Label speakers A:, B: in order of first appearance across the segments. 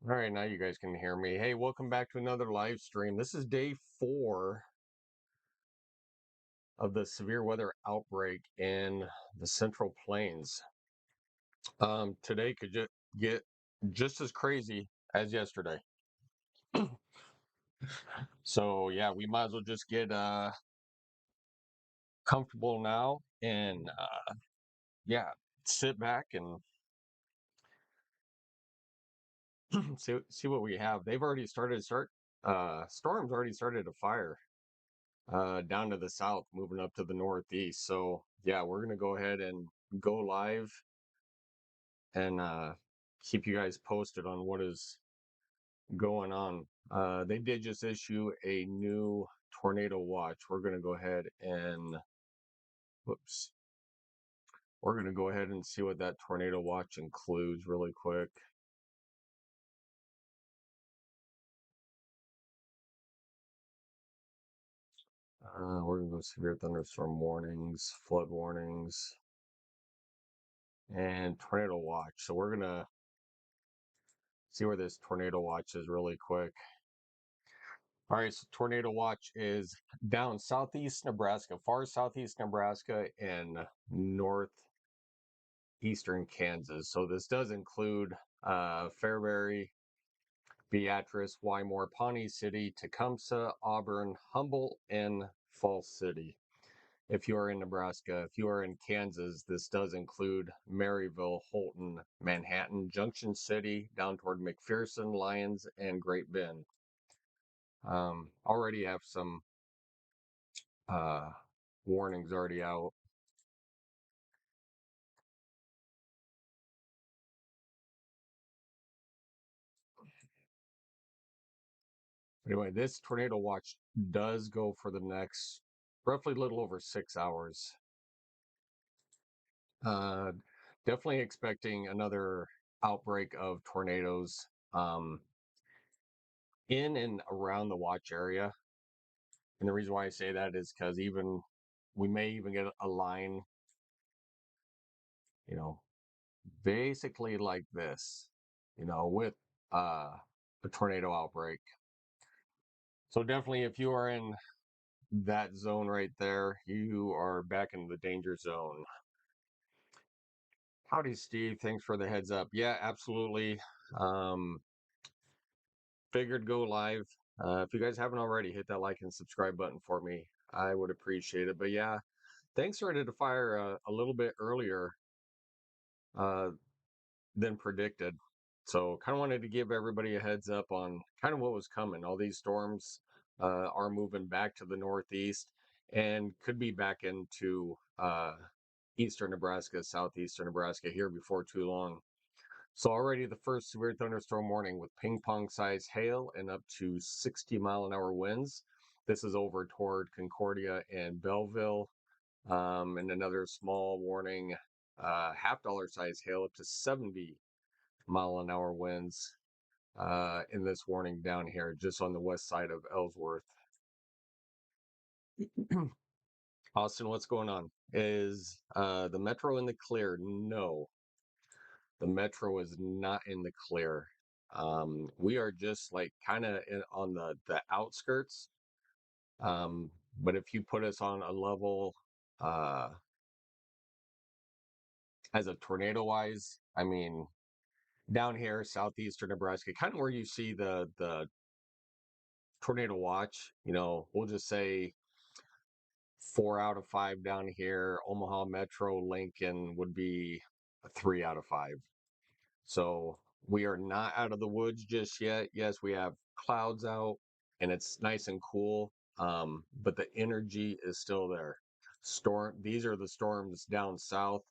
A: All right, now you guys can hear me. Hey, welcome back to another live stream. This is day 4 of the severe weather outbreak in the Central Plains. Today could just get just as crazy as yesterday. So yeah, we might as well just get comfortable now and yeah, sit back and see what we have. They've already storms already started to fire down to the south, moving up to the northeast. So yeah, we're gonna go ahead and go live and keep you guys posted on what is going on. They did just issue a new tornado watch. We're gonna go ahead and whoops. We're gonna go ahead and see what that tornado watch includes really quick. We're gonna go severe thunderstorm warnings, flood warnings, and tornado watch. So we're gonna see where this tornado watch is really quick. All right, so tornado watch is down southeast Nebraska, far southeast Nebraska, and northeastern Kansas. So this does include Fairbury, Beatrice, Wymore, Pawnee City, Tecumseh, Auburn, Humboldt, and Falls City. If you are in Nebraska, if you are in Kansas, this does include Maryville, Holton, Manhattan, Junction City, down toward McPherson, Lyons, and Great Bend. Already have some uh, warnings already out. Anyway, this tornado watch does go for the next roughly a little over 6 hours. Uh, Definitely expecting another outbreak of tornadoes in and around the watch area. And the reason why I say that is because we may even get a line, you know, basically like this, with a tornado outbreak. So definitely, if you are in that zone right there, you are back in the danger zone. Howdy, Steve. Thanks for the heads up. Yeah, absolutely. Um, Figured go live. If you guys haven't already, hit that like and subscribe button for me. I would appreciate it. But yeah, thanks for to fire a little bit earlier uh, than predicted. So kind of wanted to give everybody a heads up on kind of what was coming. All these storms are moving back to the northeast and could be back into eastern Nebraska, southeastern Nebraska here before too long. So already the first severe thunderstorm warning with ping pong size hail and up to 60-mile-an-hour winds. This is over toward Concordia and Belleville. And another small warning, half-dollar size hail up to 70-mile-an-hour winds in this warning down here, just on the west side of Ellsworth. Austin, what's going on? Is the metro in the clear? No, the metro is not in the clear. We are just like kind of on the outskirts. Um, but if you put us on a level uh, as a tornado wise, I mean, down here, southeastern Nebraska, kind of where you see the tornado watch, we'll just say 4 out of 5 down here. Omaha Metro, Lincoln would be a 3 out of 5. So we are not out of the woods just yet. Yes, we have clouds out and it's nice and cool, but the energy is still there. These are the storms down south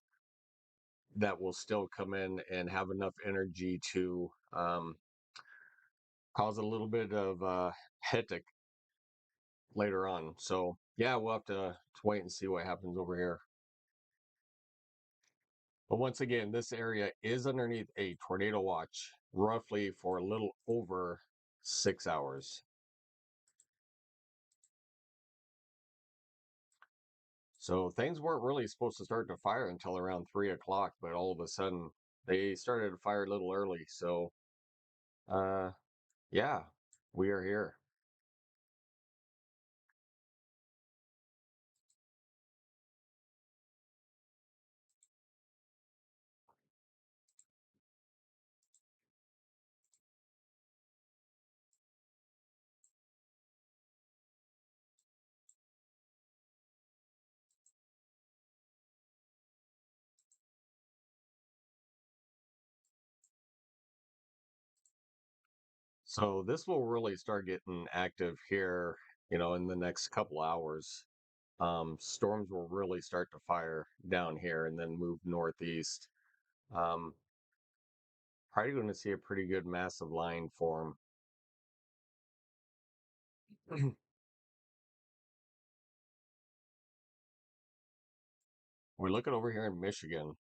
A: that will still come in and have enough energy to cause a little bit of hectic later on. So yeah, we'll have to wait and see what happens over here. But once again, this area is underneath a tornado watch, roughly for a little over 6 hours. So things weren't really supposed to start to fire until around 3 o'clock, but all of a sudden they started to fire a little early. So Uh, yeah, we are here. So this will really start getting active here, in the next couple hours. Storms will really start to fire down here and then move northeast. Um, Probably going to see a pretty good massive line form. We're looking over here in Michigan.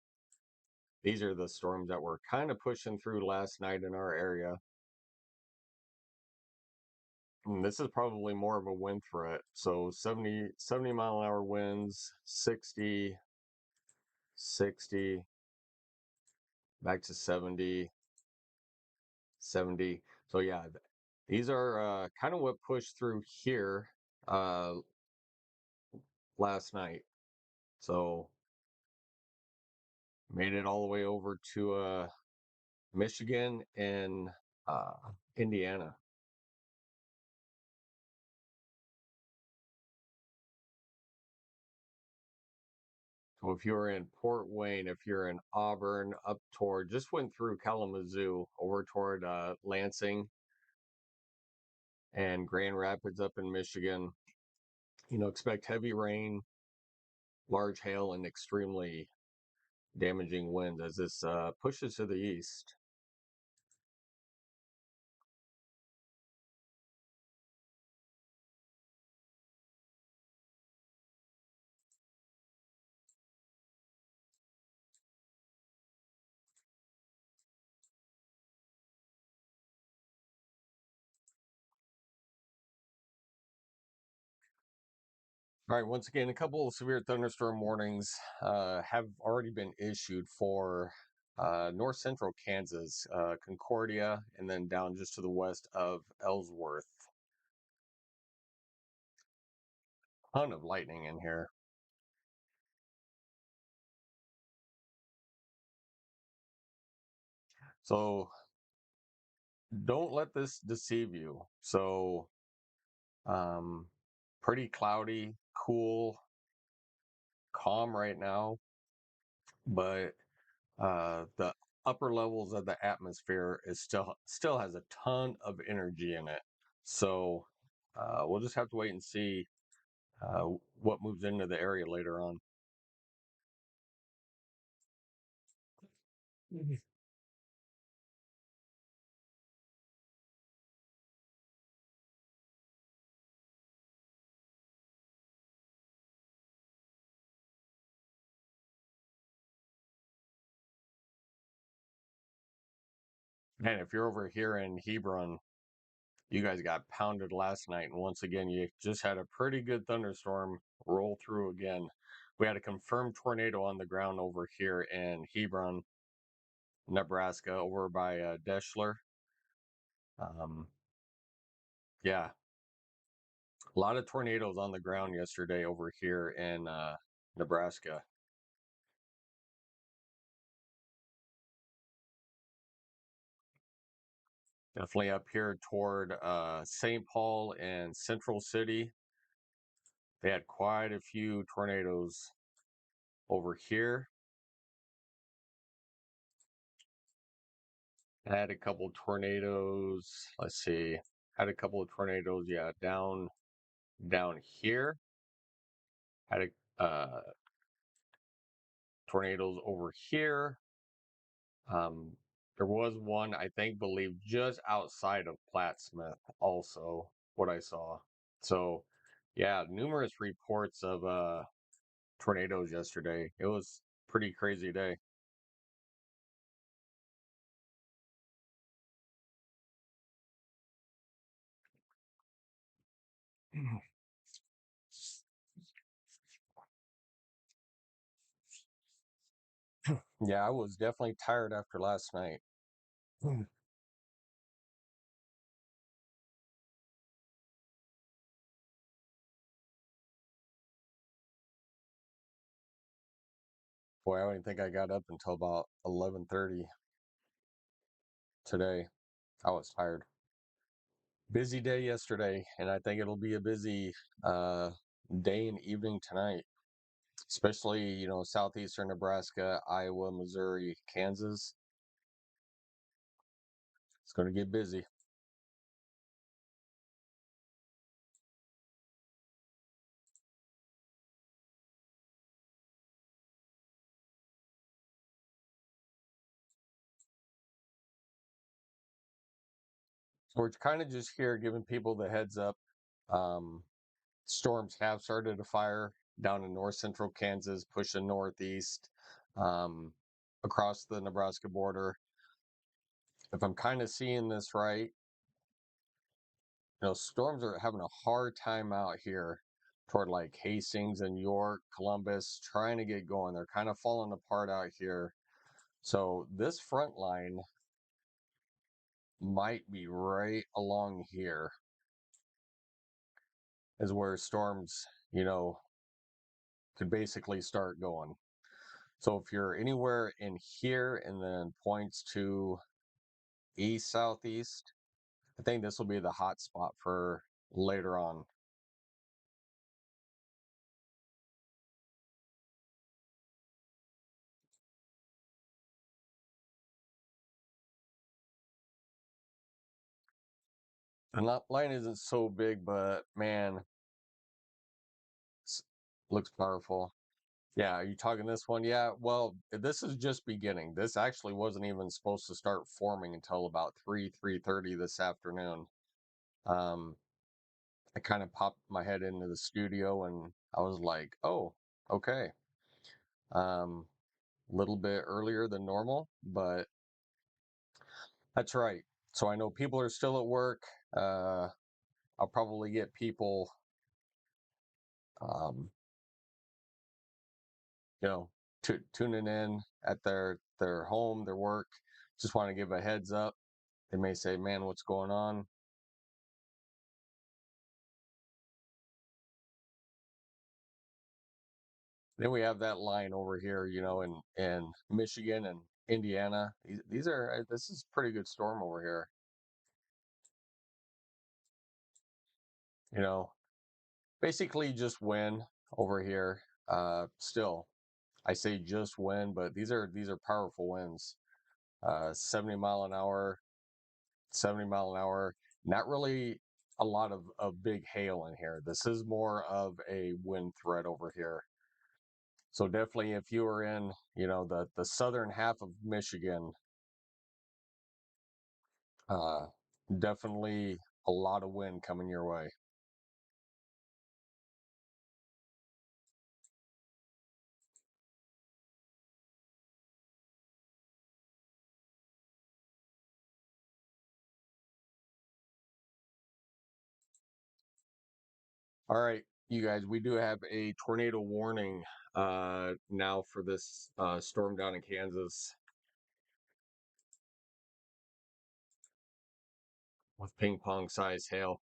A: These are the storms that were kind of pushing through last night in our area. And this is probably more of a wind threat. So 70 mile an hour winds, 60, 60, back to 70, 70. So yeah, these are kind of what pushed through here uh, last night. So made it all the way over to Michigan and uh, Indiana. So if you're in Port Wayne, if you're in Auburn, up toward, just went through Kalamazoo over toward Lansing and Grand Rapids up in Michigan, expect heavy rain, large hail, and extremely damaging winds as this pushes to the east. All right, once again, a couple of severe thunderstorm warnings have already been issued for north central Kansas, Concordia, and then down just to the west of Ellsworth. Ton of lightning in here. So don't let this deceive you. So, um, pretty cloudy, cool, calm right now, but the upper levels of the atmosphere is still has a ton of energy in it. So we'll just have to wait and see what moves into the area later on. Mhm. And if you're over here in Hebron, you guys got pounded last night, and once again, you just had a pretty good thunderstorm roll through again. We had a confirmed tornado on the ground over here in Hebron, Nebraska, over by Deschler. Um, yeah, a lot of tornadoes on the ground yesterday over here in Nebraska. Definitely up here toward St. Paul and Central City. They had quite a few tornadoes over here. Had a couple tornadoes. Let's see. Had a couple of tornadoes. Yeah, down here. Had a tornadoes over here. Um, there was one I think believed just outside of Plattsmouth. Also, what I saw. So, yeah, numerous reports of tornadoes yesterday. It was pretty crazy day. Yeah, I was definitely tired after last night. Boy, I don't even think I got up until about 11:30 today. I was tired. Busy day yesterday, and I think it'll be a busy uh, day and evening tonight, especially, southeastern Nebraska, Iowa, Missouri, Kansas. It's going to get busy. So we're kind of just here giving people the heads up. Um, Storms have started to fire down in north central Kansas, pushing northeast um, across the Nebraska border. If I'm kind of seeing this right, storms are having a hard time out here toward like Hastings and York, Columbus, trying to get going. They're kind of falling apart out here. So this front line might be right along here is where storms, could basically start going. So if you're anywhere in here and then points to east, southeast, I think this will be the hot spot for later on. The line isn't so big, but man, looks powerful. Yeah, are you talking this one? Yeah, well, this is just beginning. This actually wasn't even supposed to start forming until about 3:30 this afternoon. Um, I kind of popped my head into the studio and I was like, oh, okay. Little bit earlier than normal, but that's right. So I know people are still at work. Uh, I'll probably get people, um, you know, tuning in at their home, their work. Just want to give a heads up. They may say, "Man, what's going on?" Then we have that line over here, in Michigan and Indiana. These are this is a pretty good storm over here. You know, basically just wind over here. Still, I say just wind, but these are powerful winds. 70 mile an hour, 70 mile an hour. Not really a lot of big hail in here. This is more of a wind threat over here. So definitely, if you are in, the southern half of Michigan, uh, definitely a lot of wind coming your way. All right, you guys, we do have a tornado warning now for this storm down in Kansas with ping pong size hail.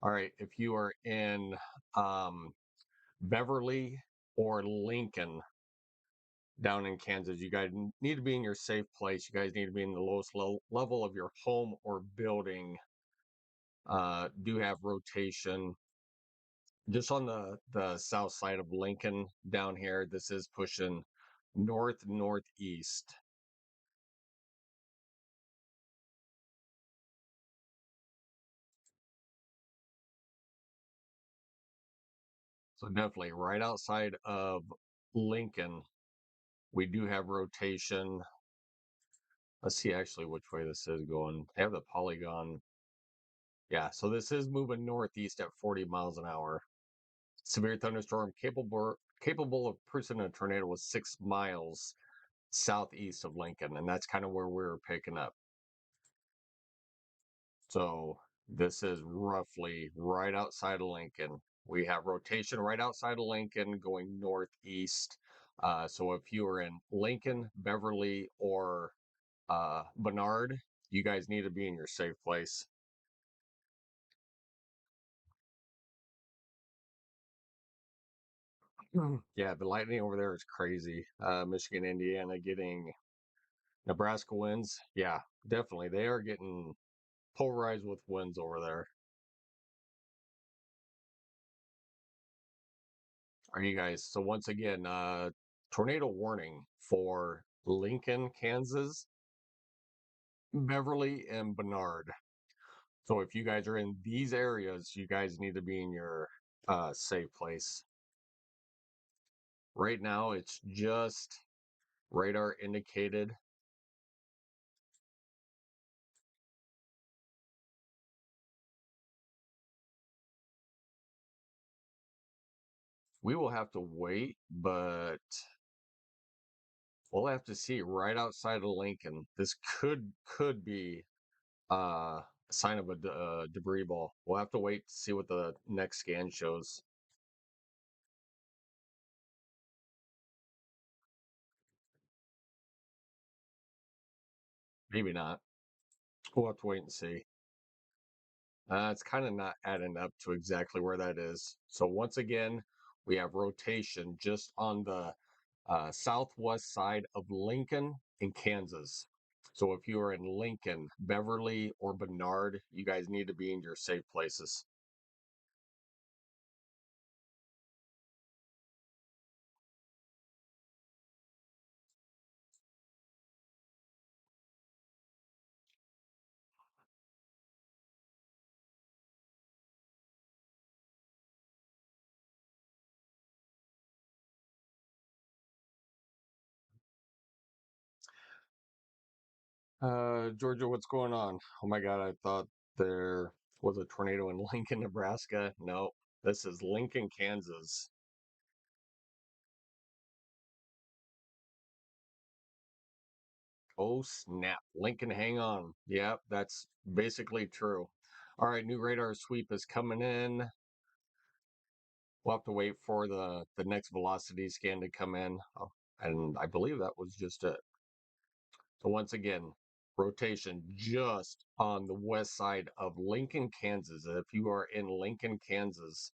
A: All right, if you are in um, Beverly or Lincoln down in Kansas, you guys need to be in your safe place. You guys need to be in the lowest level of your home or building. Do have rotation just on the south side of Lincoln down here. This is pushing northeast. So definitely right outside of Lincoln, we do have rotation. Let's see actually which way this is going. They have the polygon. Yeah, so this is moving northeast at 40 miles an hour. Severe thunderstorm capable of producing a tornado was 6 miles southeast of Lincoln, and that's kind of where we were picking up. So this is roughly right outside of Lincoln. We have rotation right outside of Lincoln going northeast. So if you are in Lincoln, Beverly, or Bernard, you guys need to be in your safe place. Yeah, the lightning over there is crazy. Michigan, Indiana getting Nebraska wins. Yeah, definitely. They are getting polarized with wins over there. Are you guys? So once again, tornado warning for Lincoln, Kansas, Beverly, and Bernard. So if you guys are in these areas, you guys need to be in your safe place. Right now, it's just radar indicated. We will have to wait, but we'll have to see right outside of Lincoln. This could be a sign of a debris ball. We'll have to wait to see what the next scan shows. Maybe not. We'll have to wait and see. It's kind of not adding up to exactly where that is. So once again, we have rotation just on the southwest side of Lincoln in Kansas. So if you are in Lincoln, Beverly, or Bernard, you guys need to be in your safe places. Georgia, what's going on? Oh my God, I thought there was a tornado in Lincoln, Nebraska. No, this is Lincoln, Kansas. Oh snap. Lincoln, hang on. Yep, that's basically true. All right, new radar sweep is coming in. We'll have to wait for the next velocity scan to come in. Oh, and I believe that was just it. So once again, rotation just on the west side of Lincoln, Kansas. If you are in Lincoln, Kansas,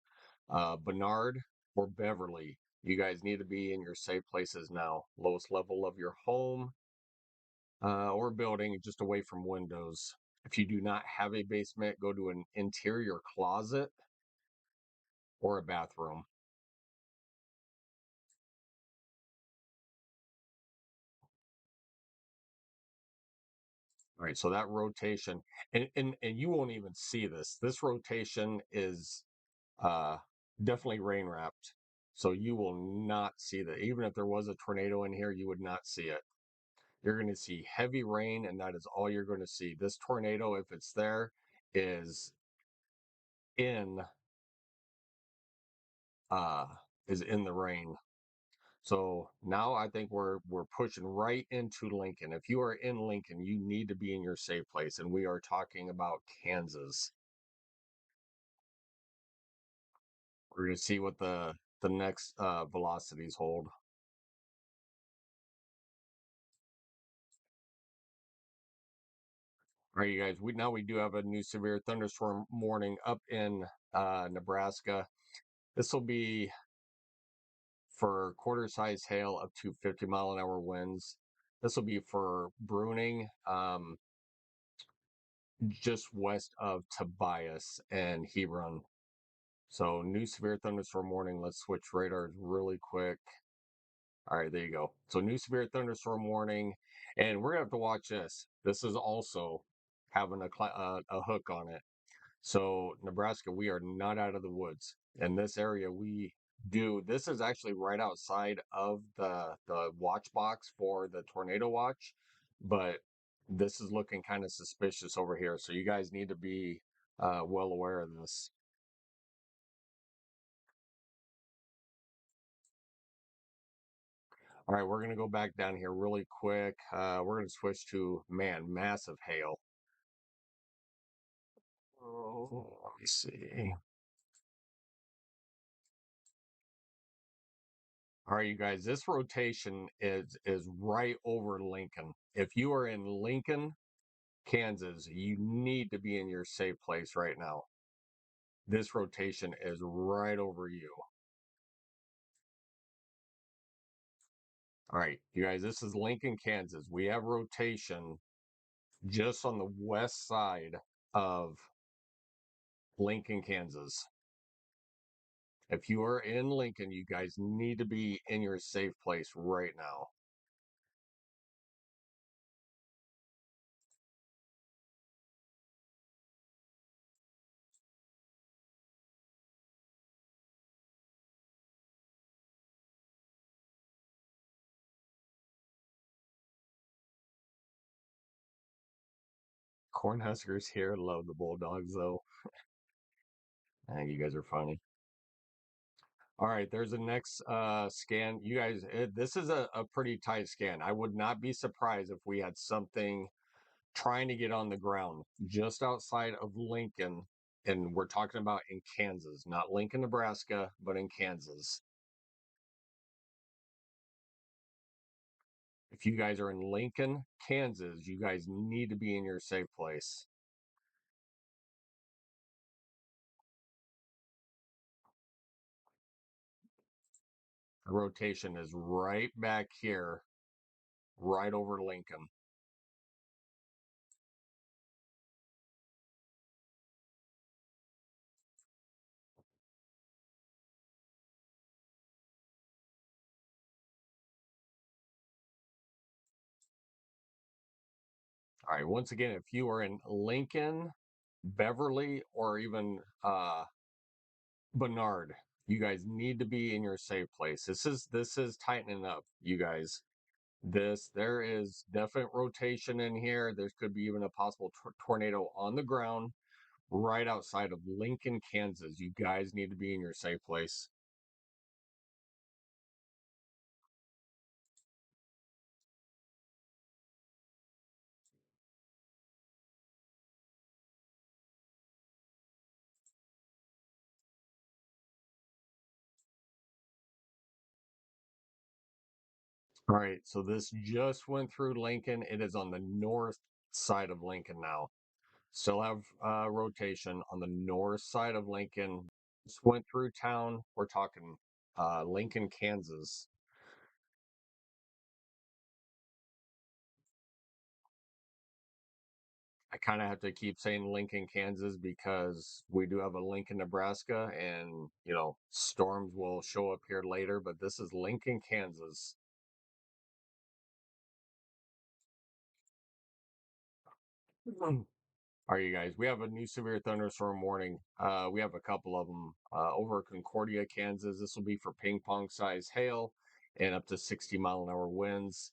A: Bernard or Beverly, you guys need to be in your safe places now. Lowest level of your home or building, just away from windows. If you do not have a basement, go to an interior closet or a bathroom. All right, so that rotation, and you won't even see this. This rotation is uh, definitely rain wrapped. So you will not see that. Even if there was a tornado in here, you would not see it. You're going to see heavy rain, and that is all you're going to see. This tornado, if it's there, is in uh is in the rain. So now I think we're pushing right into Lincoln. If you are in Lincoln, you need to be in your safe place, and we are talking about Kansas. We're going to see what the next velocities hold. All right, you guys. We do have a new severe thunderstorm warning up in Nebraska. This will be for quarter size hail up to 50-mile-an-hour winds. This will be for Bruning, just west of Tobias and Hebron. So new severe thunderstorm warning. Let's switch radars really quick. All right, there you go. So new severe thunderstorm warning, and we're gonna have to watch this. This is also having a hook on it. So Nebraska, we are not out of the woods. In this area, we do. This is actually right outside of the watch box for the tornado watch, but this is looking kind of suspicious over here. So you guys need to be well aware of this. All right, we're gonna go back down here really quick. We're gonna switch to massive hail. Oh, let me see. All right, you guys, this rotation is right over Lincoln. If you are in Lincoln, Kansas, you need to be in your safe place right now. This rotation is right over you. All right, you guys, this is Lincoln, Kansas. We have rotation just on the west side of Lincoln, Kansas. If you are in Lincoln, you guys need to be in your safe place right now. Cornhuskers here love the Bulldogs, though. I think you guys are funny. All right, there's the next scan. You guys, this is a pretty tight scan. I would not be surprised if we had something trying to get on the ground just outside of Lincoln. And we're talking about in Kansas, not Lincoln, Nebraska, but in Kansas. If you guys are in Lincoln, Kansas, you guys need to be in your safe place. The rotation is right back here, right over Lincoln. All right, once again, if you are in Lincoln, Beverly, or even Bernard, you guys need to be in your safe place. This is tightening up, you guys. There is definite rotation in here. There could be even a possible tornado on the ground right outside of Lincoln, Kansas. You guys need to be in your safe place. All right, so this just went through Lincoln. It is on the north side of Lincoln now. Still have rotation on the north side of Lincoln. Just went through town. We're talking Lincoln, Kansas. I kind of have to keep saying Lincoln, Kansas because we do have a Lincoln, Nebraska, and storms will show up here later. But this is Lincoln, Kansas. All right, you guys. We have a new severe thunderstorm warning. We have a couple of them over Concordia, Kansas. This will be for ping pong size hail and up to 60-mile-an-hour winds.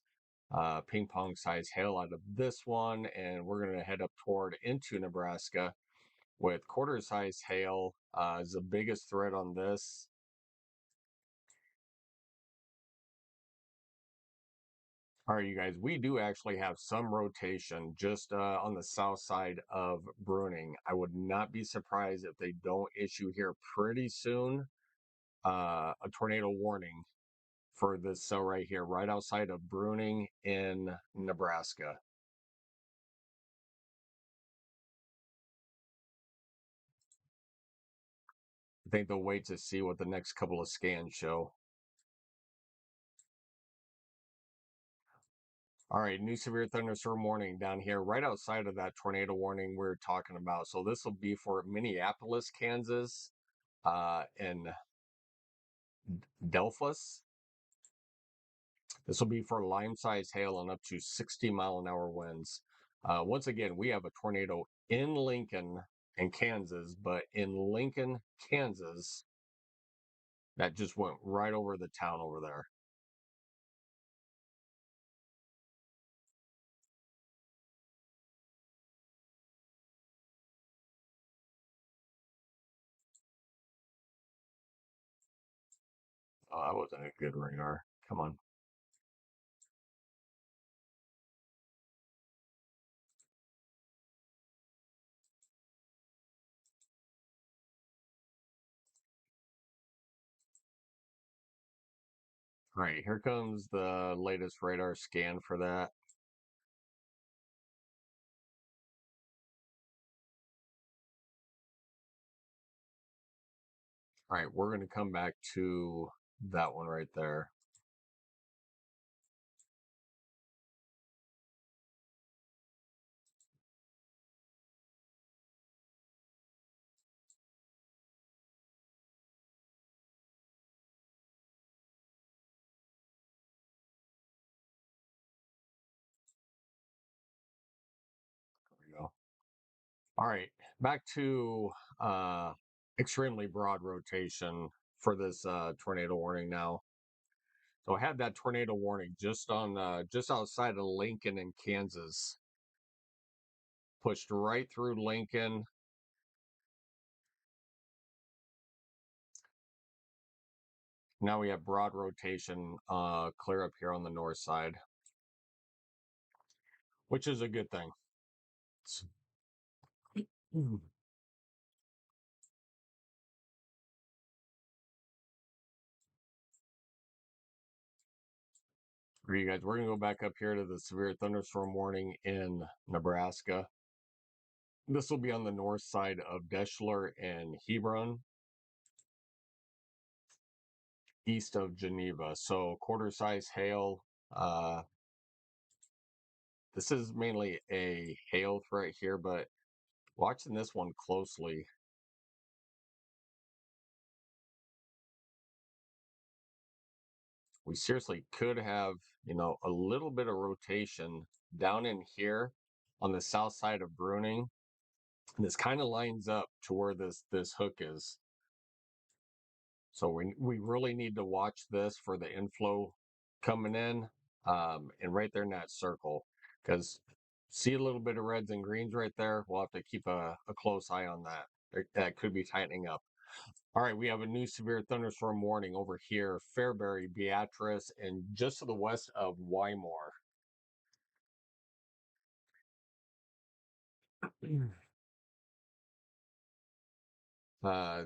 A: Ping pong size hail out of this one, and we're going to head up toward into Nebraska with quarter size hail is the biggest threat on this. All right, you guys, we do actually have some rotation just on the south side of Bruning. I would not be surprised if they don't issue here pretty soon a tornado warning for this cell right here, right outside of Bruning in Nebraska. I think they'll wait to see what the next couple of scans show. All right, new severe thunderstorm warning down here, right outside of that tornado warning we're talking about. So this will be for Minneapolis, Kansas, and Delphus. This will be for lime-sized hail and up to 60-mile-an-hour winds. Once again, we have a tornado in Lincoln and Kansas, but in Lincoln, Kansas, that just went right over the town over there. Oh, that wasn't a good radar. Come on. All right, here comes the latest radar scan for that. All right, we're going to come back to that one right there. All right, back to extremely broad rotation for this tornado warning now. So I had that tornado warning just outside of Lincoln in Kansas, pushed right through Lincoln. Now we have broad rotation clear up here on the north side, which is a good thing. For you guys, we're going to go back up here to the severe thunderstorm warning in Nebraska. This will be on the north side of Deschler and Hebron, east of Geneva. So quarter size hail. This is mainly a hail threat here, but watching this one closely. We seriously could have, a little bit of rotation down in here on the south side of Bruning. And this kind of lines up to where this hook is. So we really need to watch this for the inflow coming in, and right there in that circle, because see a little bit of reds and greens right there. We'll have to keep a close eye on that. That could be tightening up. All right, we have a new severe thunderstorm warning over here, Fairbury, Beatrice, and just to the west of Wymore. Uh,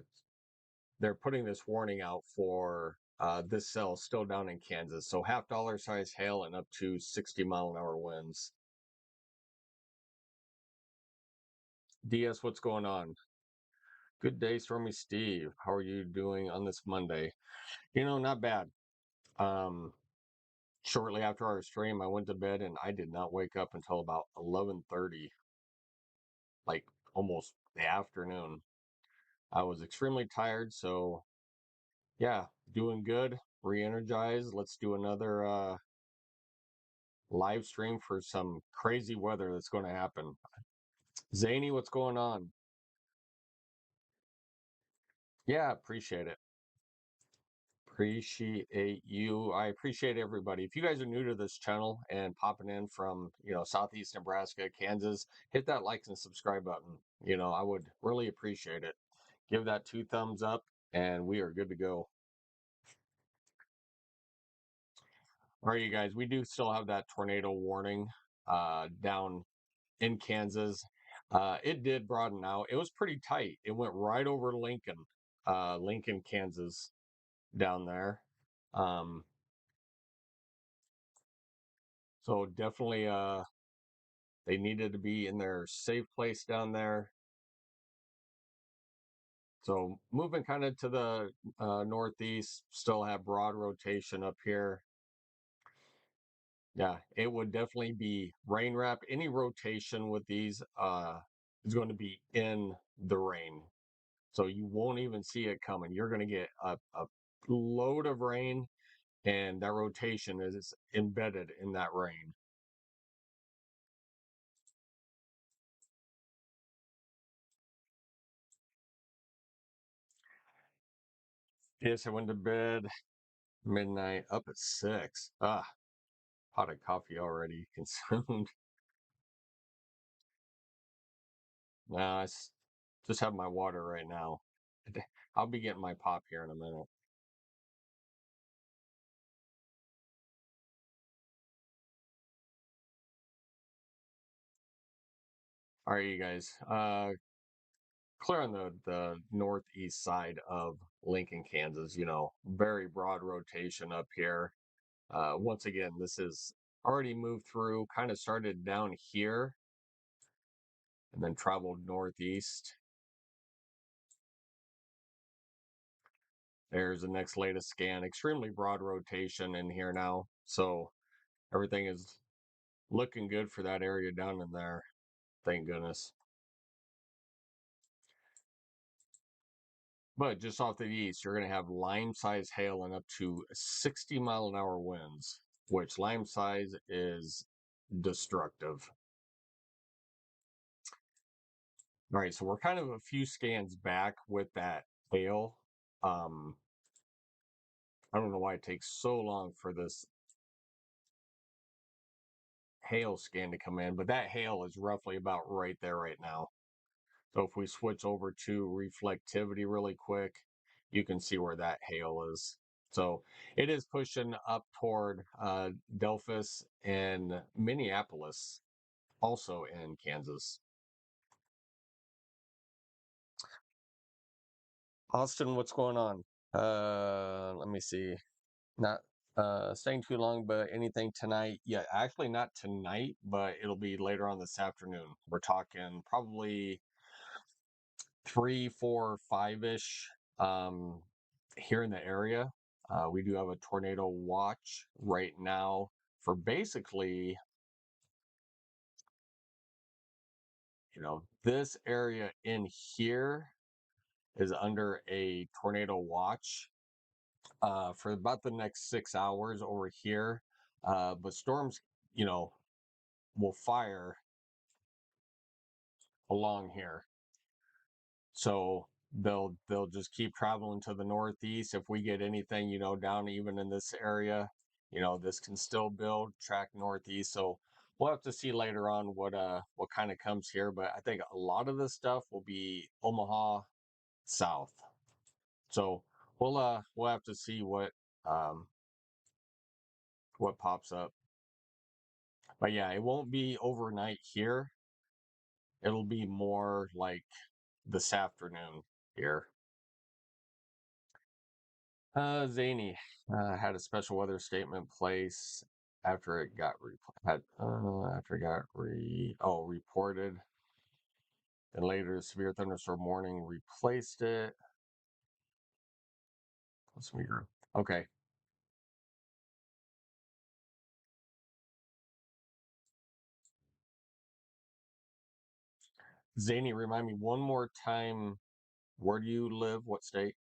A: they're putting this warning out for this cell still down in Kansas. So $50 size hail and up to 60-mile-an-hour winds. DS, what's going on? Good day, Stormy Steve. How are you doing on this Monday? Not bad. Shortly after our stream, I went to bed and I did not wake up until about 11:30, like almost the afternoon. I was extremely tired, so yeah, doing good, re-energized. Let's do another live stream for some crazy weather that's going to happen. Zany, what's going on? Yeah, appreciate it. Appreciate you. I appreciate everybody. If you guys are new to this channel and popping in from, Southeast Nebraska, Kansas, hit that like and subscribe button. I would really appreciate it. Give that 2 thumbs up and we are good to go. All right, you guys, we do still have that tornado warning down in Kansas. It did broaden out. It was pretty tight. It went right over Lincoln, Kansas down there. So definitely they needed to be in their safe place down there. So moving kind of to the northeast, still have broad rotation up here. Yeah, it would definitely be rain wrap. Any rotation with these is going to be in the rain. So you won't even see it coming. You're going to get a load of rain, and that rotation is embedded in that rain. Yes, I went to bed midnight, up at 6. Pot of coffee already consumed. Now I just have my water right now. I'll be getting my pop here in a minute. All right, you guys. Clear on the northeast side of Lincoln, Kansas. Very broad rotation up here. Once again, this is already moved through, kind of started down here, and then traveled northeast. There's the next latest scan. Extremely broad rotation in here now. So everything is looking good for that area down in there. Thank goodness. But just off to the east, you're going to have lime size hail and up to 60-mile-an-hour winds, which lime size is destructive. All right, so we're kind of a few scans back with that hail. Um, I don't know why it takes so long for this hail scan to come in, but that hail is roughly about right there right now. So if we switch over to reflectivity really quick, you can see where that hail is. So it is pushing up toward Delphus and Minneapolis, also in Kansas. Austin, what's going on? Let me see. Not staying too long, but anything tonight? Yeah, actually not tonight, but it'll be later on this afternoon. We're talking probably 3, 4, 5 ish here in the area. We do have a tornado watch right now for basically, this area in here is under a tornado watch for about the next 6 hours over here. But storms, you know, will fire along here. So they'll just keep traveling to the northeast. If we get anything, down even in this area, this can still build track northeast. So we'll have to see later on what kind of comes here. But I think a lot of this stuff will be Omaha south. So we'll have to see um what pops up. But yeah, it won't be overnight here. It'll be more like this afternoon here. Zany had a special weather statement place after it got reported. Then later, severe thunderstorm warning replaced it. Let's meter. Okay, Zany, remind me one more time. Where do you live? What state?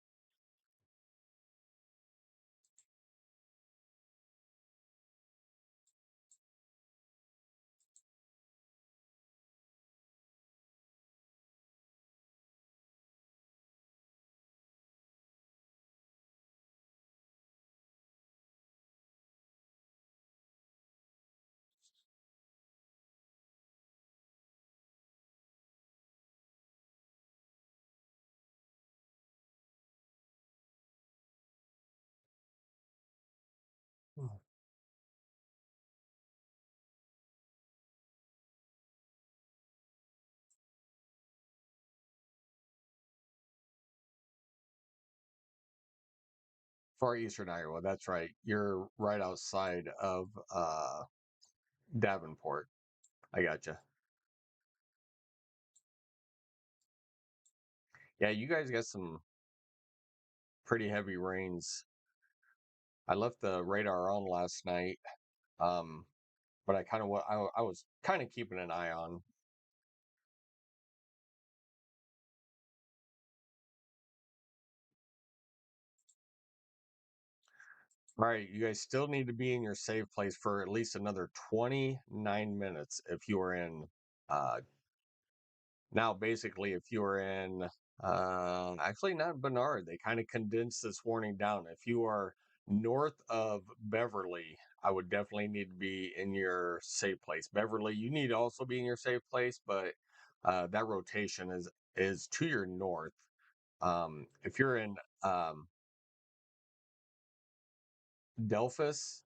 A: Far eastern Iowa. That's right. You're right outside of Davenport. I gotcha. Yeah, you guys got some pretty heavy rains. I left the radar on last night, um, but I was kind of keeping an eye on. All right, you guys still need to be in your safe place for at least another 29 minutes if you are in uh, now, basically, if you are in, actually not Bernard, they kind of condensed this warning down. If you are north of Beverly, I would definitely need to be in your safe place. Beverly, you need to also be in your safe place, but that rotation is to your north. If you're in Delphus,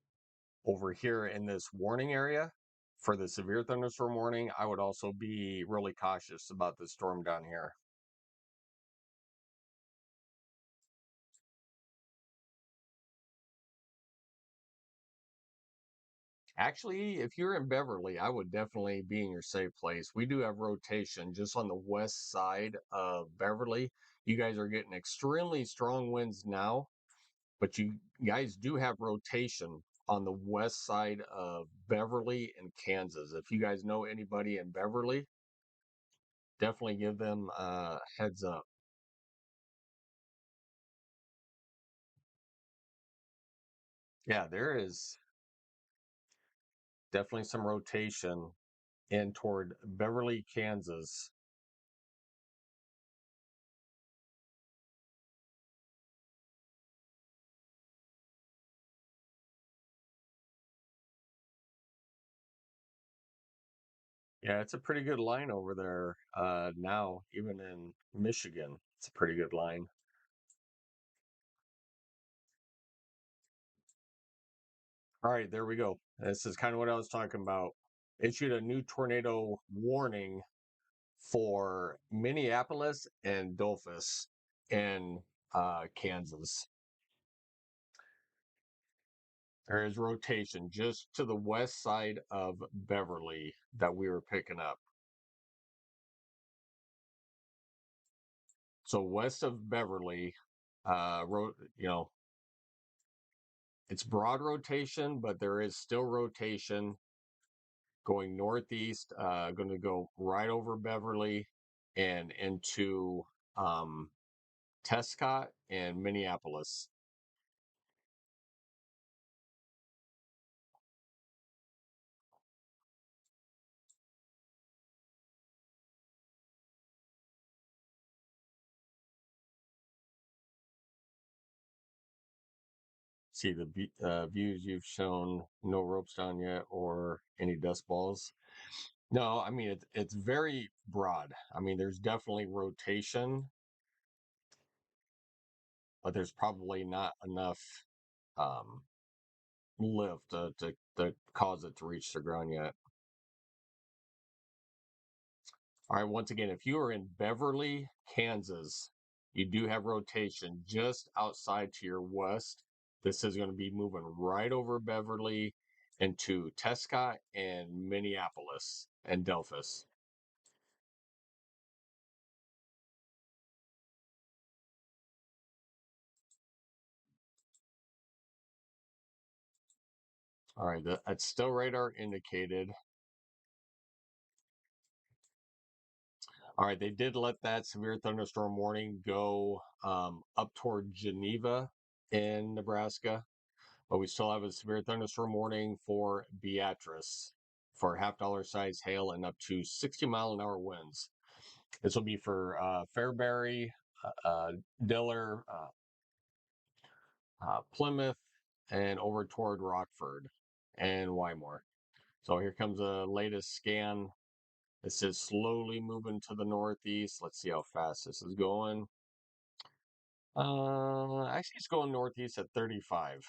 A: over here in this warning area for the severe thunderstorm warning, I would also be really cautious about the storm down here. Actually, if you're in Beverly, I would definitely be in your safe place. We do have rotation just on the west side of Beverly. You guys are getting extremely strong winds now, but you guys do have rotation on the west side of Beverly and Kansas. If you guys know anybody in Beverly, definitely give them a heads up. Yeah, there is definitely some rotation in toward Beverly, Kansas. Yeah, it's a pretty good line over there now, even in Michigan. It's a pretty good line. All right, there we go. This is kind of what I was talking about. Issued a new tornado warning for Minneapolis and Dolphus in Kansas. There is rotation just to the west side of Beverly that we were picking up. So west of Beverly, it's broad rotation, but there is still rotation going northeast. Going to go right over Beverly and into um, Tescott and Minneapolis. See the views you've shown. No ropes down yet or any dust balls. No, I mean it's very broad. I mean there's definitely rotation, but there's probably not enough um, lift to cause it to reach the ground yet. All right, once again, if you are in Beverly, Kansas, you do have rotation just outside to your west. This is going to be moving right over Beverly into Tescott and Minneapolis and Delphus. All right, that's still radar indicated. All right, they did let that severe thunderstorm warning go up toward Geneva in Nebraska, but we still have a severe thunderstorm warning for Beatrice for half-dollar size hail and up to 60-mile-an-hour winds. This will be for Fairbury, Diller, Plymouth, and over toward Rockford and Wymore. So here comes the latest scan. This is slowly moving to the northeast. Let's see how fast this is going. Actually, it's going northeast at 35.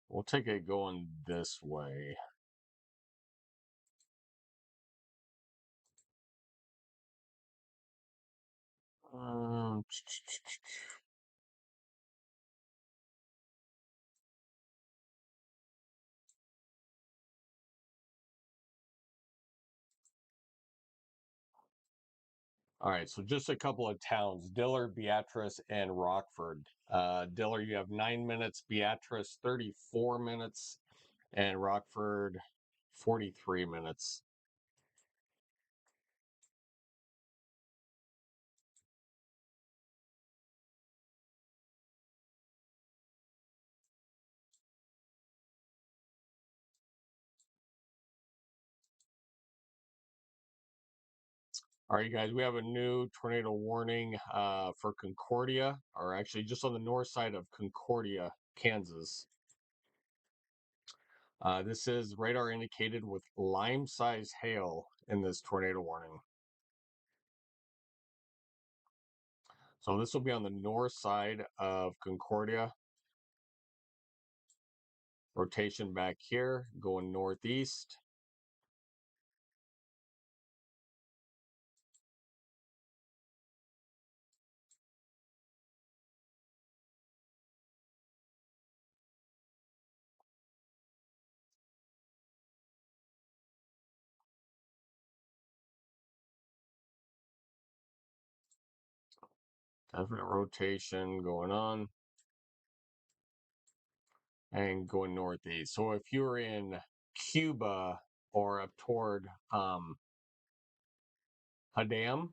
A: We'll take it going this way. Um, all right, so just a couple of towns: Diller, Beatrice, and Rockford. Diller, you have 9 minutes. Beatrice, 34 minutes, and Rockford, 43 minutes. All right, you guys, we have a new tornado warning for Concordia, or actually just on the north side of Concordia, Kansas. This is radar indicated with lime size hail in this tornado warning. So this will be on the north side of Concordia. Rotation back here, going northeast. Definite rotation going on and going northeast. So if you're in Cuba or up toward Hadam,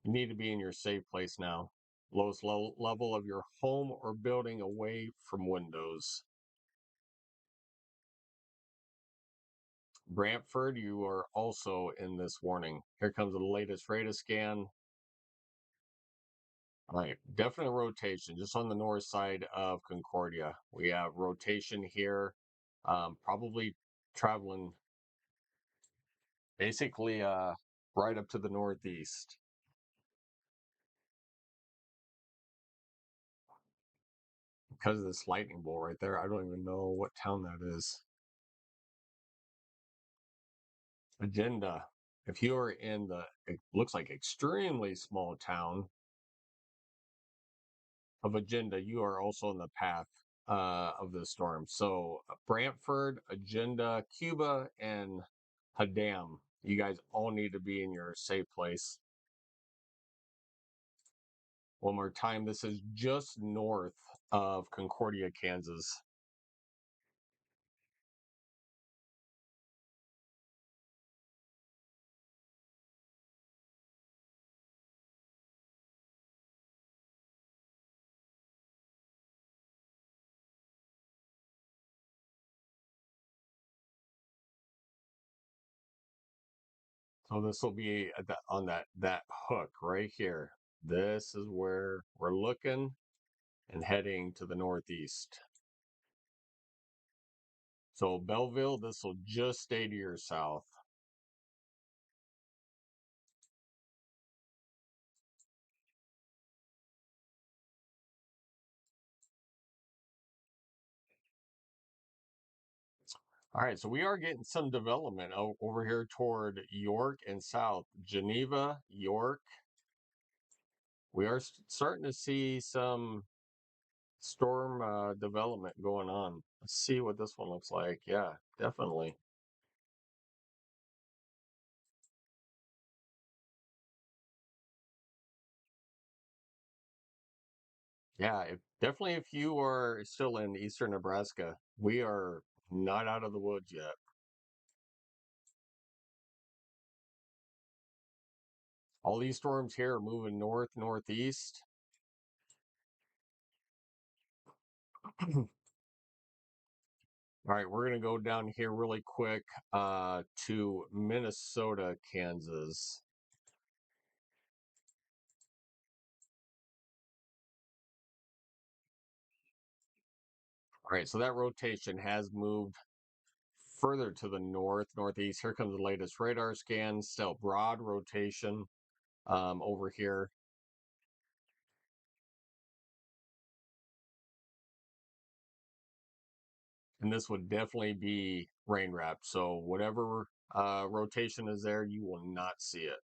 A: you need to be in your safe place now. Lowest level of your home or building away from windows. Brantford, you are also in this warning. Here comes the latest radar scan. All right, definite rotation just on the north side of Concordia. We have rotation here, probably traveling basically right up to the northeast. Because of this lightning bolt right there, I don't even know what town that is. Agenda. If you are in the, it looks like extremely small town of Agenda, you are also in the path of the storm. So Brantford, Agenda, Cuba, and Haddam, you guys all need to be in your safe place. One more time, this is just north of Concordia, Kansas. So this will be at on that hook right here. This is where we're looking and heading to the northeast. So Belleville, this will just stay to your south. All right, so we are getting some development over here toward York and South Geneva, York. We are starting to see some storm development going on. Let's see what this one looks like. Yeah, definitely. Yeah, definitely if you are still in eastern Nebraska, we are not out of the woods yet. All these storms here are moving north, northeast. All right, we're going to go down here really quick to Minnesota, Kansas. All right, so that rotation has moved further to the north, northeast. Here comes the latest radar scan, still broad rotation over here. And this would definitely be rain wrapped. So whatever rotation is there, you will not see it.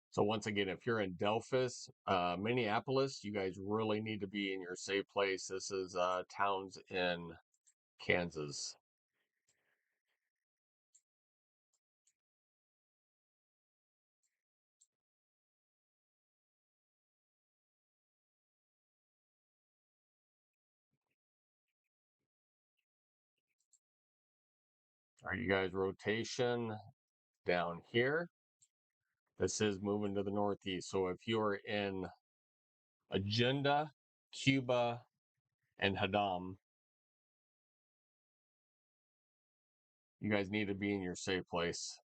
A: So once again, if you're in Delphus, Minneapolis, you guys really need to be in your safe place. This is towns in Kansas. All right, you guys, rotation down here. This is moving to the northeast. So if you're in Agenda, Cuba, and Haddam, you guys need to be in your safe place.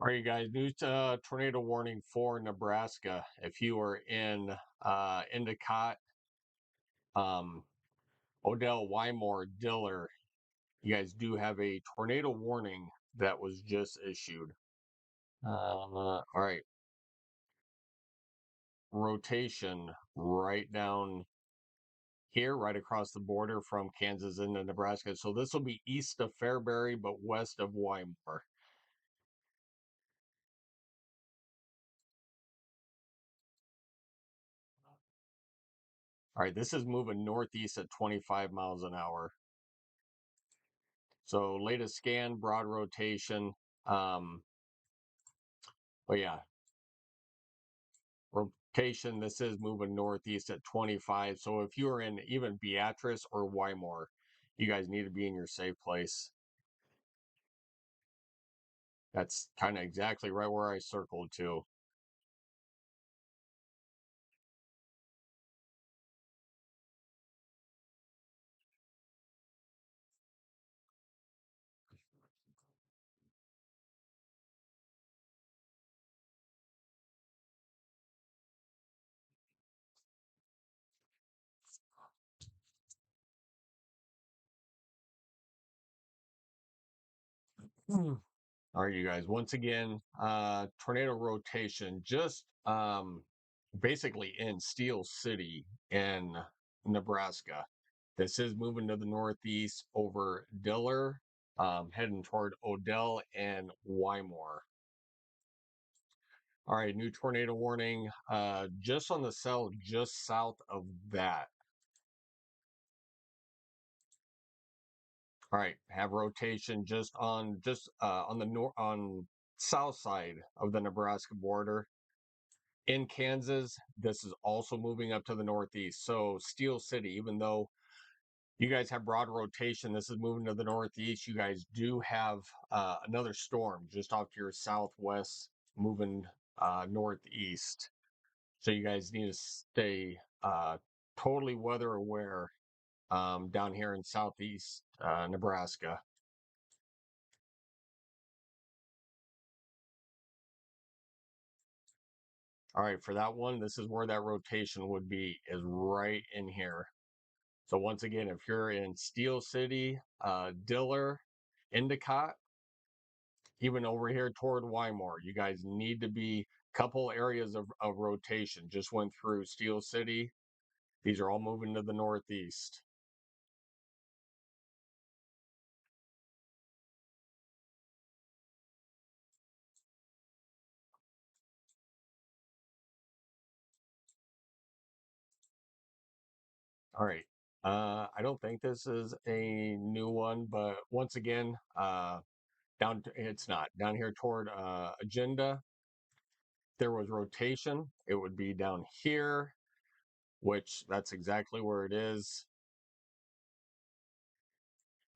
A: All right, you guys, new tornado warning for Nebraska. If you are in Endicott, um, Odell, Wymore, Diller, you guys do have a tornado warning that was just issued. All right, rotation right down here, right across the border from Kansas into Nebraska. So this will be east of Fairbury, but west of Wymore. All right, this is moving northeast at 25 miles an hour. So latest scan, broad rotation. Um, but yeah, rotation, this is moving northeast at 25. So if you're in even Beatrice or Wymore, you guys need to be in your safe place. That's kind of exactly right where I circled to. Hmm. All right, you guys. Once again, tornado rotation just basically in Steel City in Nebraska. This is moving to the northeast over Diller, heading toward Odell and Wymore. All right, new tornado warning just on the cell, just south of that. All right, have rotation just on the north on south side of the Nebraska border. In Kansas, this is also moving up to the northeast. So Steel City, even though you guys have broad rotation, this is moving to the northeast. You guys do have another storm just off to your southwest, moving northeast. So you guys need to stay totally weather aware down here in southeast Nebraska. All right, for that one, this is where that rotation would be, is right in here. So once again, if you're in Steel City, Diller, Endicott, even over here toward Wymore, you guys need to be couple areas of rotation. Just went through Steel City. These are all moving to the northeast. All right. I don't think this is a new one, but once again, it's not down here toward agenda. There was rotation. It would be down here, which that's exactly where it is.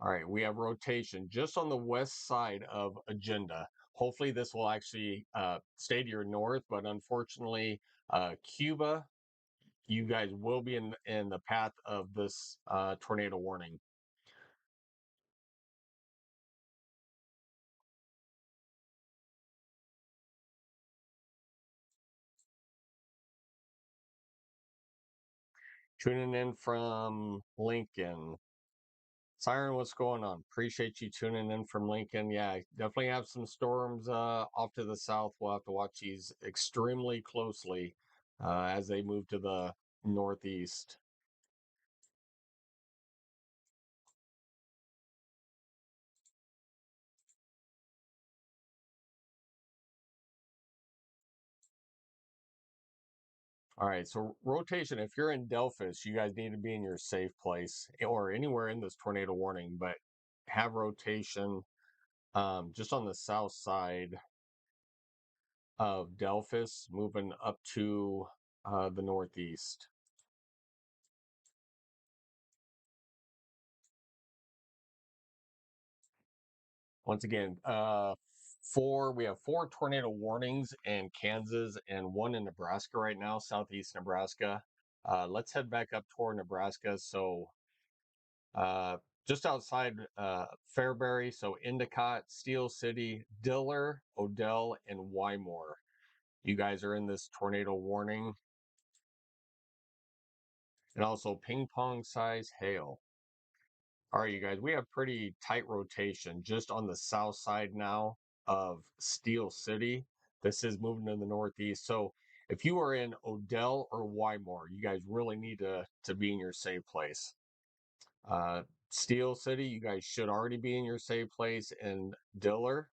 A: All right, we have rotation just on the west side of agenda. Hopefully, this will actually stay to your north, but unfortunately, Cuba, you guys will be in the path of this tornado warning. Tuning in from Lincoln. Siren, what's going on? Appreciate you tuning in from Lincoln. Yeah, definitely have some storms off to the south. We'll have to watch these extremely closely as they move to the northeast. All right, so rotation. If you're in Delphus, you guys need to be in your safe place or anywhere in this tornado warning, but have rotation just on the south side of Delphus, moving up to the northeast. Once again, we have four tornado warnings in Kansas and one in Nebraska right now, southeast Nebraska. Let's head back up toward Nebraska. So uh, just outside Fairbury, so Endicott, Steel City, Diller, Odell, and Wymore. You guys are in this tornado warning, and also ping pong size hail. All right, you guys, we have pretty tight rotation just on the south side now of Steel City. This is moving to the northeast. So if you are in Odell or Wymore, you guys really need to be in your safe place. Uh, Steel City, you guys should already be in your safe place. And Diller,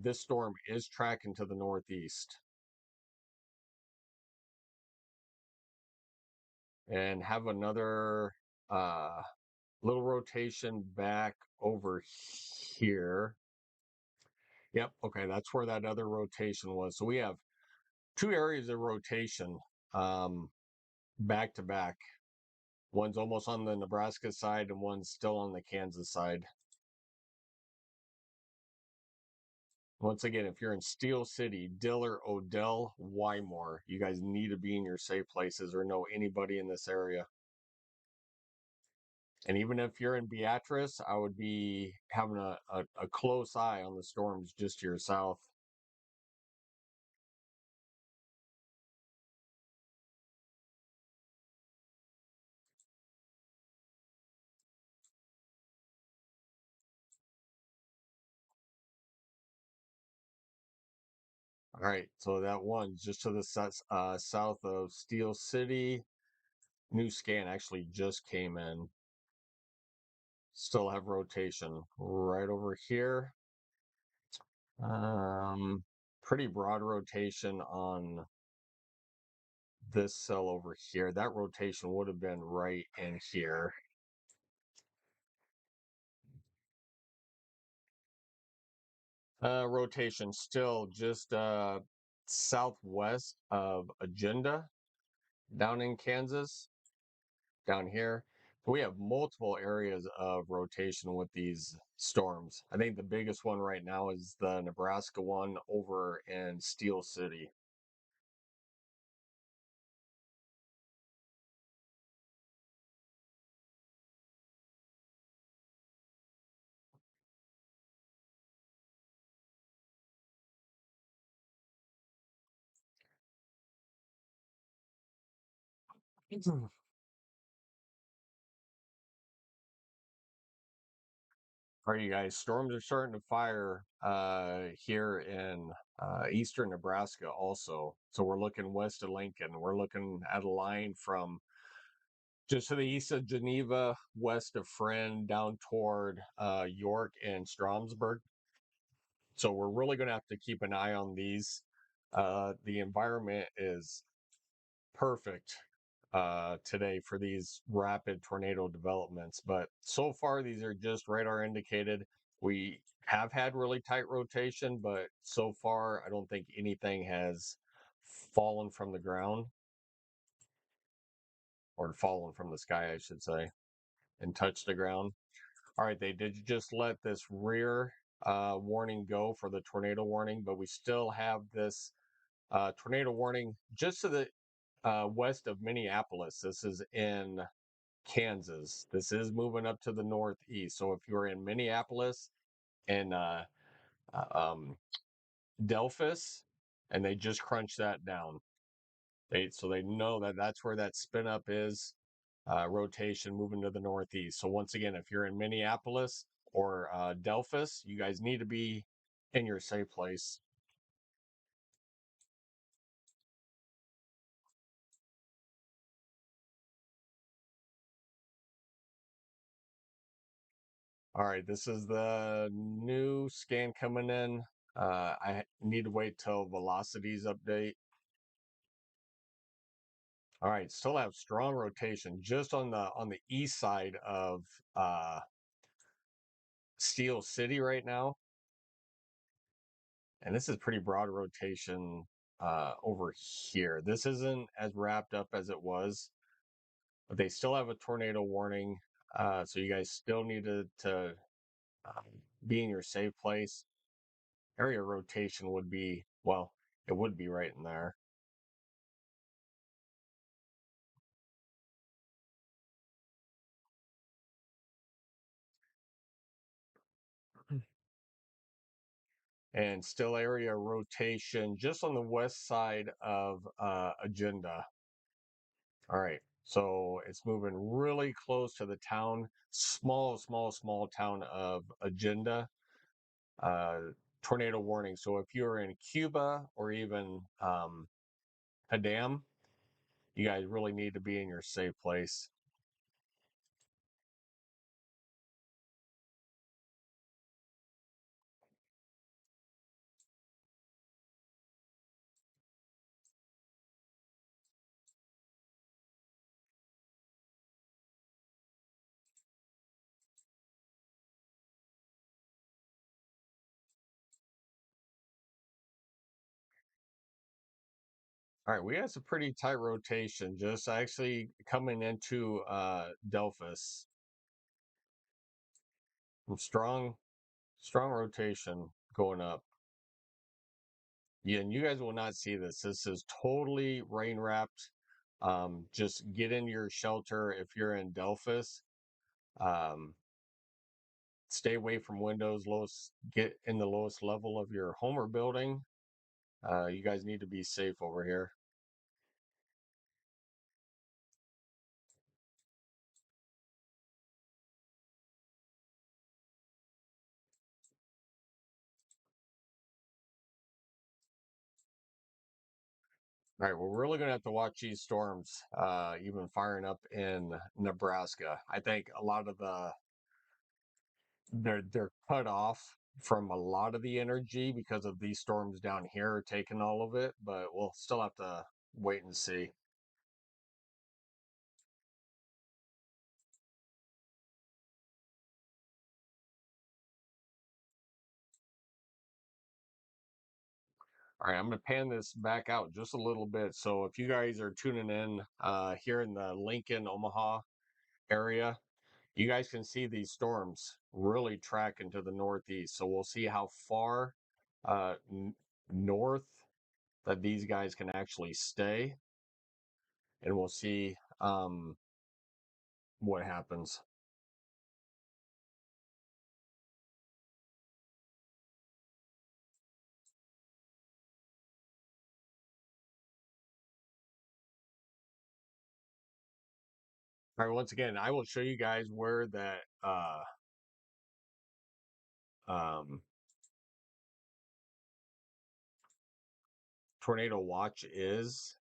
A: this storm is tracking to the northeast. And have another uh, little rotation back over here. Yep. Okay. That's where that other rotation was. So we have two areas of rotation, um, back to back. One's almost on the Nebraska side, and one's still on the Kansas side. Once again, if you're in Steel City, Diller, Odell, Wymore, you guys need to be in your safe places or know anybody in this area. And even if you're in Beatrice, I would be having a close eye on the storms just to your south. All right, so that one's just to the south of Steel City. New scan actually just came in. Still have rotation right over here. Pretty broad rotation on this cell over here. That rotation would have been right in here. Rotation still just southwest of Agenda down in Kansas, down here. We have multiple areas of rotation with these storms. I think the biggest one right now is the Nebraska one over in Steel City. All right, you guys, storms are starting to fire here in eastern Nebraska also. So we're looking west of Lincoln. We're looking at a line from just to the east of Geneva, west of Friend, down toward York and Stromsburg. So we're really going to have to keep an eye on these. The environment is perfect today for these rapid tornado developments. But so far, these are just radar indicated. We have had really tight rotation, but so far, I don't think anything has fallen from the ground or fallen from the sky, I should say, and touched the ground. All right, they did just let this rear warning go for the tornado warning, but we still have this tornado warning just to the west of Minneapolis. This is in Kansas. This is moving up to the northeast. So if you're in Minneapolis and um, Delphus, and they just crunch that down, so they know that that's where that spin up is. Rotation moving to the northeast. So once again, if you're in Minneapolis or Delphus, you guys need to be in your safe place. All right, this is the new scan coming in. I need to wait till velocities update. All right, still have strong rotation just on the east side of uh, Steel City right now, and this is pretty broad rotation over here. This isn't as wrapped up as it was, but they still have a tornado warning, so you guys still need to um, be in your safe place. Area rotation would be, well, it would be right in there. And still area rotation just on the west side of Agenda. All right. So it's moving really close to the town, small town of Agenda. Uh, Tornado warning. So if you're in Cuba or even Padam, you guys really need to be in your safe place. All right, we have some pretty tight rotation. Just actually coming into Delphus, some strong rotation going up. Yeah, and you guys will not see this. This is totally rain wrapped. Just get in your shelter if you're in Delphus. Um, Stay away from windows. Lowest, get in the lowest level of your home or building. You guys need to be safe over here. All right, we're really going to have to watch these storms, even firing up in Nebraska. I think a lot of they're cut off from a lot of the energy because of these storms down here taking all of it, but we'll still have to wait and see. All right, I'm going to pan this back out just a little bit. So if you guys are tuning in here in the Lincoln, Omaha area, you guys can see these storms really tracking to the northeast. So we'll see how far north that these guys can actually stay, and we'll see what happens. All right, once again, I will show you guys where that um, tornado watch is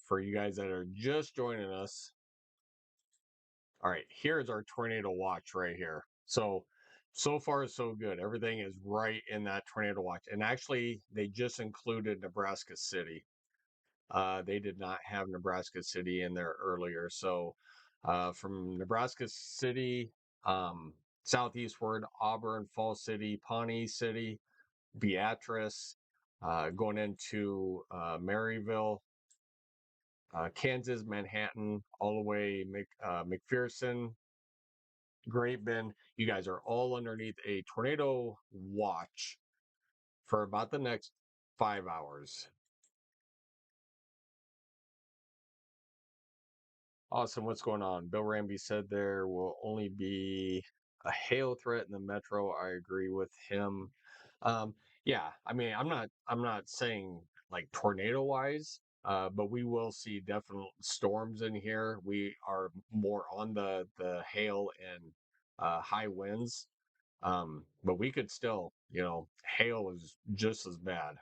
A: for you guys that are just joining us. All right, here's our tornado watch right here. So far so good. Everything is right in that tornado watch. And actually, they just included Nebraska City. They did not have Nebraska City in there earlier. So from Nebraska City, southeastward, Auburn, Falls City, Pawnee City, Beatrice, going into Maryville, Kansas, Manhattan, all the way McPherson, Great Bend. You guys are all underneath a tornado watch for about the next 5 hours. Awesome. What's going on? Bill Ramby said there will only be a hail threat in the metro. I agree with him. Um, yeah, I mean, I'm not saying like tornado wise, but we will see definite storms in here. We are more on the hail and high winds. But we could still, hail is just as bad.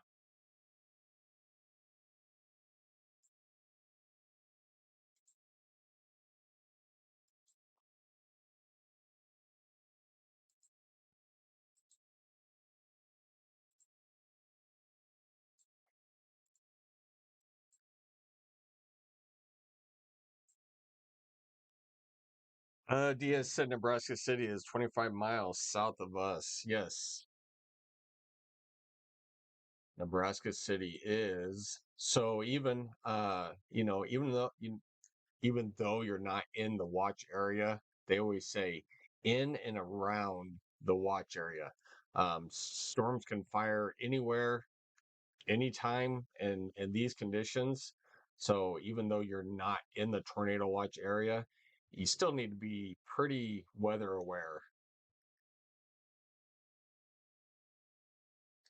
A: Diaz said Nebraska City is 25 miles south of us. Yes, Nebraska City is. So even though you're not in the watch area, they always say in and around the watch area. Storms can fire anywhere, anytime, and in these conditions. So even though you're not in the tornado watch area, you still need to be pretty weather aware.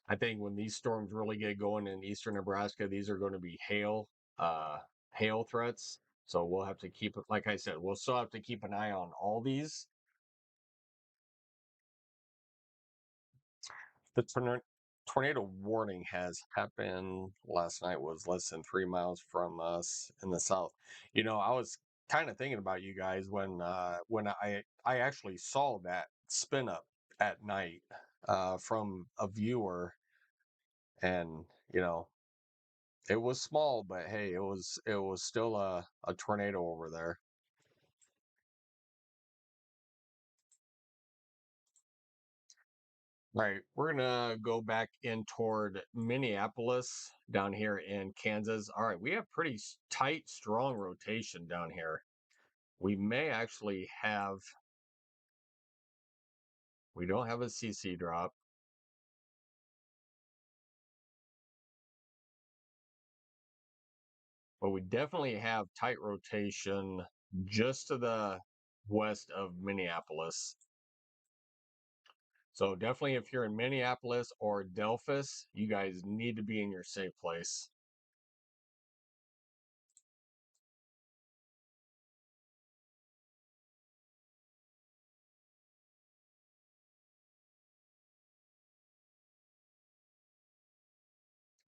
A: I think when these storms really get going in eastern Nebraska, these are going to be hail threats. So we'll have to keep it, like I said, we'll still have to keep an eye on all these. The tornado warning has happened last night, was less than 3 miles from us in the south. I was kind of thinking about you guys when I actually saw that spin up at night from a viewer, and you know it was small, but hey, it was still a tornado over there. All right, we're gonna go back in toward Minneapolis down here in Kansas. All right, we have pretty tight, strong rotation down here. We may actually have, we don't have a CC drop, but we definitely have tight rotation just to the west of Minneapolis. So definitely if you're in Minneapolis or Delphus, you guys need to be in your safe place.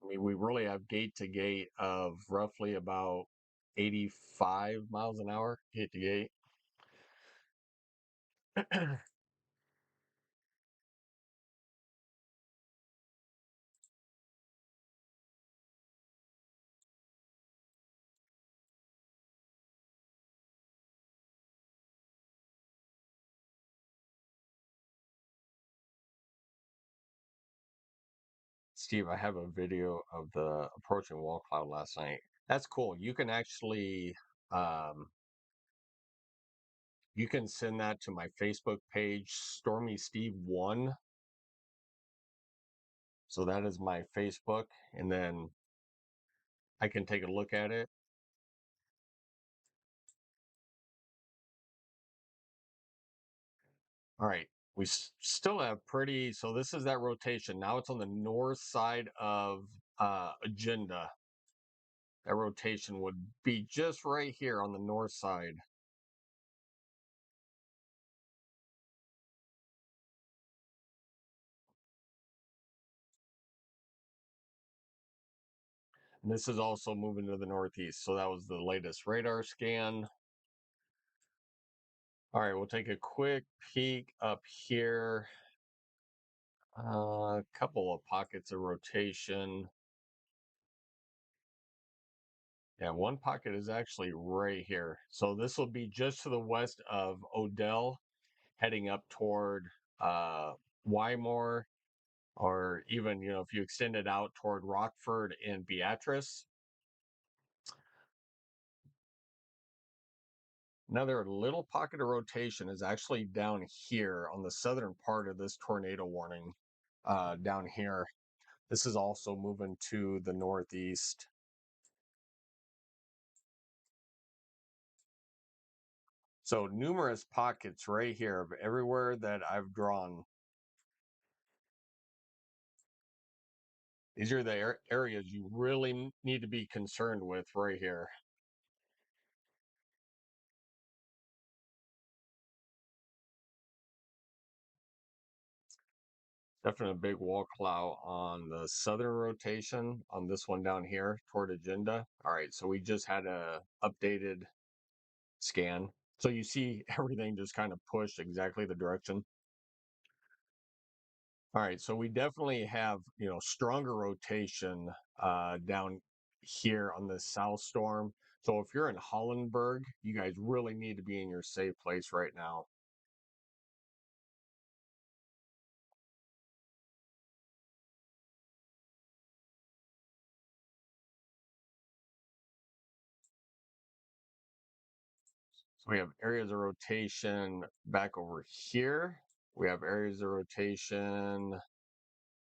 A: I mean, we really have gate to gate of roughly about 85 miles an hour, gate to gate. Steve, I have a video of the approaching wall cloud last night. That's cool. You can actually um, you can send that to my Facebook page, Stormy Steve One. So that is my Facebook, and then I can take a look at it. All right, we still have pretty. So this is that rotation. Now it's on the north side of agenda. That rotation would be just right here on the north side. And this is also moving to the northeast. So that was the latest radar scan. All right, we'll take a quick peek up here. A couple of pockets of rotation. Yeah, one pocket is actually right here. So this will be just to the west of Odell, heading up toward Wymore, or even, if you extend it out toward Rockford and Beatrice. Another little pocket of rotation is actually down here on the southern part of this tornado warning. Down here, this is also moving to the northeast. So numerous pockets right here of everywhere that I've drawn. These are the areas you really need to be concerned with right here. Definitely a big wall cloud on the southern rotation on this one down here toward agenda. All right, so we just had a updated scan. So you see everything just kind of pushed exactly the direction. All right, so we definitely have, stronger rotation down here on the south storm. So if you're in Hollenberg, you guys really need to be in your safe place right now. So we have areas of rotation back over here. We have areas of rotation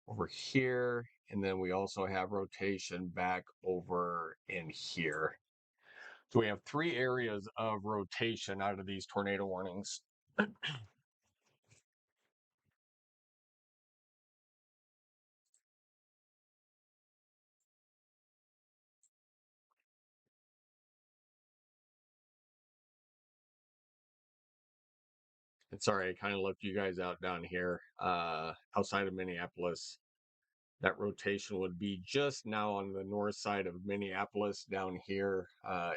A: over here. And then we also have rotation back over in here. So we have three areas of rotation out of these tornado warnings. And sorry, I kind of left you guys out down here outside of Minneapolis. That rotation would be just now on the north side of Minneapolis down here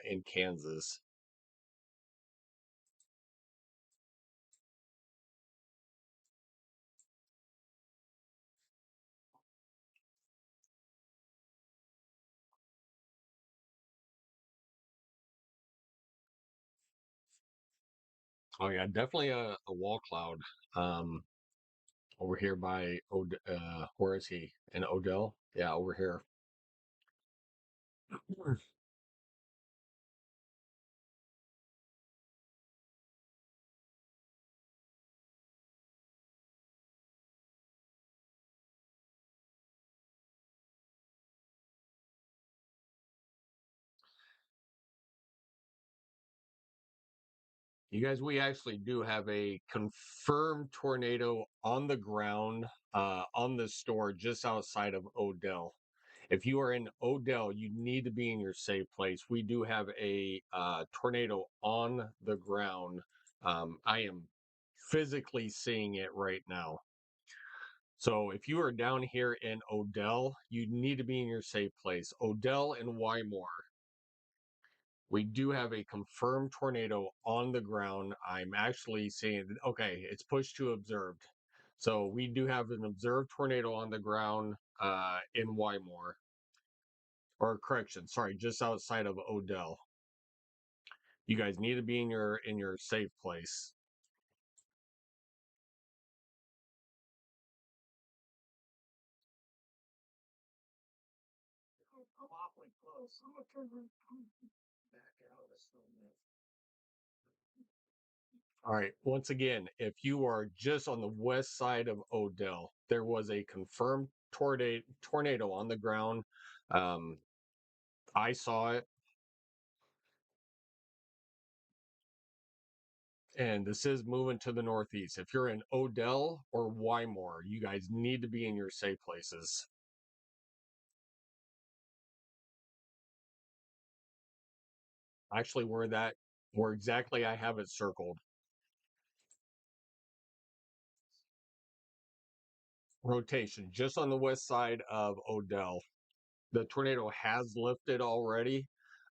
A: in Kansas. Oh yeah, definitely a wall cloud. Um, over here by where is he? In Odell? Yeah, over here. You guys, we actually do have a confirmed tornado on the ground on the store just outside of Odell. If you are in Odell, you need to be in your safe place. We do have a tornado on the ground. I am physically seeing it right now. So if you are down here in Odell, you need to be in your safe place. Odell and Wymore. We do have a confirmed tornado on the ground. I'm actually seeing, okay, it's pushed to observed. So we do have an observed tornado on the ground in Wymore, or correction, sorry, just outside of Odell. You guys need to be in your safe place. All right. Once again, if you are just on the west side of Odell, there was a confirmed tornado on the ground. Um, I saw it, and this is moving to the northeast. If you're in Odell or Wymore, you guys need to be in your safe places. Actually, where exactly I have it circled. Rotation, just on the west side of Odell. The tornado has lifted already,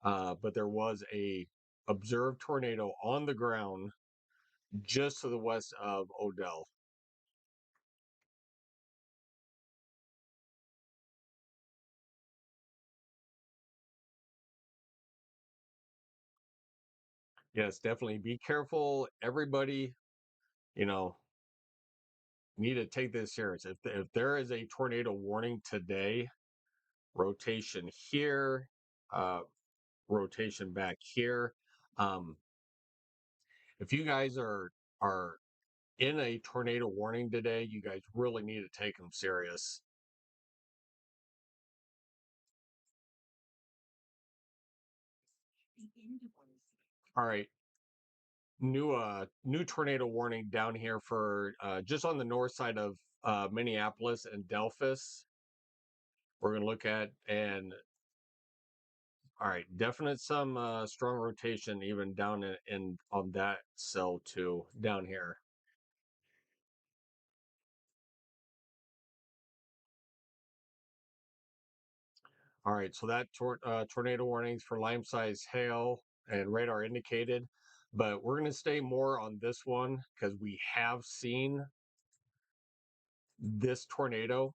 A: but there was a observed tornado on the ground just to the west of Odell. Yes, definitely be careful. Everybody, you know, need to take this serious. If there is a tornado warning today, rotation here, uh, rotation back here. Um, if you guys are in a tornado warning today, you guys really need to take them serious. All right, new tornado warning down here for just on the north side of Minneapolis and Delphus. We're gonna look at and all right, definite some strong rotation even down in on that cell too down here. All right, so that tornado warnings for lime size hail and radar indicated, but we're gonna stay more on this one because we have seen this tornado.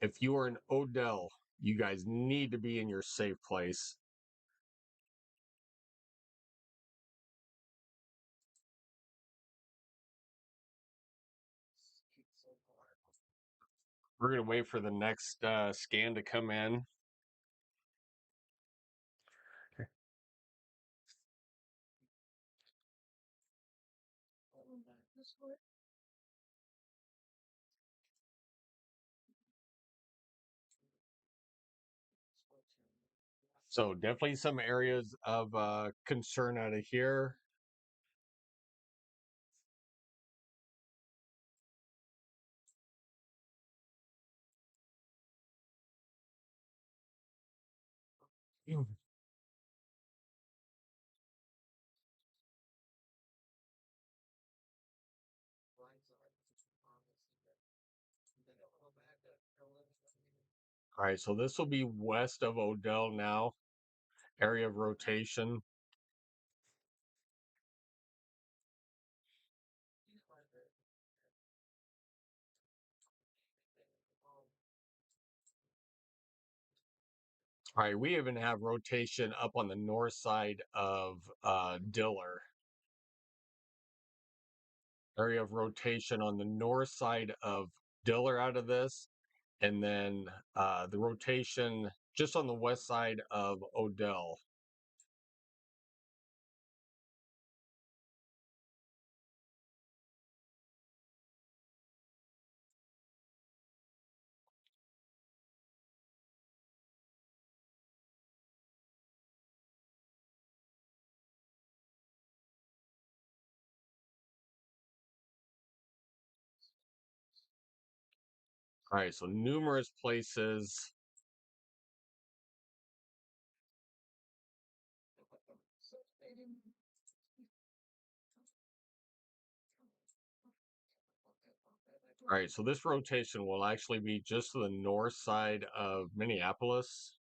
A: If you are in Odell, you guys need to be in your safe place. We're gonna wait for the next scan to come in. So definitely some areas of concern out of here. Mm. All right, so this will be west of Odell now, area of rotation. All right, we even have rotation up on the north side of Diller. area of rotation on the north side of Diller out of this, and then the rotation just on the west side of Odell. All right, so numerous places. All right, so this rotation will actually be just to the north side of Minneapolis,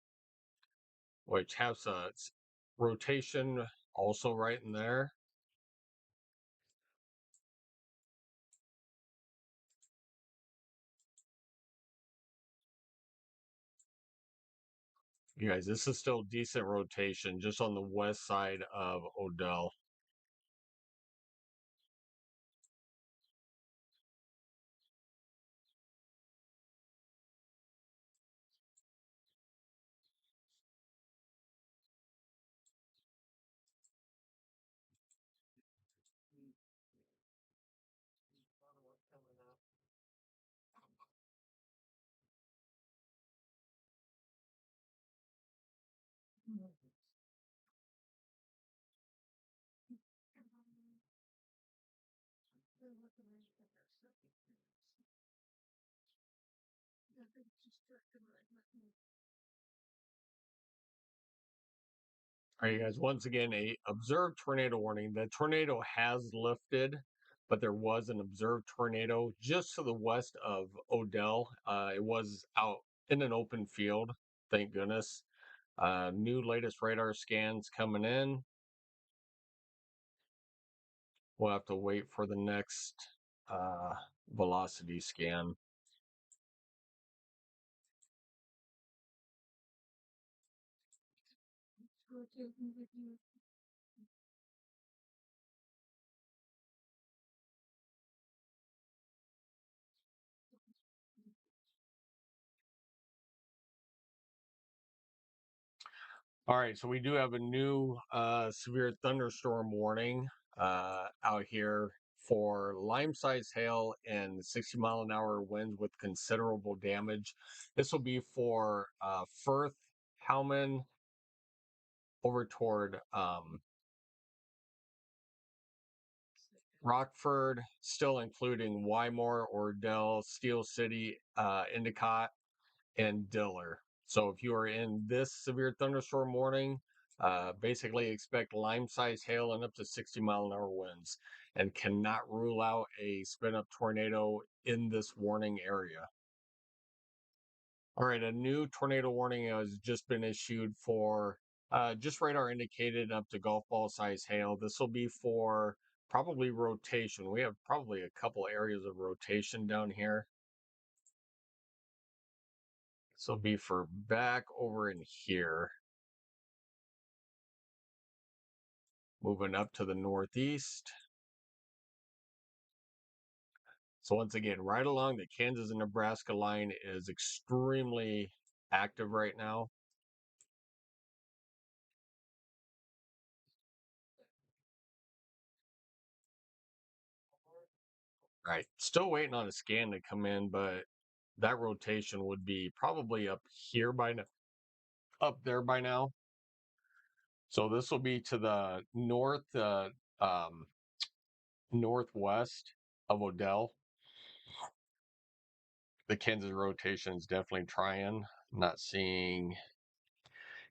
A: which has a rotation also right in there. You guys, this is still decent rotation just on the west side of Odell. All right, you guys, once again, a observed tornado warning. The tornado has lifted, but there was an observed tornado just to the west of Odell. It was out in an open field, thank goodness. New latest radar scans coming in. We'll have to wait for the next uh, velocity scan. All right, so we do have a new severe thunderstorm warning out here for lime-sized hail and 60-mile-an-hour winds with considerable damage. This will be for Firth, Howman, over toward Rockford, still including Wymore, Ordell, Steel City, Endicott, and Diller. So if you are in this severe thunderstorm warning, basically expect lime-sized hail and up to 60-mile-an-hour winds, and cannot rule out a spin-up tornado in this warning area. All right, a new tornado warning has just been issued for just radar indicated up to golf ball size hail. This will be for probably rotation. We have probably a couple areas of rotation down here. This will be for back over in here. Moving up to the northeast. So once again, right along the Kansas and Nebraska line is extremely active right now. Right. Still waiting on a scan to come in, but that rotation would be probably up here by now, up there by now. So this will be to the north, um, northwest of Odell. The Kansas rotation is definitely trying. Not seeing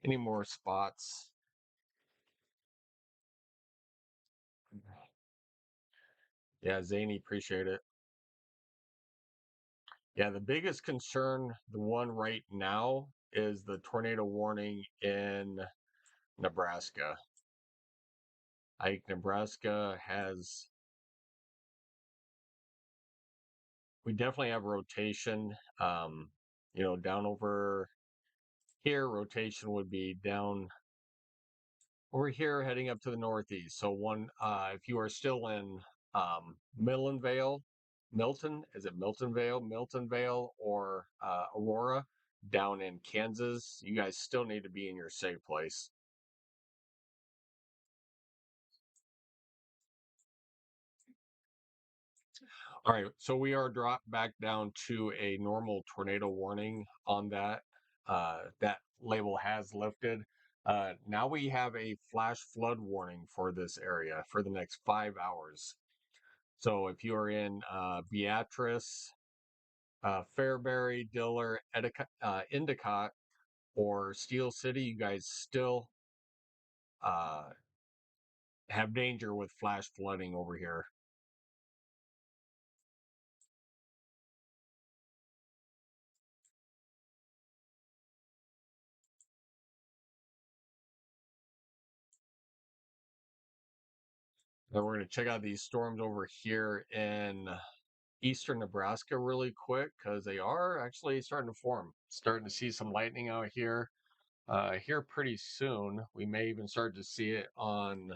A: any more spots. Yeah, Zany, appreciate it. Yeah, the biggest concern, the one right now, is the tornado warning in Nebraska. I think Nebraska has, we definitely have rotation. Down over here, rotation would be down over here heading up to the northeast. So if you are still in Milton Vale, Milton, is it Milton Vale, or Aurora down in Kansas. You guys still need to be in your safe place. All right, so we are dropped back down to a normal tornado warning on that. That label has lifted. Now we have a flash flood warning for this area for the next 5 hours. So if you are in Beatrice, Fairbury, Diller, Endicott, or Steel City, you guys still uh, have danger with flash flooding over here. Then we're going to check out these storms over here in eastern Nebraska really quick because they are actually starting to form. Starting to see some lightning out here. Here pretty soon. We may even start to see it on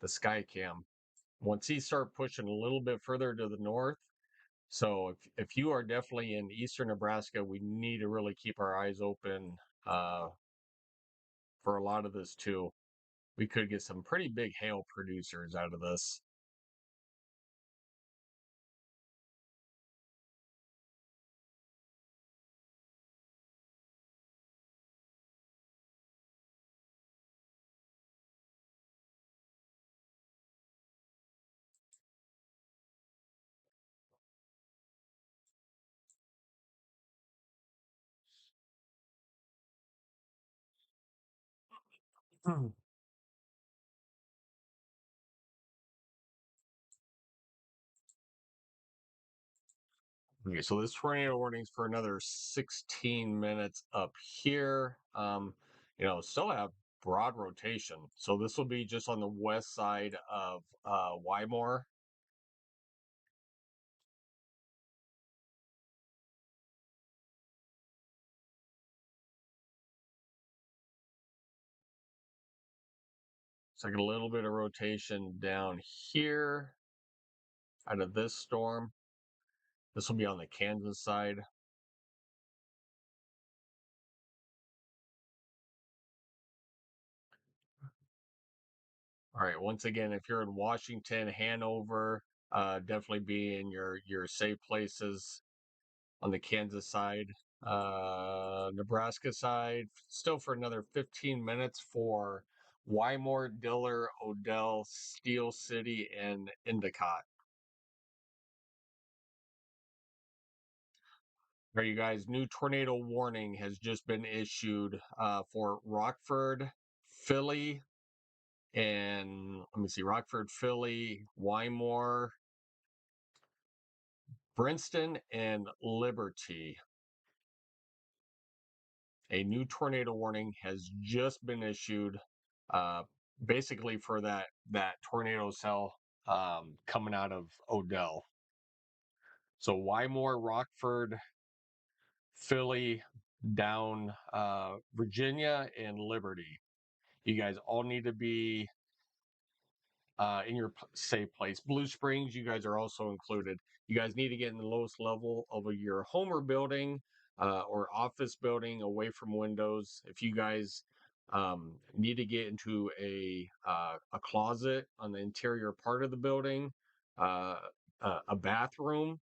A: the sky cam. Once these start pushing a little bit further to the north, so if you are definitely in eastern Nebraska, we need to really keep our eyes open for a lot of this too. We could get some pretty big hail producers out of this. Okay, so this tornado warning's for another 16 minutes up here. Still have broad rotation. So this will be just on the west side of Wymore. It's like a little bit of rotation down here out of this storm. This will be on the Kansas side. All right. Once again, if you're in Washington, Hanover, definitely be in your safe places on the Kansas side. Nebraska side, still for another 15 minutes for Wymore, Diller, Odell, Steel City, and Endicott. All right, you guys, new tornado warning has just been issued for Rockford, Philly, and let me see, Rockford, Philly, Wymore, Princeton, and Liberty. A new tornado warning has just been issued, uh, basically for that tornado cell coming out of Odell. So Wymore, Rockford, Philly, down Virginia, and Liberty. You guys all need to be in your safe place. Blue Springs, you guys are also included. You guys need to get in the lowest level of your home or building or office building away from windows. If you guys need to get into a closet on the interior part of the building, uh, a bathroom,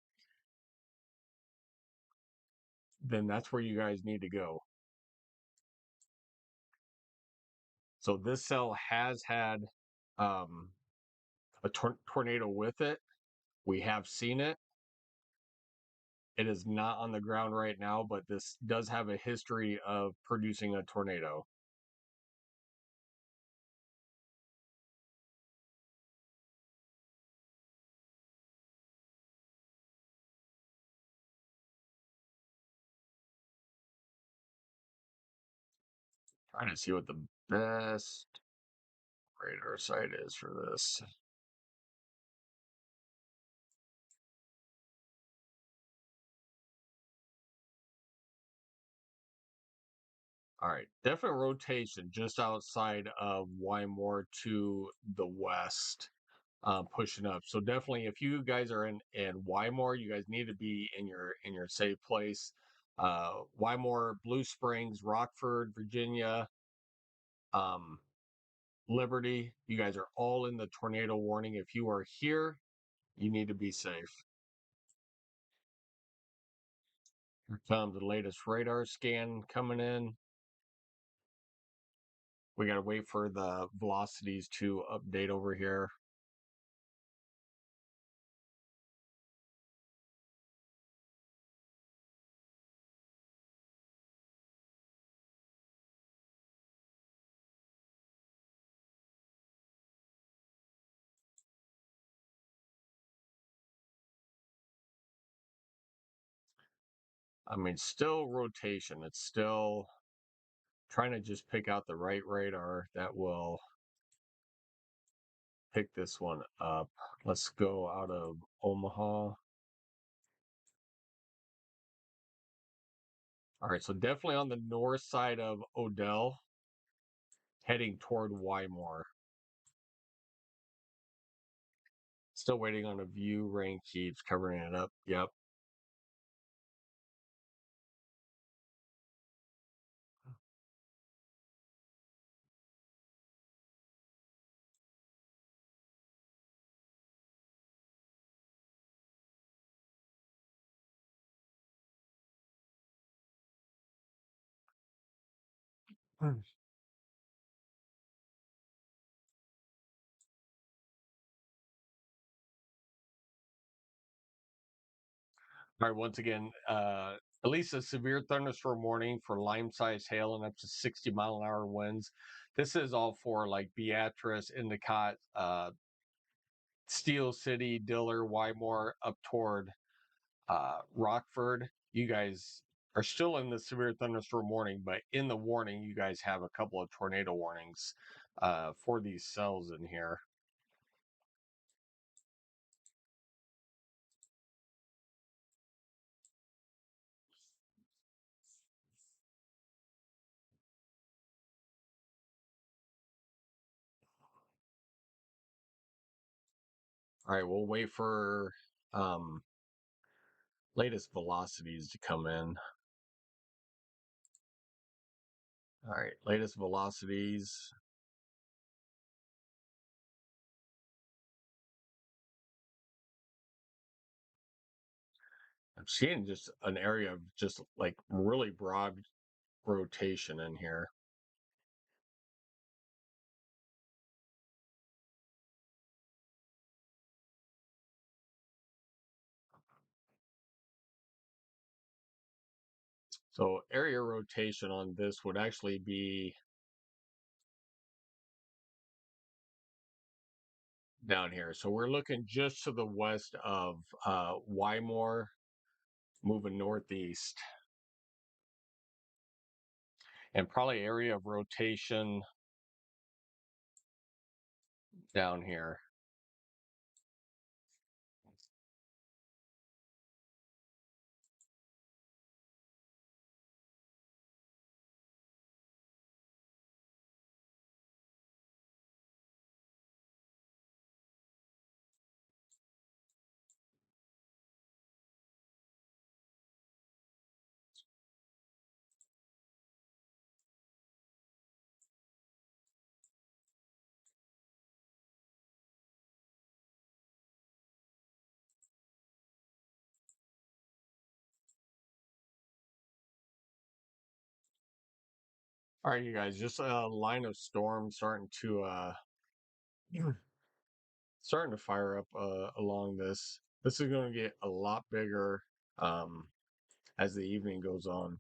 A: then that's where you guys need to go. So this cell has had a tornado with it. We have seen it. It is not on the ground right now, but this does have a history of producing a tornado. Trying to see what the best radar site is for this. All right, definite rotation just outside of Wymore to the west. pushing up. So definitely, if you guys are in Wymore, you guys need to be in your safe place. Wymore, Blue Springs, Rockford, Virginia, um, Liberty. You guys are all in the tornado warning. If you are here, you need to be safe. Here comes the latest radar scan coming in. We got to wait for the velocities to update over here. I mean, still rotation. It's still trying to just pick out the right radar that will pick this one up. Let's go out of Omaha. All right, so definitely on the north side of Odell, heading toward Wymore. Still waiting on a view. Rain keeps covering it up. Yep. All right, once again, at least a severe thunderstorm warning for lime-sized hail and up to 60-mile-an-hour winds. This is all for like Beatrice, Endicott, Steel City, Diller, Wymore, up toward Rockford. You guys are still in the severe thunderstorm warning, but in the warning, you guys have a couple of tornado warnings for these cells in here. All right, we'll wait for um, latest velocities to come in. All right, latest velocities. I'm seeing just an area of just like really broad rotation in here. So area rotation on this would actually be down here. So we're looking just to the west of Wymore, moving northeast, and probably area of rotation down here. All right, you guys, just a line of storm starting to fire up along this. This is going to get a lot bigger um, as the evening goes on.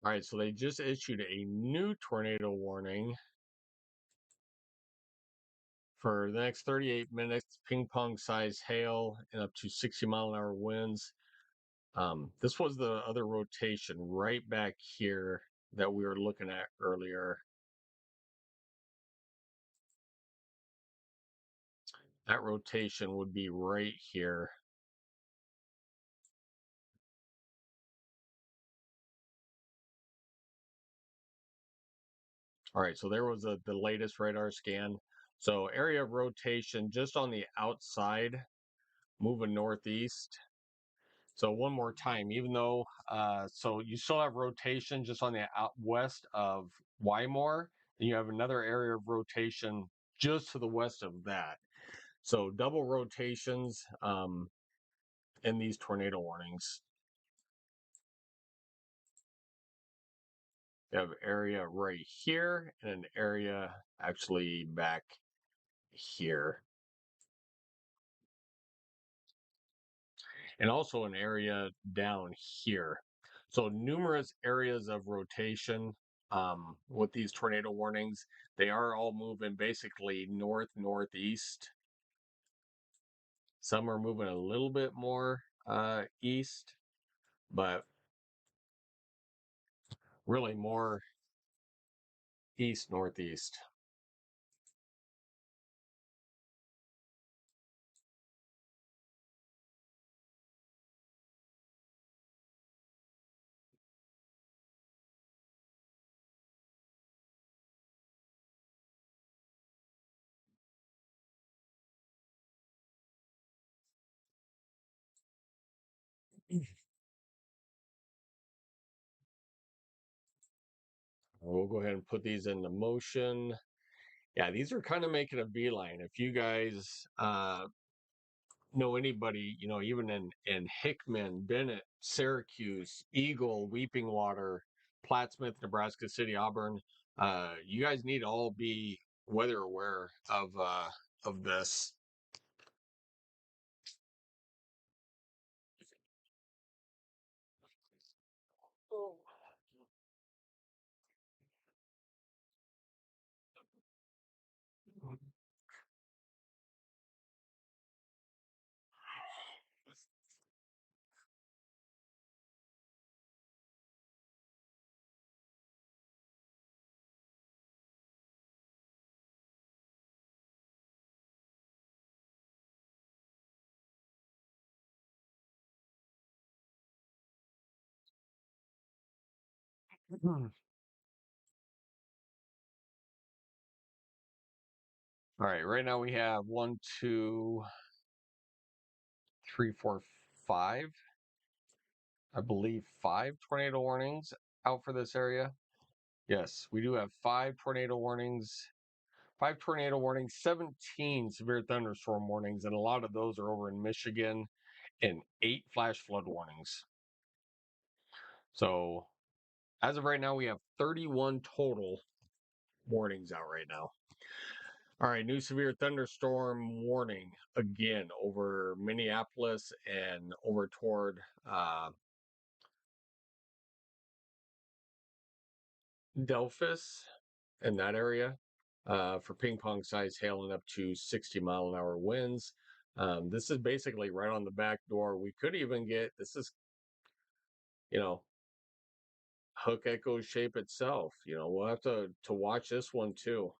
A: All right, so they just issued a new tornado warning for the next 38 minutes. Ping pong size hail and up to 60-mile-an-hour winds. This was the other rotation right back here that we were looking at earlier. That rotation would be right here. All right, so there was the latest radar scan. So area of rotation just on the outside, moving northeast. So one more time, even though, so you still have rotation just on the out west of Wymore, and you have another area of rotation just to the west of that. So double rotations in these tornado warnings. You have area right here and an area actually back here. And also an area down here. So numerous areas of rotation with these tornado warnings. They are all moving basically north northeast. Some are moving a little bit more east, but really more east northeast. We'll go ahead and put these into motion. Yeah, these are kind of making a beeline. If you guys know anybody, even in Hickman, Bennett, Syracuse, Eagle, Weeping Water, Plattsmouth, Nebraska City, Auburn, you guys need to all be weather aware of this. All right, right now we have one, two, three, four, five. I believe five tornado warnings out for this area. Yes, we do have five tornado warnings. Five tornado warnings, 17 severe thunderstorm warnings, and a lot of those are over in Michigan, and 8 flash flood warnings. So, as of right now, we have 31 total warnings out right now. All right, new severe thunderstorm warning again over Minneapolis and over toward Delphus in that area for ping pong size hail and up to 60-mile-an-hour winds. This is basically right on the back door. We could even get this is, you know, hook echo shape itself. We'll have to watch this one too.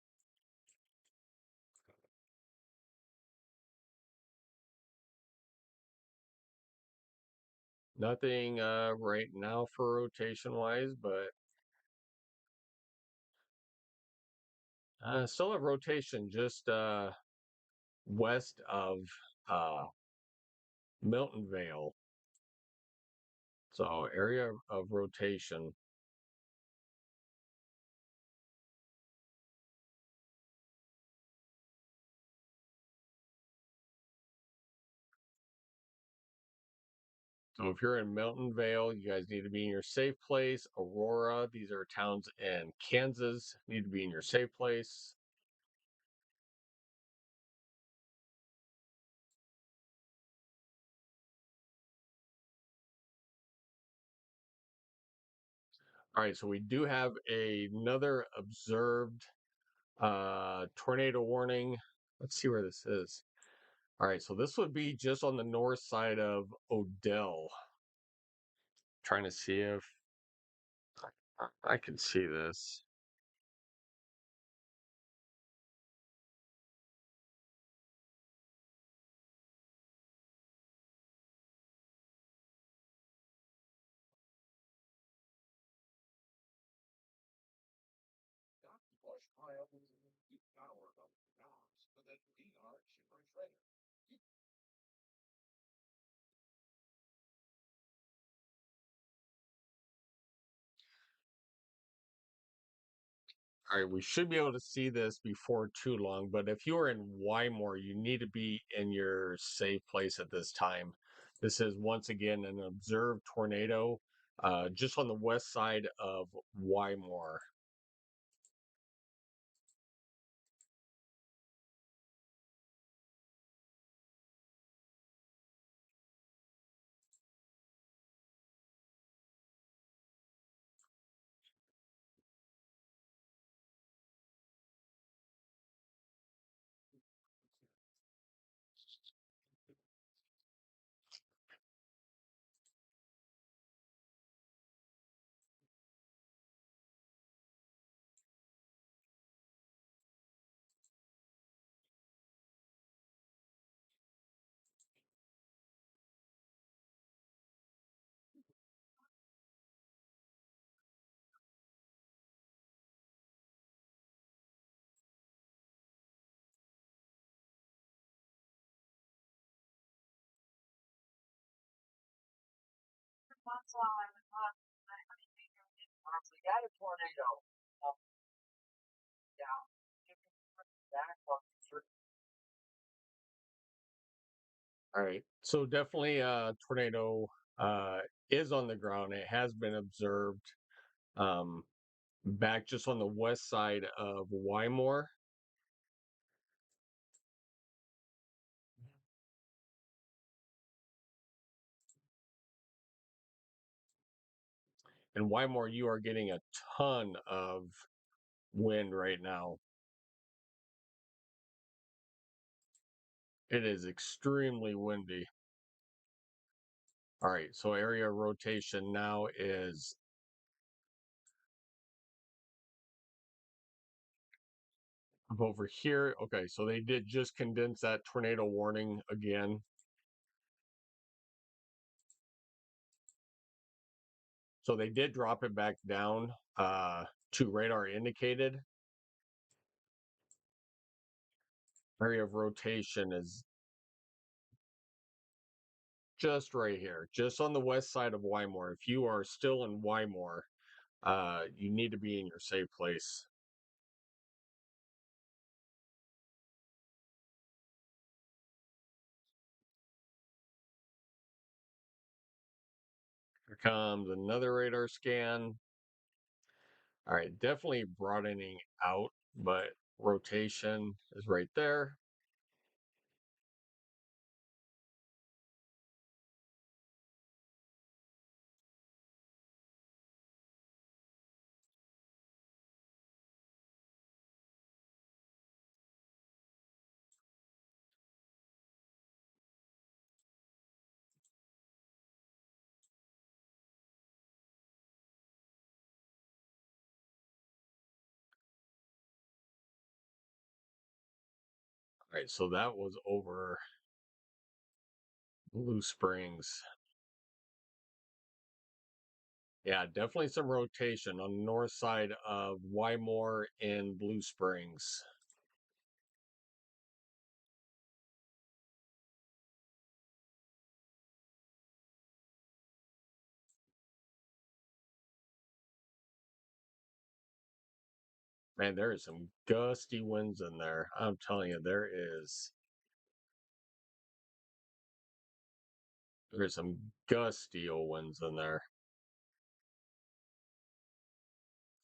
A: Nothing right now for rotation wise, but still have rotation just west of uh, Milton Vale. So area of rotation. So if you're in Milton Vale, you guys need to be in your safe place. Aurora, these are towns in Kansas, need to be in your safe place. All right, so we do have another observed tornado warning. Let's see where this is. All right, so this would be just on the north side of Odell. Trying to see if I can see this. All right, we should be able to see this before too long, but if you are in Wymore, you need to be in your safe place at this time. This is once again an observed tornado just on the west side of Wymore. All right, so definitely tornado uh, is on the ground. It has been observed um, back just on the west side of Wymore. In Wymore, you are getting a ton of wind right now. It is extremely windy. All right, so area rotation now is over here. Okay, so they did just condense that tornado warning again. So they did drop it back down to radar indicated. Area of rotation is just right here, just on the west side of Wymore. If you are still in Wymore, you need to be in your safe place. Here comes another radar scan. All right, definitely broadening out, but rotation is right there. All right, so that was over Blue Springs. Yeah, definitely some rotation on the north side of Wymore and Blue Springs. Man, there is some gusty winds in there. I'm telling you, there's some gusty old winds in there.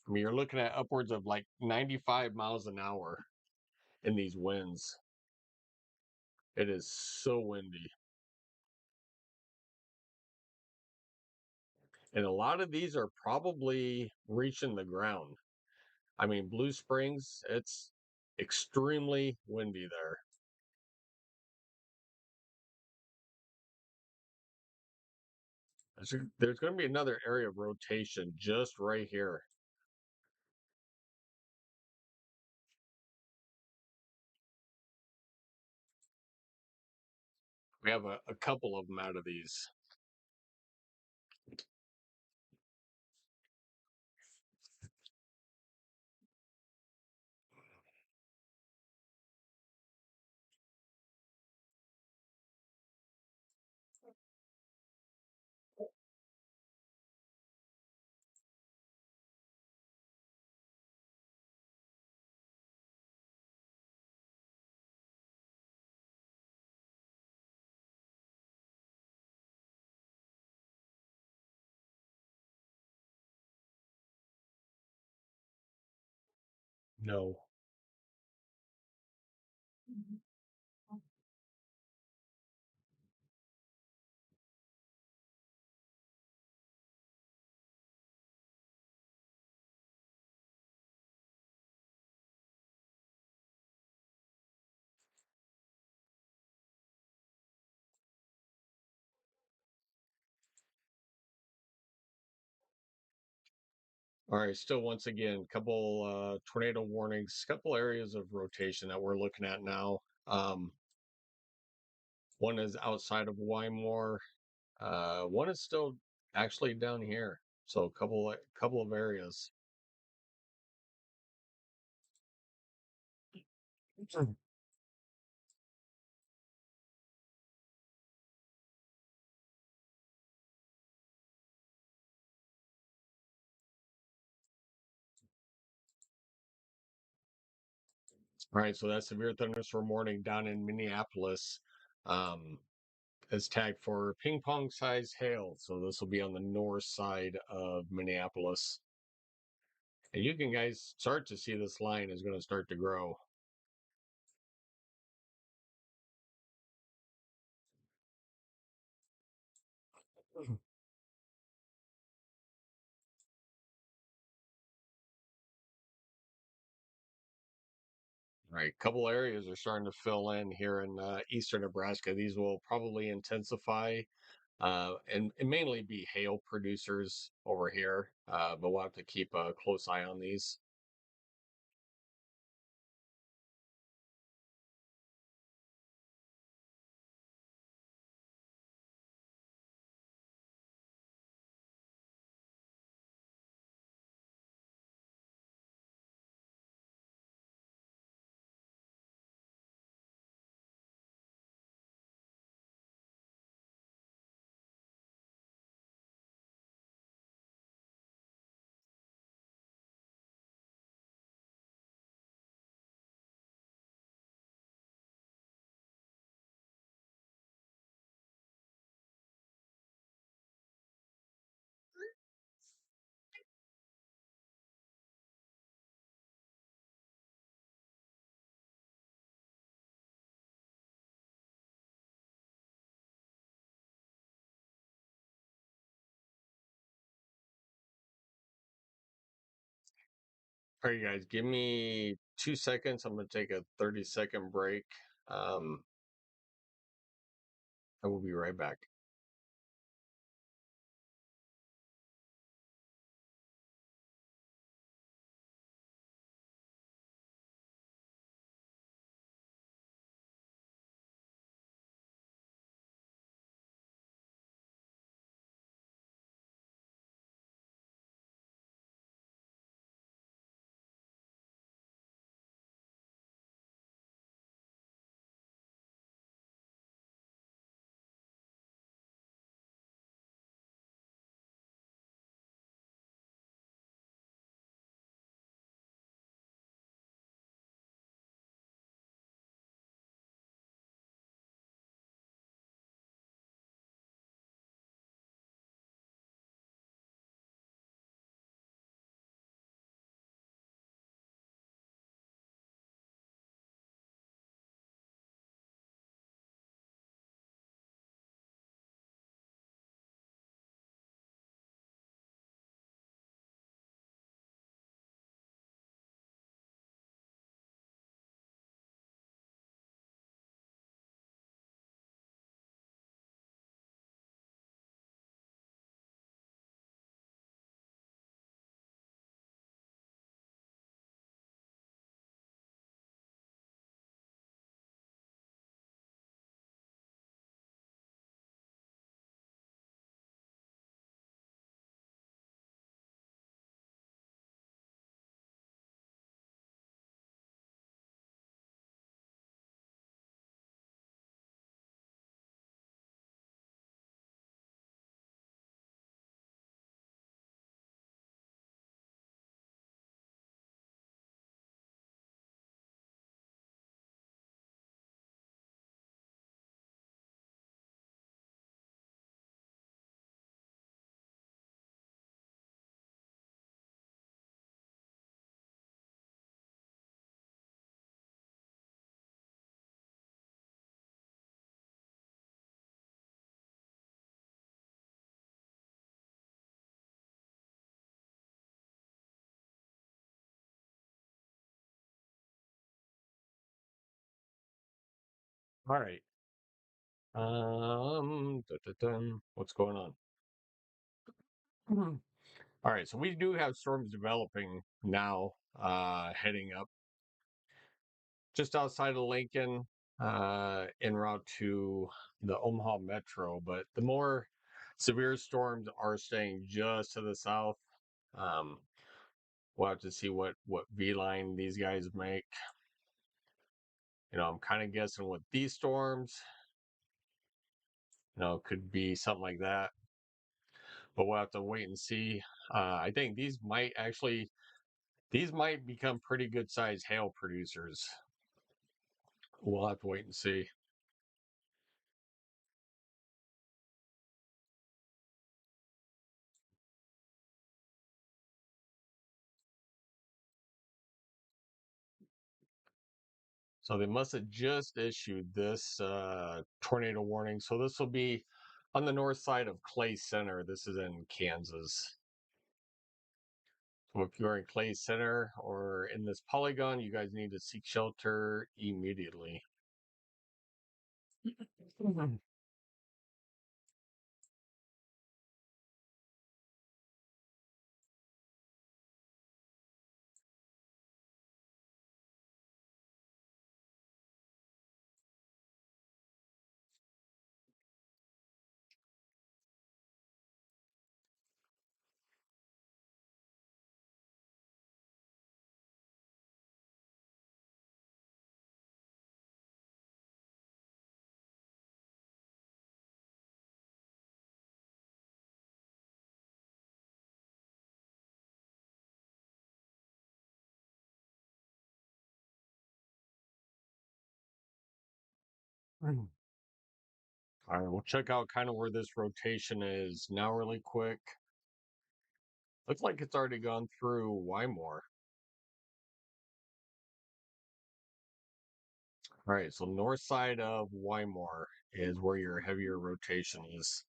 A: I mean, you're looking at upwards of like 95 miles an hour in these winds. It is so windy. And a lot of these are probably reaching the ground. I mean, Blue Springs, it's extremely windy there. There's going to be another area of rotation just right here. We have a couple of them out of these. No. All right, still once again, couple tornado warnings, couple areas of rotation that we're looking at now. One is outside of Wymore. One is still actually down here. So a couple of areas. All right, so that severe thunderstorm warning down in Minneapolis um, is tagged for ping pong size hail. So this will be on the north side of Minneapolis. And you can guys start to see this line is going to start to grow. Right, couple areas are starting to fill in here in eastern Nebraska. These will probably intensify and mainly be hail producers over here, but we'll have to keep a close eye on these. All right, you guys, give me 2 seconds. I'm going to take a 30-second break. Um, I will be right back. All right. What's going on? Mhm. All right, so we do have storms developing now, heading up just outside of Lincoln, en route to the Omaha Metro. But the more severe storms are staying just to the south. Um, we'll have to see what V line these guys make. I'm kind of guessing with these storms, could be something like that. But we'll have to wait and see. I think these might become pretty good sized hail producers. We'll have to wait and see. So they must have just issued this tornado warning. So this will be on the north side of Clay Center. This is in Kansas. So if you're in Clay Center or in this polygon, you guys need to seek shelter immediately. Mhm. All right, we'll check out kind of where this rotation is now, really quick. Looks like it's already gone through Wymore. All right, so north side of Wymore is where your heavier rotation is.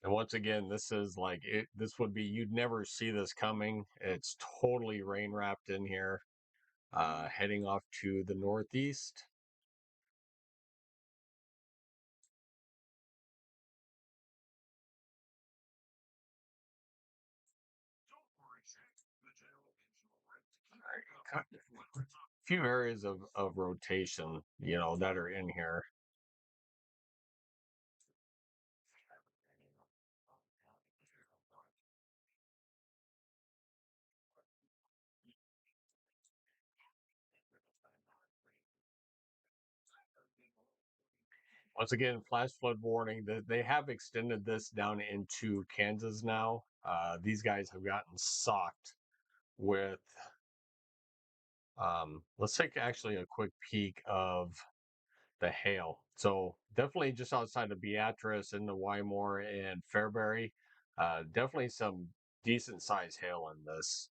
A: And once again, this is like it. This would be you'd never see this coming. It's totally rain wrapped in here, heading off to the northeast. A few areas of rotation, that are in here. Once again, flash flood warning. They have extended this down into Kansas now. These guys have gotten socked with. Let's take actually a quick peek of the hail. So definitely just outside of Beatrice and the Wymore and Fairbury, definitely some decent sized hail in this.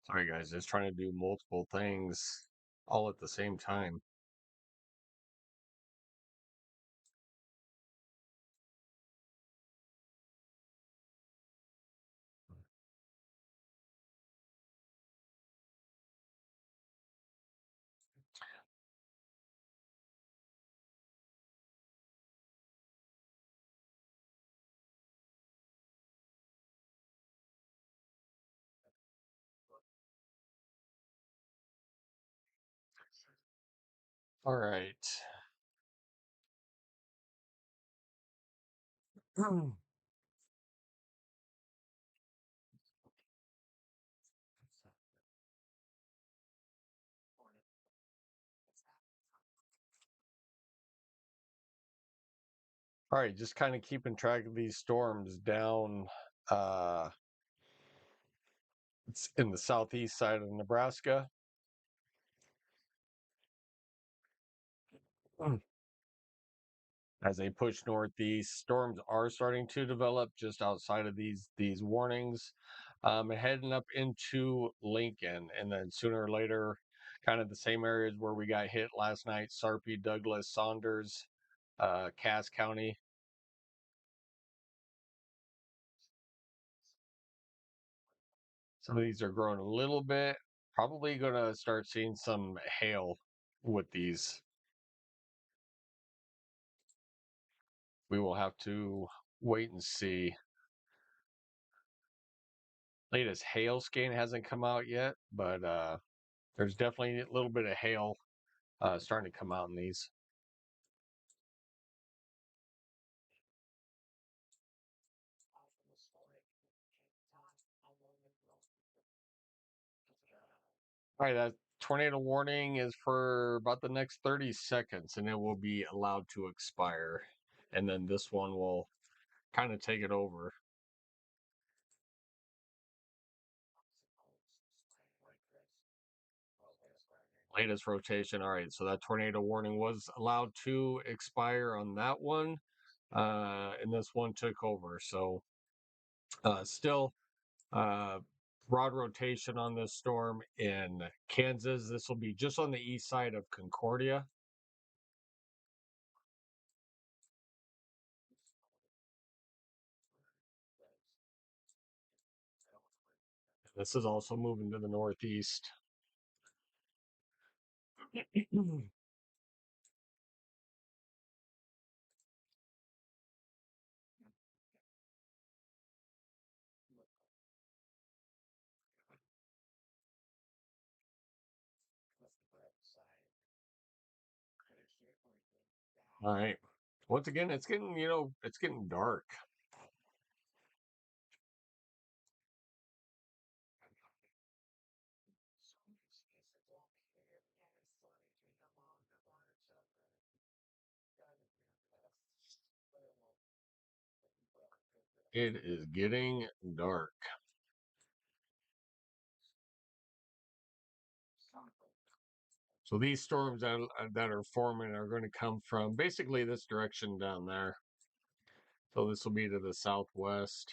A: Sorry guys, just trying to do multiple things all at the same time. All right. All right, just kind of keeping track of these storms down. Uh, it's in the southeast side of Nebraska. As they push northeast, storms are starting to develop just outside of these warnings, heading up into Lincoln, and then sooner or later, kind of the same areas where we got hit last night: Sarpy, Douglas, Saunders, Cass County. Some of these are growing a little bit. Probably going to start seeing some hail with these. We will have to wait and see. Latest hail scan hasn't come out yet, but there's definitely a little bit of hail starting to come out in these. All right, that tornado warning is for about the next 30 seconds, and it will be allowed to expire. And then this one will kind of take it over. Latest rotation. All right, so that tornado warning was allowed to expire on that one, and this one took over. So still uh, broad rotation on this storm in Kansas. This will be just on the east side of Concordia. This is also moving to the northeast. All right. Once again, it's getting, it's getting dark. It is getting dark. So these storms that are forming are going to come from basically this direction down there. So this will be to the southwest.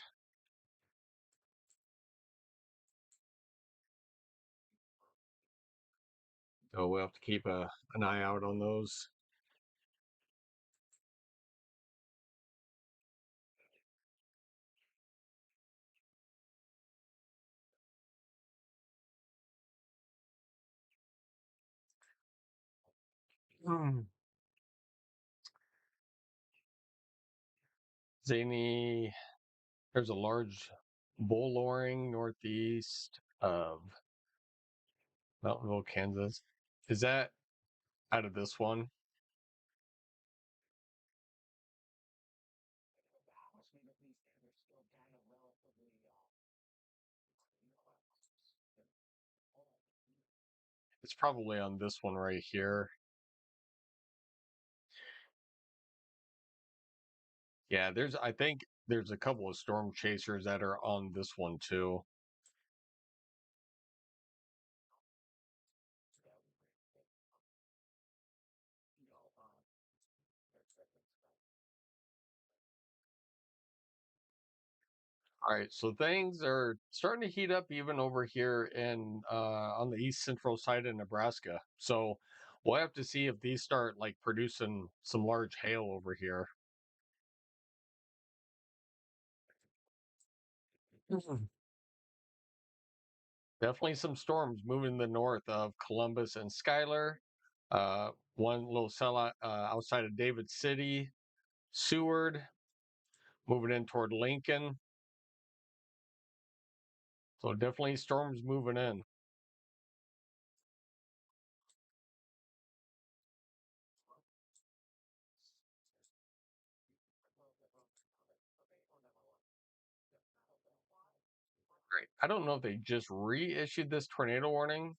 A: So we'll have to keep an eye out on those. Mm. Zany, there's a large bull loring northeast of Mountainville, Kansas. Is that out of this one? It's probably on this one right here. Yeah, I think there's a couple of storm chasers that are on this one too. All right, so things are starting to heat up even over here in on the east central side of Nebraska. So we'll have to see if these start like producing some large hail over here. Mhm. Definitely some storms moving the north of Columbus and Schuyler. One little cell outside of David City, Seward, moving in toward Lincoln. So definitely storms moving in. Great. I don't know if they just reissued this tornado warning,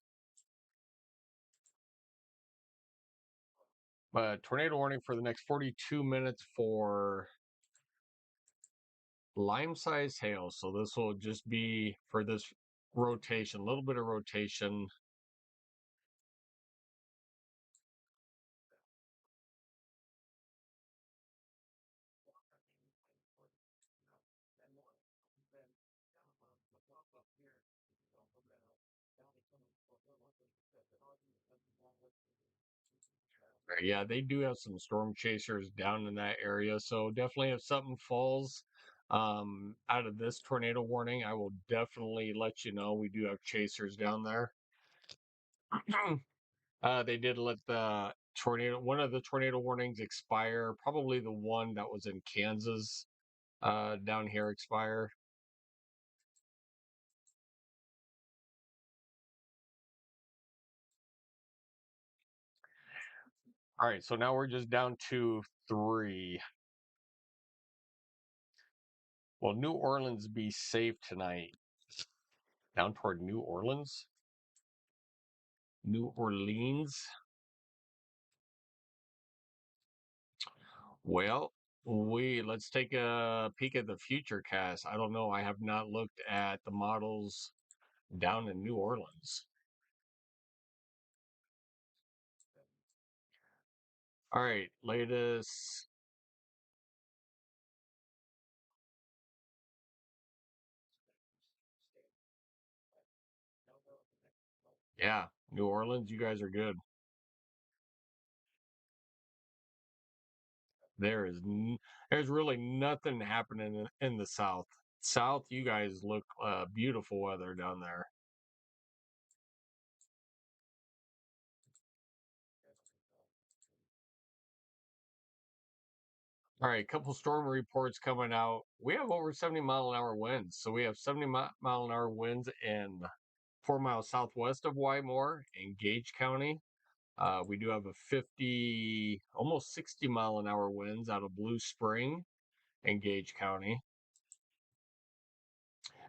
A: Tornado warning for the next 42 minutes for lime-sized hail. So this will just be for this rotation, a little bit of rotation. Yeah, they do have some storm chasers down in that area. So definitely if something falls out of this tornado warning, I will definitely let you know. We do have chasers down there. They did let the tornado, one of the tornado warnings expire, probably the one that was in Kansas down here expire. All right, so now we're just down to 3. Will New Orleans be safe tonight? Down toward New Orleans? New Orleans? Well, let's take a peek at the future cast. I don't know. I have not looked at the models down in New Orleans. All right, latest. Yeah, New Orleans, you guys are good. There's really nothing happening in the South. South, you guys look beautiful weather down there. All right, couple storm reports coming out. We have over 70-mile-an-hour winds. So we have 70-mile-an-hour winds in 4 miles southwest of Wymore in Gage County. We do have a 50, almost 60-mile-an-hour winds out of Blue Spring in Gage County.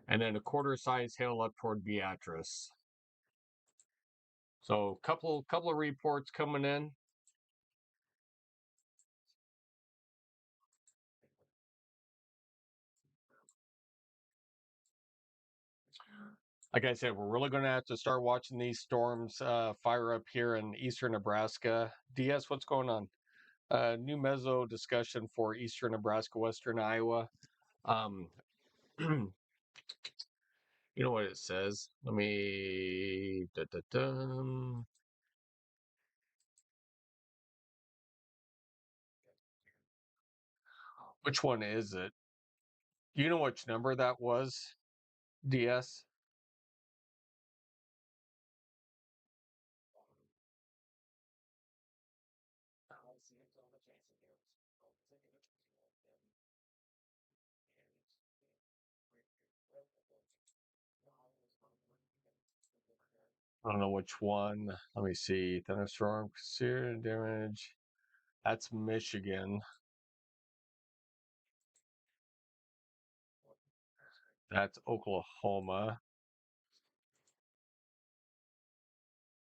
A: And then a quarter size hail up toward Beatrice. So couple of reports coming in. Like I said, we're really going to have to start watching these storms fire up here in eastern Nebraska. DS, what's going on? New meso discussion for eastern Nebraska, western Iowa. Um, you know what it says? Let me. Which one is it? Do you know which number that was? DS? I don't know which one. Let me see. Thunderstorm, severe damage. That's Michigan. That's Oklahoma.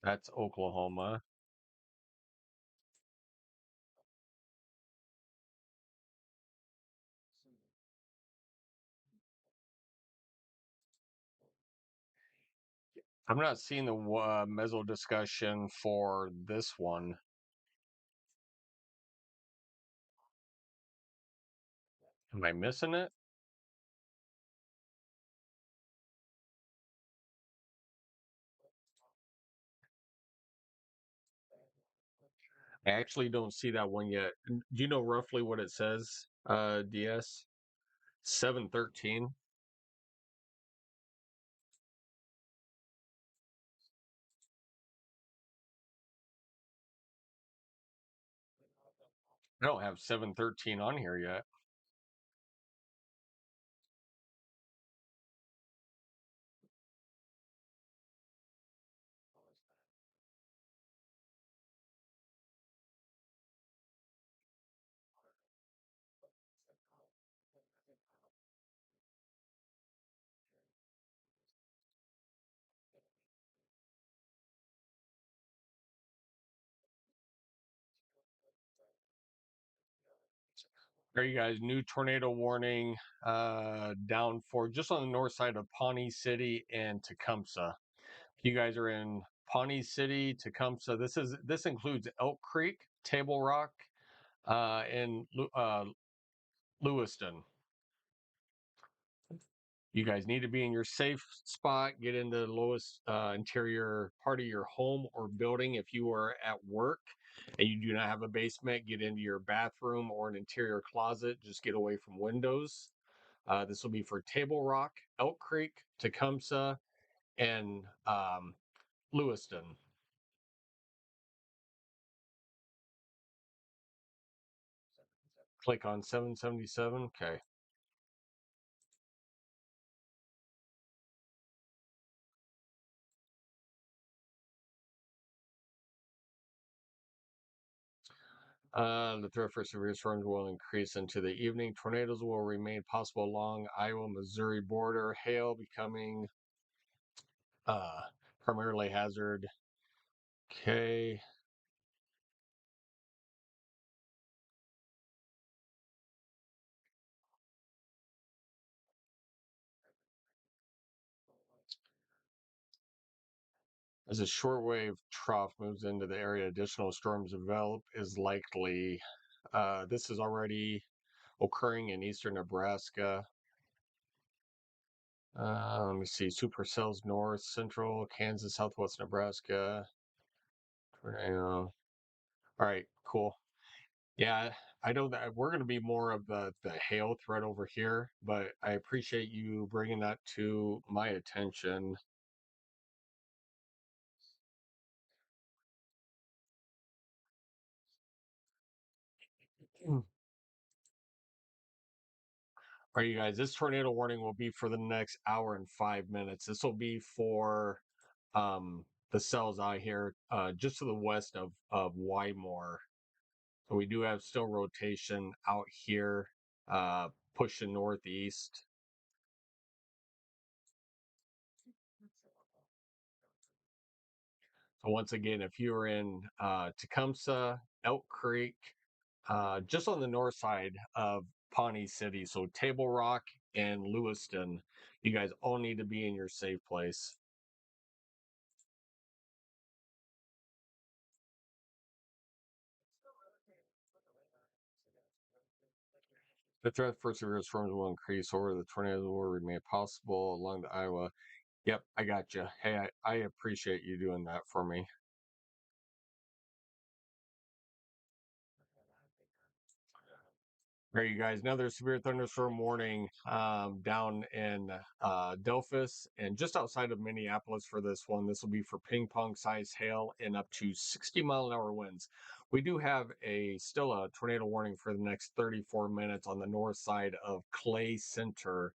A: That's Oklahoma. I'm not seeing the meso discussion for this one. Am I missing it? I actually don't see that one yet. Do you know roughly what it says, DS? 713. I don't have 713 on here yet. Are you guys new tornado warning down for just on the north side of Pawnee City and Tecumseh. If you guys are in Pawnee City, Tecumseh, this includes Elk Creek, Table Rock, and Lewiston. You guys need to be in your safe spot. Get into the lowest interior part of your home or building. If you are at work and you do not have a basement, get into your bathroom or an interior closet. Just get away from windows. This will be for Table Rock, Elk Creek, Tecumseh, and Lewiston. Click on 777. Okay. The threat for severe storms will increase into the evening. Tornadoes will remain possible along Iowa-Missouri border. Hail becoming uh, primarily hazard. Okay. As a shortwave trough moves into the area, additional storms develop is likely. This is already occurring in eastern Nebraska. Let me see. Supercells north, central Kansas, southwest Nebraska. Tornado. All right, cool. Yeah, I know that we're going to be more of the hail threat over here, but I appreciate you bringing that to my attention. All right, you guys, this tornado warning will be for the next hour and 5 minutes. This will be for the cells out here just to the west of Wymore. So we do have still rotation out here pushing northeast. So once again, if you're in Tecumseh, Elk Creek, just on the north side of Pawnee City, so Table Rock and Lewiston, you guys all need to be in your safe place. The threat for severe storms will increase over the tornadoes will remain possible along the Iowa. Yep, I got you. Hey, I appreciate you doing that for me. All right, you guys. Another severe thunderstorm warning down in Delphus and just outside of Minneapolis for this one. This will be for ping pong size hail and up to 60-mile-an-hour winds. We do have still a tornado warning for the next 34 minutes on the north side of Clay Center.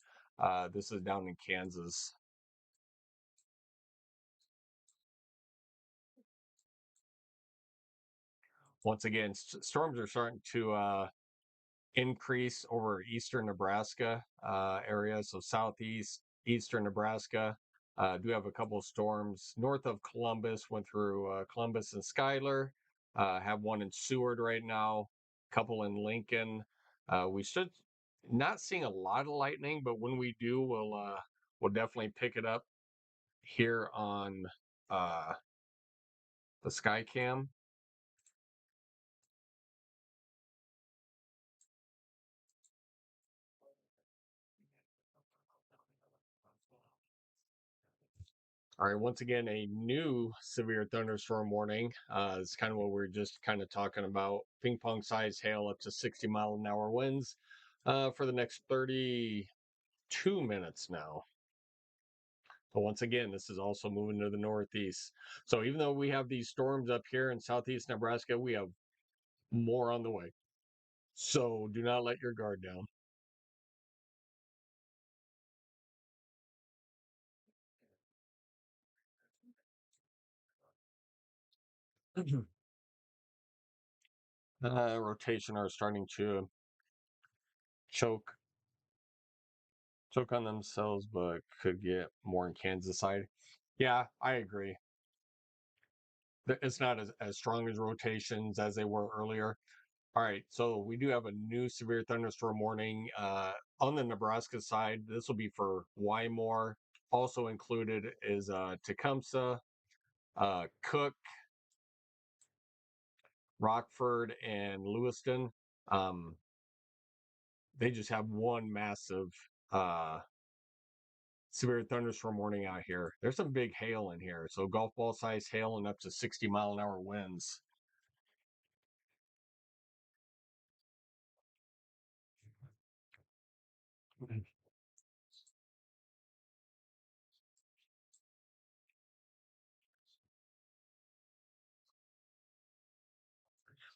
A: This is down in Kansas. Once again, storms are starting to increase over eastern Nebraska area. So southeast, eastern Nebraska. Do have a couple of storms north of Columbus, went through Columbus and Schuyler. Have one in Seward right now, couple in Lincoln. We should not seeing a lot of lightning, but when we do, we'll definitely pick it up here on uh, the Skycam. All right, once again, a new severe thunderstorm warning. It's kind of what we are just kind of talking about. Ping pong size hail up to 60-mile-an-hour winds for the next 32 minutes now. So once again, this is also moving to the northeast. So even though we have these storms up here in southeast Nebraska, we have more on the way. So do not let your guard down. Rotation are starting to choke choke on themselves, but could get more in Kansas side. Yeah, I agree. It's not as strong as rotations as they were earlier. All right, so we do have a new severe thunderstorm warning on the Nebraska side. This will be for Wymore. Also included is Tecumseh, Cook, Rockford, and Lewiston. Um, they just have one massive uh, severe thunderstorm warning out here. There's some big hail in here, so golf ball size hail and up to 60-mile-an-hour winds.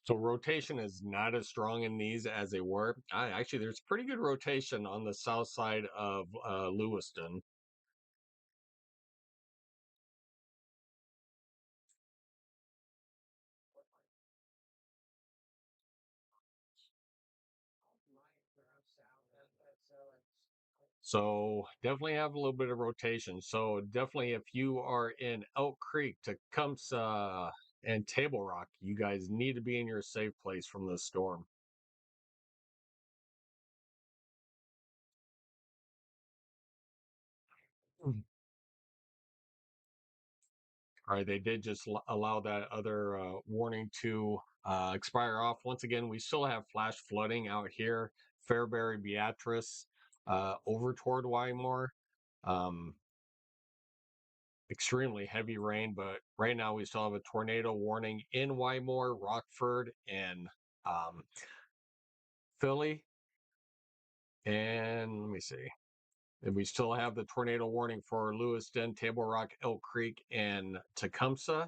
A: So rotation is not as strong in these as they were. Actually, there's pretty good rotation on the south side of Lewiston. So definitely have a little bit of rotation. So definitely, if you are in Elk Creek, Tecumseh, and Table Rock, you guys need to be in your safe place from this storm. Mm. All right, they did just allow that other warning to expire off. Once again, we still have flash flooding out here, Fairbury, Beatrice, over toward Wymore. Um, Extremely heavy rain, but right now we still have a tornado warning in Wymore, Rockford, and um, Philly. And let me see. And we still have the tornado warning for Lewiston, Table Rock, Elk Creek, and Tecumseh.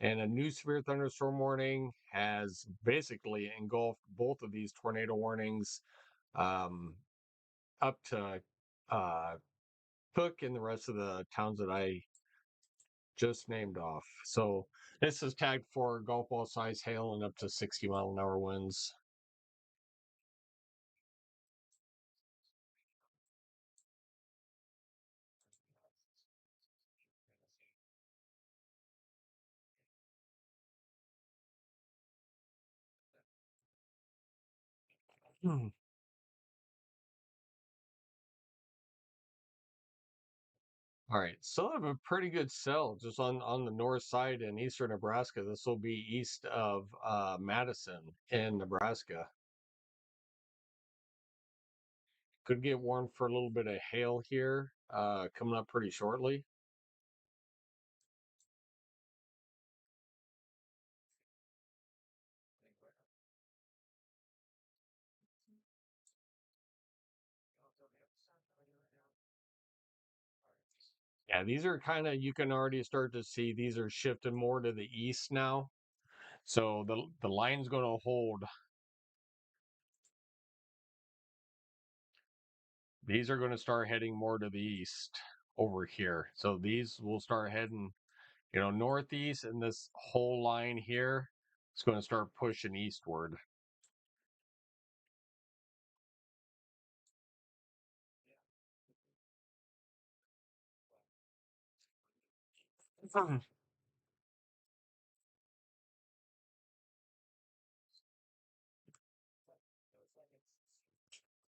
A: And a new severe thunderstorm warning has basically engulfed both of these tornado warnings um, up to uh, Cook and the rest of the towns that I just named off. So this is tagged for golf ball size hail and up to 60-mile-an-hour winds. Hmm. All right, still have a pretty good cell just on the north side in eastern Nebraska. This will be east of Madison in Nebraska. Could get warned for a little bit of hail here coming up pretty shortly. Yeah, these are kind of, you can already start to see these are shifting more to the east now. So the line's going to hold. These are going to start heading more to the east over here. So these will start heading, northeast, and this whole line here is going to start pushing eastward.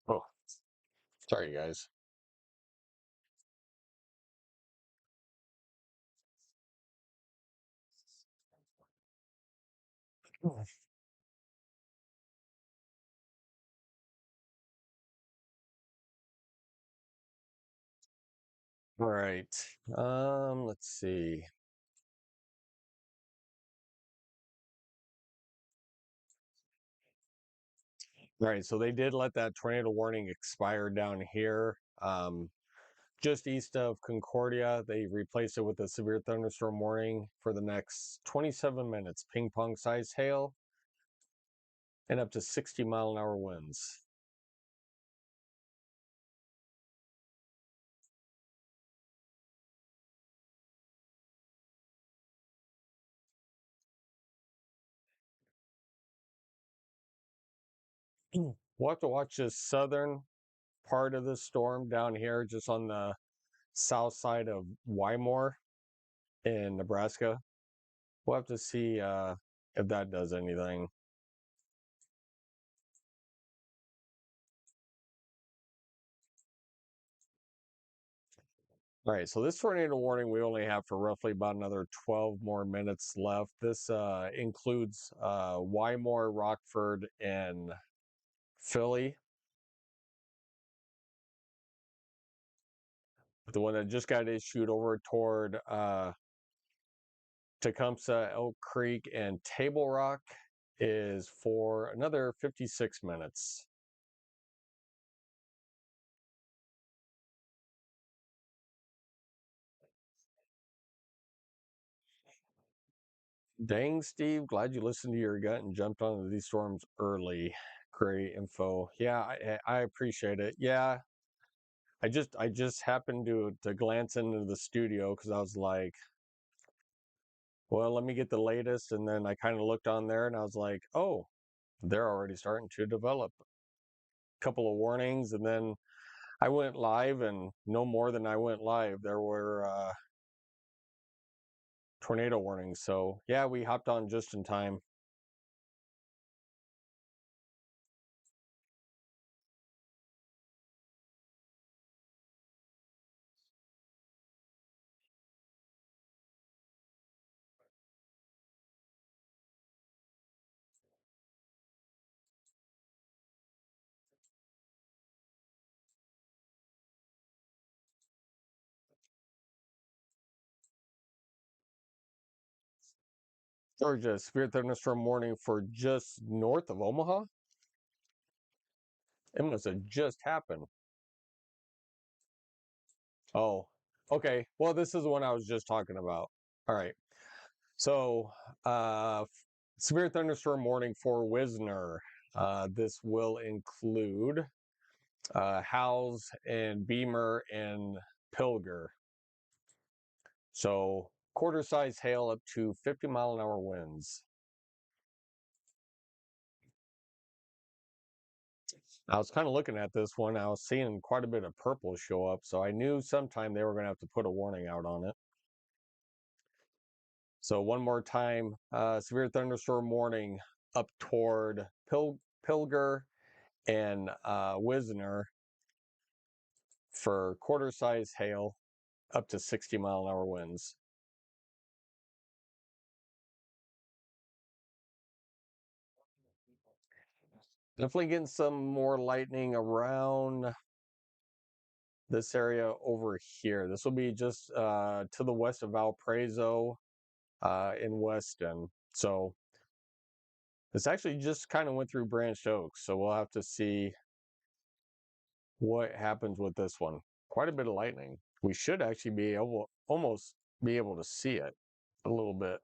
A: Oh, sorry, guys. All right. Let's see. All right, so they did let that tornado warning expire down here. Just east of Concordia, they replaced it with a severe thunderstorm warning for the next 27 minutes. Ping pong size hail and up to 60-mile-an-hour winds. We'll have to watch this southern part of the storm down here, just on the south side of Wymore in Nebraska. We'll have to see if that does anything. All right, so this tornado warning we only have for roughly about another 12 more minutes left. This includes Wymore, Rockford, and Philly. The one that just got issued over toward Tecumseh, Elk Creek, and Table Rock is for another 56 minutes. Dang, Steve, glad you listened to your gut and jumped onto these storms early. Great info. Yeah, I appreciate it. Yeah, I just happened to glance into the studio because I was like, well, let me get the latest, and then I kind of looked on there and I was like, oh, they're already starting to develop a couple of warnings, and then I went live, and no more than I went live, there were tornado warnings. So yeah, we hopped on just in time. Georgia, severe thunderstorm warning for just north of Omaha. It must have just happened. Oh, okay. Well, this is the one I was just talking about. All right. So, severe thunderstorm warning for Wisner. This will include Howes and Beamer and Pilger. So, quarter size hail up to 50-mile-an-hour winds. I was kind of looking at this one. I was seeing quite a bit of purple show up, so I knew sometime they were going to have to put a warning out on it. So one more time, severe thunderstorm warning up toward Pilger and Wisner for quarter size hail up to 60-mile-an-hour winds. Definitely getting some more lightning around this area over here. This will be just to the west of Valparaiso in Weston. So this actually just kind of went through Branch Oaks. So we'll have to see what happens with this one. Quite a bit of lightning. We should actually be able, almost be able to see it a little bit.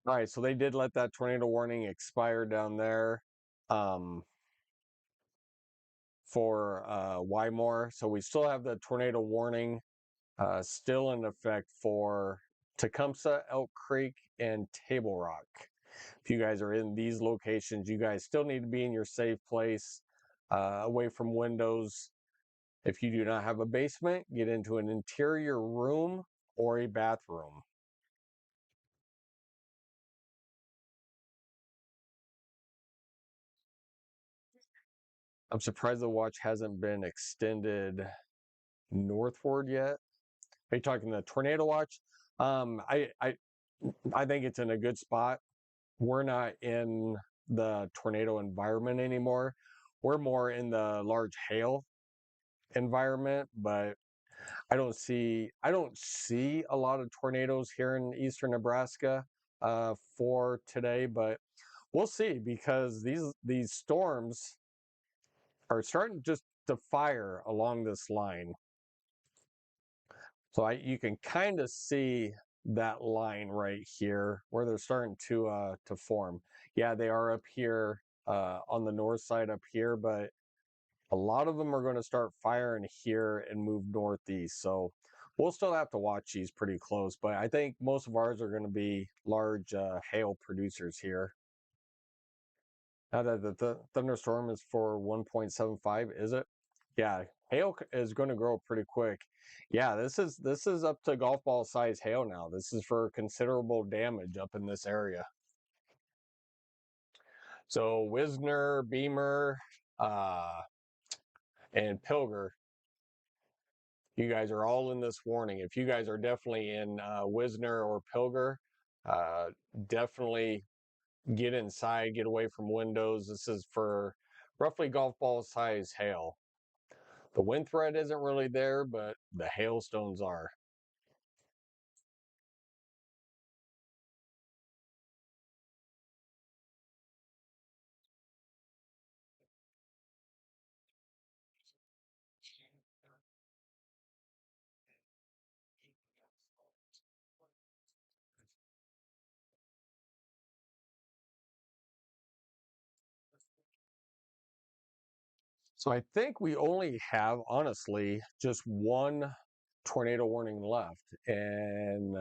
A: All right, so they did let that tornado warning expire down there for Wymore. So we still have the tornado warning still in effect for Tecumseh, Elk Creek, and Table Rock. If you guys are in these locations, you guys still need to be in your safe place, away from windows. If you do not have a basement, get into an interior room or a bathroom. I'm surprised the watch hasn't been extended northward yet. Are you talking the tornado watch? I think it's in a good spot. We're not in the tornado environment anymore. We're more in the large hail environment, but I don't see a lot of tornadoes here in eastern Nebraska for today, but we'll see because these storms are starting just to fire along this line. So you can kind of see that line right here where they're starting to form. Yeah, they are up here on the north side up here, but a lot of them are going to start firing here and move northeast. So we'll still have to watch these pretty close, but I think most of ours are going to be large hail producers here. Now that the thunderstorm is for 1.75, is it? Yeah, hail is going to grow pretty quick. Yeah, this is up to golf ball size hail now. This is for considerable damage up in this area. So Wisner, Beamer, uh, and Pilger, you guys are all in this warning. If you guys are definitely in Wisner or Pilger, uh, definitely get inside, get away from windows. This is for roughly golf ball size hail. The wind threat isn't really there, but the hailstones are. So I think we only have, honestly, just one tornado warning left. And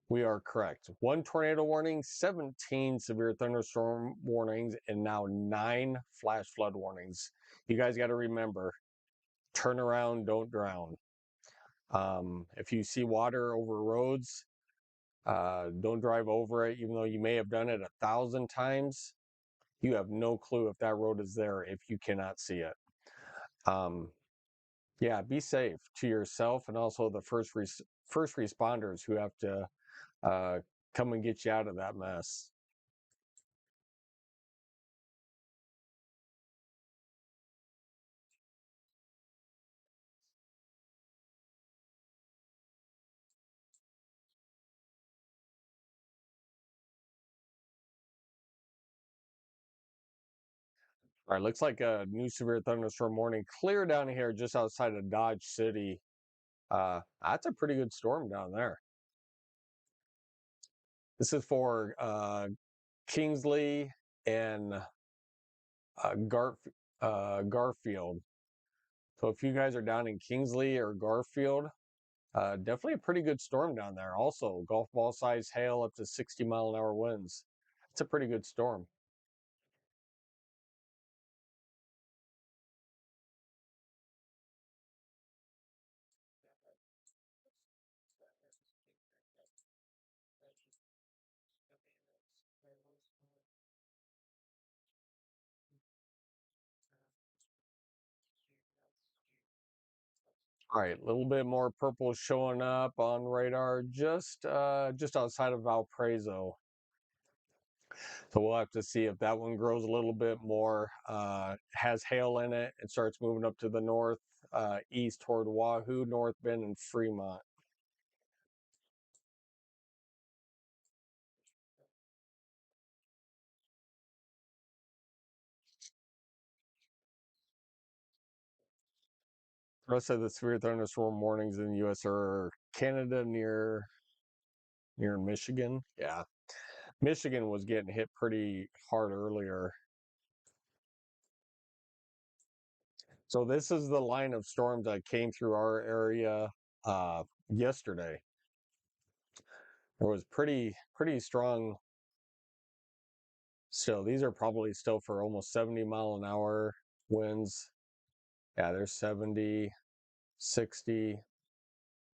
A: we are correct. One tornado warning, 17 severe thunderstorm warnings, and now 9 flash flood warnings. You guys got to remember, turn around, don't drown. If you see water over roads, don't drive over it, even though you may have done it 1,000 times. You have no clue if that road is there if you cannot see it. Um, yeah, be safe to yourself and also the first responders who have to uh, come and get you out of that mess. All right, looks like a new severe thunderstorm warning clear down here just outside of Dodge City. That's a pretty good storm down there. This is for Kingsley and Garfield. So if you guys are down in Kingsley or Garfield, definitely a pretty good storm down there. Also, golf ball size hail up to 60-mile-an-hour winds. It's a pretty good storm. All right, a little bit more purple showing up on radar just outside of Valparaiso. So we'll have to see if that one grows a little bit more, has hail in it, and starts moving up to the north, east toward Wahoo, North Bend, and Fremont. The rest of the severe thunderstorm warnings in the U.S. are Canada near Michigan. Yeah, Michigan was getting hit pretty hard earlier. So this is the line of storms that came through our area yesterday. There was pretty strong. Still, these are probably still for almost 70-mile-an-hour winds. Yeah, there's 70, 60,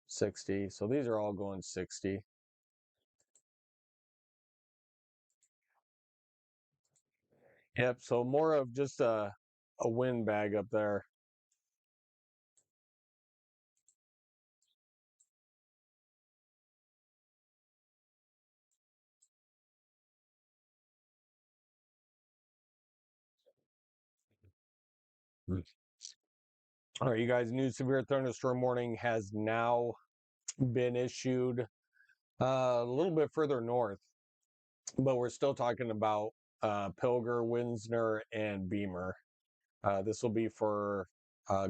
A: 60. So these are all going 60. Yep. So more of just a wind bag up there. Mm. All right, you guys, new severe thunderstorm warning has now been issued a little bit further north, but we're still talking about Pilger, Winsner, and Beamer. This will be for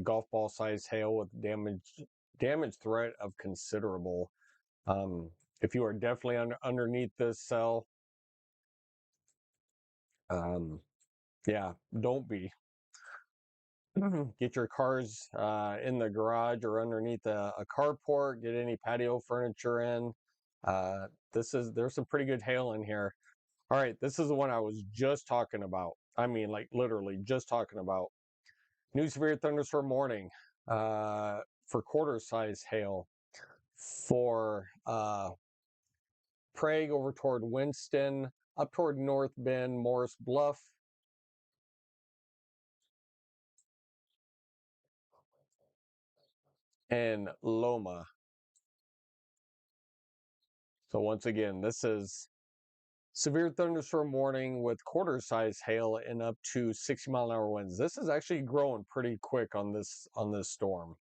A: golf ball size hail with damage threat of considerable. Um, if you are definitely underneath this cell, um, yeah, don't be. Get your cars in the garage or underneath a carport. Get any patio furniture in. Uh, there's some pretty good hail in here. All right, this is the one I was just talking about. I mean, like literally just talking about. New severe thunderstorm warning for quarter size hail for Prague over toward Winston, up toward North Bend, Morris Bluff. And Loma. So once again, this is severe thunderstorm warning with quarter size hail and up to 60-mile-an-hour winds. This is actually growing pretty quick on this storm.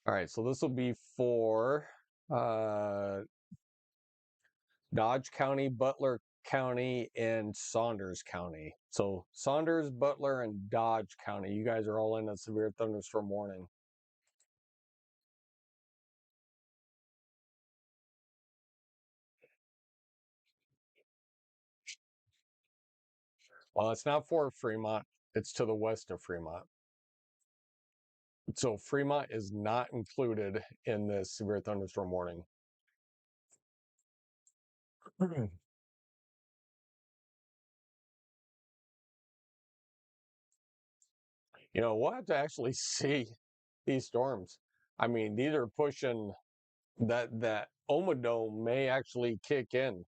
A: All right, so this will be for Dodge County, Butler County, and Saunders County. So Saunders, Butler, and Dodge County, you guys are all in a severe thunderstorm warning. Well, it's not for Fremont. It's to the west of Fremont. So Fremont is not included in this severe thunderstorm warning. You know, we'll have to actually see these storms. I mean, these are pushing that Omadome may actually kick in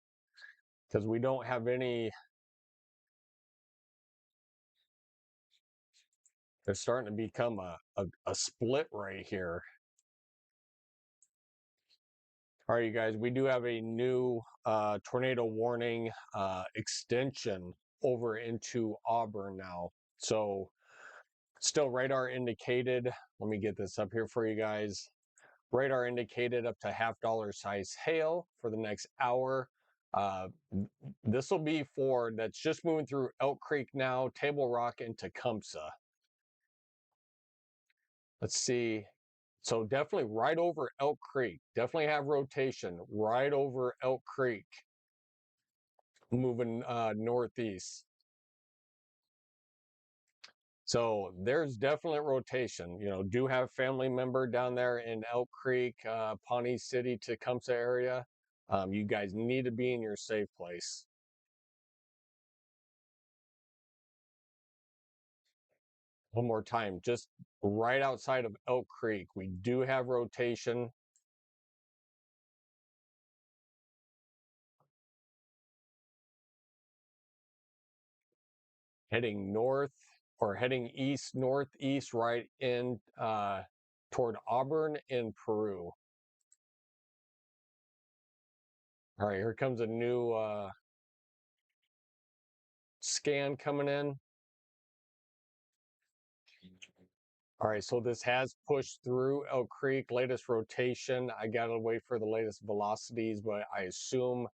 A: because we don't have any. They're starting to become a split right here. All right, you guys, we do have a new tornado warning extension over into Auburn now. So still radar indicated. Let me get this up here for you guys. Radar indicated up to $half size hail for the next hour. This will be for that's just moving through Elk Creek now, Table Rock, and Tecumseh. Let's see. So definitely right over Elk Creek. Definitely have rotation right over Elk Creek, moving northeast. So there's definitely rotation. You know, do have family member down there in Elk Creek, Pawnee City, Tecumseh area. You guys need to be in your safe place. One more time, just right outside of Elk Creek, we do have rotation. Heading north or heading east, northeast, right in toward Auburn and Peru. All right, here comes a new scan coming in. All right, so this has pushed through Elk Creek, latest rotation. I got to wait for the latest velocities, but I assume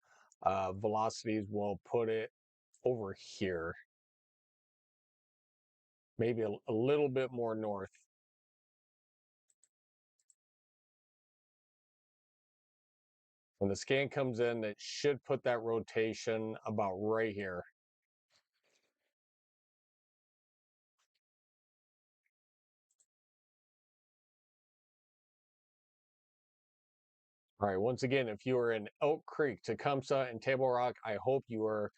A: velocities will put it over here. Maybe a little bit more north. When the scan comes in, it should put that rotation about right here. All right, once again, if you are in Elk Creek, Tecumseh, and Table Rock, I hope you are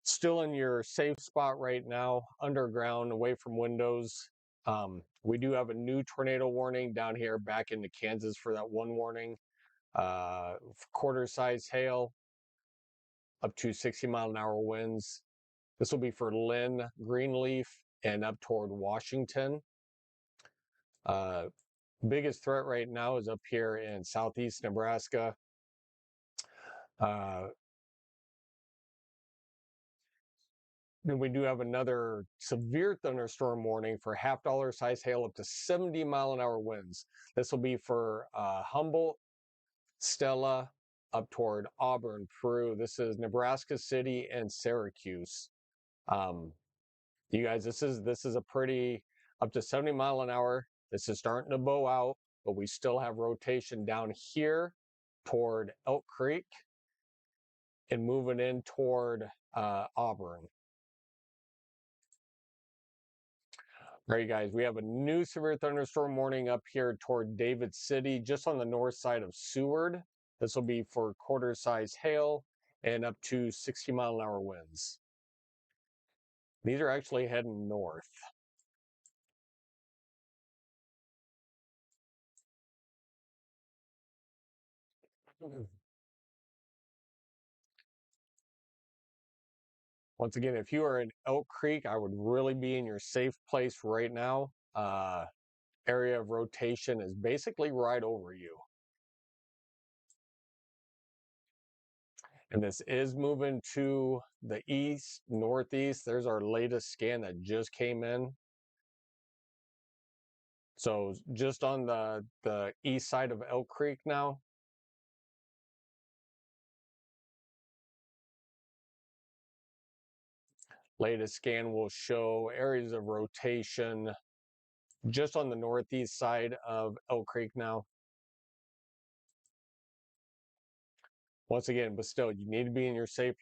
A: still in your safe spot right now, underground, away from windows. We do have a new tornado warning down here back into Kansas for that one warning. Quarter size hail, up to 60-mile-an-hour winds. This will be for Lynn, Greenleaf, and up toward Washington. Biggest threat right now is up here in southeast Nebraska. And we do have another severe thunderstorm warning for $half size hail up to 70-mile-an-hour winds. This will be for Humboldt, Stella, up toward Auburn, Peru. This is Nebraska City and Syracuse. You guys, this is a pretty up to 70-mile-an-hour. This is starting to bow out, but we still have rotation down here toward Elk Creek and moving in toward Auburn. All right, guys, we have a new severe thunderstorm warning up here toward David City, just on the north side of Seward. This will be for quarter-size hail and up to 60-mile-an-hour winds. These are actually heading north. Once again, if you are in Elk Creek, I would really be in your safe place right now. Area of rotation is basically right over you. And this is moving to the east, northeast. There's our latest scan that just came in. So just on the east side of Elk Creek now. Latest scan will show areas of rotation just on the northeast side of Elk Creek now. Once again, but still, you need to be in your safe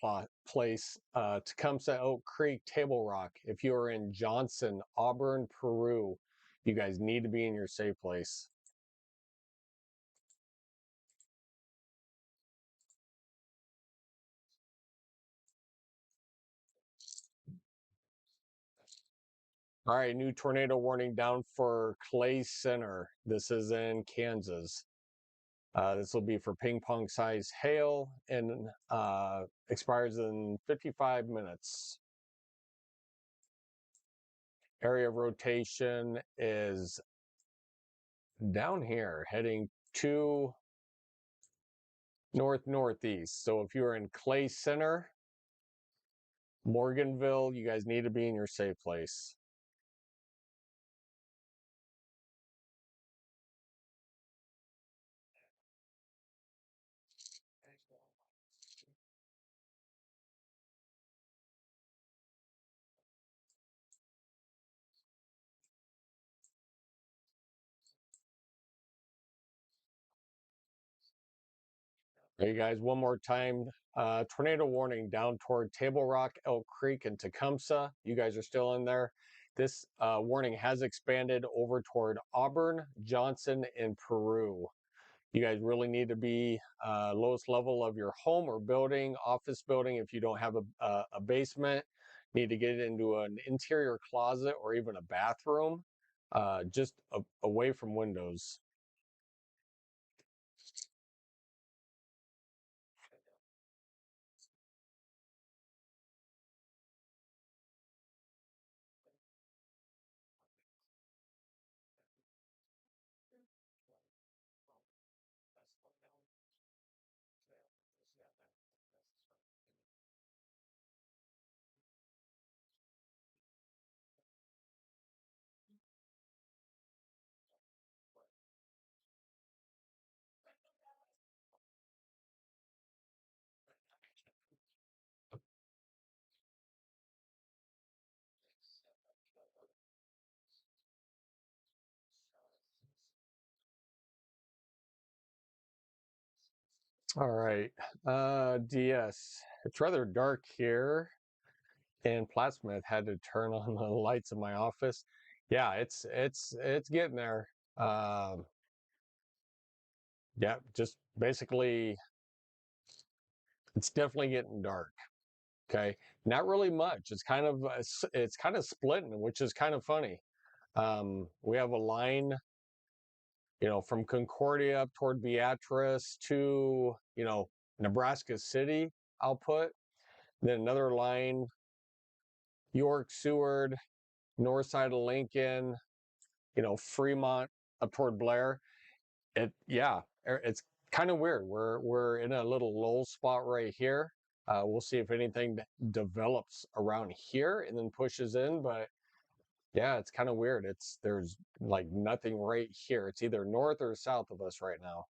A: place. Tecumseh, Elk Creek, Table Rock. If you are in Johnson, Auburn, Peru, you guys need to be in your safe place. All right, new tornado warning down for Clay Center. This is in Kansas. This will be for ping pong size hail and expires in 55 minutes. Area of rotation is down here, heading to north-northeast. So if you're in Clay Center, Morganville, you guys need to be in your safe place. Hey guys, one more time. Tornado warning down toward Table Rock, Elk Creek, and Tecumseh. You guys are still in there. This warning has expanded over toward Auburn, Johnson, and Peru. You guys really need to be lowest level of your home or building, office building. If you don't have a basement, need to get into an interior closet or even a bathroom, just away from windows. All right, DS. It's rather dark here, and Plattsmouth had to turn on the lights in my office. Yeah, it's getting there. Um, yeah, just basically, it's definitely getting dark. Okay, not really much. It's kind of splitting, which is kind of funny. We have a line, from Concordia up toward Beatrice to Nebraska City. I'll put then another line, York, Seward, north side of Lincoln, Fremont up toward Blair. It's kind of weird. We're in a little lull spot right here. We'll see if anything develops around here and then pushes in, but yeah, it's kind of weird. There's like nothing right here. It's either north or south of us right now.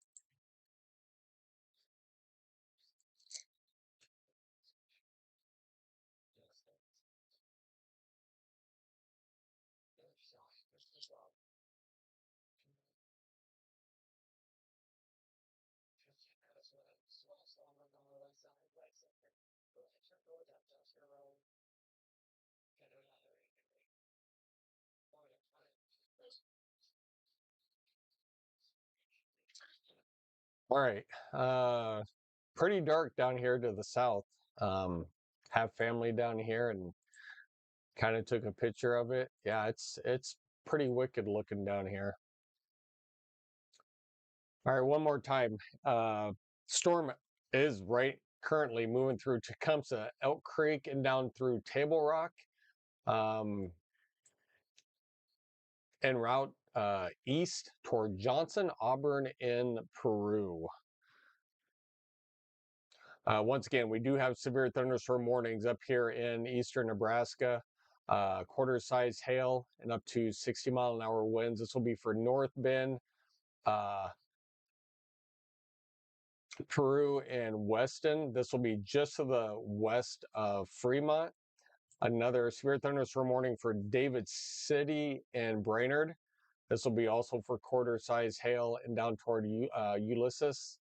A: All right. Pretty dark down here to the south. Um, have family down here and kind of took a picture of it. Yeah, it's pretty wicked looking down here. All right, one more time. Storm is right currently moving through Tecumseh, Elk Creek, and down through Table Rock. Um, en route east toward Johnson, Auburn, in Peru. Once again, we do have severe thunderstorm warnings up here in eastern Nebraska. Quarter size hail and up to 60-mile-an-hour winds. This will be for North Bend, uh, Peru, and Weston. This will be just to the west of Fremont. Another severe thunderstorm warning for David City and Brainerd. This will be also for quarter size hail and down toward Ulysses.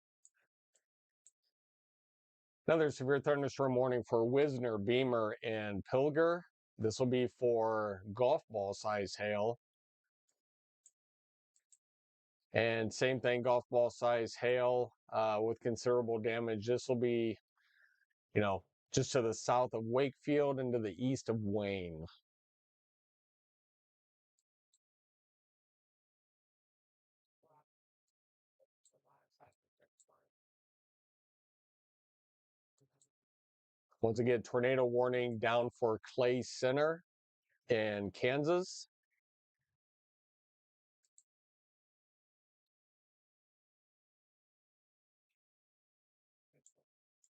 A: Another severe thunderstorm warning for Wisner, Beamer, and Pilger. This will be for golf ball size hail. And same thing, golf ball size hail with considerable damage. This will be, just to the south of Wakefield and to the east of Wayne. Once again, tornado warning down for Clay Center in Kansas.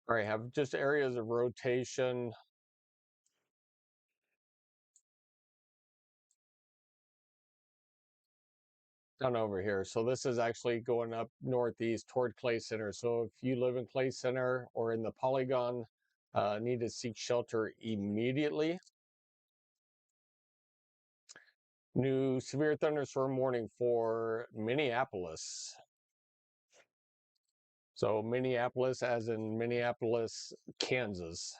A: All right, have just areas of rotation down over here. So this is actually going up northeast toward Clay Center. So if you live in Clay Center or in the Polygon, need to seek shelter immediately. New severe thunderstorm warning for Minneapolis. So Minneapolis as in Minneapolis, Kansas.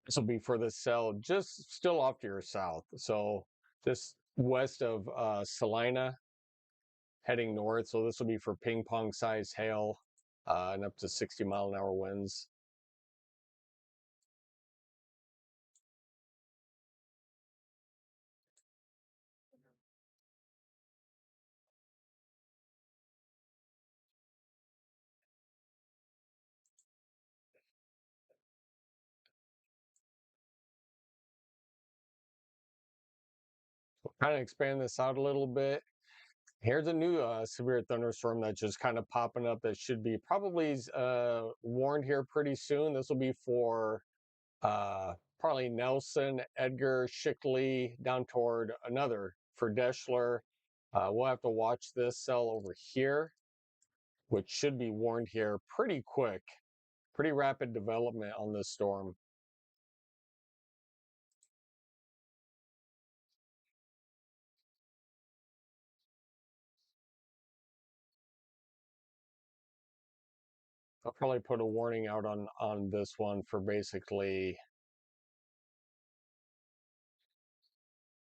A: This will be for the cell just still off to your south. So just west of Salina, heading north. So this will be for ping pong size hail and up to 60-mile-an-hour winds. Kind of expand this out a little bit. Here's a new severe thunderstorm that's just kind of popping up that should be probably warned here pretty soon. This will be for probably Nelson, Edgar, Shickley, down toward another for Deschler. We'll have to watch this cell over here, which should be warned here pretty quick. Pretty rapid development on this storm. I'll probably put a warning out on this one for basically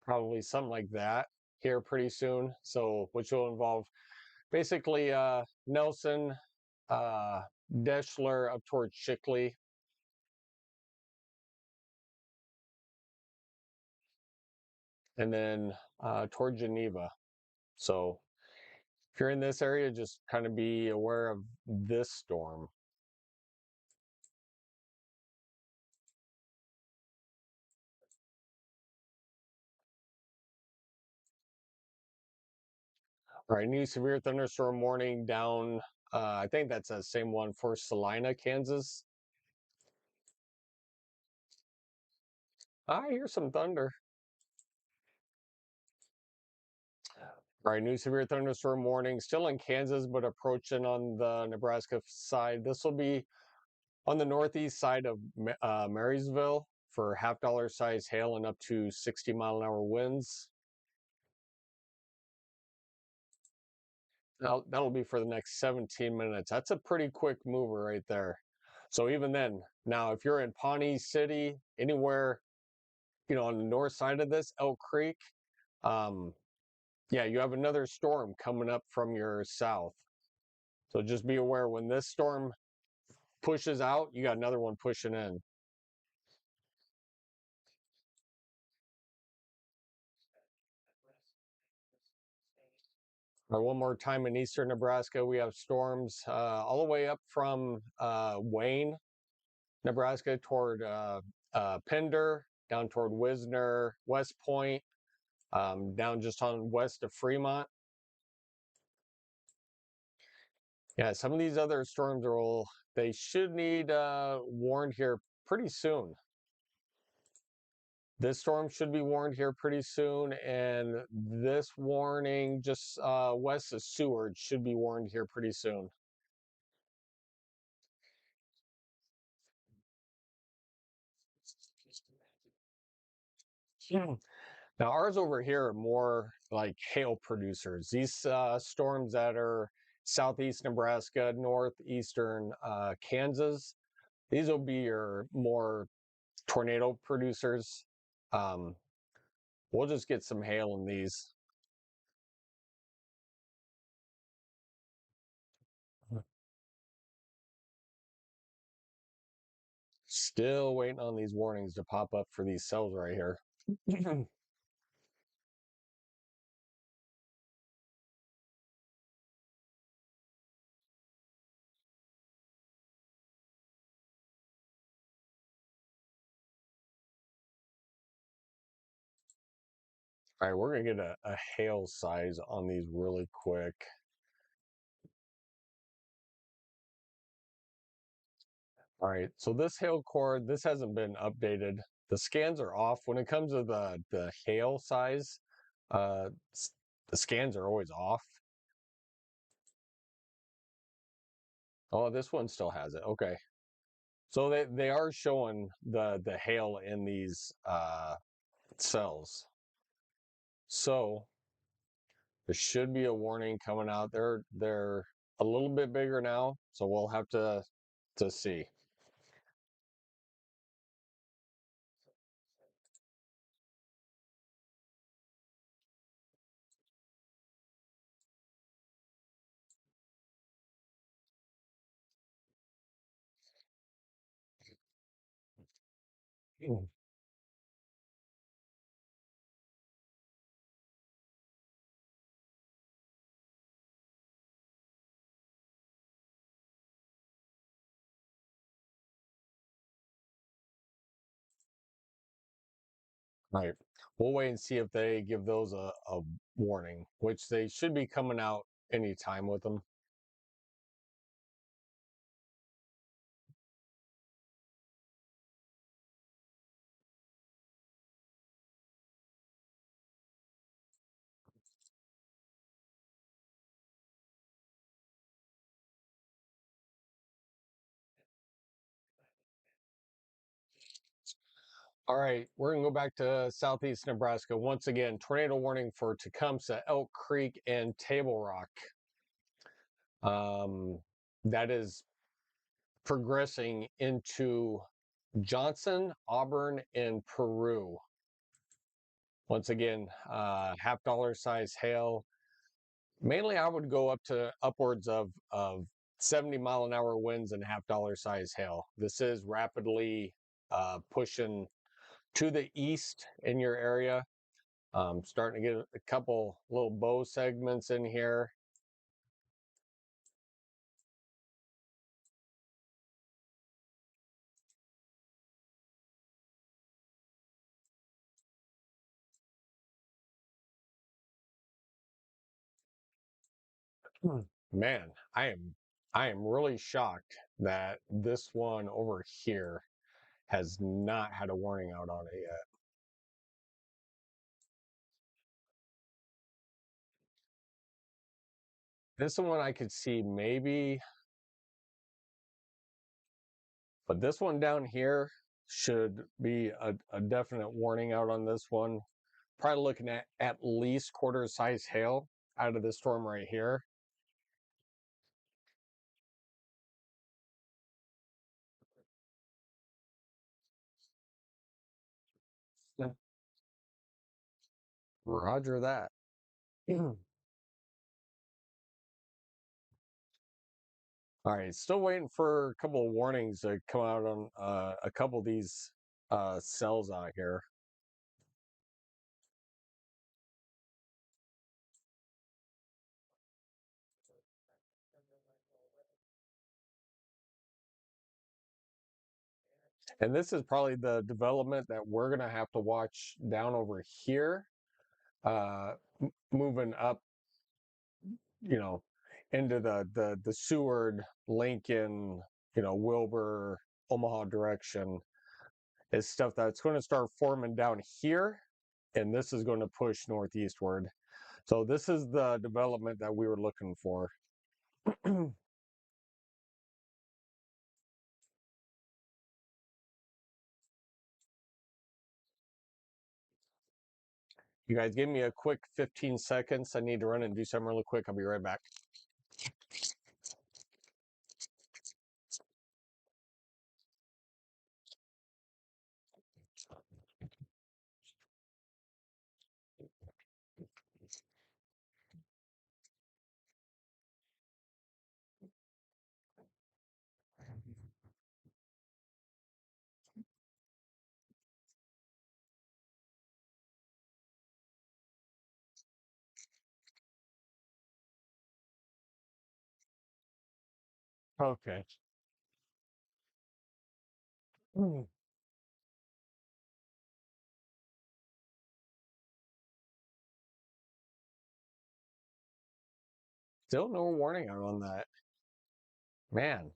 A: probably something like that here pretty soon. So which will involve basically Nelson, uh, Deschler up towards Shickley, and then toward Geneva. So if you're in this area, just kind of be aware of this storm. All right, new severe thunderstorm warning down. I think that's the same one for Salina, Kansas. I hear some thunder. All right, new severe thunderstorm warning still in Kansas, but approaching on the Nebraska side. This will be on the northeast side of Marysville for half-dollar size hail and up to 60-mile-an-hour winds. That'll be for the next 17 minutes. That's a pretty quick mover right there. So even then, now if you're in Pawnee City, anywhere, on the north side of this, Elk Creek, um, Yeah, you have another storm coming up from your south. So just be aware when this storm pushes out, you got another one pushing in. One more time in eastern Nebraska, we have storms all the way up from Wayne, Nebraska, toward Pender, down toward Wisner, West Point, down just on west of Fremont. Yeah, some of these other storms will they should need warned here pretty soon. This storm should be warned here pretty soon, and this warning just west of Seward should be warned here pretty soon. Hmm. Now, ours over here are more like hail producers. These storms that are southeast Nebraska, northeastern Kansas, these will be your more tornado producers. Um, we'll just get some hail in these. Still waiting on these warnings to pop up for these cells right here. All right, we're gonna get a hail size on these really quick. All right, so this hail cord, this hasn't been updated. The scans are off. When it comes to the hail size, uh, the scans are always off. Oh, this one still has it. Okay, so they are showing the hail in these cells. So there should be a warning coming out. They're a little bit bigger now, so we'll have to see. Right. We'll wait and see if they give those a warning, which they should be coming out anytime with them. All right, we're gonna go back to southeast Nebraska once again. Tornado warning for Tecumseh, Elk Creek, and Table Rock. Um, that is progressing into Johnson, Auburn, and Peru. Once again, half-dollar size hail. Mainly, I would go up to upwards of 70-mile-an-hour winds and half-dollar size hail. This is rapidly pushing to the east in your area. Starting to get a couple little bow segments in here. Man, I am really shocked that this one over here has not had a warning out on it yet. This one I could see maybe, but this one down here should be a definite warning out on this one. Probably looking at least quarter size hail out of this storm right here. Roger that. All right, still waiting for a couple of warnings to come out on a couple of these cells out here. And this is probably the development that we're going to have to watch down over here, moving up, you know, into the Seward, Lincoln, Wilbur, Omaha direction is stuff that's going to start forming down here, and this is going to push northeastward. So this is the development that we were looking for. You guys give me a quick 15 seconds. I need to run and do something really quick. I'll be right back. Okay. Hmm. Still no warning out on that. Man,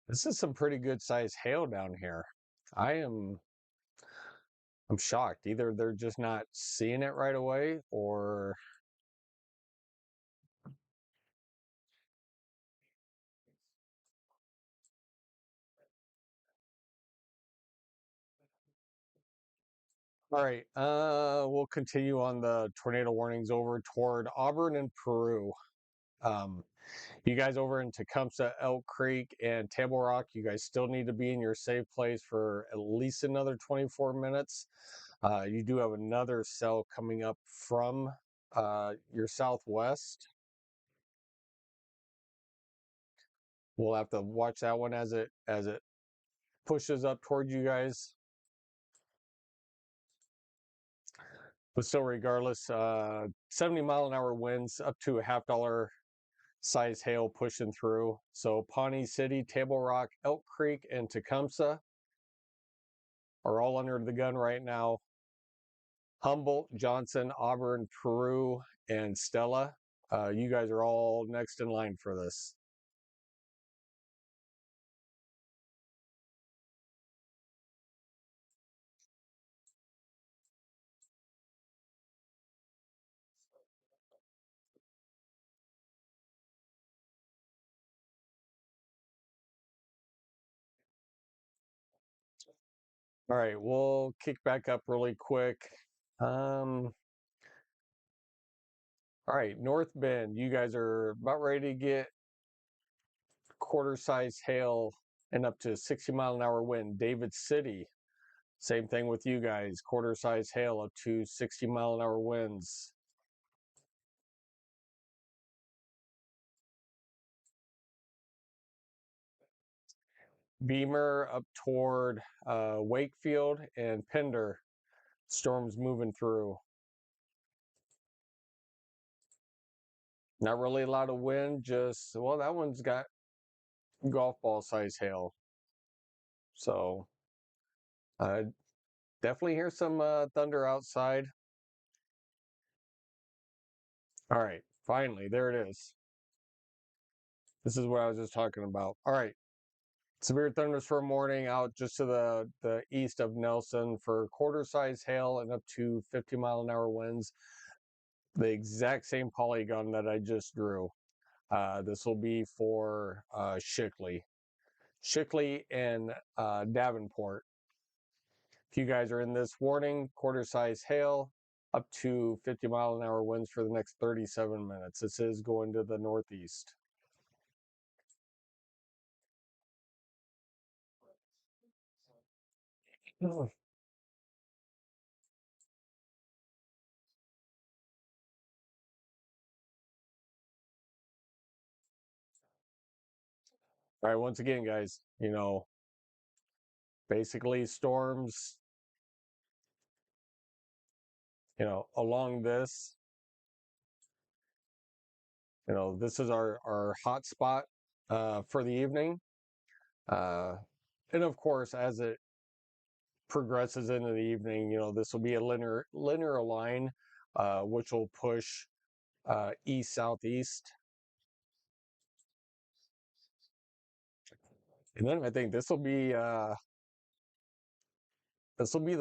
A: this is some pretty good sized hail down here. I'm shocked. Either they're just not seeing it right away, or all right. We'll continue on the tornado warnings over toward Auburn and Peru. Um, you guys over in Tecumseh, Elk Creek, and Table Rock, you guys still need to be in your safe place for at least another 24 minutes. You do have another cell coming up from your southwest. We'll have to watch that one as it pushes up towards you guys. But still, regardless, 70-mile-an-hour winds up to a $50 size hail pushing through. So Pawnee City, Table Rock, Elk Creek, and Tecumseh are all under the gun right now. Humboldt, Johnson, Auburn, Peru, and Stella. You guys are all next in line for this. All right, we'll kick back up really quick. All right, North Bend, you guys are about ready to get quarter size hail and up to 60-mile-an-hour wind. David City, same thing with you guys, quarter size hail up to 60-mile-an-hour winds. Beamer up toward Wakefield and Pender, storms moving through. Not really a lot of wind, just, well, that one's got golf ball size hail. So definitely hear some thunder outside. All right, finally, there it is. This is what I was just talking about. All right, severe thunderstorm warning out just to the east of Nelson for quarter size hail and up to 50-mile-an-hour winds. The exact same polygon that I just drew. This will be for Shickley and Davenport. If you guys are in this warning, quarter size hail, up to 50-mile-an-hour winds for the next 37 minutes. This is going to the northeast. All right, once again, guys, basically storms, along this, this is our hot spot for the evening. And of course, as it progresses into the evening, this will be a linear line, which will push east southeast. And then I think this will be the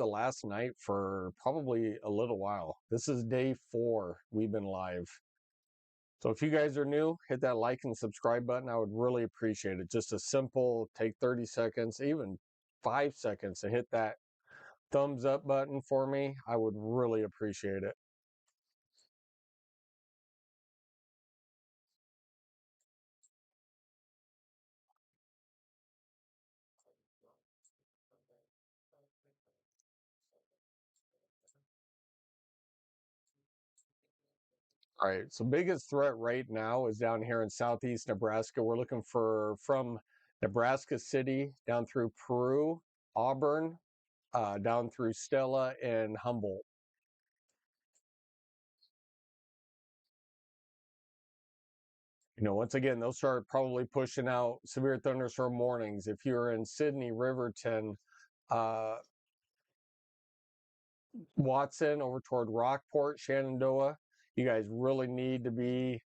A: last night for probably a little while. This is day 4 we've been live. So if you guys are new, hit that like and subscribe button. I would really appreciate it. Just a simple take 30 seconds, even 5 seconds to hit that thumbs up button for me. I would really appreciate it. All right, so biggest threat right now is down here in southeast Nebraska. We're looking for from Nebraska City down through Peru, Auburn, down through Stella and Humboldt. Once again, they'll start probably pushing out severe thunderstorm warnings. If you're in Sydney, Riverton, uh, Watson, over toward Rockport, Shenandoah, you guys really need to be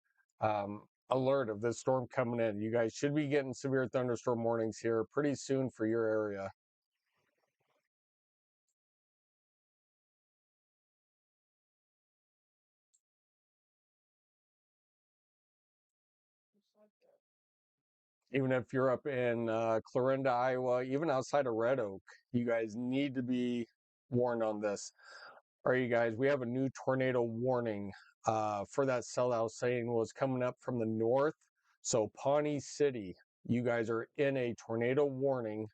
A: alert of this storm coming in. You guys should be getting severe thunderstorm warnings here pretty soon for your area. Even if you're up in Clarinda, Iowa, even outside of Red Oak, you guys need to be warned on this. All right, you guys, we have a new tornado warning for that cell that I was saying was coming up from the north. So Pawnee City, you guys are in a tornado warning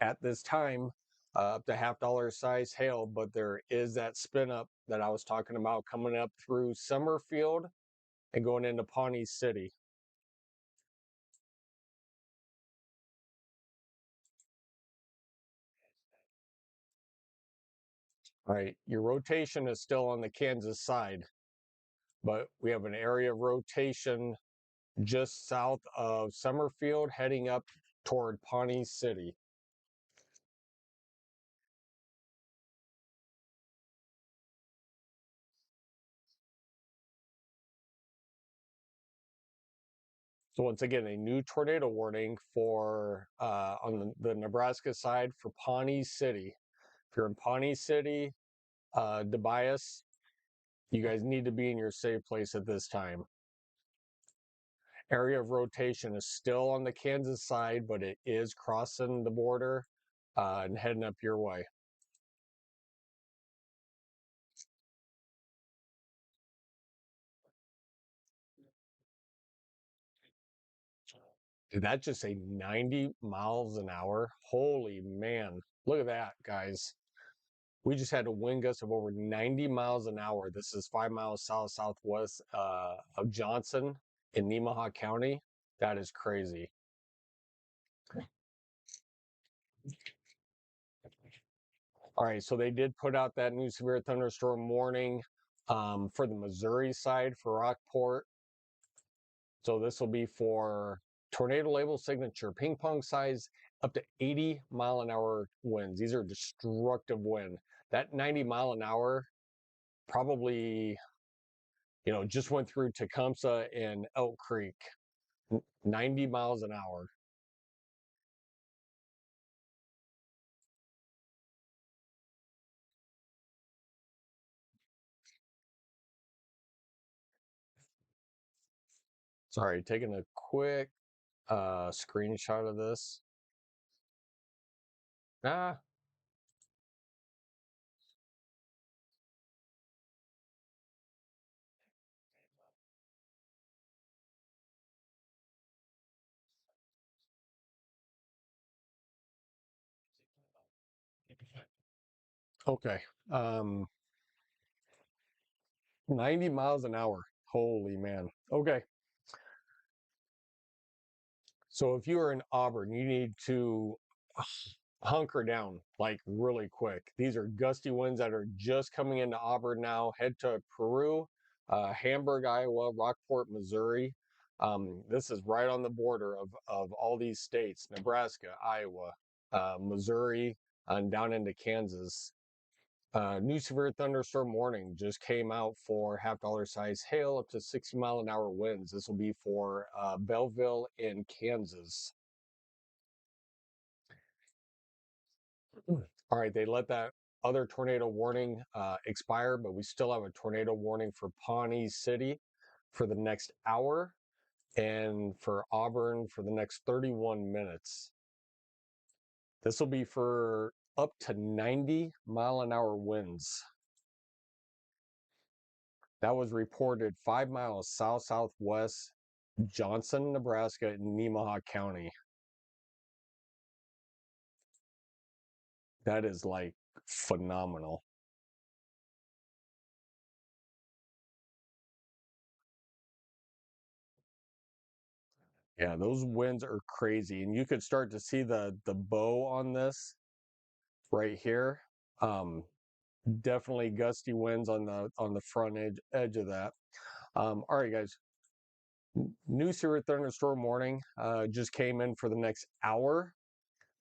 A: at this time, up to $50 size hail, but there is that spin up that I was talking about coming up through Summerfield and going into Pawnee City. All right, your rotation is still on the Kansas side, but we have an area of rotation just south of Summerfield heading up toward Pawnee City. So once again, a new tornado warning for on the Nebraska side for Pawnee City. If you're in Pawnee City, Tobias, you guys need to be in your safe place at this time. Area of rotation is still on the Kansas side, but it is crossing the border and heading up your way. Did that just say 90 miles an hour? Holy man. Look at that, guys. We just had a wind gust of over 90 miles an hour. This is 5 miles southwest of Johnson in Nemaha County. That is crazy. All right, so they did put out that new severe thunderstorm warning for the Missouri side for Rockport. So this will be for tornado label signature, ping pong size, up to 80 mile an hour winds. These are destructive wind. That 90 mile an hour probably, just went through Tecumseh and Elk Creek, 90 miles an hour. Sorry, taking a quick screenshot of this. Ah, Okay. 90 miles an hour. Holy man. Okay. So if you are in Auburn, you need to hunker down like really quick. These are gusty winds that are just coming into Auburn now. Head to Peru, Hamburg, Iowa, Rockport, Missouri. This is right on the border of all these states: Nebraska, Iowa, Missouri, and down into Kansas. New severe thunderstorm warning just came out for half-dollar size hail up to 60-mile-an-hour winds. This will be for Belleville in Kansas. All right, they let that other tornado warning expire, but we still have a tornado warning for Pawnee City for the next hour and for Auburn for the next 31 minutes. This will be for up to 90-mile-an-hour winds. That was reported 5 miles south-southwest Johnson, Nebraska, in Nemaha County. That is like phenomenal. Yeah, those winds are crazy, and you could start to see the bow on this right here. Um, Definitely gusty winds on the front edge of that. All right, guys. New severe thunderstorm warning just came in for the next hour.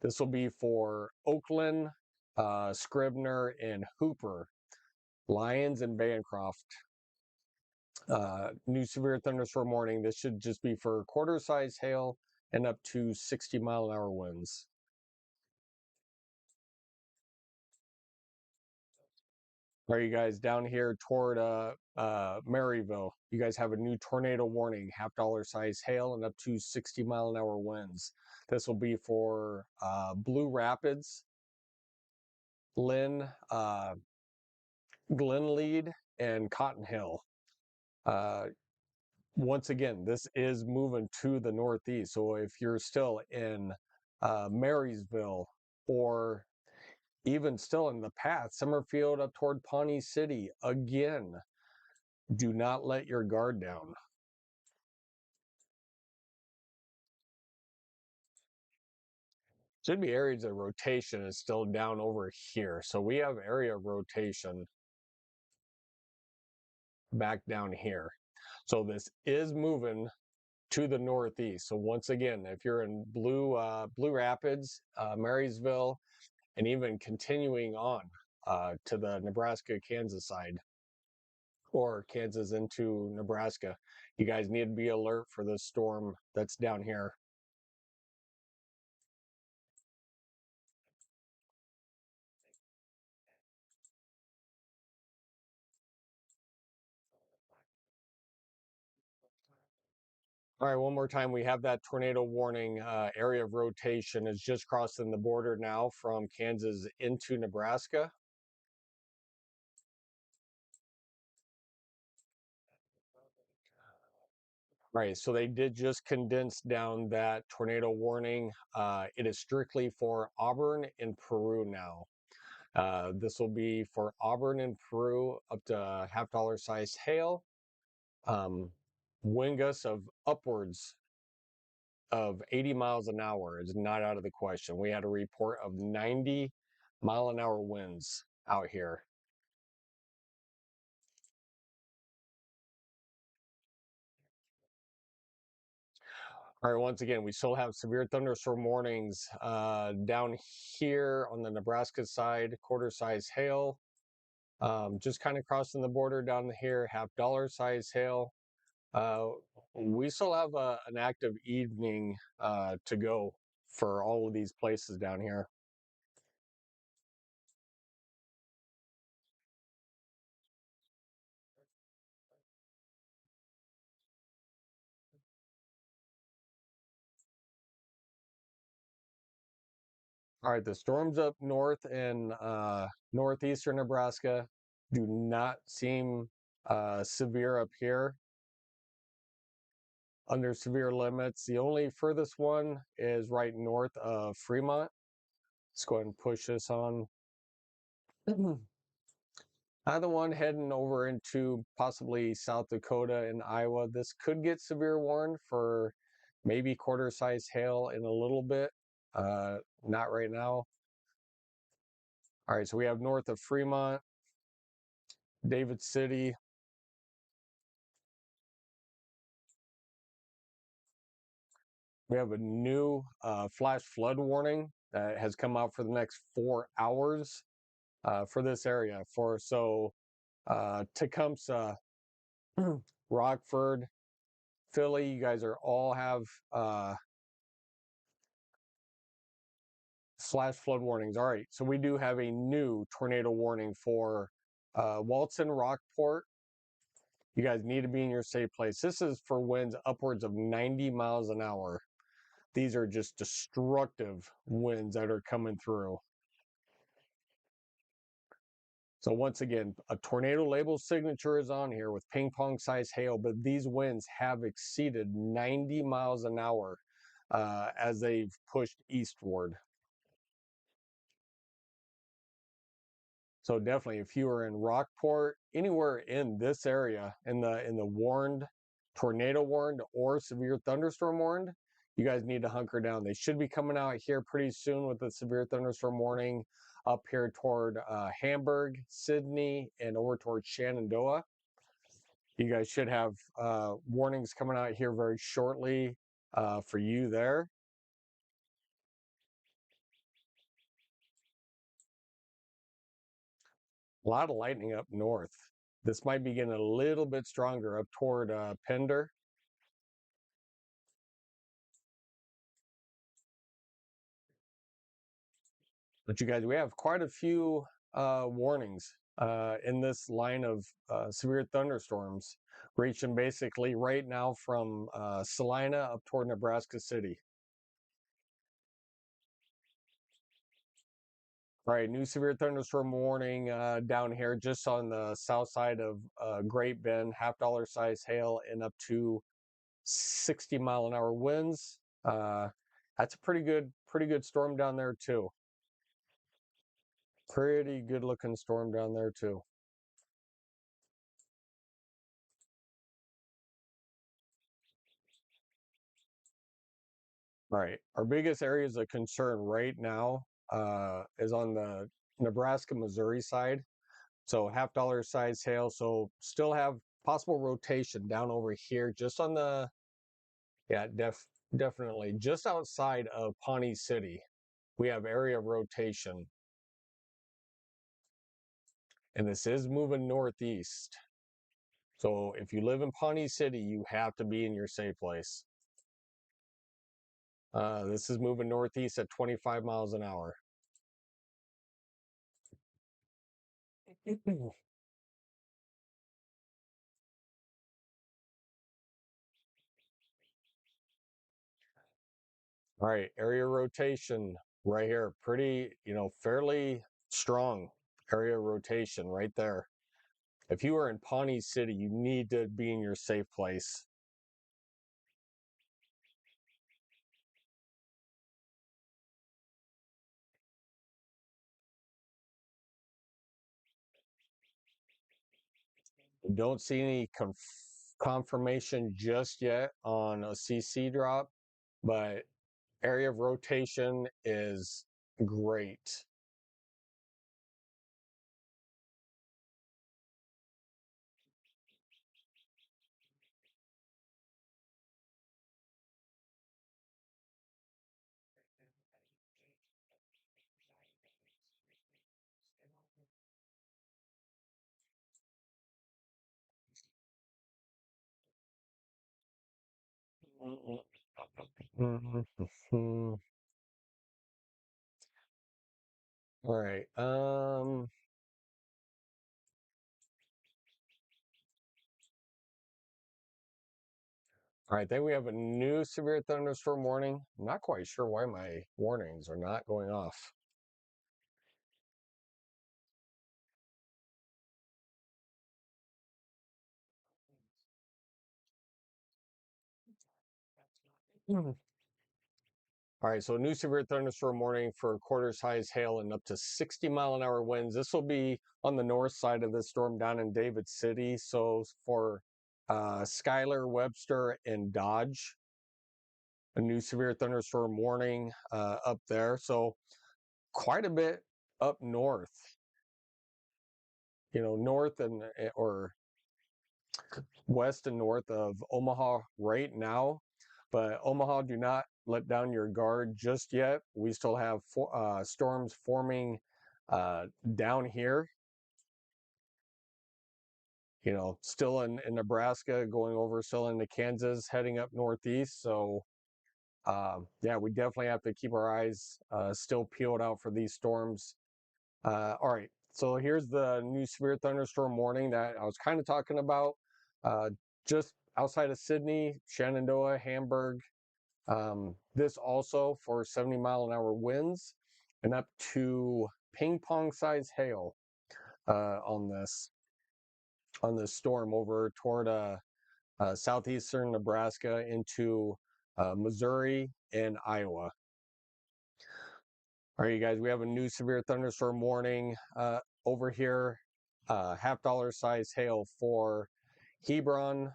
A: This will be for Oakland, Scribner, and Hooper, Lyons, and Bancroft. New severe thunderstorm warning. This should just be for quarter size hail and up to 60-mile-an-hour winds. Are you guys down here toward Maryville? You guys have a new tornado warning, half-dollar size hail and up to 60-mile-an-hour winds. This will be for Blue Rapids, Lynn, Glenlead, and Cotton Hill. Uh, Once again, this is moving to the northeast. So if you're still in Marysville or even still in the path, Summerfield up toward Pawnee City, again, do not let your guard down. Should be areas of rotation is still down over here. So we have area rotation back down here. So this is moving to the northeast. So once again, if you're in Blue Rapids, Marysville, and even continuing on to the Nebraska, Kansas side, or Kansas into Nebraska, you guys need to be alert for this storm that's down here. All right, one more time. We have that tornado warning area of rotation is just crossing the border now from Kansas into Nebraska. Right, so they did just condense down that tornado warning. It is strictly for Auburn and Peru now. This will be for Auburn and Peru up to half-dollar size hail. Wind gusts of upwards of 80 miles an hour is not out of the question. We had a report of 90-mile-an-hour winds out here. All right, once again, we still have severe thunderstorm warnings down here on the Nebraska side, quarter size hail. Just kind of crossing the border down here, half-dollar size hail. Uh, we still have an active evening to go for all of these places down here. All right, the storms up north in northeastern Nebraska do not seem severe up here, under severe limits. The only furthest one is right north of Fremont. Let's go ahead and push this on. Either one heading over into possibly South Dakota and Iowa. This could get severe warned for maybe quarter size hail in a little bit. Not right now. All right, so we have north of Fremont, David City. We have a new flash flood warning that has come out for the next 4 hours for this area. Tecumseh, Rockford, Philly, you guys are all have flash flood warnings. All right, so we do have a new tornado warning for Walton, Rockport. You guys need to be in your safe place. This is for winds upwards of 90 miles an hour. These are just destructive winds that are coming through. So once again, a tornado label signature is on here with ping pong size hail, but these winds have exceeded 90 miles an hour as they've pushed eastward. So definitely, if you are in Rockport, anywhere in this area, in the warned, tornado warned, or severe thunderstorm warned, you guys need to hunker down. They should be coming out here pretty soon with the severe thunderstorm warning up here toward Hamburg, Sydney, and over toward Shenandoah. You guys should have warnings coming out here very shortly for you there. A lot of lightning up north. This might be getting a little bit stronger up toward Pender. But you guys, we have quite a few warnings in this line of severe thunderstorms, reaching basically right now from Salina up toward Nebraska City. All right, new severe thunderstorm warning down here just on the south side of Great Bend, $half size hail and up to 60-mile-an-hour winds. That's a pretty good storm down there too. Pretty good looking storm down there too. All right, our biggest areas of concern right now is on the Nebraska Missouri side. So $half size hail. So still have possible rotation down over here, just on the definitely just outside of Pawnee City. We have area of rotation, and this is moving northeast. So if you live in Pawnee City, you have to be in your safe place. This is moving northeast at 25 miles an hour. All right, area rotation right here. Pretty, fairly strong area rotation right there. If you are in Pawnee City, you need to be in your safe place. Don't see any confirmation just yet on a CC drop, but area of rotation is great. All right. All right, then we have a new severe thunderstorm warning. I'm not quite sure why my warnings are not going off. All right, so new severe thunderstorm warning for quarter size hail and up to 60-mile-an-hour winds. This will be on the north side of the storm down in David City. So for Schuyler, Webster, and Dodge, a new severe thunderstorm warning up there. So quite a bit up north, north and or west and north of Omaha right now. But Omaha, do not let down your guard just yet. We still have storms forming down here. Still in Nebraska, going over still into Kansas, heading up northeast. So, yeah, we definitely have to keep our eyes still peeled out for these storms. All right, so here's the new severe thunderstorm warning that I was kind of talking about. Uh, just outside of Sydney, Shenandoah, Hamburg. This also for 70-mile-an-hour winds and up to ping pong size hail on this storm over toward southeastern Nebraska into Missouri and Iowa. All right, you guys, we have a new severe thunderstorm warning over here. $50 size hail for Hebron.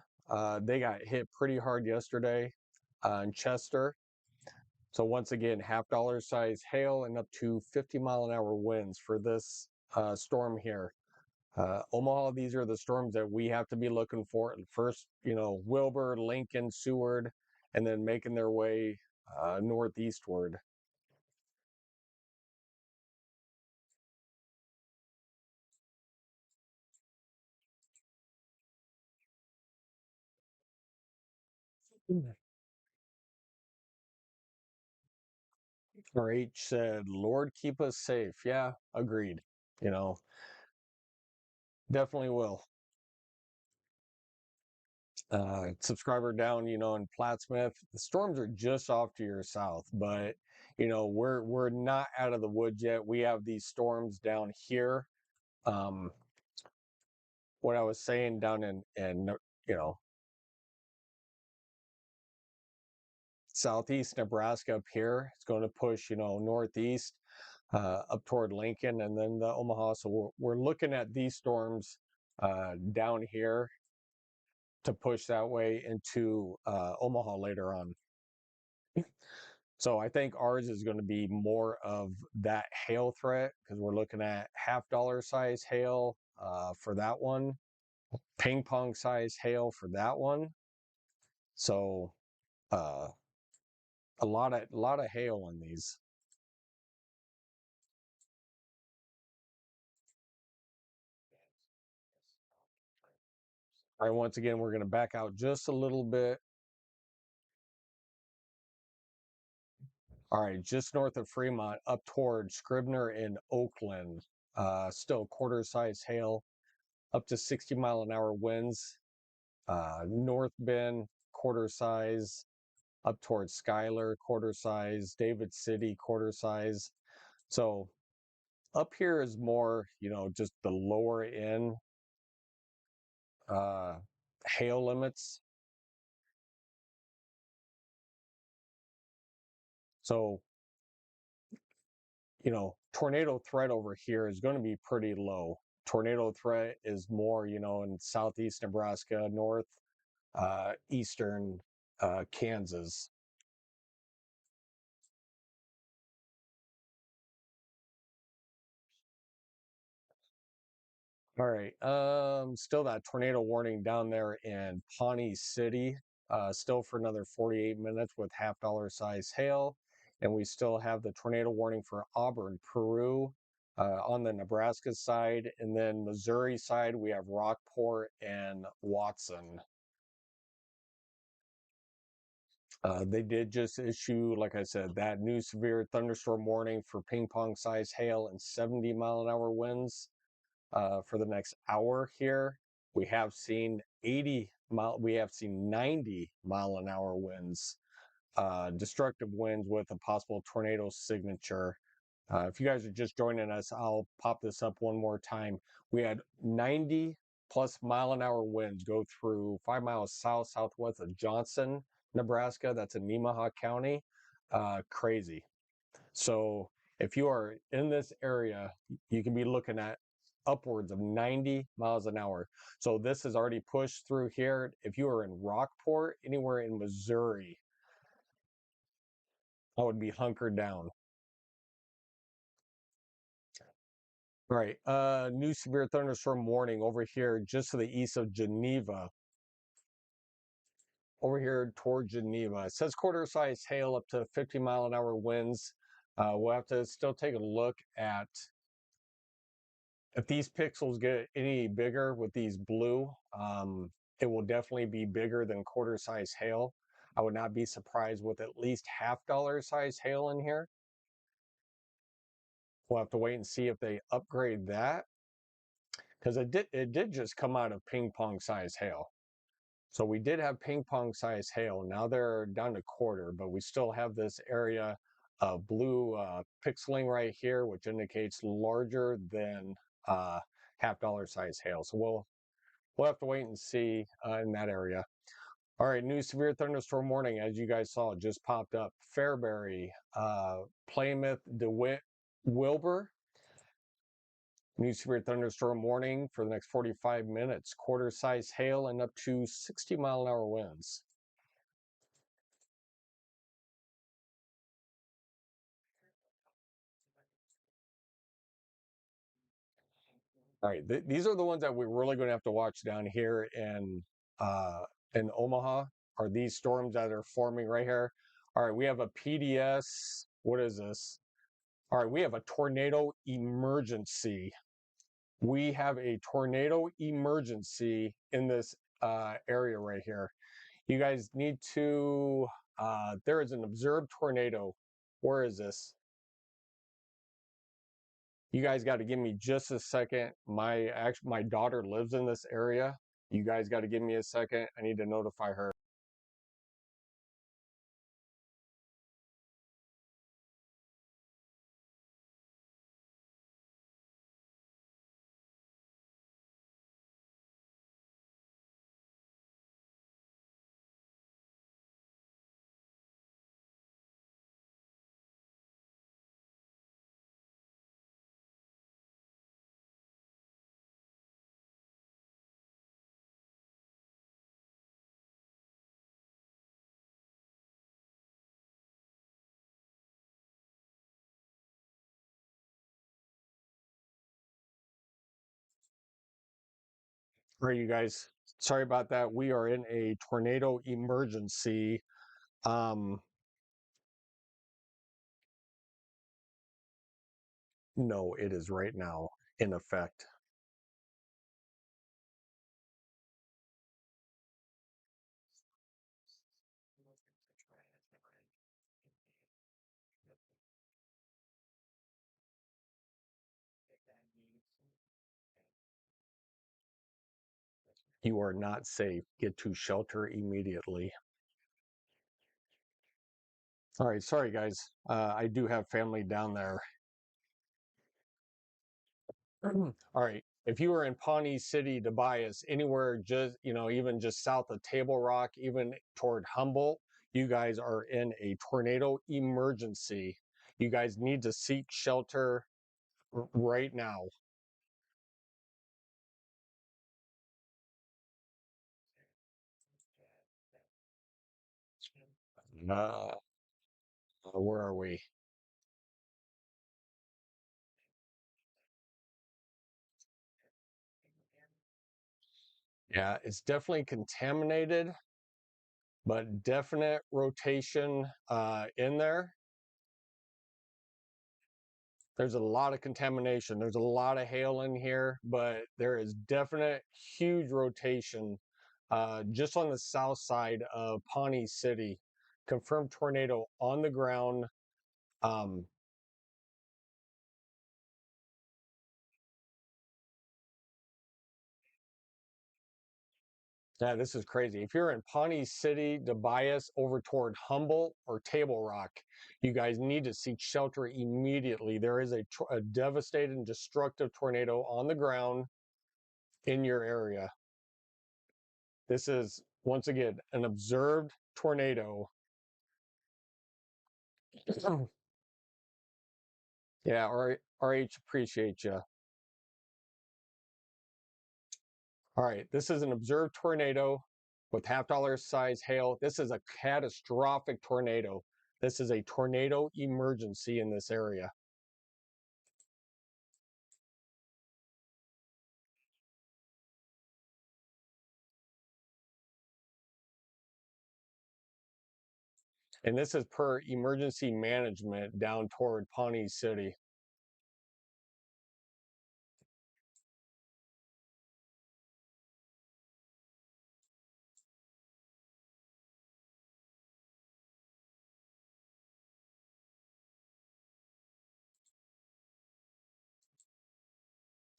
A: They got hit pretty hard yesterday in Chester. So once again, $50 size hail and up to 50-mile-an-hour winds for this storm here. Omaha, these are the storms that we have to be looking for. First, Wilbur, Lincoln, Seward, and then making their way northeastward. RH said, Lord, keep us safe. Yeah, agreed. Definitely will. Subscriber down, in Plattsmouth. The storms are just off to your south, but we're not out of the woods yet. We have these storms down here. What I was saying down in southeast Nebraska up here, it's going to push northeast up toward Lincoln and then the Omaha. So we're looking at these storms down here to push that way into Omaha later on. So I think ours is going to be more of that hail threat because we're looking at $50 size hail for that one, ping pong size hail for that one. So uh, a lot of hail on these. All right, once again, we're going to back out just a little bit. All right, just north of Fremont, up toward Scribner and Oakland. Still quarter size hail, up to 60-mile-an-hour winds. North Bend, quarter size, up towards Schuyler, quarter size, David City, quarter size. So up here is more, just the lower end hail limits. So, tornado threat over here is going to be pretty low. Tornado threat is more, in southeast Nebraska, north, eastern Kansas. All right. Still that tornado warning down there in Pawnee City. Still for another 48 minutes with $50 size hail. And we still have the tornado warning for Auburn, Peru, on the Nebraska side. And then Missouri side, we have Rockport and Watson. They did just issue, like I said, that new severe thunderstorm warning for ping pong size hail and 70-mile-an-hour winds. For the next hour here. We have seen 90-mile-an-hour winds, destructive winds with a possible tornado signature. If you guys are just joining us, I'll pop this up one more time. We had 90 plus mile-an-hour winds go through 5 miles southwest of Johnson, Nebraska. That's in Nemaha County. crazy. So if you are in this area, you can be looking at upwards of 90 miles an hour. So this has already pushed through here. If you are in Rockport, anywhere in Missouri, I would be hunkered down. All right, new severe thunderstorm warning over here just to the east of Geneva. Over here toward Geneva. It says quarter size hail up to 50-mile-an-hour winds. We'll have to still take a look at if these pixels get any bigger with these blue. It will definitely be bigger than quarter size hail. I would not be surprised with at least $half size hail in here. We'll have to wait and see if they upgrade that because it did just come out of ping pong size hail. So we did have ping pong size hail. Now they're down to quarter, but we still have this area of blue pixeling right here, which indicates larger than $half size hail. So we'll have to wait and see in that area. All right, new severe thunderstorm warning, as you guys saw, just popped up. Fairbury, Plymouth, DeWitt, Wilbur. New severe thunderstorm warning for the next 45 minutes. Quarter size hail and up to 60-mile-an-hour winds. All right, these are the ones that we're really going to have to watch down here in Omaha. Are these storms that are forming right here? All right, we have a PDS. What is this? All right, we have a tornado emergency. We have a tornado emergency in this area right here. You guys need to. There is an observed tornado. Where is this? You guys got to give me just a second. My daughter lives in this area. You guys got to give me a second. I need to notify her. All right, you guys. Sorry about that. We are in a tornado emergency. Um, no, it is right now in effect. You are not safe. Get to shelter immediately. All right, sorry guys. I do have family down there. All right. If you are in Pawnee City, Tobias, anywhere just, even just south of Table Rock, even toward Humboldt, you guys are in a tornado emergency. You guys need to seek shelter right now. Uh, where are we? Yeah, it's definitely contaminated, but definite rotation in there. There's a lot of contamination. There's a lot of hail in here, but there is definite huge rotation just on the south side of Pawnee City. Confirmed tornado on the ground. Um, yeah, this is crazy. If you're in Pawnee City, Tobias, over toward Humboldt or Table Rock, you guys need to seek shelter immediately. There is a devastating, destructive tornado on the ground in your area. This is, once again, an observed tornado. Yeah, RH, appreciate you. All right, this is an observed tornado with half-dollar size hail. This is a catastrophic tornado. This is a tornado emergency in this area. And this is per emergency management down toward Pawnee City.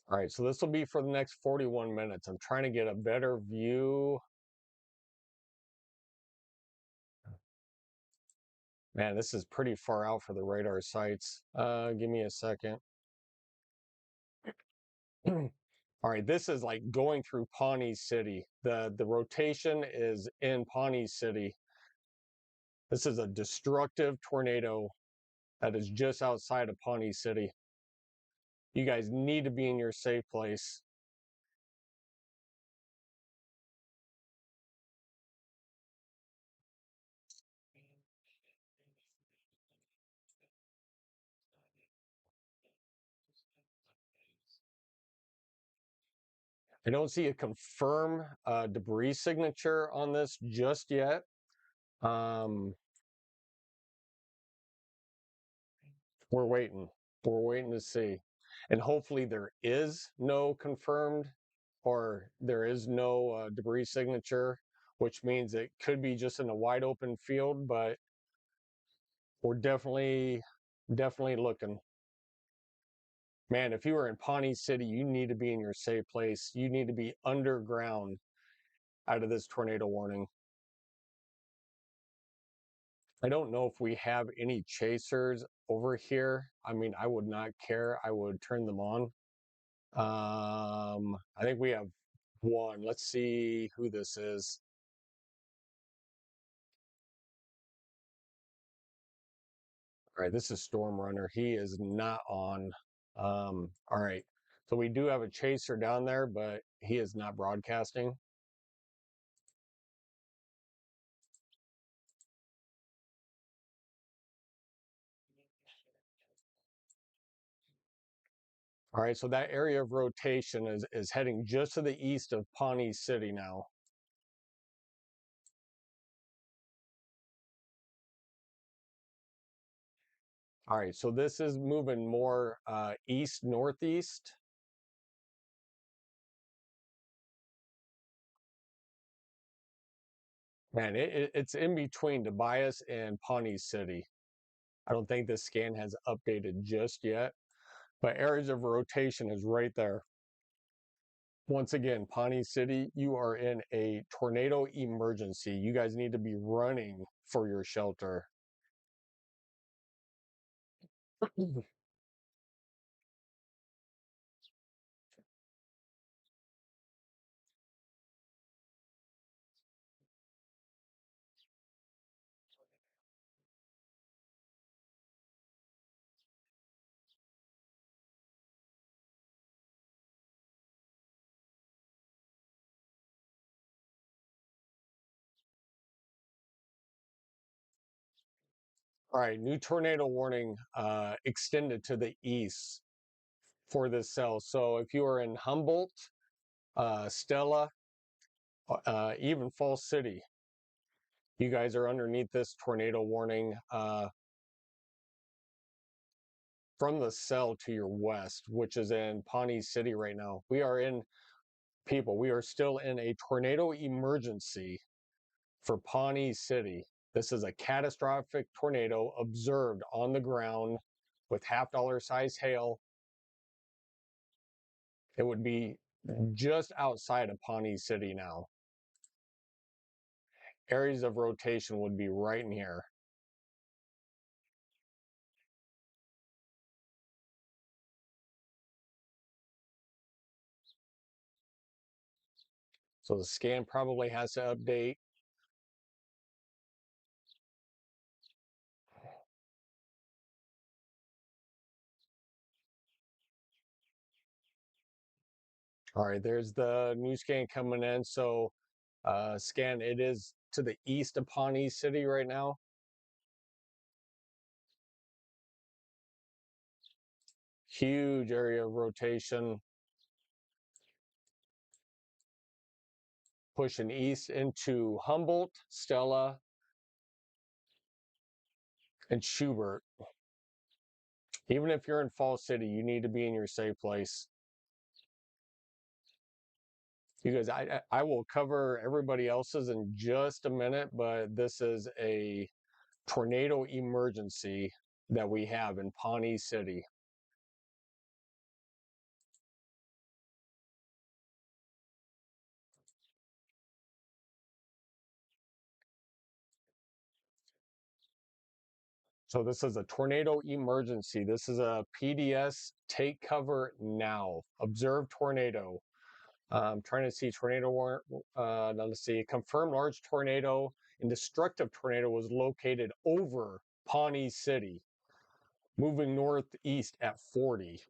A: All right, so this will be for the next 41 minutes. I'm trying to get a better view. Man, this is pretty far out for the radar sites. Give me a second. All right, this is like going through Pawnee City. The rotation is in Pawnee City. This is a destructive tornado that is just outside of Pawnee City. You guys need to be in your safe place. I don't see a confirmed debris signature on this just yet. Um, we're waiting. We're waiting to see. And hopefully there is no confirmed or there is no debris signature, which means it could be just in a wide open field, but we're definitely looking. Man, if you are in Pawnee City, you need to be in your safe place. You need to be underground out of this tornado warning. I don't know if we have any chasers over here. I mean, I would not care. I would turn them on. I think we have one. Let's see who this is. All right, this is Storm Runner. He is not on. All right. So we do have a chaser down there, but he is not broadcasting. All right, so that area of rotation is heading just to the east of Pawnee City now. All right, so this is moving more east northeast. Man, it's in between Tobias and Pawnee City. I don't think this scan has updated just yet, but areas of rotation is right there. Once again, Pawnee City, you are in a tornado emergency. You guys need to be running for your shelter. All right, new tornado warning extended to the east for this cell. So if you are in Humboldt, Stella, even Falls City, you guys are underneath this tornado warning from the cell to your west, which is in Pawnee City right now. We are still in a tornado emergency for Pawnee City. This is a catastrophic tornado observed on the ground with half-dollar size hail. It would be just outside of Pawnee City now. Areas of rotation would be right in here. So the scan probably has to update. All right, there's the new scan coming in. So scan, it is to the east of Pawnee City right now. Huge area of rotation. Pushing east into Humboldt, Stella, and Schubert. Even if you're in Fall City, you need to be in your safe place. Because I will cover everybody else's in just a minute, but this is a tornado emergency that we have in Pawnee City. So this is a tornado emergency. This is a PDS, take cover now. Observe tornado. I'm trying to see tornado warrant. Let's see. Confirmed large tornado and destructive tornado was located over Pawnee City, moving northeast at 40.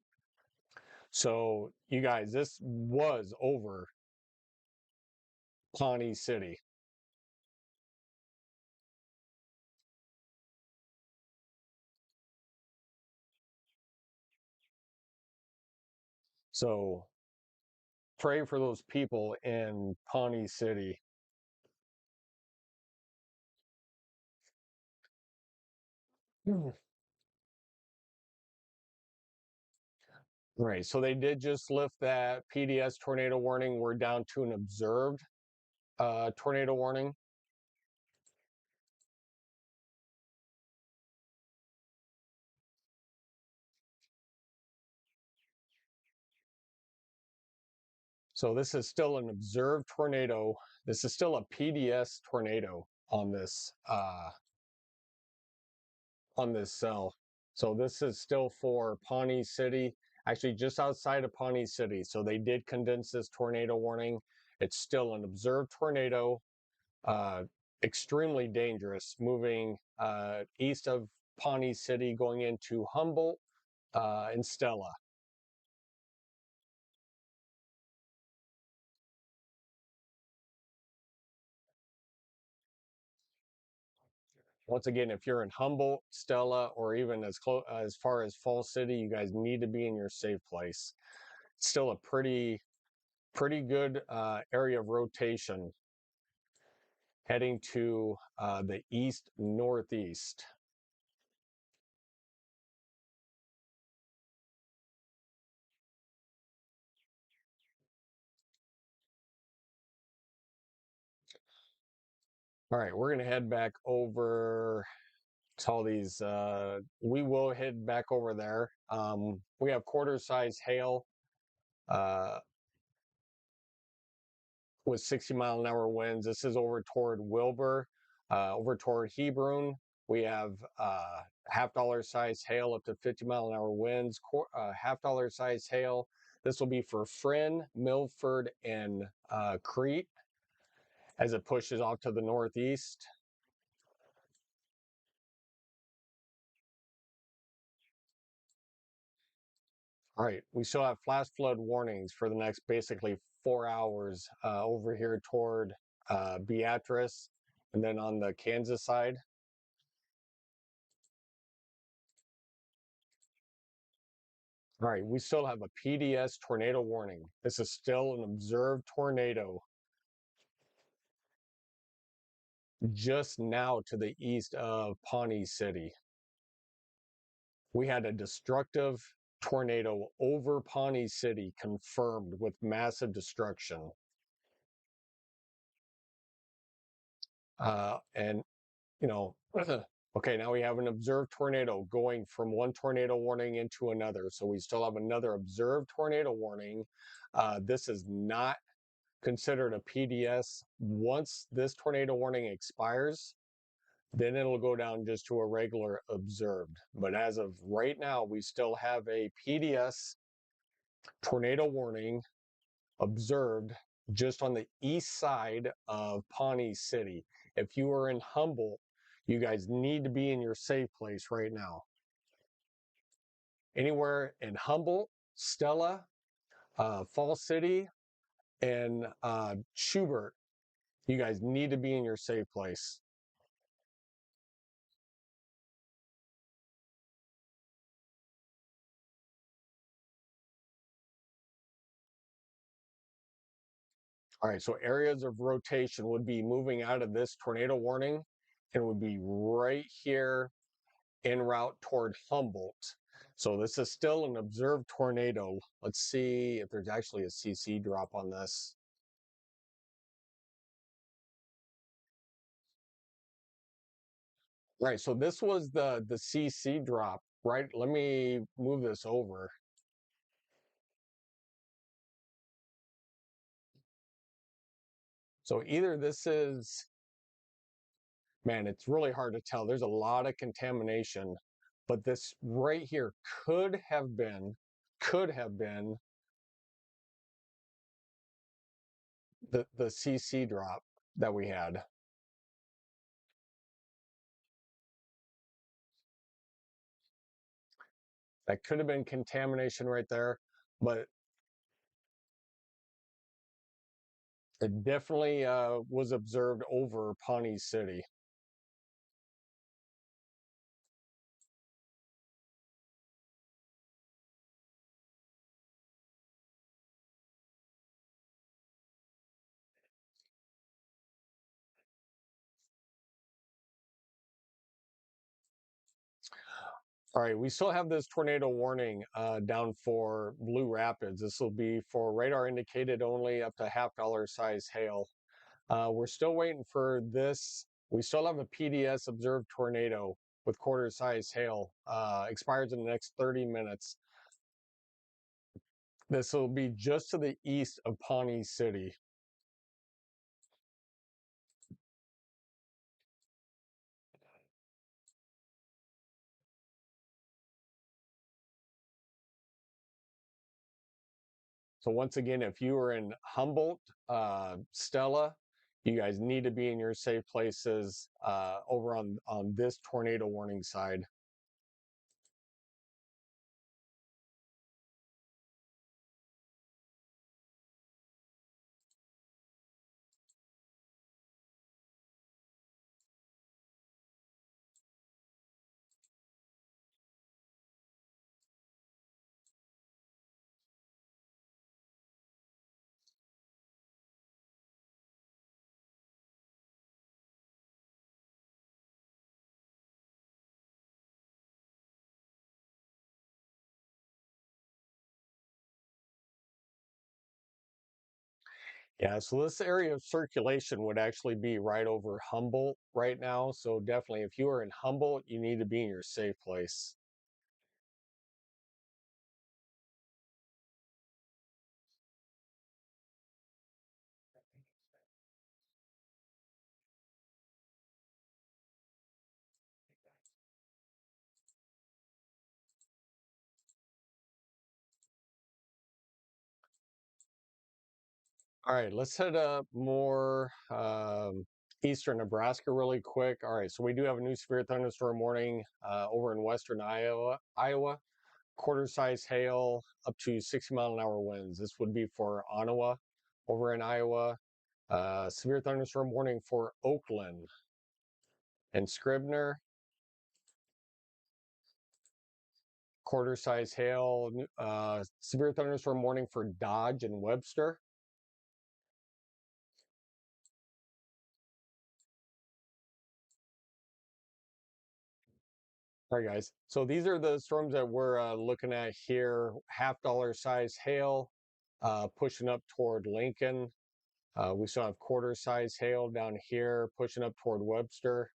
A: So you guys, this was over Pawnee City. So pray for those people in Pawnee City. Right. So they did just lift that PDS tornado warning. We're down to an observed tornado warning. So this is still an observed tornado. This is still a PDS tornado on this cell. So this is still for Pawnee City, actually just outside of Pawnee City. So they did condense this tornado warning. It's still an observed tornado, uh, extremely dangerous, moving east of Pawnee City, going into Humboldt and Stella. Once again, if you're in Humboldt, Stella, or even as close as far as Fall City, you guys need to be in your safe place. It's still a pretty good area of rotation heading to the east northeast. All right, we're gonna head back over to all these. We will head back over there. We have quarter size hail uh, with 60-mile-an-hour winds. This is over toward Wilbur, over toward Hebron. We have half-dollar size hail up to 50-mile-an-hour winds, half-dollar size hail. This will be for Friend, Milford, and Crete as it pushes off to the northeast. All right, we still have flash flood warnings for the next basically 4 hours over here toward Beatrice and then on the Kansas side. All right, we still have a PDS tornado warning. This is still an observed tornado just now to the east of Pawnee City. We had a destructive tornado over Pawnee City confirmed with massive destruction. And, you know, okay, now we have an observed tornado going from one tornado warning into another. So we still have another observed tornado warning. This is not considered a PDS. Once this tornado warning expires, then it'll go down just to a regular observed. But as of right now, we still have a PDS tornado warning observed just on the east side of Pawnee City. If you are in Humboldt, you guys need to be in your safe place right now. Anywhere in Humboldt, Stella, Fall City, and Schubert. You guys need to be in your safe place. All right, so areas of rotation would be moving out of this tornado warning and would be right here en route toward Humboldt. So this is still an observed tornado. Let's see if there's actually a CC drop on this. Right, so this was the CC drop, right? Let me move this over. So either this is, man, it's really hard to tell. There's a lot of contamination, but this right here could have been the CC drop that we had. That could have been contamination right there, but it definitely was observed over Pawnee City. All right, we still have this tornado warning down for Blue Rapids. This will be for radar indicated only up to $half size hail. We're still waiting for this. We still have a PDS observed tornado with quarter size hail. Expires in the next 30 minutes. This will be just to the east of Pawnee City. So once again, if you are in Humboldt, Stella, you guys need to be in your safe places over on this tornado warning side. Yeah, so this area of circulation would actually be right over Humboldt right now. So definitely, if you are in Humboldt, you need to be in your safe place. All right, let's head up more eastern Nebraska really quick. All right, so we do have a new severe thunderstorm warning over in western Iowa. Quarter size hail up to 60-mile-an-hour winds. This would be for Ottawa over in Iowa. Severe thunderstorm warning for Oakland and Scribner. Quarter size hail. Severe thunderstorm warning for Dodge and Webster. All right, guys. So these are the storms that we're looking at here. $half size hail pushing up toward Lincoln. We still have quarter size hail down here pushing up toward Webster.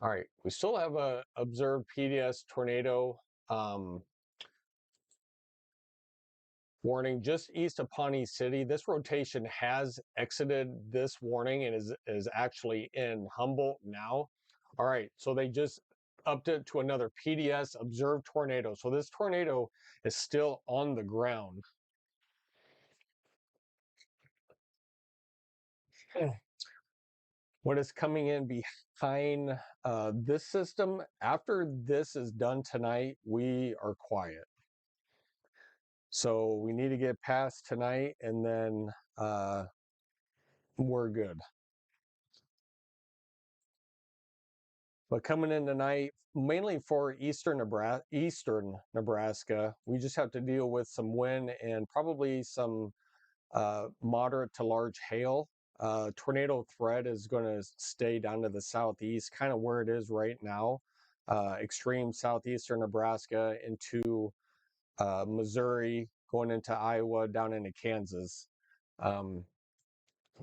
A: All right, we still have a observed PDS tornado warning just east of Pawnee City. This rotation has exited this warning and is actually in Humboldt now. All right, so they just upped it to another PDS observed tornado. So this tornado is still on the ground. What is coming in behind this system, after this is done tonight, we are quiet. So we need to get past tonight and then we're good. But coming in tonight, mainly for eastern Nebraska, we just have to deal with some wind and probably some moderate to large hail. Tornado threat is going to stay down to the southeast, kind of where it is right now. Extreme southeastern Nebraska into Missouri, going into Iowa, down into Kansas. Um,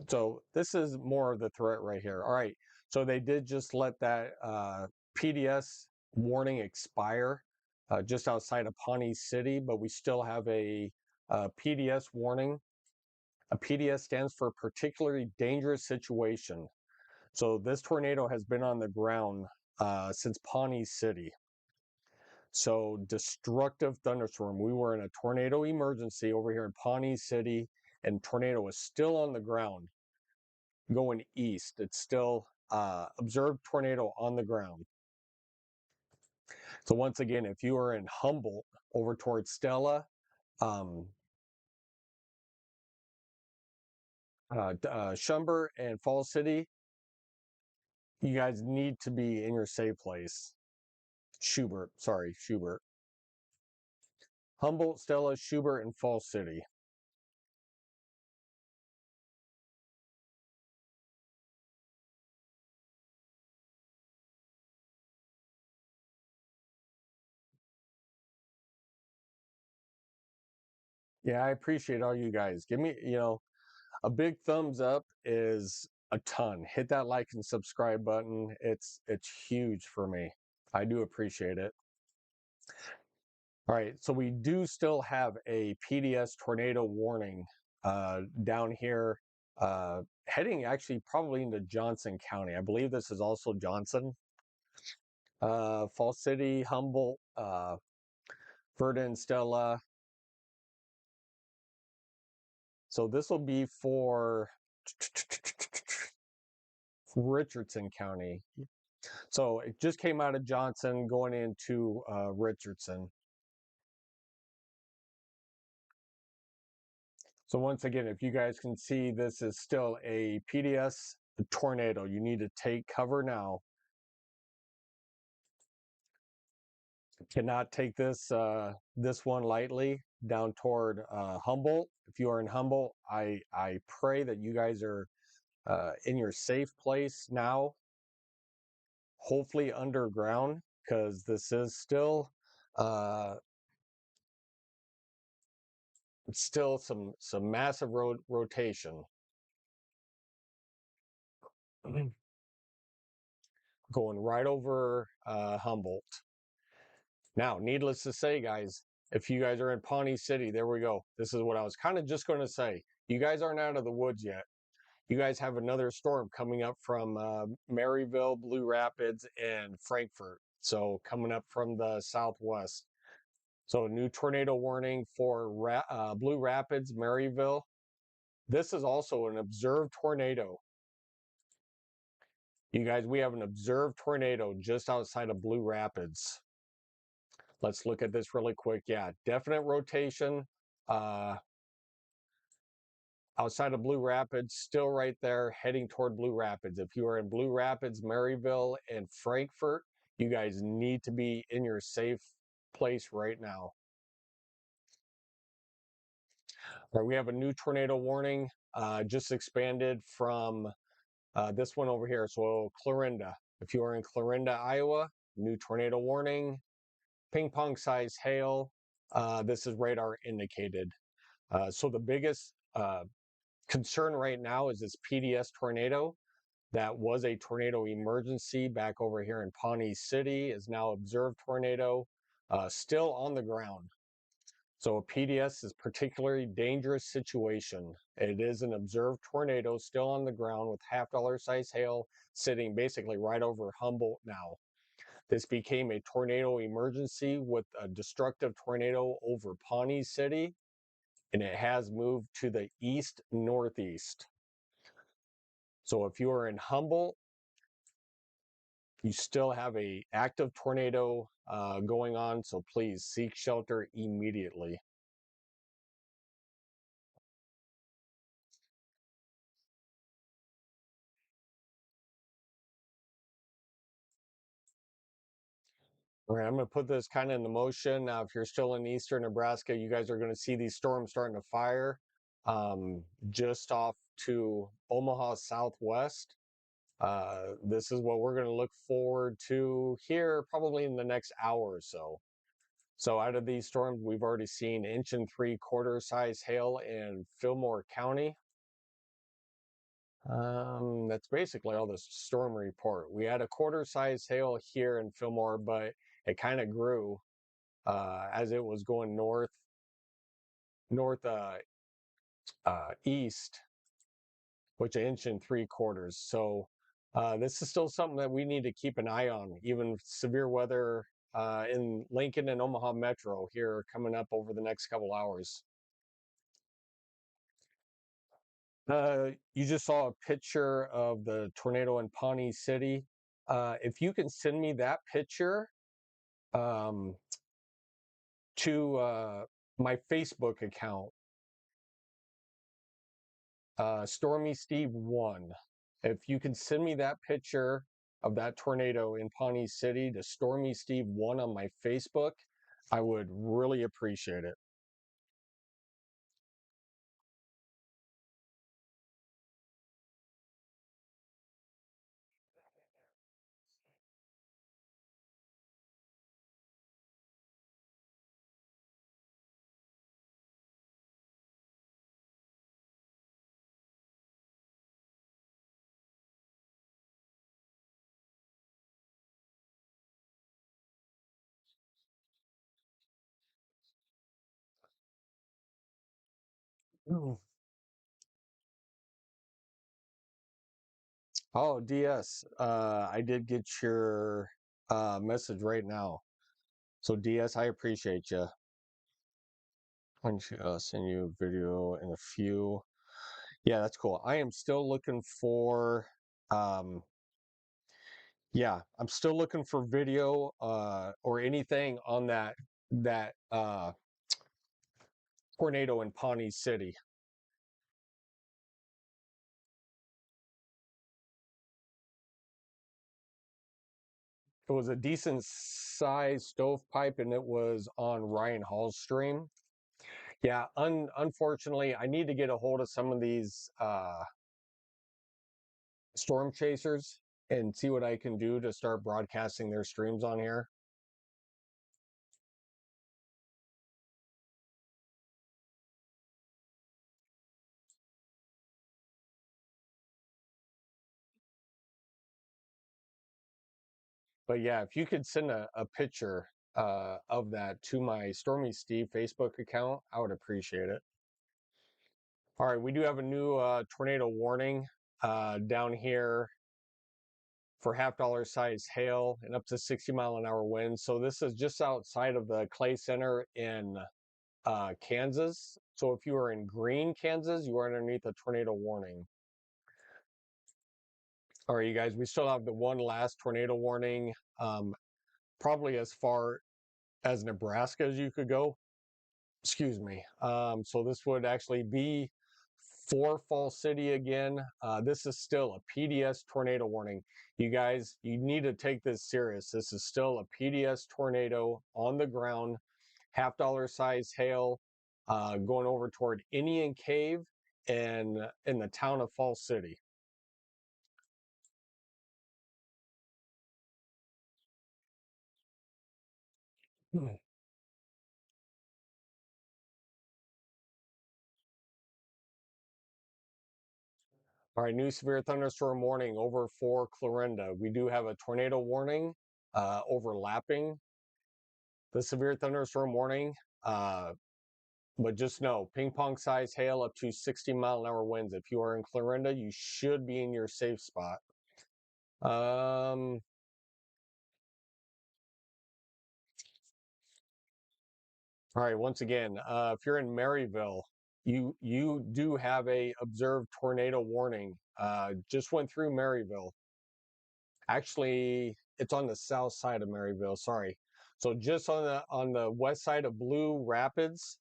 A: so this is more of the threat right here. All right. So they did just let that PDS warning expire just outside of Pawnee City, but we still have a PDS warning. A PDS stands for particularly dangerous situation. So this tornado has been on the ground since Pawnee City. So destructive thunderstorm. We were in a tornado emergency over here in Pawnee City, and tornado was still on the ground going east. It's still observed tornado on the ground. So once again, if you are in Humboldt over towards Stella, Shumber, and Falls City, you guys need to be in your safe place. Schubert. Humboldt, Stella, Schubert, and Falls City. Yeah, I appreciate all you guys. Give me, a big thumbs up is a ton. Hit that like and subscribe button. It's huge for me. I do appreciate it. All right, so we do still have a PDS tornado warning down here, heading actually probably into Johnson County. I believe this is also Johnson. Falls City, Humboldt, Verdun, Stella. So this will be for Richardson County. So it just came out of Johnson going into Richardson. So once again, if you guys can see, this is still a PDS tornado. You need to take cover now. Cannot take this one lightly down toward Humboldt. If you are in Humboldt, I pray that you guys are in your safe place now, hopefully underground, because this is still some massive rotation going right over Humboldt. Now, needless to say, guys, if you guys are in Pawnee City, there we go. This is what I was kind of just going to say. You guys aren't out of the woods yet. You guys have another storm coming up from Maryville, Blue Rapids, and Frankfort. So coming up from the southwest. So new tornado warning for Blue Rapids, Maryville. This is also an observed tornado. You guys, we have an observed tornado just outside of Blue Rapids. Let's look at this really quick. Yeah, definite rotation. Outside of Blue Rapids, still right there, heading toward Blue Rapids. If you are in Blue Rapids, Maryville, and Frankfort, you guys need to be in your safe place right now. All right, we have a new tornado warning, just expanded from this one over here. So Clarinda, if you are in Clarinda, Iowa, new tornado warning, ping pong size hail. This is radar indicated. So the biggest concern right now is this PDS tornado. That was a tornado emergency back over here in Pawnee City, is now observed tornado, still on the ground. So a PDS is particularly dangerous situation. It is an observed tornado still on the ground with $half size hail sitting basically right over Humboldt now. This became a tornado emergency with a destructive tornado over Pawnee City, and it has moved to the east northeast. So if you are in Humboldt, you still have a active tornado going on, so please seek shelter immediately. All right, I'm going to put this kind of into motion. Now, if you're still in eastern Nebraska, you guys are going to see these storms starting to fire just off to Omaha Southwest. This is what we're going to look forward to here probably in the next hour or so. So out of these storms, we've already seen 1.75 inch size hail in Fillmore County. That's basically all the storm report. We had a quarter size hail here in Fillmore, but it kind of grew as it was going north east, which 1.75 inches. So this is still something that we need to keep an eye on. Even severe weather in Lincoln and Omaha Metro here coming up over the next couple hours. You just saw a picture of the tornado in Pawnee City. If you can send me that picture um, to my Facebook account, Stormy Steve 1. If you can send me that picture of that tornado in Pawnee City to Stormy Steve 1 on my Facebook, I would really appreciate it. Mm. Oh, DS, I did get your message right now. So DS, I appreciate you. Why don't you send you a video in a few? Yeah, that's cool. I am still looking for, um, yeah, I'm still looking for video or anything on that tornado in Pawnee City. It was a decent sized stovepipe, and it was on Ryan Hall's stream. Yeah, unfortunately, I need to get a hold of some of these storm chasers and see what I can do to start broadcasting their streams on here. But yeah, if you could send a picture of that to my Stormy Steve Facebook account, I would appreciate it. All right, we do have a new tornado warning down here for $half size hail and up to 60-mile-an-hour winds. So this is just outside of the Clay Center in Kansas. So if you are in Green, Kansas, you are underneath a tornado warning. All right, you guys, we still have the one last tornado warning, probably as far as Nebraska as you could go. Excuse me. So this would actually be for Fall City again. This is still a PDS tornado warning. You guys, you need to take this serious. This is still a PDS tornado on the ground, $half size hail, going over toward Indian Cave and in the town of Fall City. All right, new severe thunderstorm warning over for Clarinda. We do have a tornado warning overlapping the severe thunderstorm warning. Uh, but just know ping pong size hail up to 60-mile-an-hour winds. If you are in Clarinda, you should be in your safe spot. Um, all right, once again, if you're in Maryville, you do have a observed tornado warning Just went through Maryville. Actually, it's on the south side of Maryville. Sorry. So just on the west side of Blue Rapids.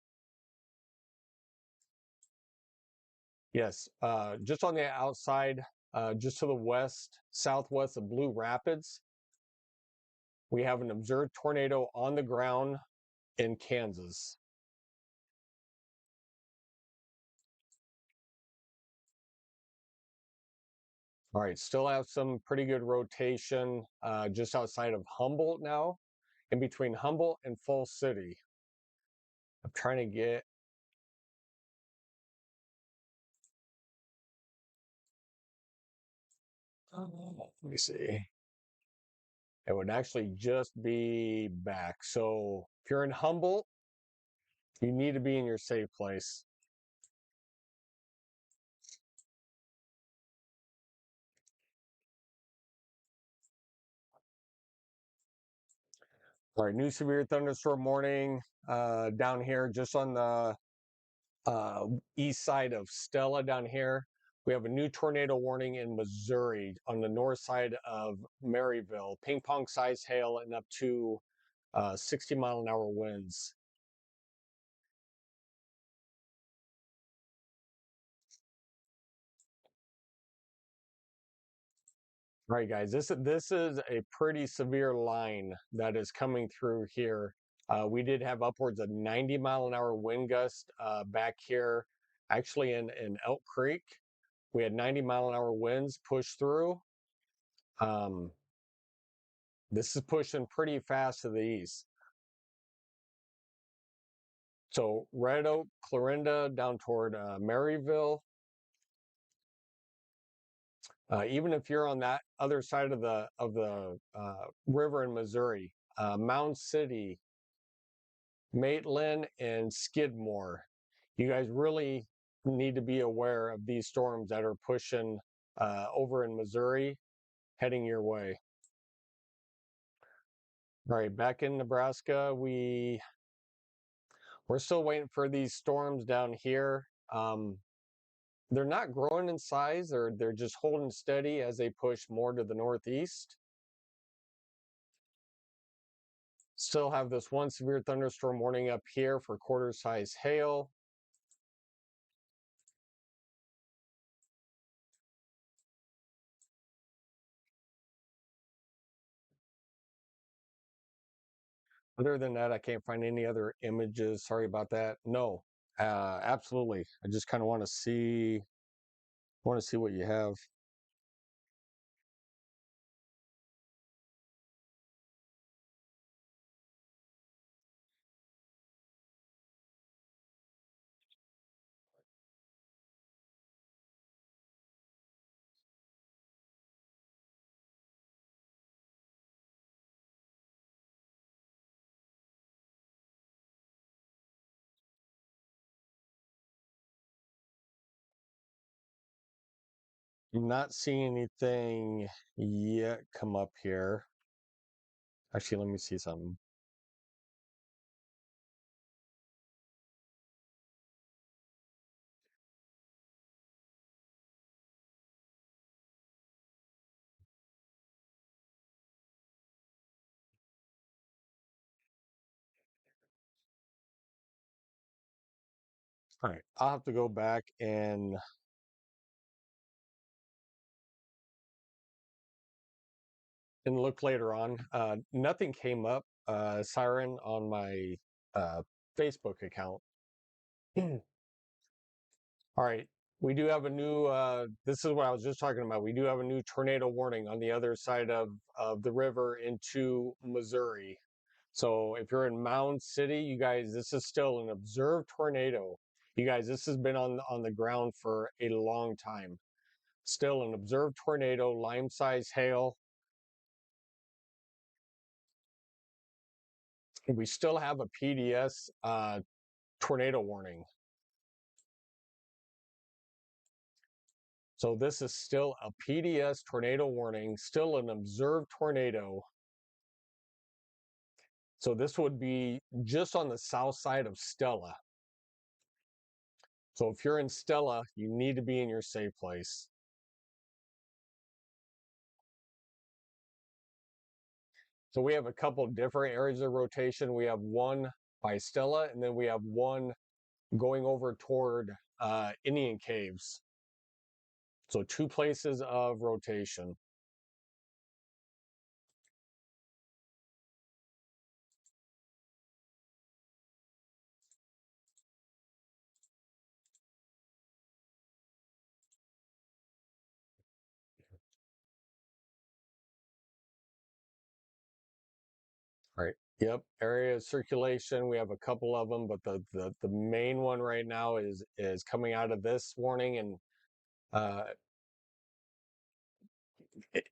A: Yes, just on the outside, just to the west, southwest of Blue Rapids, we have an observed tornado on the ground in Kansas. All right, still have some pretty good rotation just outside of Humboldt now, in between Humboldt and Falls City. I'm trying to get. Let me see. It would actually just be back. So if you're in Humboldt, you need to be in your safe place. All right, new severe thunderstorm warning down here, just on the uh, east side of Stella down here. We have a new tornado warning in Missouri on the north side of Maryville. Ping pong size hail and up to 60-mile-an-hour winds. All right, guys, this is a pretty severe line that is coming through here. We did have upwards of 90-mile-an-hour wind gust back here, actually in Elk Creek. We had 90-mile-an-hour winds push through. Um, this is pushing pretty fast to the east. So Red Oak, Clarinda, down toward Maryville. Even if you're on that other side of the river in Missouri, Mound City, Maitland, and Skidmore, you guys really need to be aware of these storms that are pushing over in Missouri, heading your way. All right, back in Nebraska, we're still waiting for these storms down here. They're not growing in size; they're just holding steady as they push more to the northeast. Still have this one severe thunderstorm warning up here for quarter-size hail. Other than that, I can't find any other images. Sorry about that. No, absolutely. I just kind of want to see what you have. I'm not seeing anything yet come up here. Actually, let me see something. All right, I'll have to go back and look later on. Nothing came up, siren, on my uh, Facebook account. All right. We do have a new, this is what I was just talking about. We do have a new tornado warning on the other side of the river into Missouri. So if you're in Mound City, you guys, this is still an observed tornado. You guys, this has been on the ground for a long time. Still an observed tornado, lime-size hail. We still have a PDS tornado warning. So this is still a PDS tornado warning, still an observed tornado. So this would be just on the south side of Stella. So if you're in Stella, you need to be in your safe place. So we have a couple different areas of rotation. We have one by Stella, and then we have one going over toward Indian Caves. So 2 places of rotation. All right. Yep. Area of circulation. We have a couple of them, but the main one right now is coming out of this warning and uh,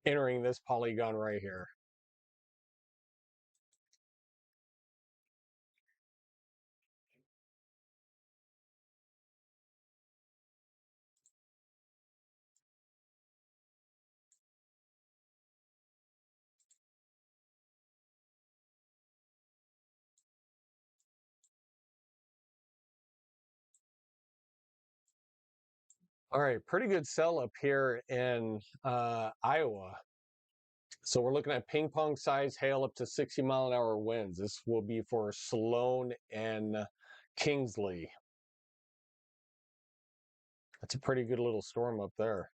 A: entering this polygon right here. All right, pretty good sell up here in Iowa. So we're looking at ping pong size hail up to 60-mile-an-hour winds. This will be for Sloan and Kingsley. That's a pretty good little storm up there.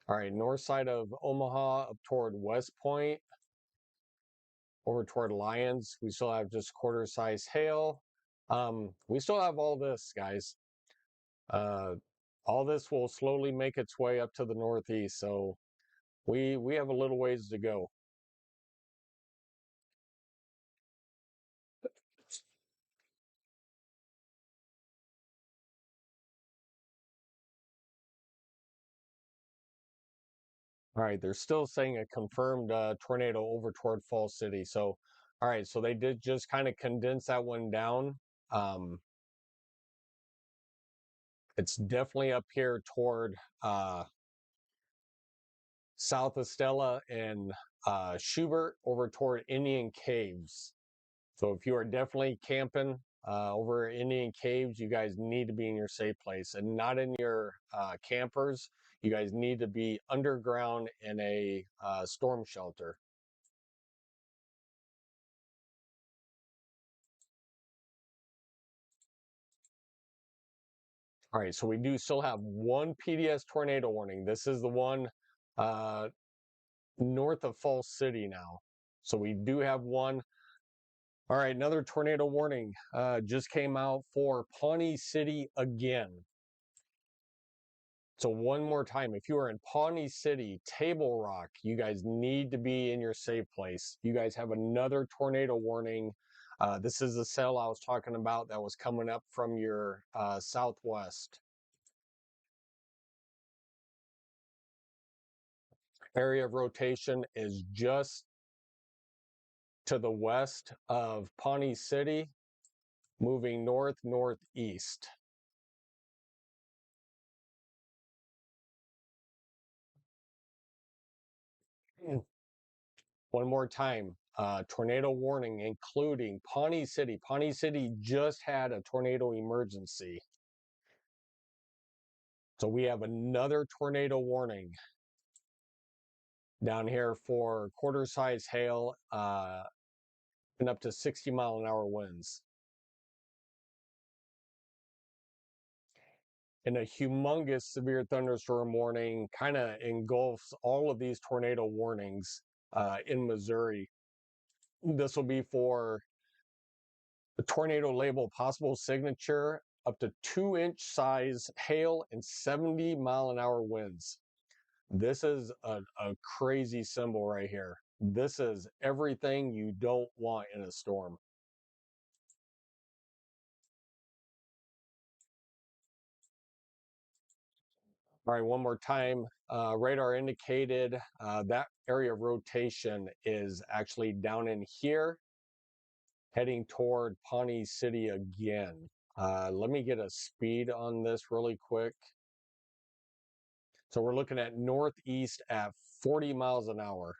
A: All right, north side of Omaha up toward West Point, over toward Lyons. We still have just quarter size hail. We still have all this, guys. Uh, all this will slowly make its way up to the northeast. So we have a little ways to go. All right, they're still saying a confirmed tornado over toward Falls City. So, all right, so they did just kind of condense that one down. It's definitely up here toward south of Stella and Schubert over toward Indian Caves. So if you are definitely camping over Indian Caves, you guys need to be in your safe place and not in your campers. You guys need to be underground in a storm shelter. All right, so we do still have one PDS tornado warning. This is the one uh, north of Falls City now. So we do have one. All right, another tornado warning just came out for Pawnee City again. So one more time, if you are in Pawnee City, Table Rock, you guys need to be in your safe place. You guys have another tornado warning. This is the cell I was talking about that was coming up from your southwest. Area of rotation is just to the west of Pawnee City, moving northeast. One more time, tornado warning, including Pawnee City. Pawnee City just had a tornado emergency. So we have another tornado warning down here for quarter size hail and up to 60-mile-an-hour winds. And a humongous severe thunderstorm warning kind of engulfs all of these tornado warnings in Missouri. This will be for the tornado label possible signature up to 2-inch size hail and 70-mile-an-hour winds. This is a crazy symbol right here. This is everything you don't want in a storm. All right, one more time. Radar indicated that area of rotation is actually down in here, heading toward Pawnee City again. Let me get a speed on this really quick. So we're looking at northeast at 40 miles an hour.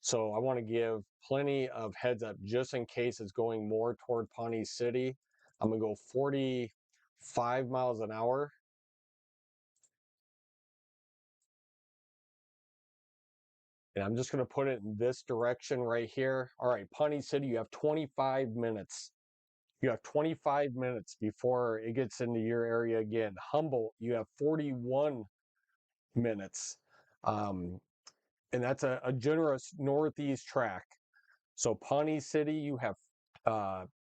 A: So I want to give plenty of heads up just in case it's going more toward Pawnee City. I'm going to go 45 miles an hour. And I'm just going to put it in this direction right here. All right, Pawnee City, you have 25 minutes. You have 25 minutes before it gets into your area again. Humboldt, you have 41 minutes. And that's a generous northeast track. So Pawnee City, you have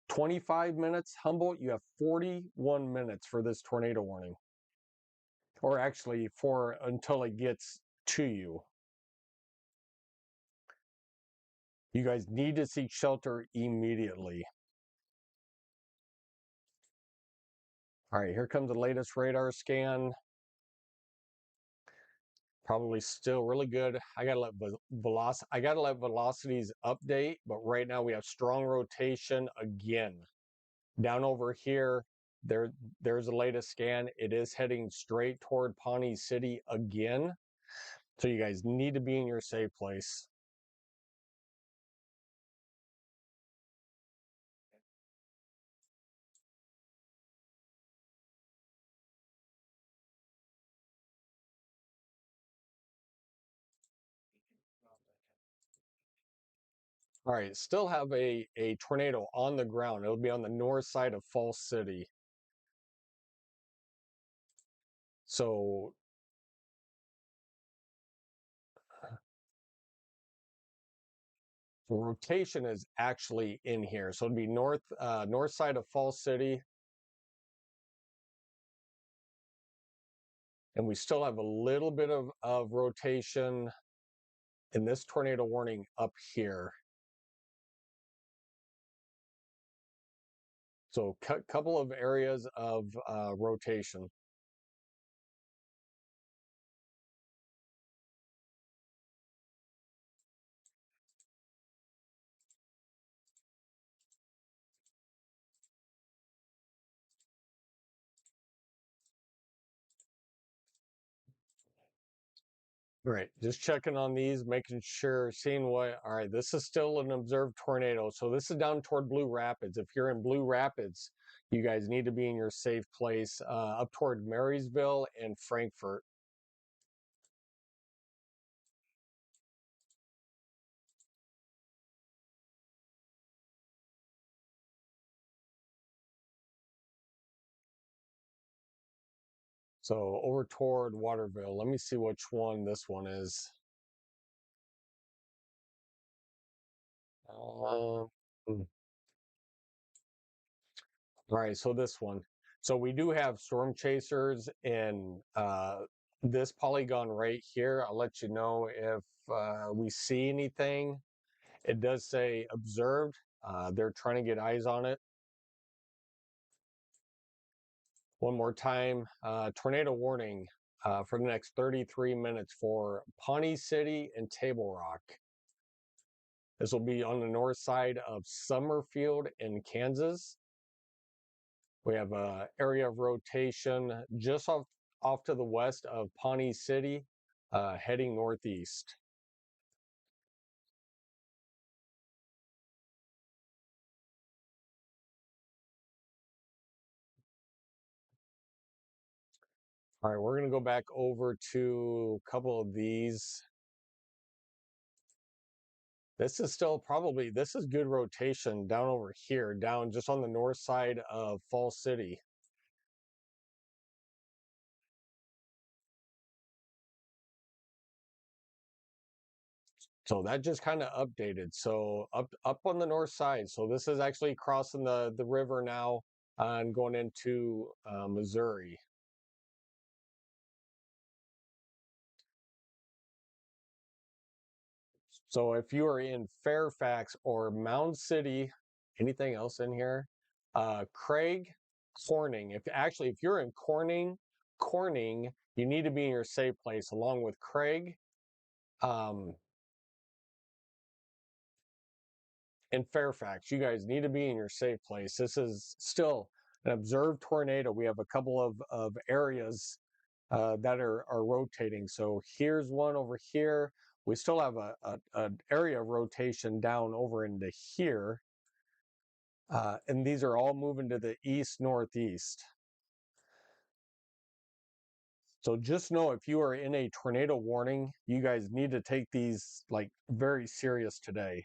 A: 25 minutes. Humboldt, you have 41 minutes for this tornado warning. Or actually for until it gets to you. You guys need to seek shelter immediately. All right, here comes the latest radar scan. Probably still really good. I gotta let velocities update, but right now we have strong rotation again. Down over here, there's the latest scan. It is heading straight toward Pawnee City again. So you guys need to be in your safe place. All right, still have a tornado on the ground. It'll be on the north side of Falls City. So the rotation is actually in here. So it'd be north side of Falls City. And we still have a little bit of rotation in this tornado warning up here. So couple of areas of rotation. Right, just checking on these, making sure, seeing what, all right, this is still an observed tornado. So this is down toward Blue Rapids. If you're in Blue Rapids, you guys need to be in your safe place up toward Marysville and Frankfort. So over toward Waterville, let me see which one this one is. Um, All right, so this one. So we do have storm chasers in this polygon right here. I'll let you know if we see anything. It does say observed. They're trying to get eyes on it. One more time, tornado warning for the next 33 minutes for Pawnee City and Table Rock. This will be on the north side of Summerfield in Kansas. We have an area of rotation just off to the west of Pawnee City, heading northeast. All right, we're going to go back over to a couple of these. This is still probably, this is good rotation down over here, down just on the north side of Falls City. So that just kind of updated. So up on the north side. So this is actually crossing the river now and going into Missouri. So if you are in Fairfax or Mound City, anything else in here? Craig, Corning. If you're in Corning, you need to be in your safe place along with Craig. In Fairfax, you guys need to be in your safe place. This is still an observed tornado. We have a couple of areas that are rotating. So here's one over here. We still have an area of rotation down over into here. And these are all moving to the east northeast. So just know if you are in a tornado warning, you guys need to take these like very serious today.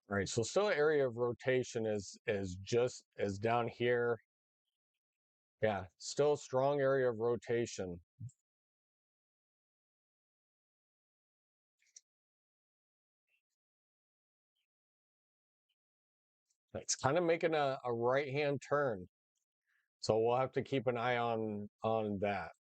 A: All right, so still area of rotation is just as down here. Yeah, still a strong area of rotation. It's kind of making a right-hand turn. So we'll have to keep an eye on that.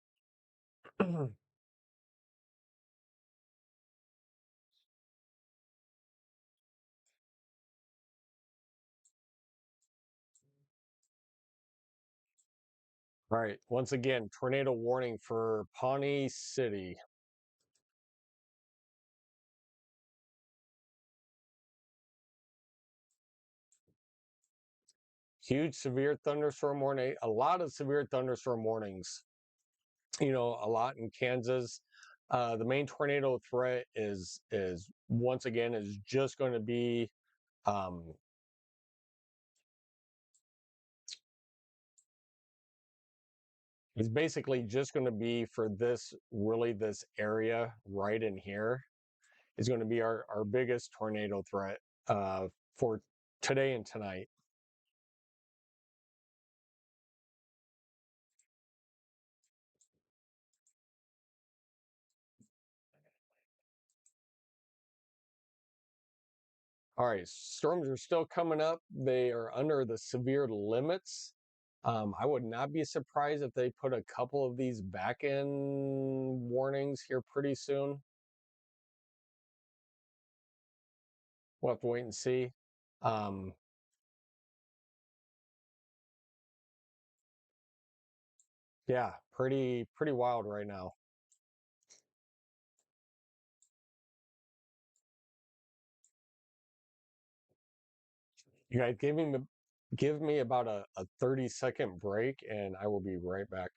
A: All right, once again, tornado warning for Pawnee City. Huge severe thunderstorm warning, a lot of severe thunderstorm warnings. You know, a lot in Kansas. The main tornado threat is once again is just going to be um, it's basically just going to be for this area right in here is going to be our biggest tornado threat for today and tonight. All right, storms are still coming up. They are under the severe limits. I would not be surprised if they put a couple of these back in warnings here pretty soon. We'll have to wait and see. Um, yeah, pretty wild right now. You guys give me about a 30-second break and I will be right back.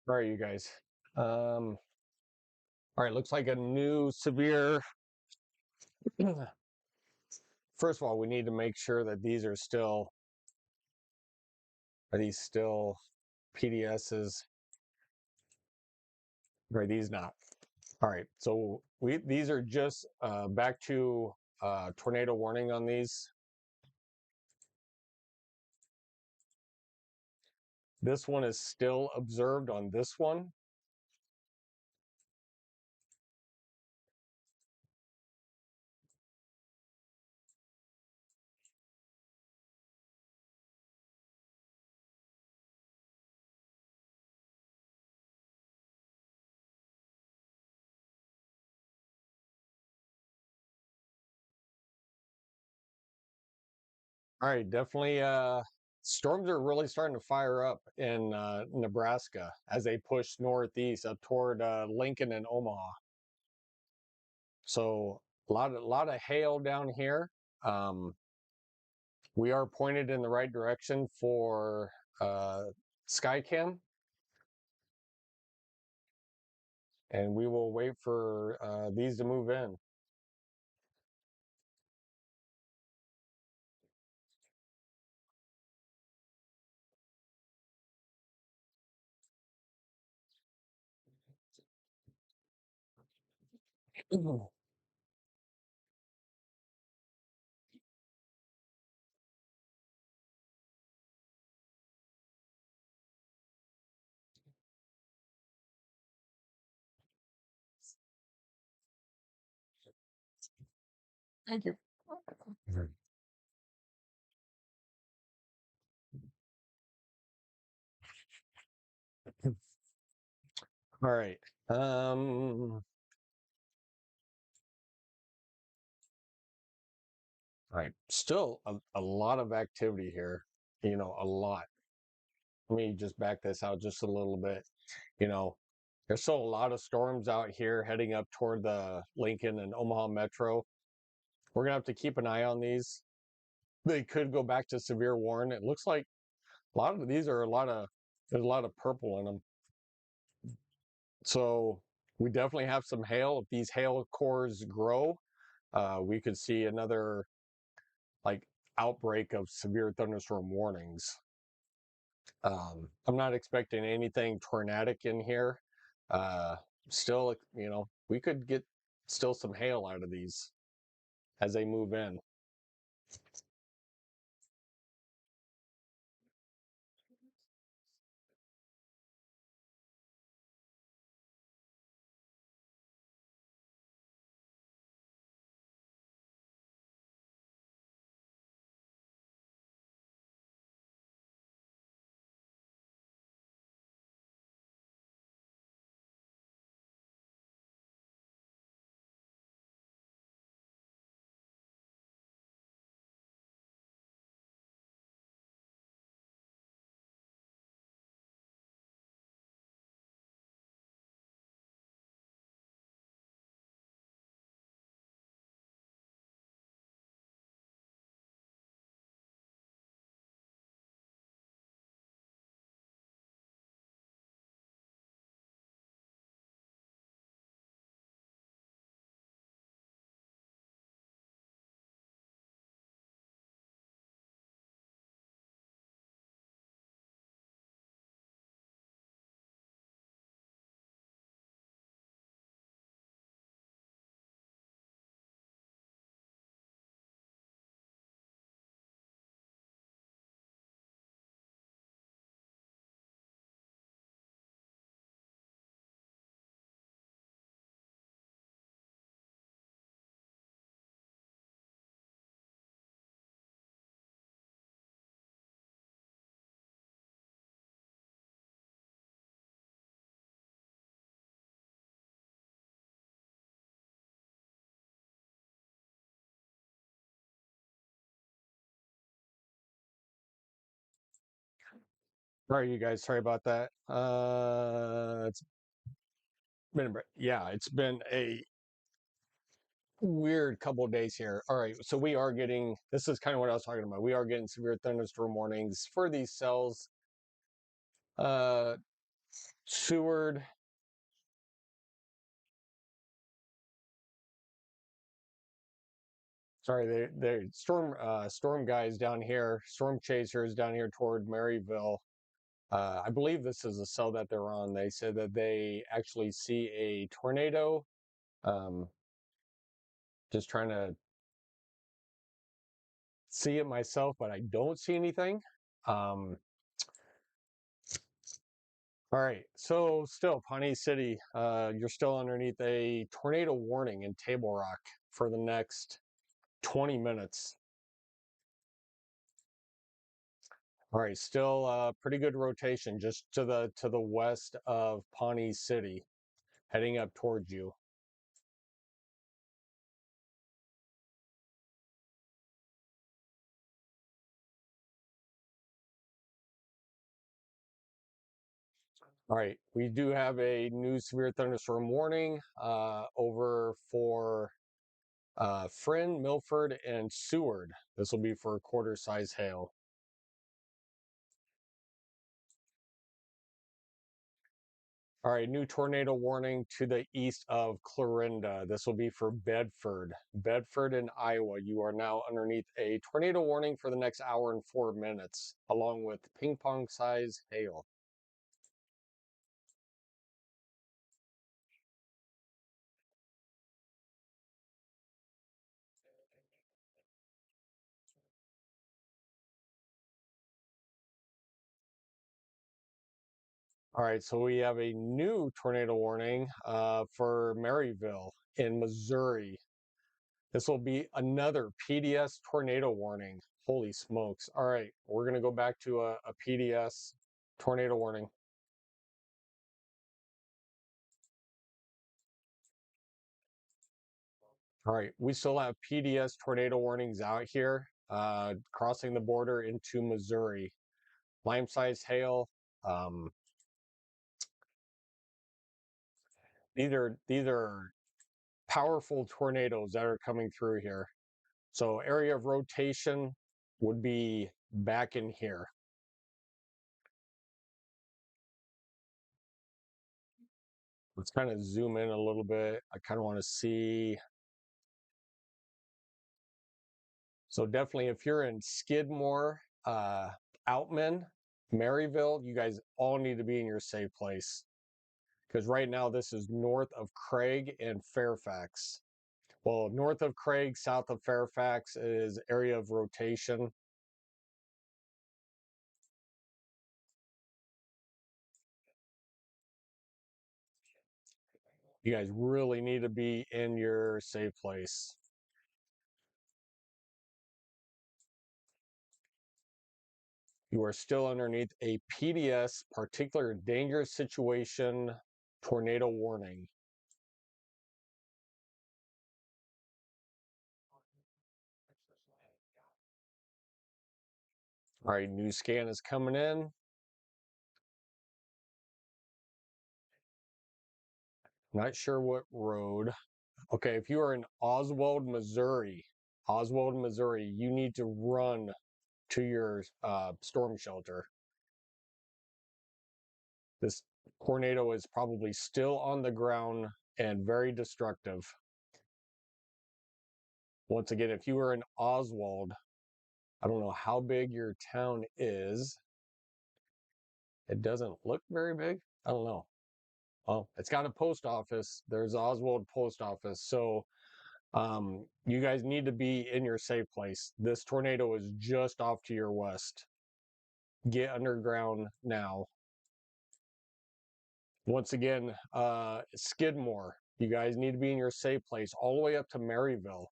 A: All right, you guys. All right, looks like a new severe. First of all, we need to make sure that these are these still PDSs? Or are these not? All right, so these are just back to tornado warning on these. This one is still observed on this one. All right, definitely. Storms are really starting to fire up in Nebraska as they push northeast up toward Lincoln and Omaha. So a lot of hail down here. Um, we are pointed in the right direction for Skycam, and we will wait for these to move in. Thank you. All right. All right. Still a lot of activity here. A lot. Let me just back this out just a little bit. You know, there's still a lot of storms out here heading up toward the Lincoln and Omaha metro. We're gonna have to keep an eye on these. They could go back to severe warn. It looks like a lot of these are there's a lot of purple in them. So we definitely have some hail. If these hail cores grow, we could see another like outbreak of severe thunderstorm warnings. I'm not expecting anything tornadic in here. Uh, Still, we could get still some hail out of these as they move in. All right, you guys. Sorry about that. It's been yeah, it's been a weird couple of days here. All right, so we are getting. This is kind of what I was talking about. We are getting severe thunderstorm warnings for these cells. Uh, Seward. Sorry, they storm guys down here, storm chasers down here toward Maryville. I believe this is the cell that they're on. They said that they actually see a tornado. Um, just trying to see it myself, but I don't see anything. Um, all right, so still, Pawnee City, you're still underneath a tornado warning in Table Rock for the next 20 minutes. All right, still pretty good rotation just to the west of Pawnee City, heading up towards you. All right, we do have a new severe thunderstorm warning over for Friend, Milford, and Seward. This will be for quarter size hail. All right, new tornado warning to the east of Clarinda. This will be for Bedford. Bedford in Iowa. You are now underneath a tornado warning for the next hour and 4 minutes, along with ping pong size hail. All right, so we have a new tornado warning for Maryville in Missouri. This will be another PDS tornado warning. Holy smokes. All right, we're going to go back to a PDS tornado warning. All right, we still have PDS tornado warnings out here, crossing the border into Missouri. Lime-sized hail. Um, these are powerful tornadoes that are coming through here. So area of rotation would be back in here. Let's kind of zoom in a little bit. I kind of want to see. So definitely if you're in Skidmore, Outman, Maryville, you guys all need to be in your safe place. Because right now this is north of Craig and Fairfax. Well, north of Craig, south of Fairfax is area of rotation. You guys really need to be in your safe place. You are still underneath a PDS, particular dangerous situation, tornado warning. All right, new scan is coming in. Not sure what road. Okay, if you are in Oswald, Missouri, you need to run to your storm shelter. This tornado is probably still on the ground and very destructive. Once again, if you are in Oswald, I don't know how big your town is. It doesn't look very big. I don't know. Well, it's got a post office. There's Oswald post office. So you guys need to be in your safe place. This tornado is just off to your west. Get underground now. Once again, Skidmore, you guys need to be in your safe place all the way up to Maryville.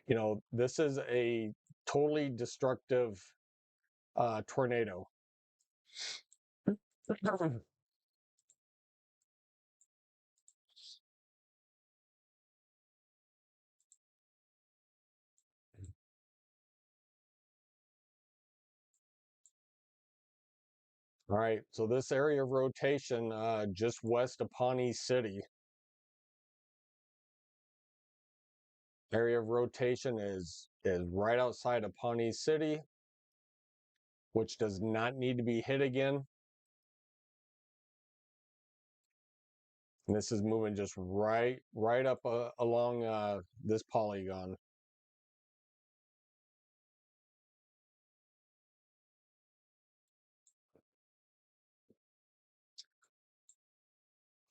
A: You know, this is a totally destructive tornado. All right, so this area of rotation just west of Pawnee City. Area of rotation is right outside of Pawnee City, which does not need to be hit again. And this is moving just right up along this polygon.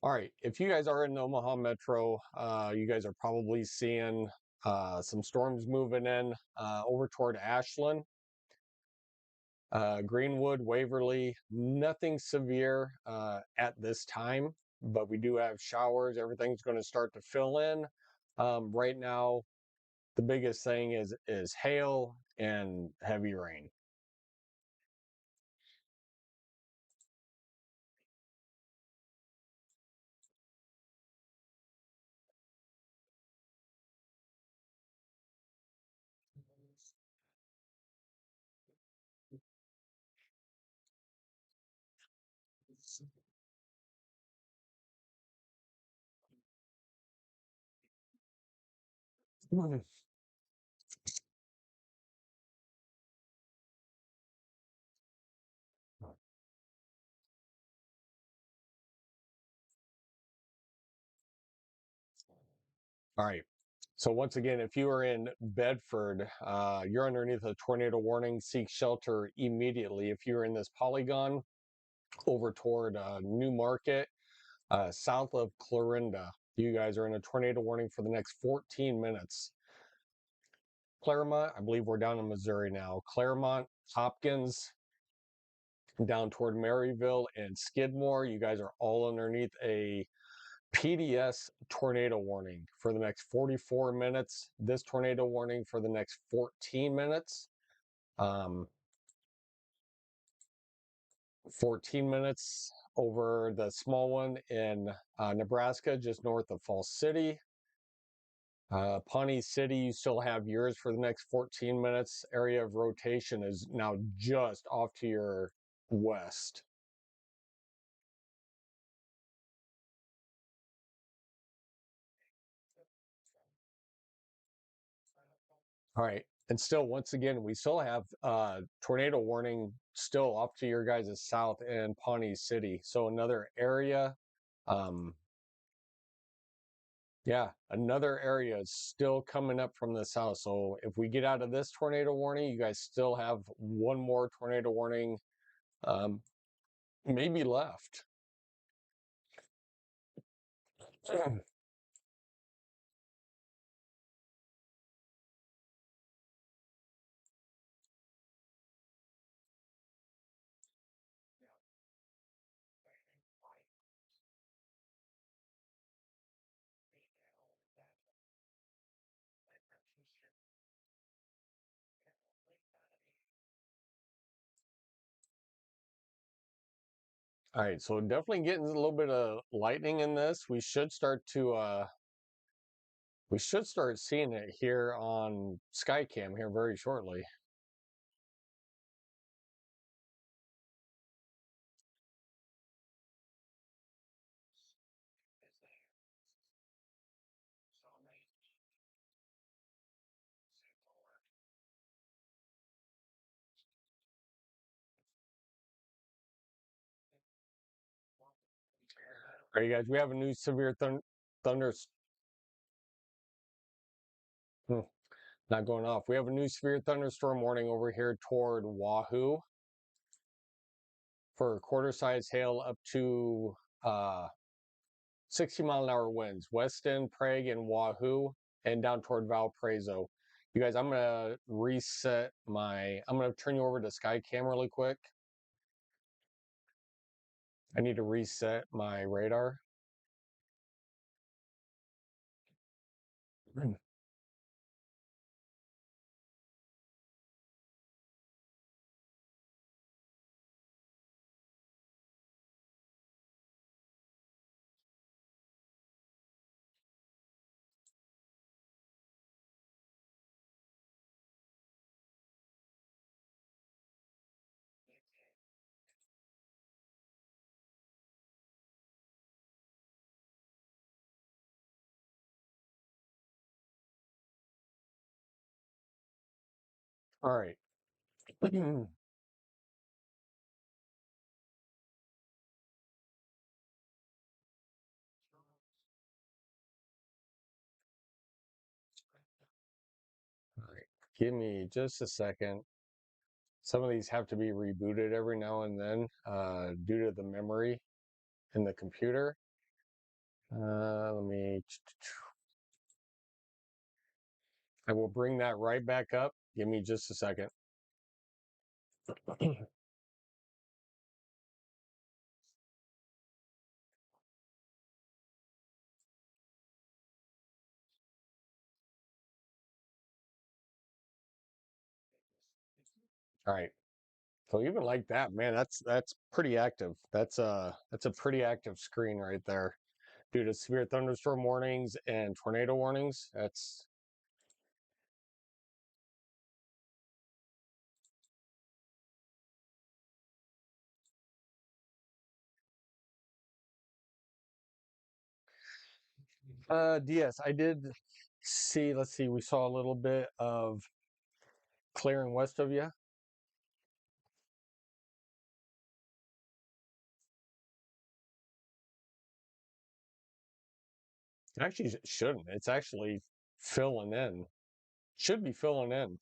A: All right, if you guys are in the Omaha Metro, you guys are probably seeing some storms moving in over toward Ashland, Greenwood, Waverly. Nothing severe at this time, but we do have showers. Everything's going to start to fill in. Right now, the biggest thing is hail and heavy rain. All right. So once again, if you are in Bedford, you're underneath a tornado warning. Seek shelter immediately. If you're in this polygon over toward New Market, south of Clarinda, you guys are in a tornado warning for the next 14 minutes. Claremont, I believe we're down in Missouri now. Claremont, Hopkins, down toward Maryville and Skidmore, you guys are all underneath a PDS tornado warning for the next 44 minutes. This tornado warning for the next 14 minutes. 14 minutes over the small one in Nebraska, just north of Falls City. Pawnee City, you still have yours for the next 14 minutes. Area of rotation is now just off to your west. All right. And still, once again, we still have tornado warning still off to your guys' south in Pawnee City. So another area, um, yeah, another area is still coming up from the south. So if we get out of this tornado warning, you guys still have one more tornado warning, maybe left. All right, so definitely getting a little bit of lightning in this. We should start seeing it here on Skycam here very shortly. All right, guys, we have a new severe thunder. Hmm, not going off. We have a new severe thunderstorm warning over here toward Wahoo for quarter size hail up to 60-mile-an-hour winds. Weston, Prague, and Wahoo, and down toward Valparaiso. You guys, I'm gonna reset my. I'm gonna turn you over to Skycam really quick. I need to reset my radar. All right. Give me just a second. Some of these have to be rebooted every now and then due to the memory in the computer. Let me. I will bring that right back up. Give me just a second. All right. So even like that, man, that's pretty active. That's a pretty active screen right there. Due to severe thunderstorm warnings and tornado warnings. That's DS. I did see, let's see, we saw a little bit of clearing west of you. Actually, it shouldn't. It's actually filling in. Should be filling in.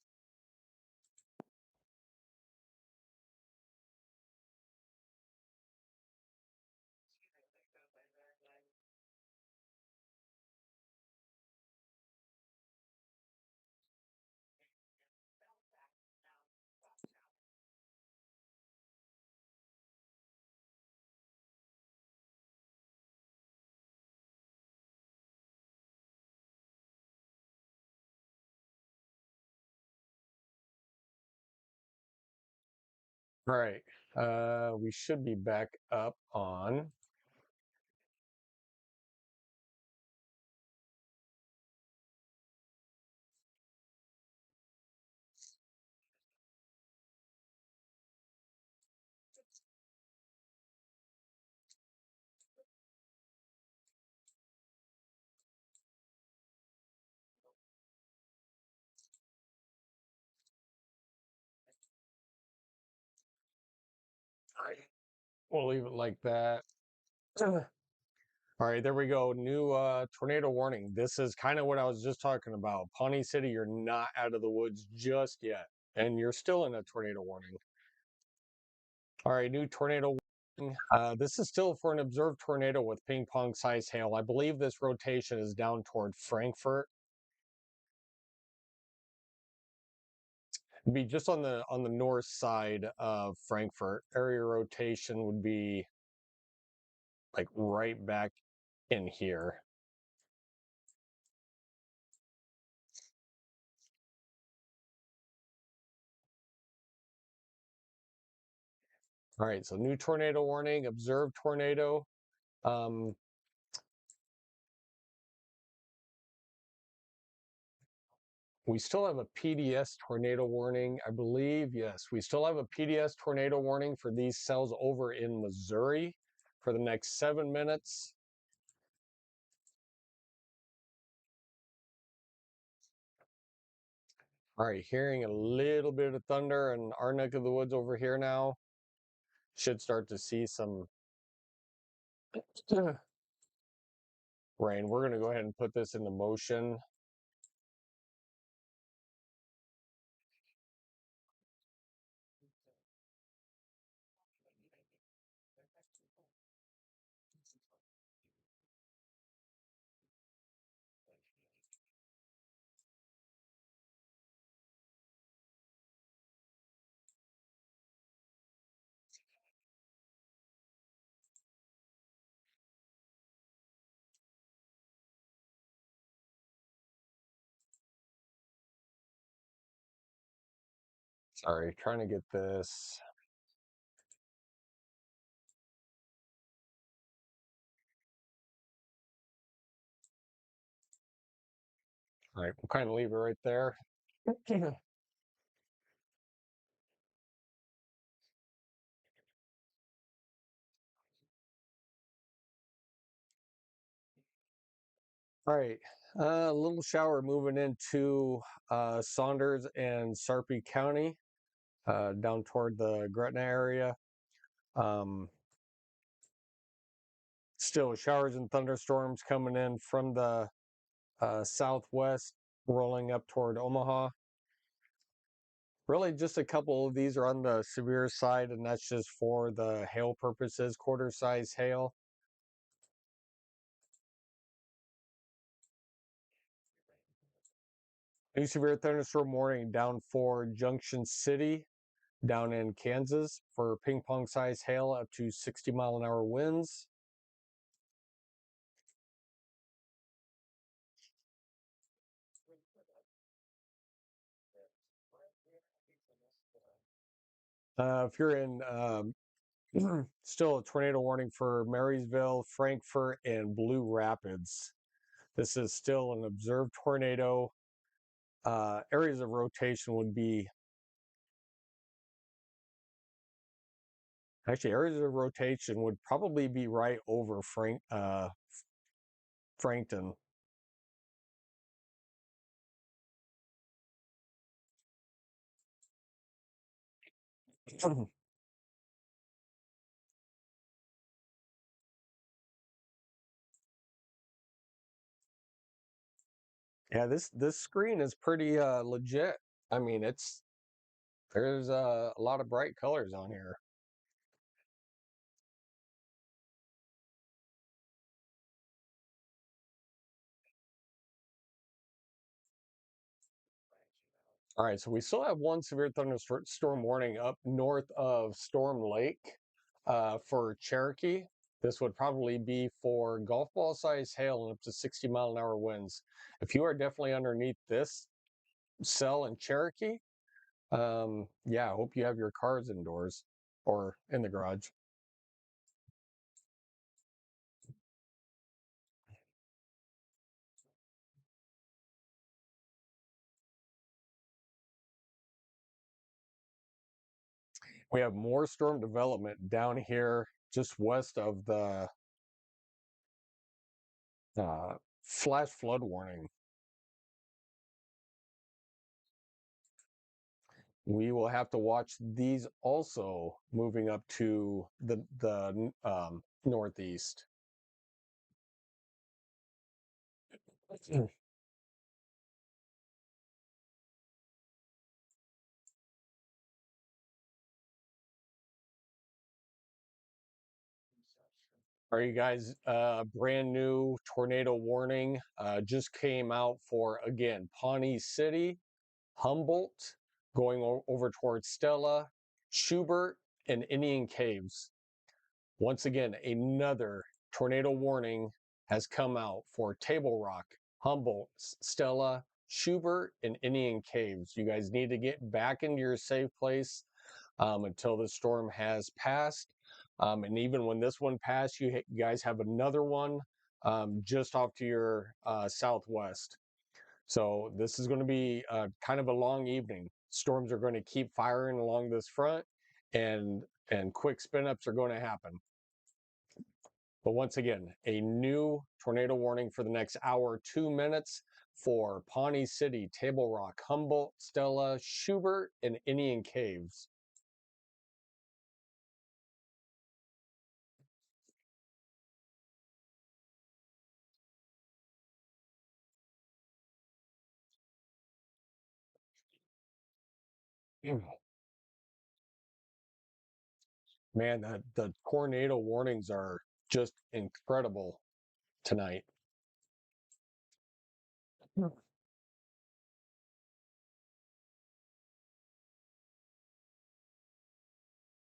A: All right. We should be back up on. All right. We'll leave it like that. All right, there we go. New tornado warning. This is kind of what I was just talking about. Pawnee City, you're not out of the woods just yet, and you're still in a tornado warning. All right, new tornado warning. This is still for an observed tornado with ping pong size hail. I believe this rotation is down toward Frankfurt. It'd be just on the north side of Frankfurt. Area rotation would be like right back in here. All right, so new tornado warning, observed tornado. Um, we still have a PDS tornado warning, I believe. Yes, we still have a PDS tornado warning for these cells over in Missouri for the next 7 minutes. All right, hearing a little bit of thunder in our neck of the woods over here now. Should start to see some rain. We're going to go ahead and put this into motion. Sorry, trying to get this. All right, we'll kind of leave it right there. All right, a little shower moving into Saunders and Sarpy County, down toward the Gretna area. Still showers and thunderstorms coming in from the southwest, rolling up toward Omaha. Really, just a couple of these are on the severe side, and that's just for the hail purposes, quarter size hail. New severe thunderstorm warning down for Junction City, down in Kansas, for ping pong size hail up to 60-mile-an-hour winds. If you're in still a tornado warning for Marysville, Frankfort, and Blue Rapids. This is still an observed tornado. Areas of rotation would be actually areas of rotation would probably be right over Frankton. Yeah, this screen is pretty legit. I mean, there's a lot of bright colors on here. All right, so we still have one severe thunderstorm warning up north of Storm Lake for Cherokee. This would probably be for golf ball size hail and up to 60-mile-an-hour winds. If you are definitely underneath this cell in Cherokee, yeah, I hope you have your cars indoors or in the garage. We have more storm development down here just west of the uh, flash flood warning. We will have to watch these also moving up to the northeast. Are you guys brand new tornado warning just came out for again Pawnee City, Humboldt, going over towards Stella, Schubert, and Indian Caves. Once again, another tornado warning has come out for Table Rock, Humboldt, Stella, Schubert, and Indian Caves. You guys need to get back into your safe place until the storm has passed. And even when this one passed, you guys have another one just off to your southwest. So this is going to be kind of a long evening. Storms are going to keep firing along this front, and quick spin ups are going to happen. But once again, a new tornado warning for the next hour, 2 minutes for Pawnee City, Table Rock, Humboldt, Stella, Schubert, and Indian Caves. Man, the tornado warnings are just incredible tonight. All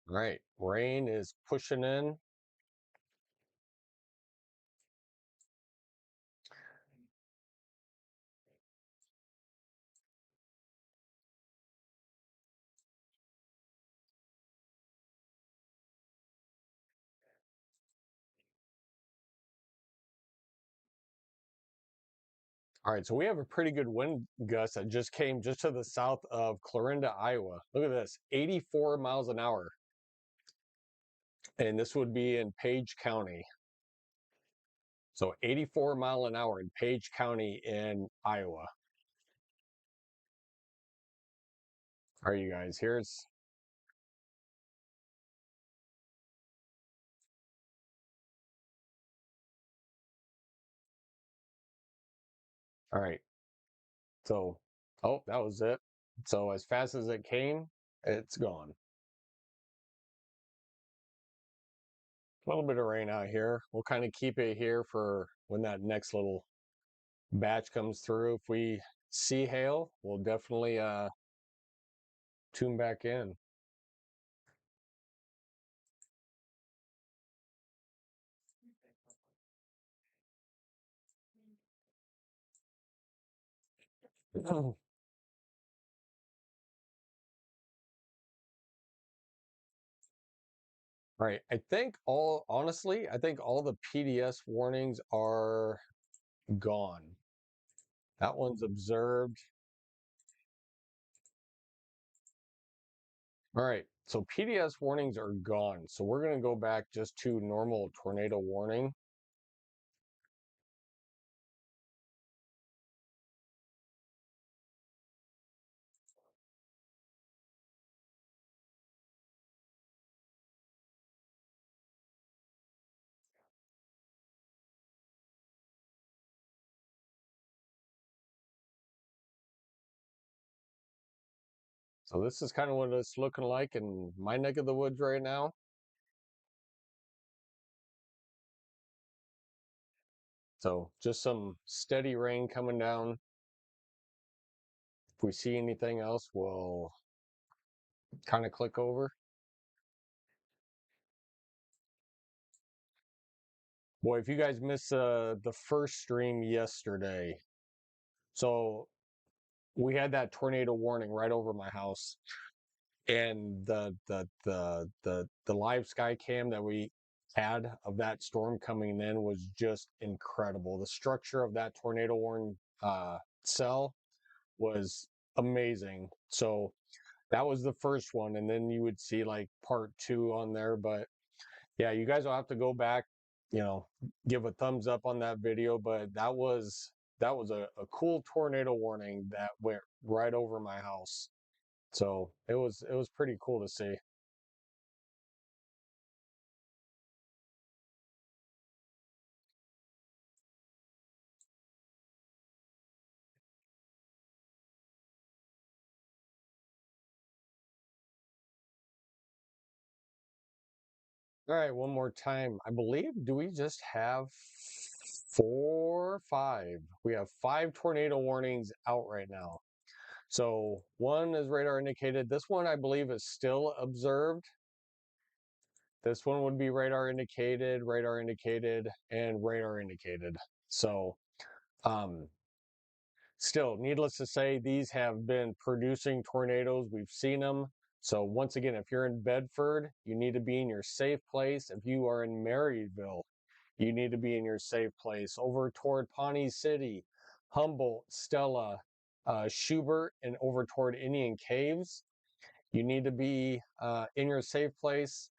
A: right, rain is pushing in. All right, so we have a pretty good wind gust that just came just to the south of Clarinda, Iowa. Look at this, 84 miles an hour. And this would be in Page County. So 84 mile an hour in Page County in Iowa. Are you guys here? All right. So, oh, that was it. So as fast as it came, it's gone. A little bit of rain out here. We'll kind of keep it here for when that next little batch comes through. If we see hail, we'll definitely tune back in. All right. I think all the PDS warnings are gone. That one's observed. All right. So PDS warnings are gone. So we're going to go back just to normal tornado warning. So this is kind of what it's looking like in my neck of the woods right now. So just some steady rain coming down. If we see anything else, we'll kind of click over. Boy, if you guys missed the first stream yesterday, so we had that tornado warning right over my house, and the live sky cam that we had of that storm coming in was just incredible. The structure of that tornado warning cell was amazing. So that was the first one, and then you would see like part two on there. But yeah, you guys will have to go back, you know, give a thumbs up on that video. But that was a cool tornado warning that went right over my house. So it was pretty cool to see. All right, one more time. I believe, do we just have four, five? We have five tornado warnings out right now. So one is radar indicated. This one, I believe, is still observed. This one would be radar indicated, and radar indicated. So, um, still, needless to say, these have been producing tornadoes. We've seen them. So once again, if you're in Bedford, you need to be in your safe place. If you are in Maryville, you need to be in your safe place. Over toward Pawnee City, Humboldt, Stella, Schubert, and over toward Indian Caves, you need to be in your safe place.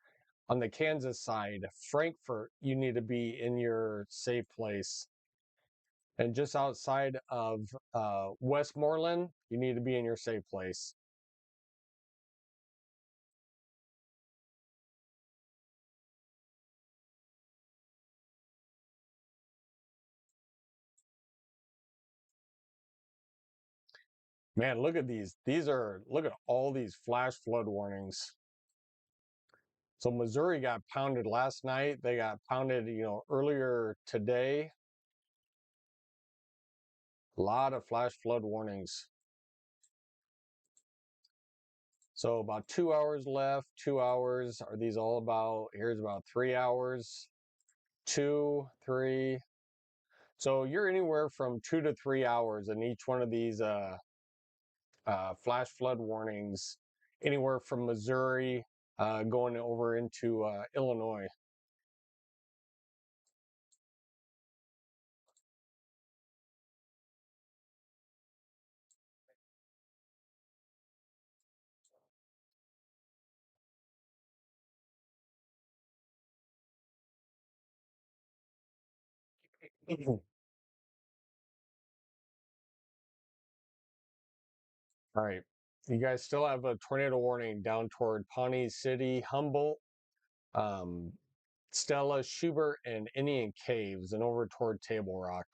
A: On the Kansas side, Frankfort, you need to be in your safe place. And just outside of Westmoreland, you need to be in your safe place. Man, look at these. Look at all these flash flood warnings. So Missouri got pounded last night. They got pounded, earlier today. A lot of flash flood warnings. So about 2 hours left. 2 hours. Are these all about? Here's about 3 hours. 2, 3. So you're anywhere from 2 to 3 hours in each one of these flash flood warnings, anywhere from Missouri going over into Illinois. All right. You guys still have a tornado warning down toward Pawnee City, Humboldt, um, Stella, Schubert, and Indian Caves, and over toward Table Rock.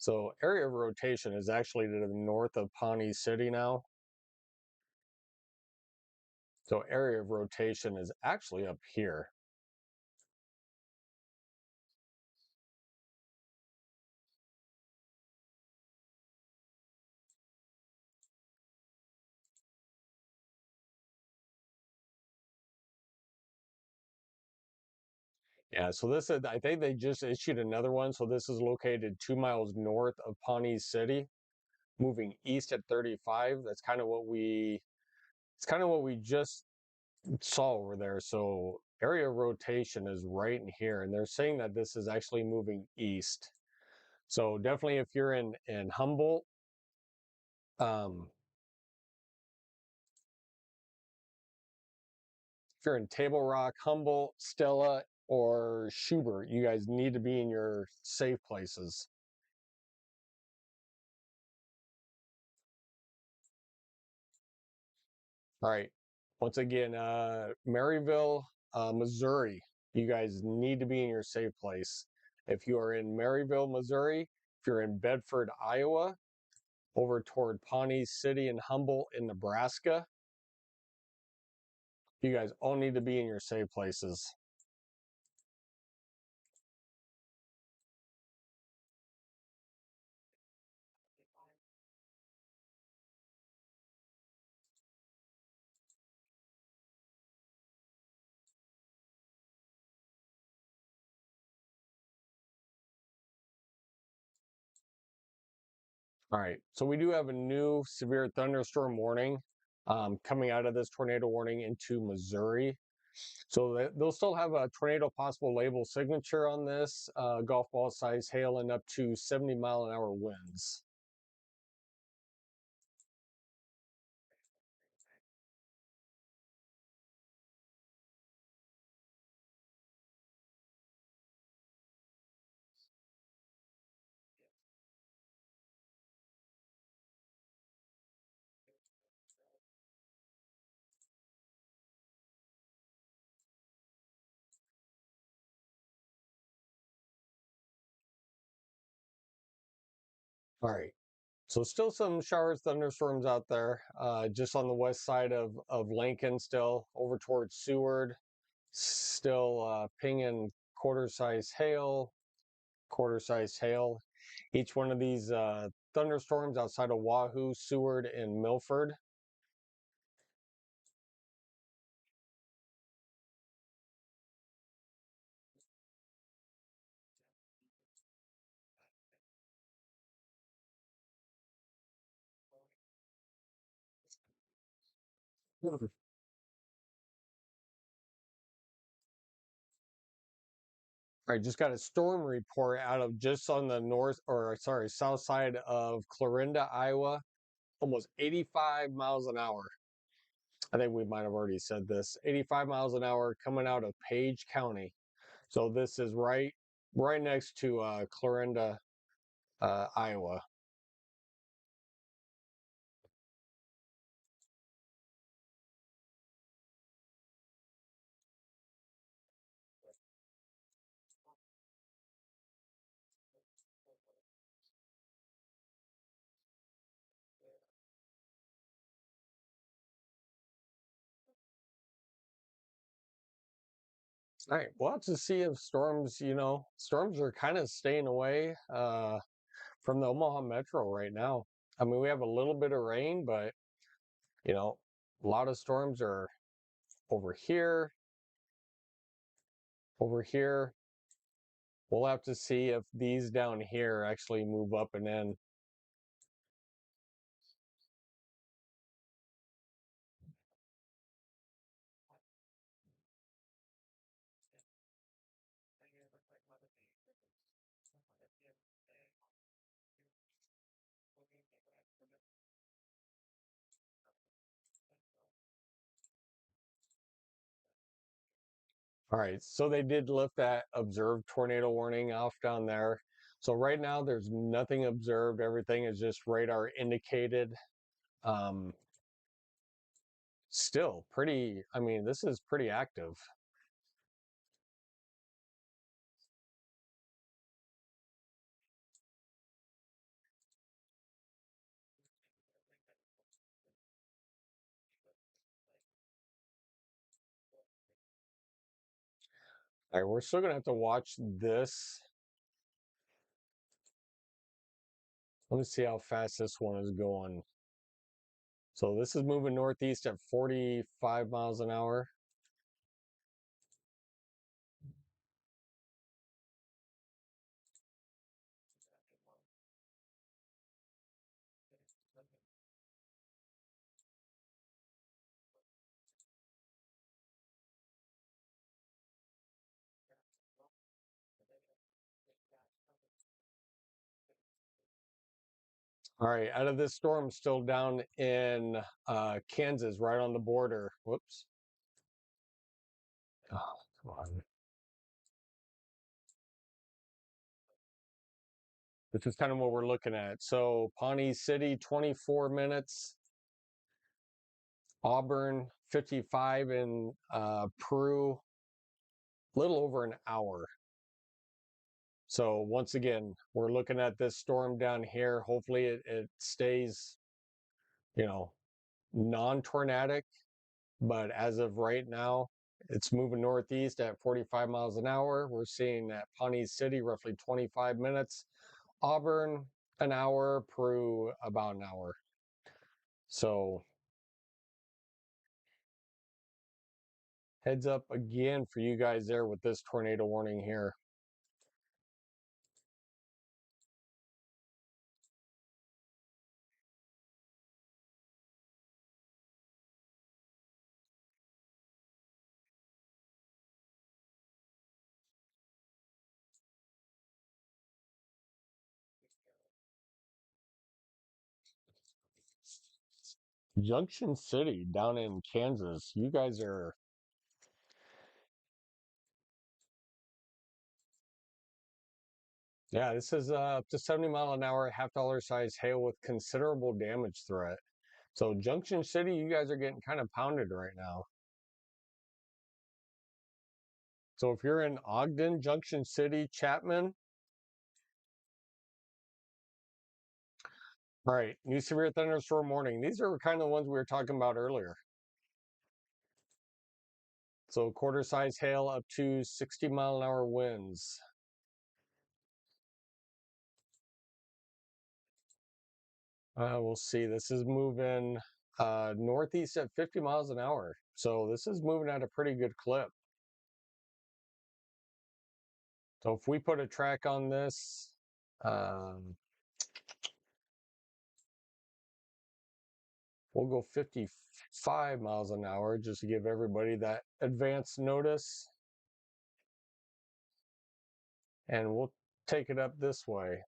A: So area of rotation is actually to the north of Pawnee City now. So area of rotation is actually up here. Yeah, so this is, I think they just issued another one. So this is located 2 miles north of Pawnee City, moving east at 35. It's kind of what we just saw over there. So area rotation is right in here, and they're saying that this is actually moving east. So definitely, if you're in Humboldt, um, if you're in Table Rock, Humboldt, Stella, or Schubert, you guys need to be in your safe places. All right. Once again, Maryville, Missouri, you guys need to be in your safe place. If you are in Maryville, Missouri, if you're in Bedford, Iowa, over toward Pawnee City and Humboldt in Nebraska, you guys all need to be in your safe places. All right, so we do have a new severe thunderstorm warning coming out of this tornado warning into Missouri. So they'll still have a tornado possible label signature on this, golf ball size hail and up to 70-mile-an-hour winds. All right, so still some showers, thunderstorms out there, just on the west side of Lincoln, still over towards Seward, still pinging quarter-size hail, quarter-sized hail. Each one of these thunderstorms outside of Wahoo, Seward, and Milford. All right, just got a storm report out of just on the north, or sorry, south side of Clarinda, Iowa, almost 85 miles an hour. I think we might have already said this. 85 miles an hour coming out of Page County. So this is right next to Clarinda, Iowa. All right, we'll have to see if storms are kind of staying away from the Omaha Metro right now. I mean, we have a little bit of rain, but you know, a lot of storms are over here, over here. We'll have to see if these down here actually move up and in. All right, so they did lift that observed tornado warning off down there. So right now there's nothing observed. Everything is just radar indicated. Um, Still pretty, I mean, this is pretty active. All right, we're still gonna have to watch this. Let me see how fast this one is going. So this is moving northeast at 45 miles an hour. All right, out of this storm, still down in Kansas, right on the border. Whoops. Oh, come on. This is kind of what we're looking at. So Pawnee City, 24 minutes. Auburn, 55, and Peru, a little over an hour. So once again, we're looking at this storm down here. Hopefully it stays, you know, non-tornadic. But as of right now, it's moving northeast at 45 miles an hour. We're seeing at Pawnee City roughly 25 minutes. Auburn, an hour. Peru, about an hour. So heads up again for you guys there with this tornado warning here. Junction City down in Kansas. You guys are, yeah, this is up to 70 mile an hour, half-dollar size hail with considerable damage threat. So Junction City, you guys are getting kind of pounded right now. So if you're in Ogden, Junction City, Chapman, all right, new severe thunderstorm warning. These are kind of the ones we were talking about earlier. So quarter size hail up to 60 mile an hour winds. We'll see. This is moving northeast at 50 miles an hour. So this is moving at a pretty good clip. So if we put a track on this, um, we'll go 55 miles an hour just to give everybody that advance notice. And we'll take it up this way.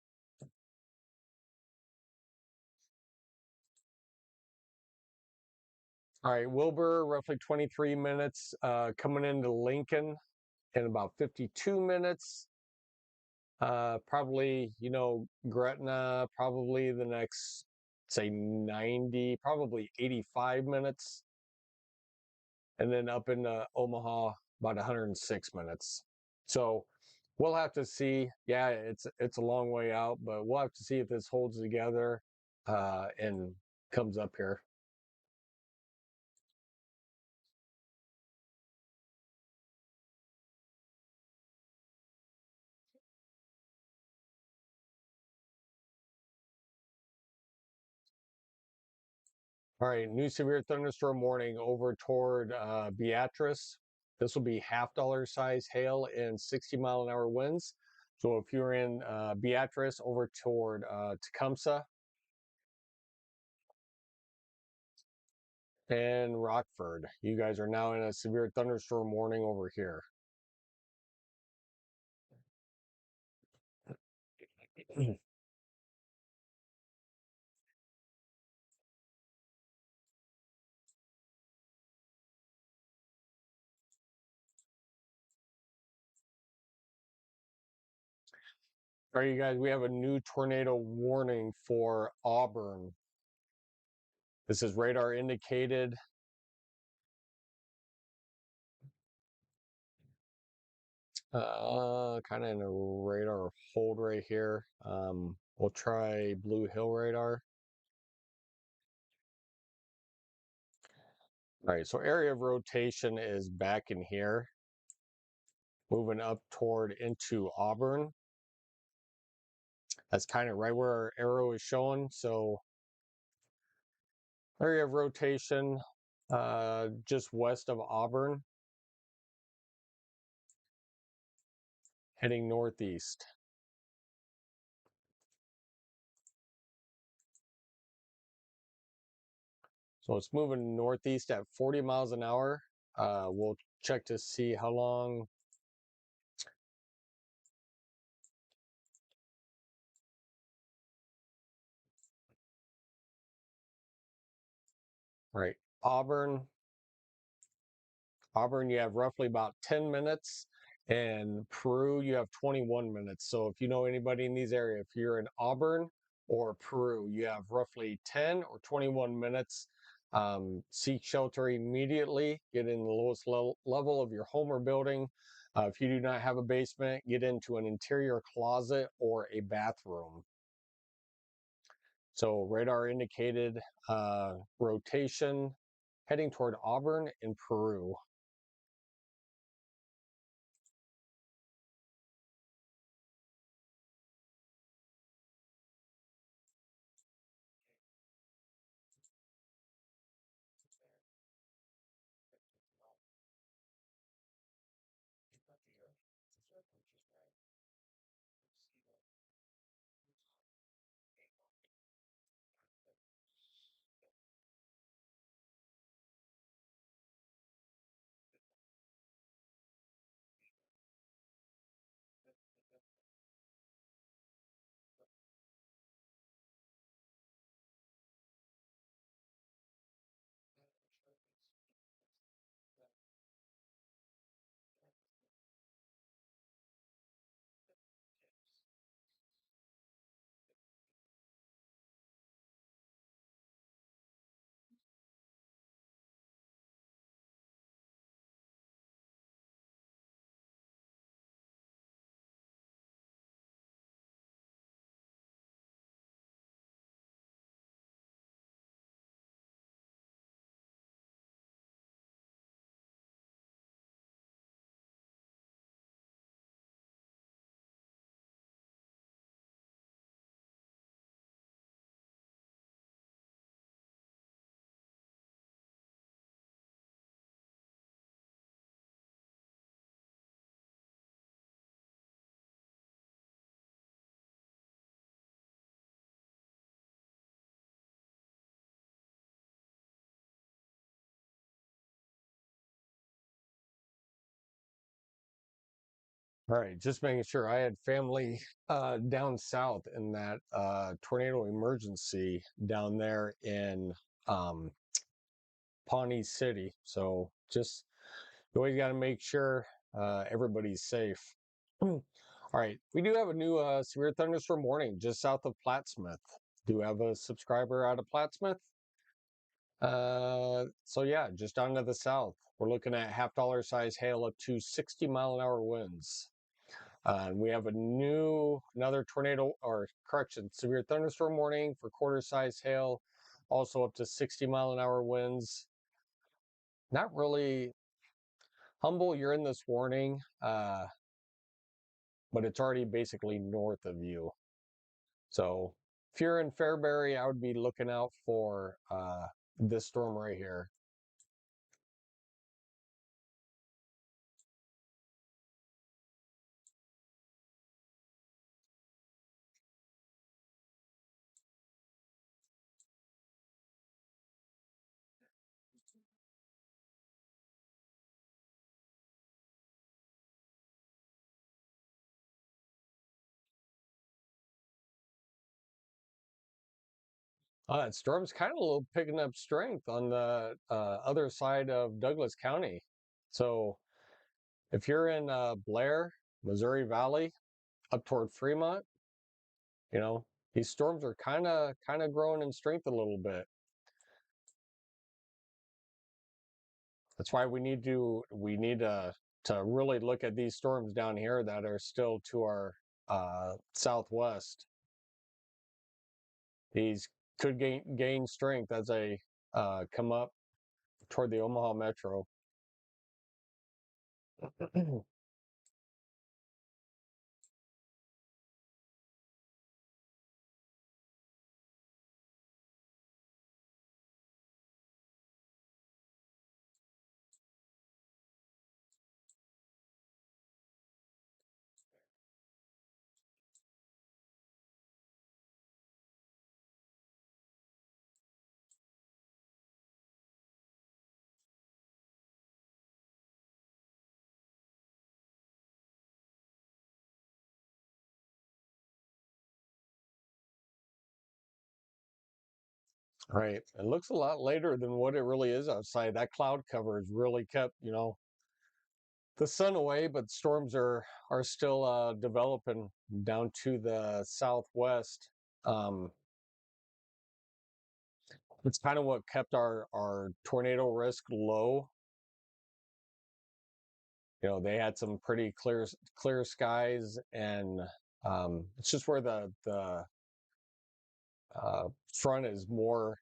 A: All right, Wilbur, roughly 23 minutes, coming into Lincoln in about 52 minutes. Probably, Gretna, probably the next, say, 90, probably 85 minutes. And then up in Omaha, about 106 minutes. So we'll have to see. Yeah, it's a long way out, but we'll have to see if this holds together and comes up here. All right, new severe thunderstorm warning over toward Beatrice. This will be half-dollar size hail and 60 mile an hour winds. So if you're in Beatrice over toward Tecumseh and Rockford, you guys are now in a severe thunderstorm warning over here. All right, you guys, we have a new tornado warning for Auburn. This is radar indicated. Kind of in a radar hold right here. We'll try Blue Hill radar. All right, so area of rotation is back in here. moving up toward into Auburn. That's kind of right where our arrow is showing. So area of rotation just west of Auburn, heading northeast. So it's moving northeast at 40 miles an hour. We'll check to see how long. Right, Auburn, you have roughly about 10 minutes, and Peru, you have 21 minutes. So if you know anybody in these areas, if you're in Auburn or Peru, you have roughly 10 or 21 minutes. Seek shelter immediately. Get in the lowest level of your home or building. If you do not have a basement, get into an interior closet or a bathroom. So radar indicated rotation heading toward Auburn in Peru. All right, just making sure. I had family down south in that tornado emergency down there in um, Pawnee City. So just you always got to make sure everybody's safe. All right, we do have a new severe thunderstorm warning just south of Plattsmouth. Do have a subscriber out of Plattsmouth. So yeah, just down to the south. We're looking at half-dollar size hail up to 60-mile-an-hour winds. We have another tornado, or correction, severe thunderstorm warning for quarter-size hail, also up to 60-mile-an-hour winds. Not really Humble, you're in this warning, but it's already basically north of you. So if you're in Fairbury, I would be looking out for this storm right here. That storm's kind of a little picking up strength on the other side of Douglas County. So if you're in Blair, Missouri Valley, up toward Fremont, you know, these storms are kind of growing in strength a little bit. That's why we need to really look at these storms down here that are still to our southwest. These could gain strength as they come up toward the Omaha metro. Right. It looks a lot later than what it really is outside. That cloud cover has really kept, the sun away, but storms are still developing down to the southwest. Um, it's kind of what kept our tornado risk low. They had some pretty clear skies, and it's just where the front is more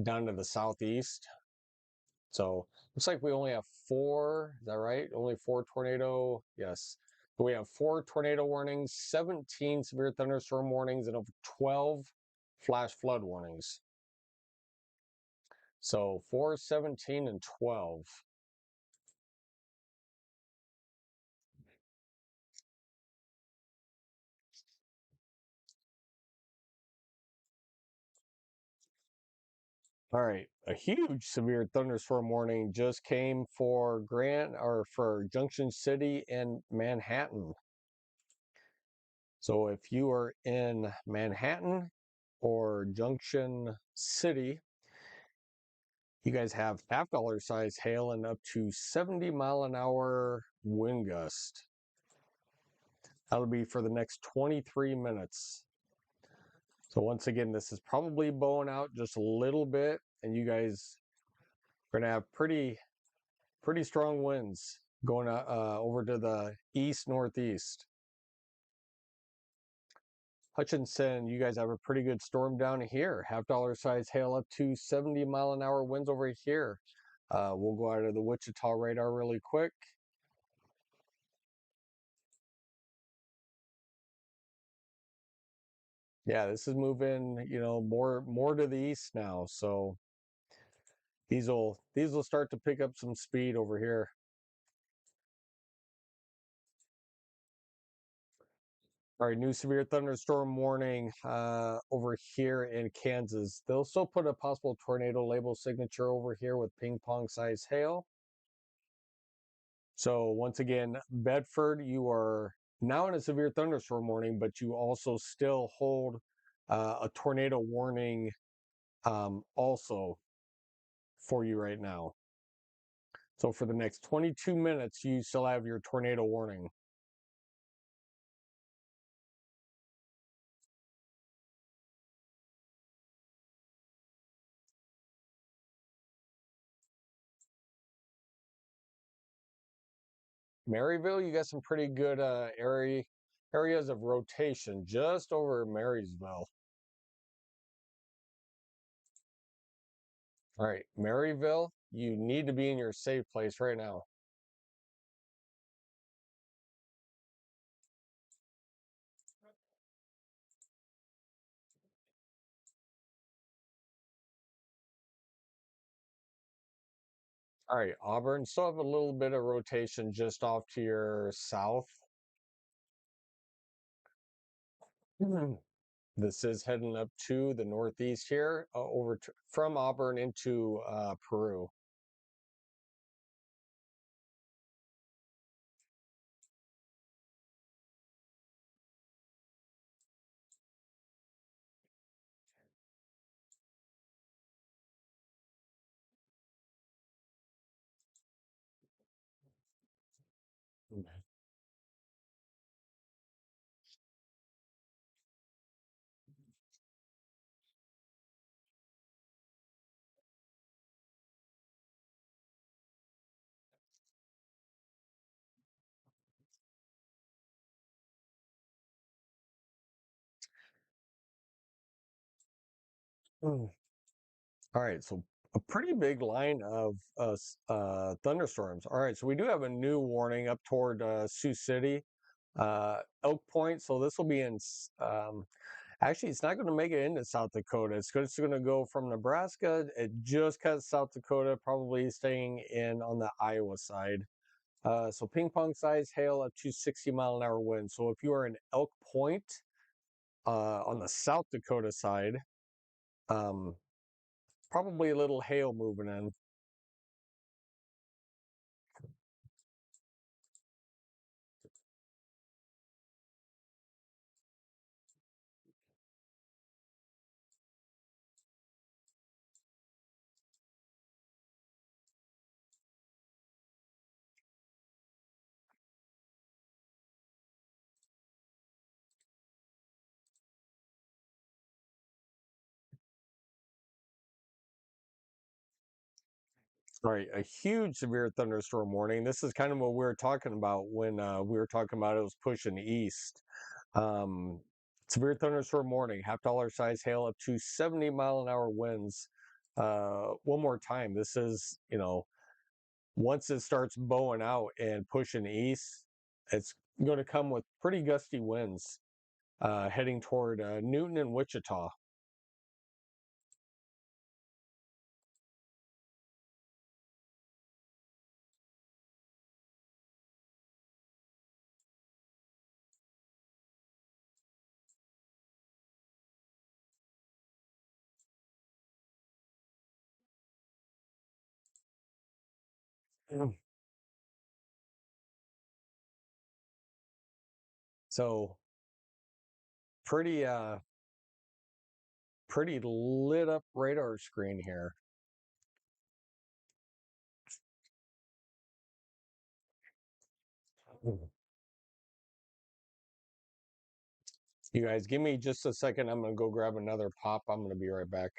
A: down to the southeast. So looks like we only have four. Is that right? Only four tornado. Yes. We have four tornado warnings, 17 severe thunderstorm warnings, and over 12 flash flood warnings. So 4, 17, and 12. All right. A huge severe thunderstorm warning just came for for Junction City and Manhattan. So if you are in Manhattan or Junction City, you guys have half-dollar size hail and up to 70-mile-an-hour wind gust. That'll be for the next 23 minutes. So once again, this is probably bowing out just a little bit, and you guys are gonna have pretty strong winds going over to the east northeast. Hutchinson, you guys have a pretty good storm down here. Half-dollar size hail up to 70-mile-an-hour winds over here. We'll go out of the Wichita radar really quick. Yeah, this is moving, more to the east now. So these will start to pick up some speed over here. All right, new severe thunderstorm warning over here in Kansas. They'll still put a possible tornado label signature over here with ping pong size hail. So once again, Bedford, you are now in a severe thunderstorm warning, but you also still hold a tornado warning also for you right now. So for the next 22 minutes, you still have your tornado warning. Maryville, you got some pretty good areas of rotation just over Marysville. All right, Maryville, you need to be in your safe place right now. All right, Auburn, still have a little bit of rotation just off to your south. This is heading up to the northeast here, from Auburn into Peru. Mm. All right, so a pretty big line of thunderstorms. All right, so we do have a new warning up toward Sioux City, Elk Point. So this will be in. Actually, it's not going to make it into South Dakota. It's just going to go from Nebraska. It just cuts South Dakota, probably staying in on the Iowa side. So ping pong size hail up to 60-mile-an-hour wind. So if you are in Elk Point on the South Dakota side, um, probably a little hail moving in. All right, a huge severe thunderstorm warning. This is kind of what we were talking about when we were talking about it was pushing east. Um, Severe thunderstorm warning, half dollar size hail up to 70-mile-an-hour winds. One more time, this is, once it starts bowing out and pushing east, it's going to come with pretty gusty winds heading toward Newton and Wichita. So pretty pretty lit up radar screen here. You guys give me just a second. I'm gonna go grab another pop. I'm gonna be right back.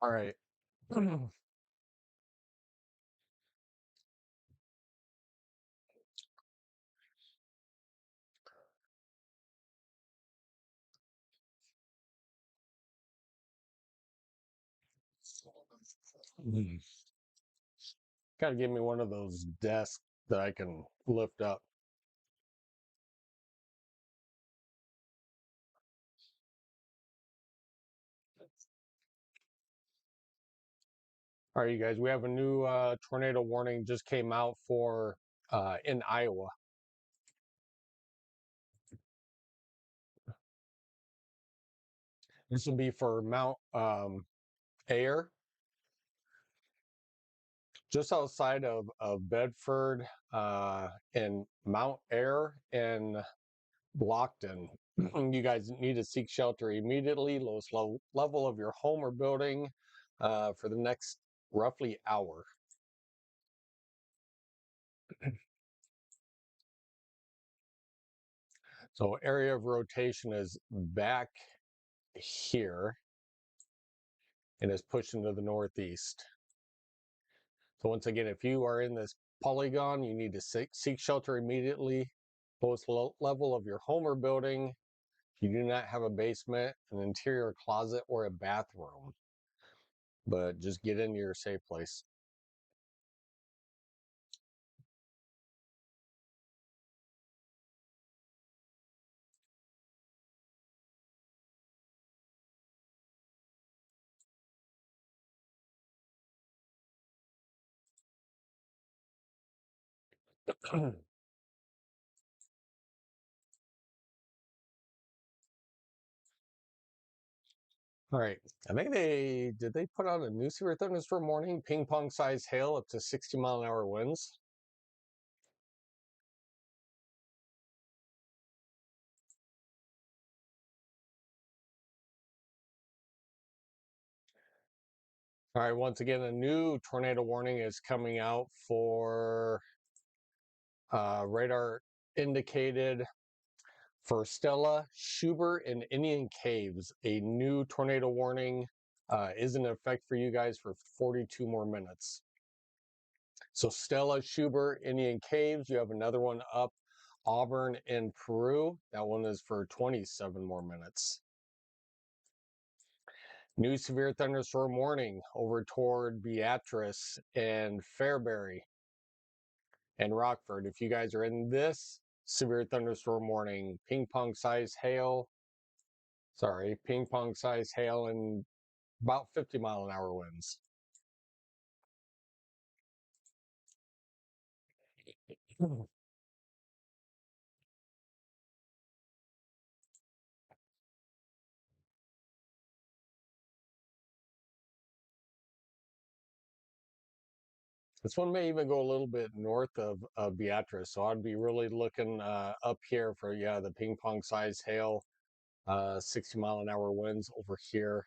A: All right. Gotta give me one of those desks that I can lift up. All right, you guys, we have a new tornado warning just came out for in Iowa. This will be for Mount Ayer, just outside of Bedford and Mount Ayer and Blockton. You guys need to seek shelter immediately, lowest level of your home or building for the next roughly hour. So area of rotation is back here and is pushed into the northeast. So once again, if you are in this polygon, you need to seek shelter immediately. Lowest level of your home or building. If you do not have a basement, an interior closet, or a bathroom, but just get into your safe place. All right. I think they put out a new severe thunderstorm warning, ping pong size hail up to 60-mile-an-hour winds. All right. Once again, a new tornado warning is coming out for radar indicated for Stella, Schubert, and Indian Caves. A new tornado warning is in effect for you guys for 42 more minutes. So Stella, Schubert, Indian Caves. You have another one up Auburn in Peru. That one is for 27 more minutes. New severe thunderstorm warning over toward Beatrice and Fairbury and Rockford. If you guys are in this severe thunderstorm warning, ping pong size hail and about 50-mile-an-hour winds. This one may even go a little bit north of Beatrice, so I'd be really looking up here for, yeah, the ping pong size hail, 60-mile-an-hour winds over here.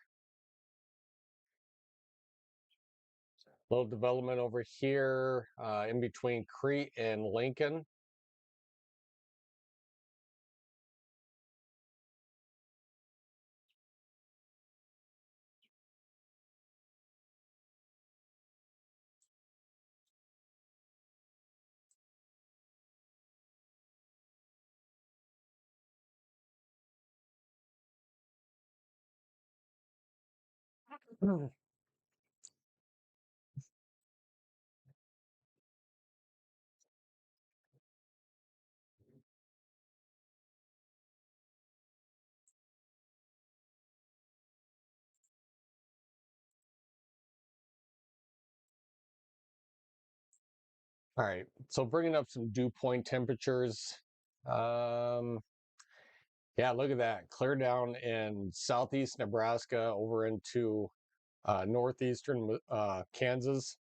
A: Little development over here in between Crete and Lincoln. All right, so bringing up some dew point temperatures. Um, yeah, look at that. Clear down in southeast Nebraska over into northeastern Kansas.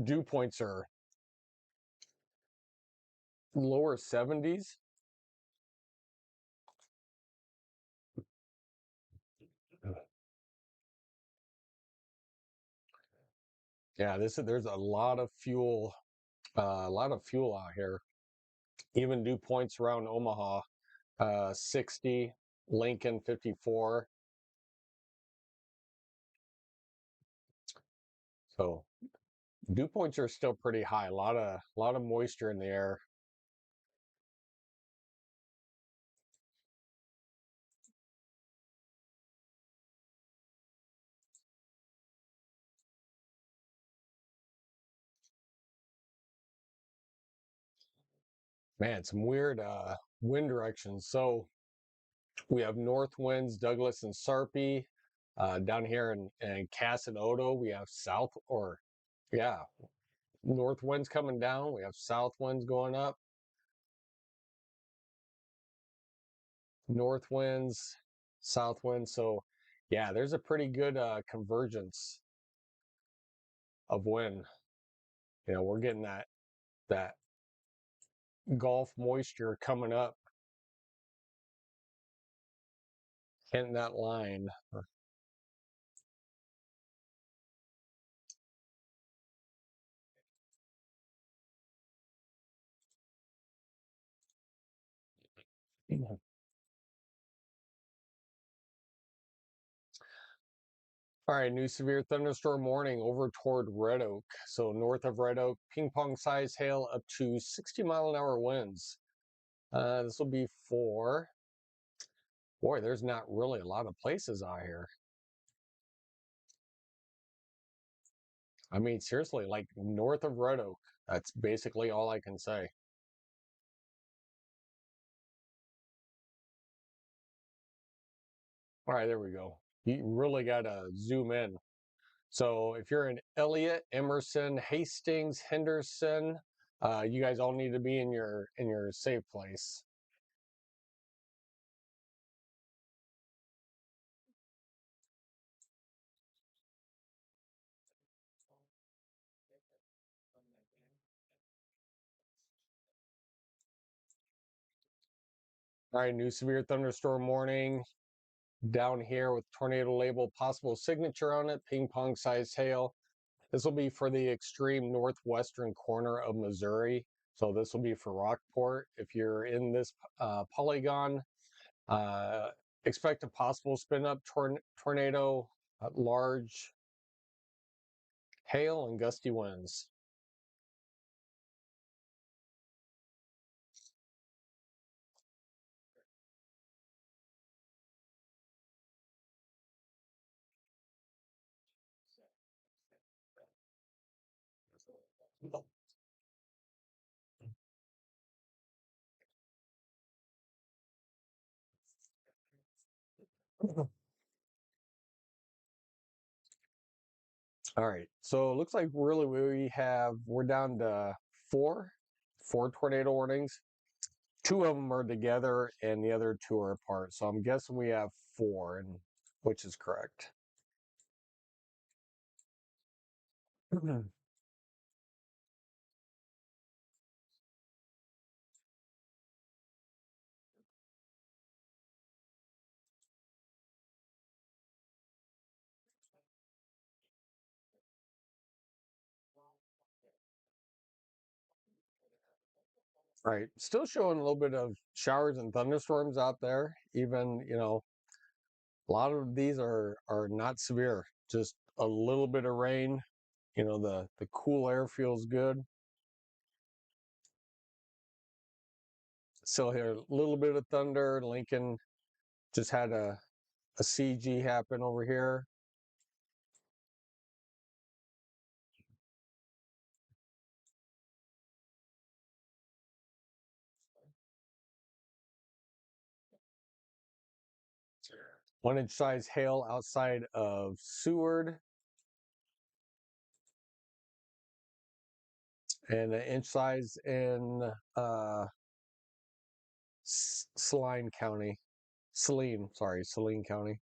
A: Dew points are lower 70s. Yeah, there's a lot of fuel out here. Even dew points around Omaha, 60, Lincoln 54. So dew points are still pretty high. A lot of moisture in the air. Man, some weird wind directions. So we have north winds, Douglas and Sarpy. Down here in Casinodo, we have yeah, north winds coming down. We have south winds going up, north winds, south winds. So, yeah, there's a pretty good convergence of wind. We're getting that Gulf moisture coming up, hitting that line. All right, new severe thunderstorm warning over toward Red Oak. So north of Red Oak, ping pong size hail up to 60-mile-an-hour winds. This will be for, boy, there's not really a lot of places out here. I mean, seriously, like north of Red Oak. That's basically all I can say. All right, there we go. You really got to zoom in. So if you're in Elliott, Emerson, Hastings, Henderson, you guys all need to be in your safe place. All right, new severe thunderstorm warning down here with tornado label, possible signature on it, ping pong sized hail. This will be for the extreme northwestern corner of Missouri. So this will be for Rockport. If you're in this polygon, uh, expect a possible spin up tornado, large hail, and gusty winds. All right. So it looks like really we're down to four tornado warnings. Two of them are together and the other two are apart. So I'm guessing we have four, and which is correct. All right. Still showing a little bit of showers and thunderstorms out there. Even, a lot of these are not severe. Just a little bit of rain. The cool air feels good. Still hear a little bit of thunder. Lincoln just had a CG happen over here. One-inch size hail outside of Seward, and an inch size in Saline County. Saline County.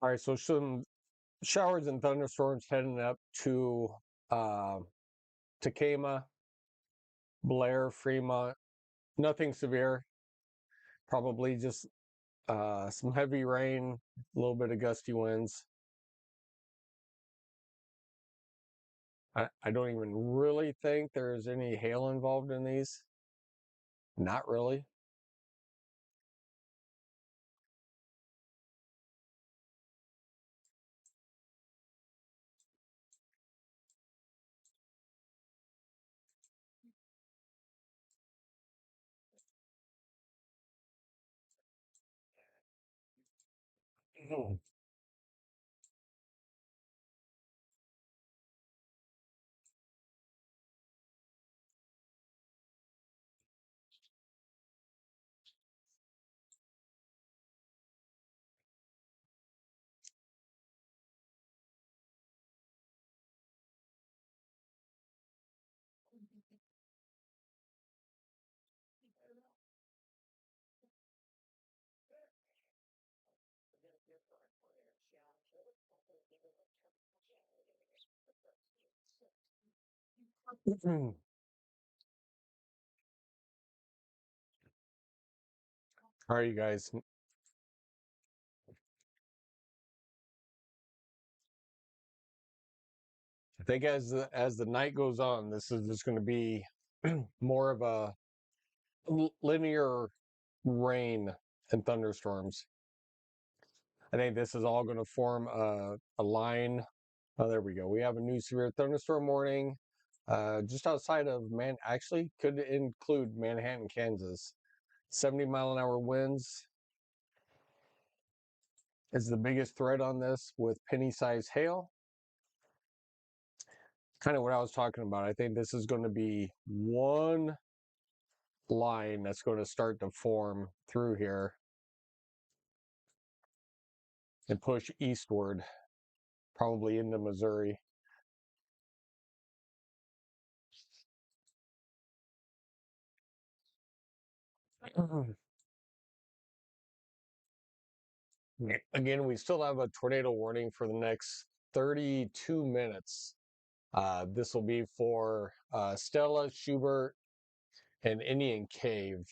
A: All right, so some showers and thunderstorms heading up to uh, Tacoma, Blair, Fremont. Nothing severe. Probably just some heavy rain, a little bit of gusty winds. I don't even really think there's any hail involved in these. Not really. All right, you guys. I think as the night goes on, this is just going to be more of a linear rain and thunderstorms. I think this is all going to form a line. Oh, there we go. We have a new severe thunderstorm warning just outside of actually could include Manhattan, Kansas. 70-mile-an-hour winds is the biggest threat on this with penny-sized hail. Kind of what I was talking about. I think this is going to be one line that's going to start to form through here and push eastward, probably into Missouri. Again, we still have a tornado warning for the next 32 minutes. This will be for Stella, Schubert, and Indian Cave.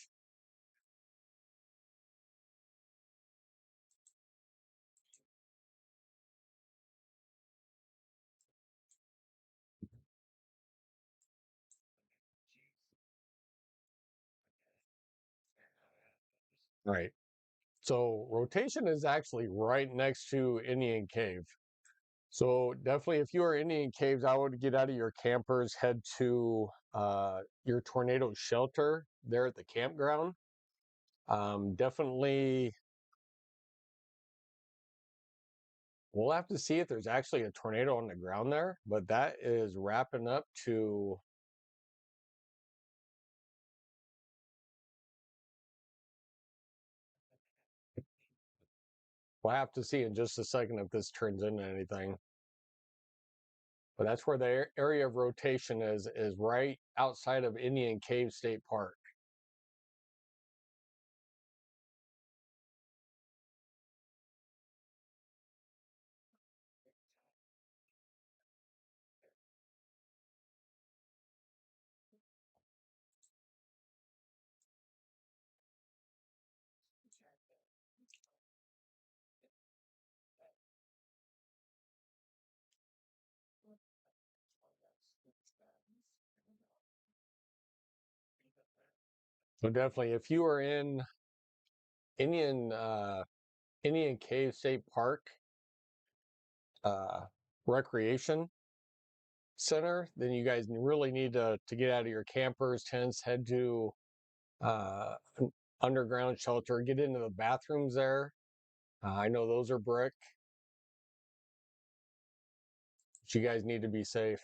A: All right. So rotation is actually right next to Indian Cave. So definitely, if you are in Indian Caves, I would get out of your campers, head to your tornado shelter there at the campground. Definitely, we'll have to see if there's actually a tornado on the ground there, but that is wrapping up to. We'll have to see in just a second if this turns into anything. But that's where the area of rotation is right outside of Indian Cave State Park. So definitely, if you are in Indian Indian Cave State Park uh, Recreation Center, then you guys really need to get out of your campers, tents, head to an underground shelter, get into the bathrooms there. I know those are brick, but you guys need to be safe.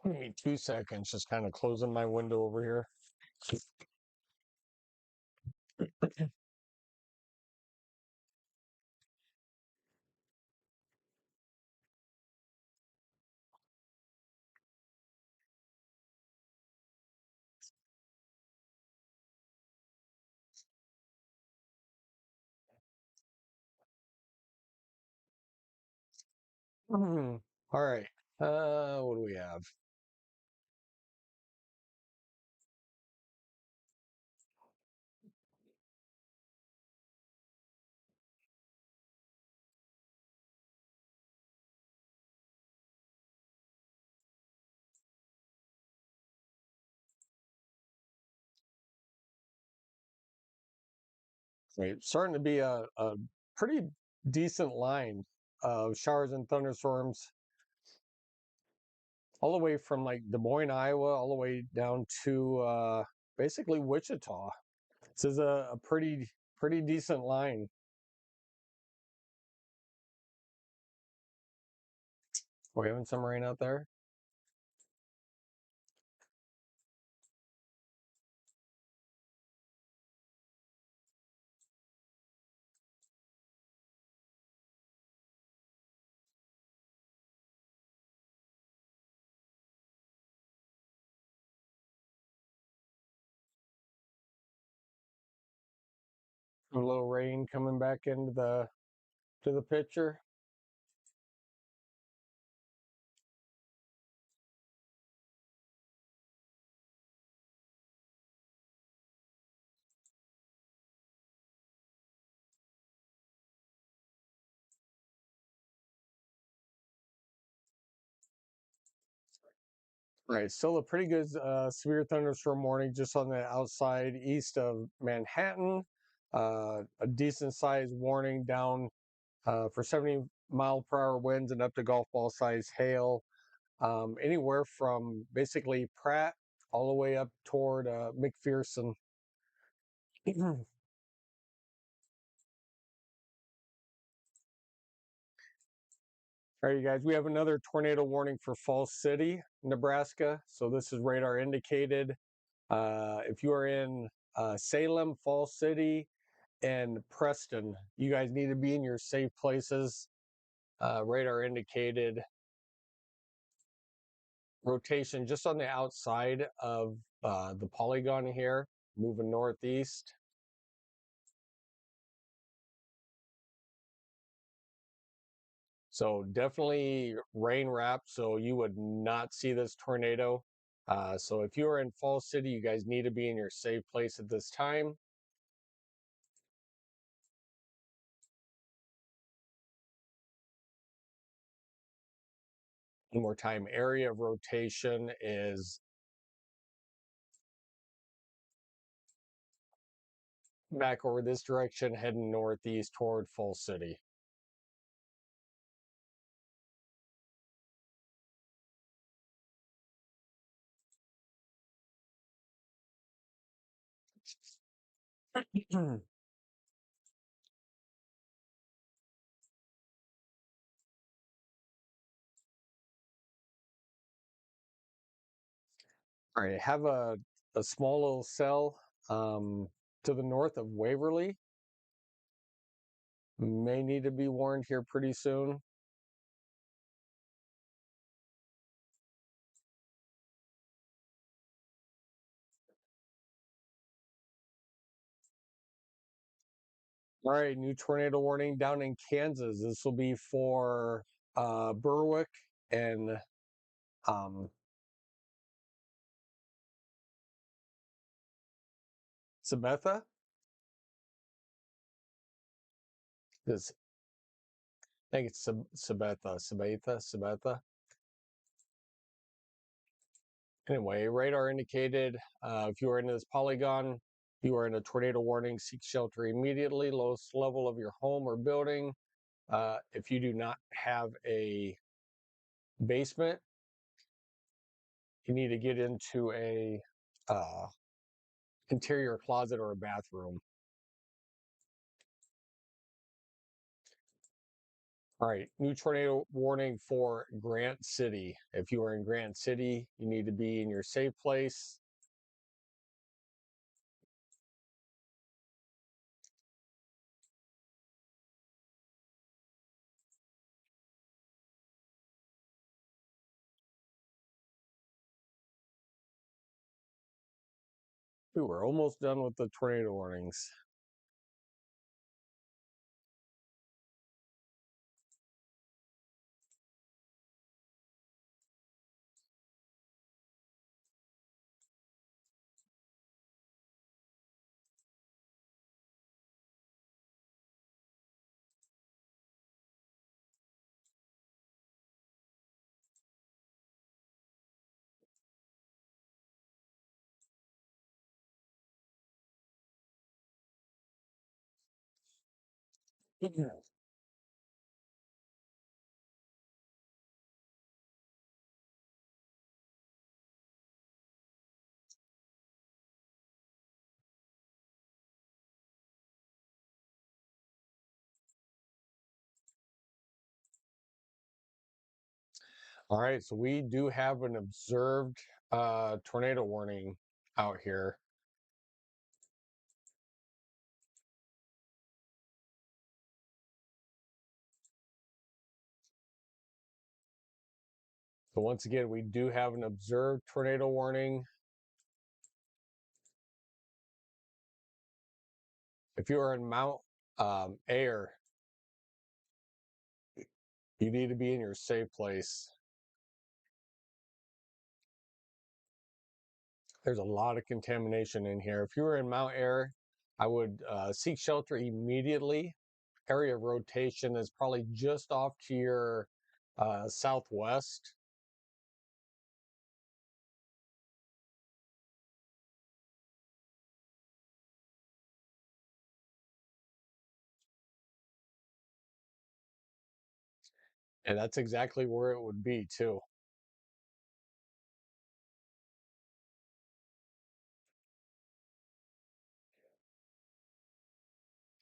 A: Give me 2 seconds, just kind of closing my window over here. All right. What do we have? Right. Starting to be a pretty decent line of showers and thunderstorms all the way from like Des Moines, Iowa, all the way down to basically Wichita. This is a pretty decent line. We're having some rain out there. A little rain coming back into the picture. Right, still a pretty good severe thunderstorm warning just on the outside east of Manhattan. A decent sized warning down for 70-mile-per-hour winds and up to golf ball size hail. Anywhere from basically Pratt all the way up toward McPherson. All right, you guys, we have another tornado warning for Falls City, Nebraska. So this is radar indicated. If you are in Salem, Falls City, and Preston, you guys need to be in your safe places. Radar indicated rotation just on the outside of the polygon here, moving northeast. So definitely rain wrap, so you would not see this tornado. So if you are in Falls City, you guys need to be in your safe place at this time. One more time, area of rotation is back over this direction, heading northeast toward Falls City. All right, I have a small little cell to the north of Waverly. May need to be warned here pretty soon. All right, new tornado warning down in Kansas. This will be for Berwick and um, Sabetha. This, I think it's Sabetha. Anyway, radar indicated. If you are into this polygon, you are in a tornado warning. Seek shelter immediately. Lowest level of your home or building. If you do not have a basement, you need to get into a uh, interior closet or a bathroom. All right, new tornado warning for Grant City. If you are in Grant City, you need to be in your safe place. We were almost done with the tornado warnings. All right, so we do have an observed tornado warning out here. So once again, we do have an observed tornado warning. If you are in Mount Air, you need to be in your safe place. There's a lot of contamination in here. If you were in Mount Air, I would seek shelter immediately. Area of rotation is probably just off to your southwest. And that's exactly where it would be, too.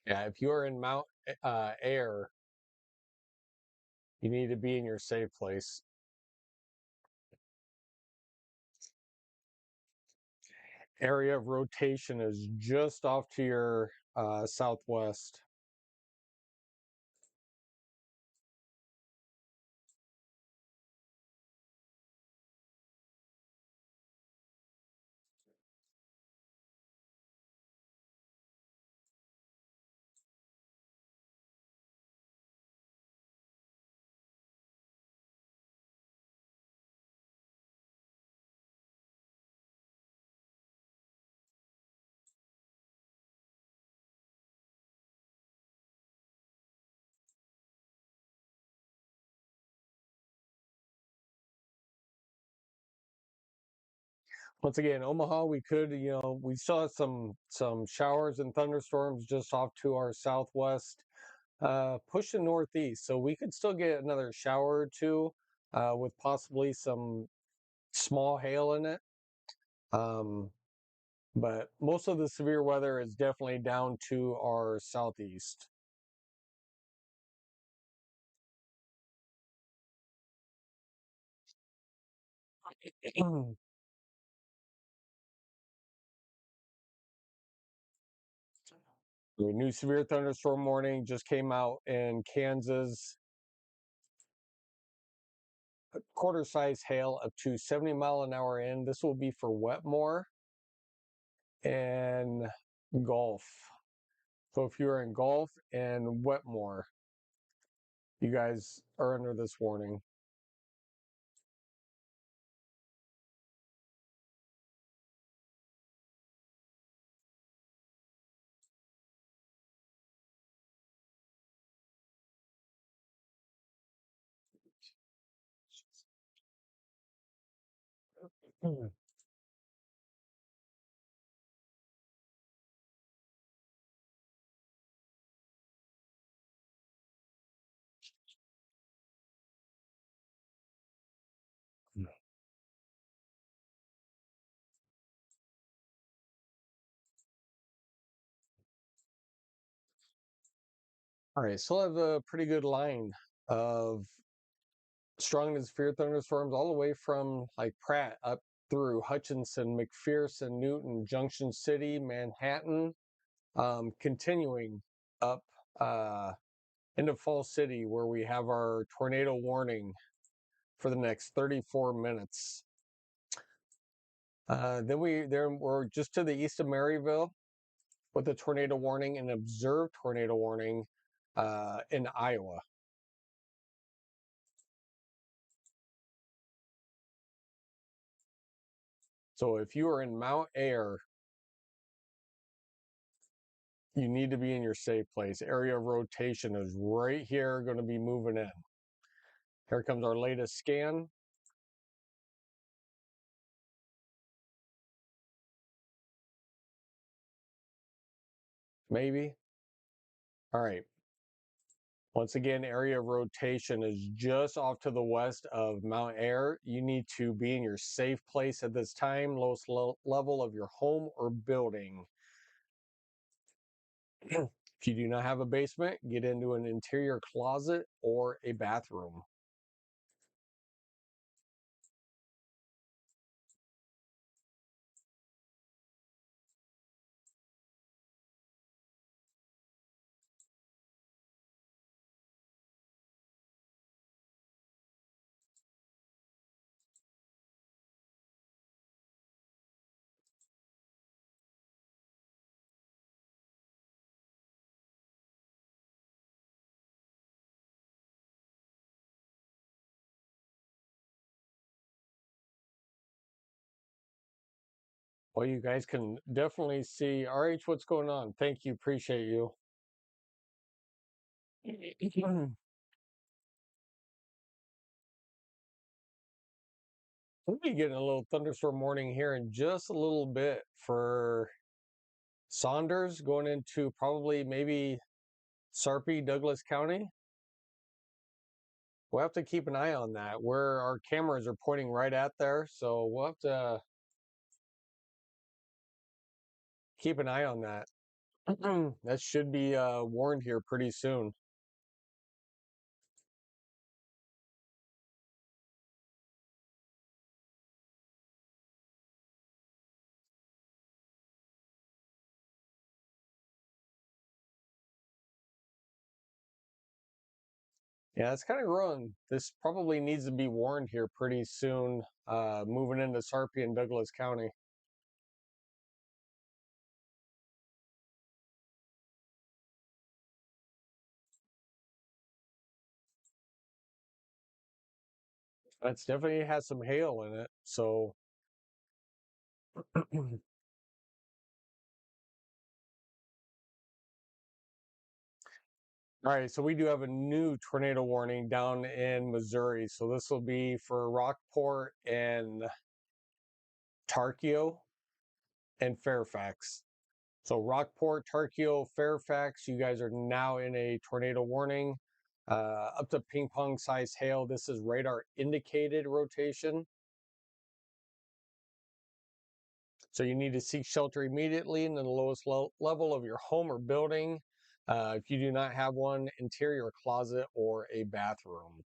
A: Yeah, if you are in Mount Air, you need to be in your safe place. Area of rotation is just off to your southwest. Once again, Omaha, we could, we saw some showers and thunderstorms just off to our southwest, pushing northeast. So we could still get another shower or two with possibly some small hail in it. Um, but most of the severe weather is definitely down to our southeast. The new severe thunderstorm warning just came out in Kansas. Quarter size hail up to 70-mile-an-hour wind. This will be for Wetmore and Gulf. So if you're in Gulf and Wetmore, you guys are under this warning. All right, so I have a pretty good line of strong and severe thunderstorms all the way from like Pratt up through Hutchinson, McPherson, Newton, Junction City, Manhattan, continuing up into Falls City where we have our tornado warning for the next 34 minutes. Then we're just to the east of Maryville with a tornado warning, an observed tornado warning in Iowa. So if you are in Mount Air, you need to be in your safe place. Area of rotation is right here, going to be moving in. Here comes our latest scan. Maybe. All right. Once again, area of rotation is just off to the west of Mount Air. You need to be in your safe place at this time, lowest level of your home or building. If you do not have a basement, get into an interior closet or a bathroom. Well, you guys can definitely see. RH, what's going on? Thank you. Appreciate you. We'll be getting a little thunderstorm warning here in just a little bit for Saunders going into probably maybe Sarpy, Douglas County. We'll have to keep an eye on that. Where our cameras are pointing right at there, so we'll have to keep an eye on that. That should be warned here pretty soon. Yeah, it's kind of growing. This probably needs to be warned here pretty soon, moving into Sarpy and Douglas County. That's definitely has some hail in it. So, all right. So we do have a new tornado warning down in Missouri. So this will be for Rockport and Tarkio and Fairfax. So Rockport, Tarkio, Fairfax, you guys are now in a tornado warning. Up to ping pong size hail. This is radar indicated rotation. So you need to seek shelter immediately in the lowest level of your home or building. If you do not have one, interior closet or a bathroom.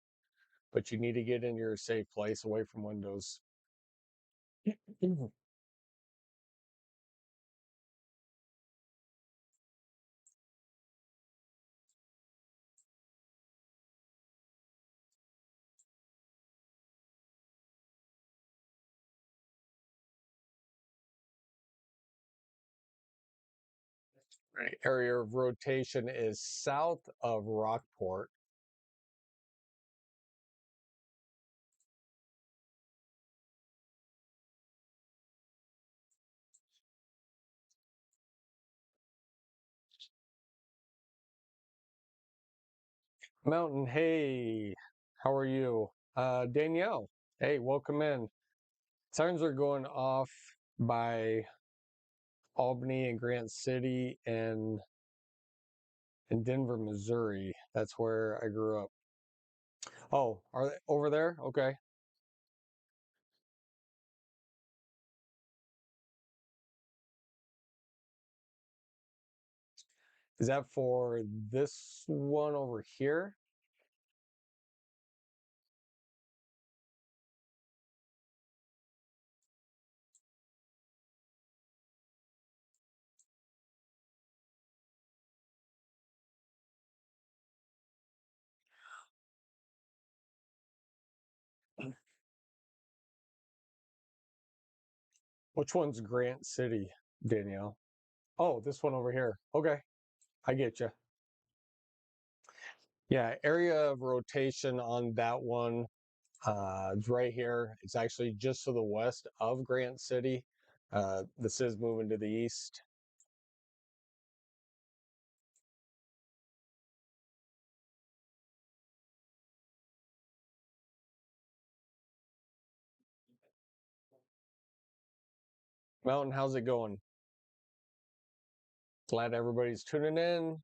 A: But you need to get in your safe place away from windows. Right. Area of rotation is south of Rockport. Mountain, hey, how are you? Danielle, hey, welcome in. Sirens are going off by Albany and Grant City and in Denver, Missouri. That's where I grew up. Oh, are they over there? Okay. Is that for this one over here? Which one's Grant City, Danielle? Oh, this one over here. Okay, I get you. Yeah, area of rotation on that one. It's right here. It's actually just to the west of Grant City. This is moving to the east. Mountain, how's it going? Glad everybody's tuning in.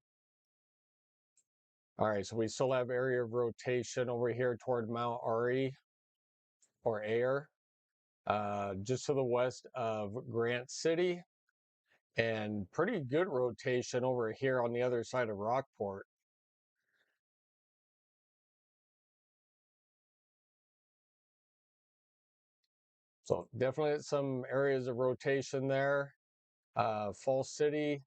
A: All right, so we still have area of rotation over here toward Mount Ari or Air, just to the west of Grant City, and pretty good rotation over here on the other side of Rockport. So definitely some areas of rotation there. Falls City,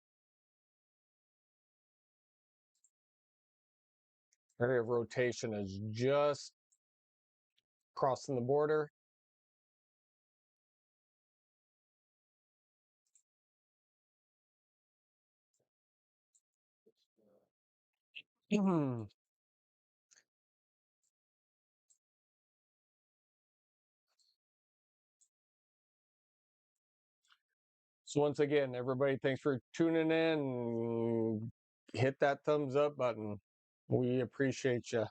A: area of rotation is just crossing the border. So once again, everybody, thanks for tuning in. Hit that thumbs up button. We appreciate you.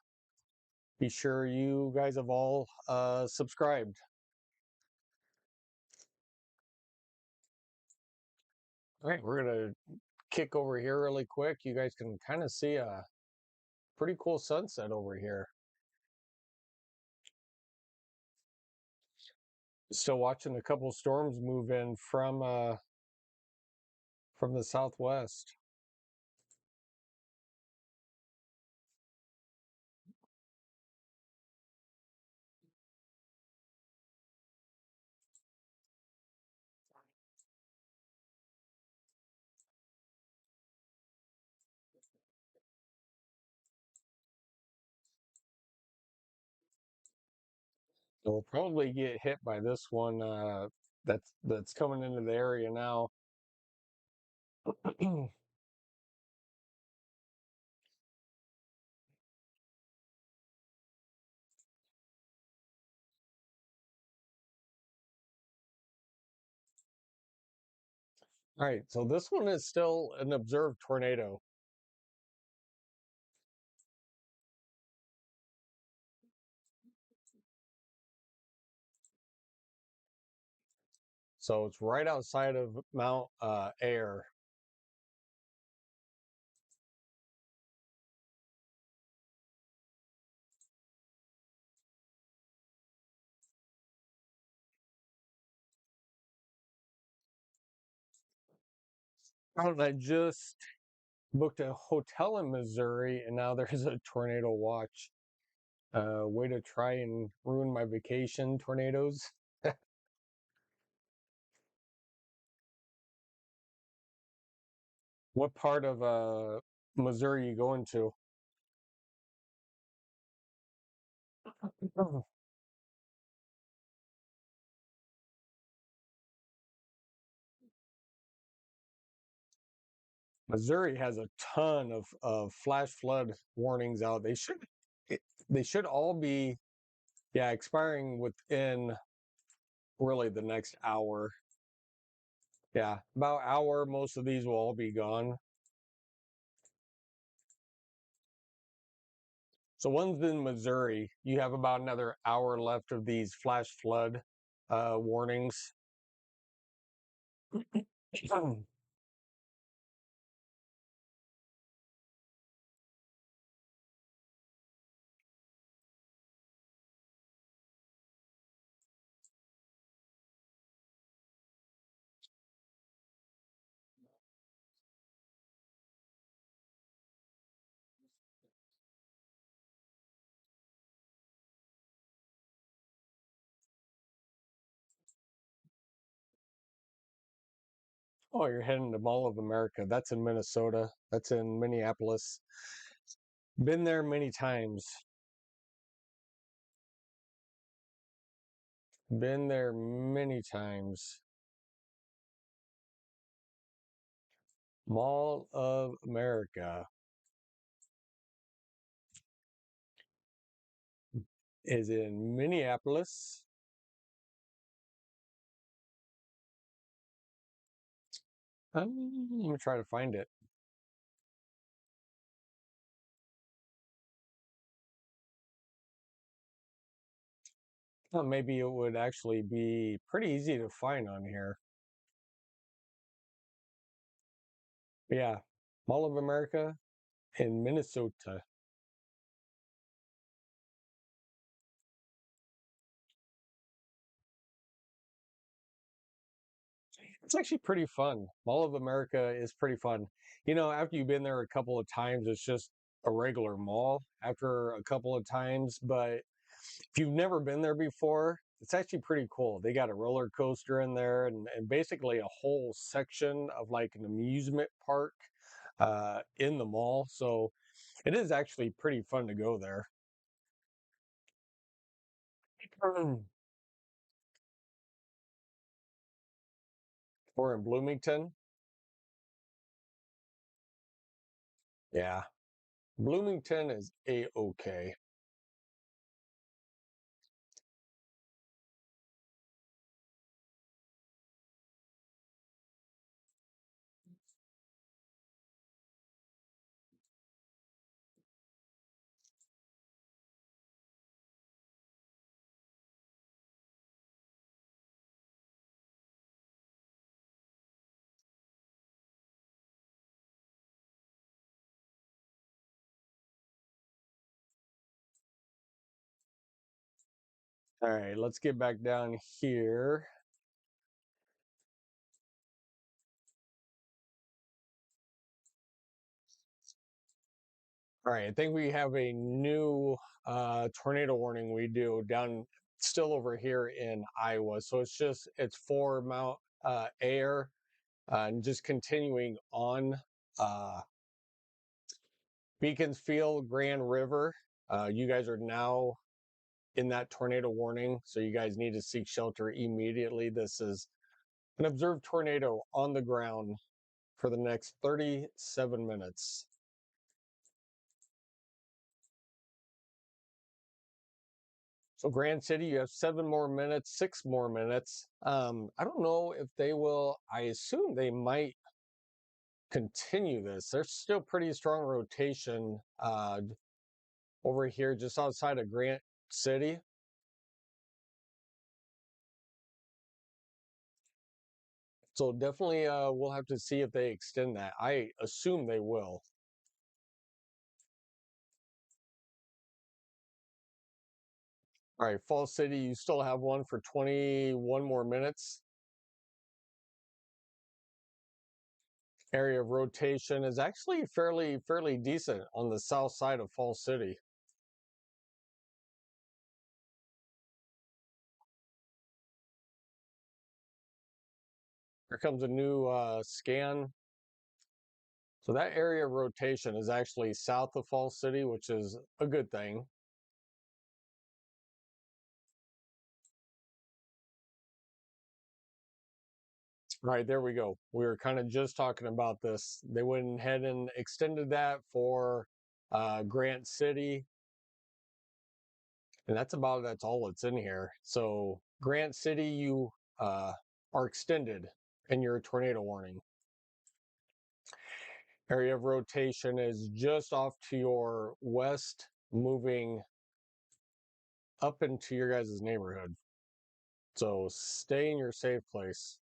A: Be sure you guys have all subscribed. All right, we're gonna kick over here really quick. You guys can kind of see a pretty cool sunset over here. Still watching a couple storms move in from the southwest. So we'll probably get hit by this one that's coming into the area now. All right, so this one is still an observed tornado. So it's right outside of Mount Air. And I just booked a hotel in Missouri, and now there's a tornado watch. Way to try and ruin my vacation, tornadoes. What part of Missouri are you going to? Missouri has a ton of flash flood warnings out. They should all be, yeah, expiring within really the next hour. Yeah, about hour. Most of these will all be gone. So one's in Missouri. You have about another hour left of these flash flood warnings. Oh, you're heading to Mall of America. That's in Minnesota. That's in Minneapolis. Been there many times. Been there many times. Mall of America is in Minneapolis. Let me try to find it. Well, maybe it would actually be pretty easy to find on here. Yeah, Mall of America in Minnesota. It's actually pretty fun. Mall of America is pretty fun. You know, after you've been there a couple of times, it's just a regular mall after a couple of times. But if you've never been there before, it's actually pretty cool. They got a roller coaster in there and basically a whole section of like an amusement park in the mall. So it is actually pretty fun to go there. Or in Bloomington. Yeah. Bloomington is a-okay. All right, let's get back down here. All right, I think we have a new tornado warning we do down still over here in Iowa. So it's for Mount Air and just continuing on uh, Beaconsfield, Grand River. You guys are now in that tornado warning, so you guys need to seek shelter immediately. This is an observed tornado on the ground for the next 37 minutes. So Grand City, you have 7 more minutes, 6 more minutes. I don't know if they will. I assume they might continue this. There's still pretty strong rotation over here, just outside of Grant City. So definitely, we'll have to see if they extend that. I assume they will. All right, Fall City, you still have one for 21 more minutes. Area of rotation is actually fairly decent on the south side of Fall City. Here comes a new scan. So that area of rotation is actually south of Fall City, which is a good thing. Right, there we go. We were kind of just talking about this. They went ahead and extended that for Grant City, and that's all that's in here. So Grant City, you are extended in your tornado warning. Area of rotation is just off to your west, moving up into your guys' neighborhood. So stay in your safe place.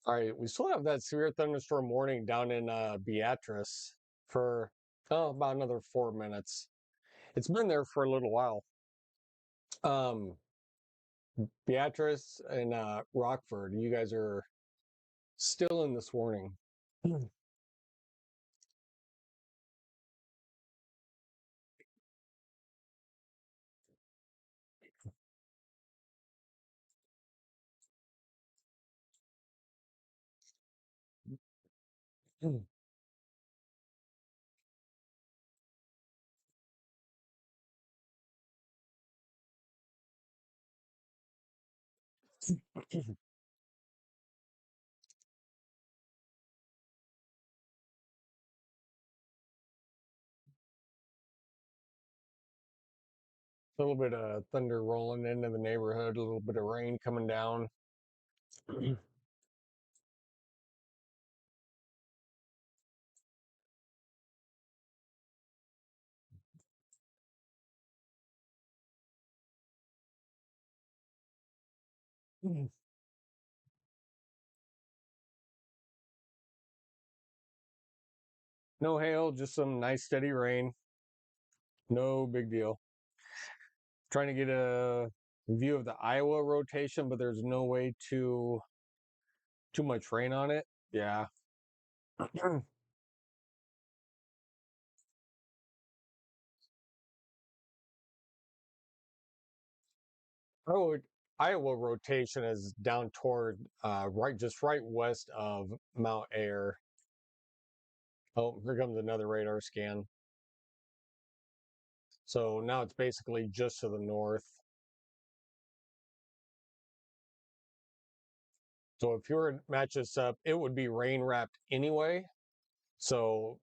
A: All right, we still have that severe thunderstorm warning down in Beatrice for about another 4 minutes. It's been there for a little while. Um, Beatrice and Rockford, you guys are still in this warning. A little bit of thunder rolling into the neighborhood, a little bit of rain coming down. Mm. No hail, just some nice steady rain. No big deal. Trying to get a view of the Iowa rotation, but there's no way to too much rain on it. Yeah. Oh, Iowa rotation is down toward right west of Mount Air. Oh, here comes another radar scan. So now it's basically just to the north. So if you were to match this up, it would be rain wrapped anyway. So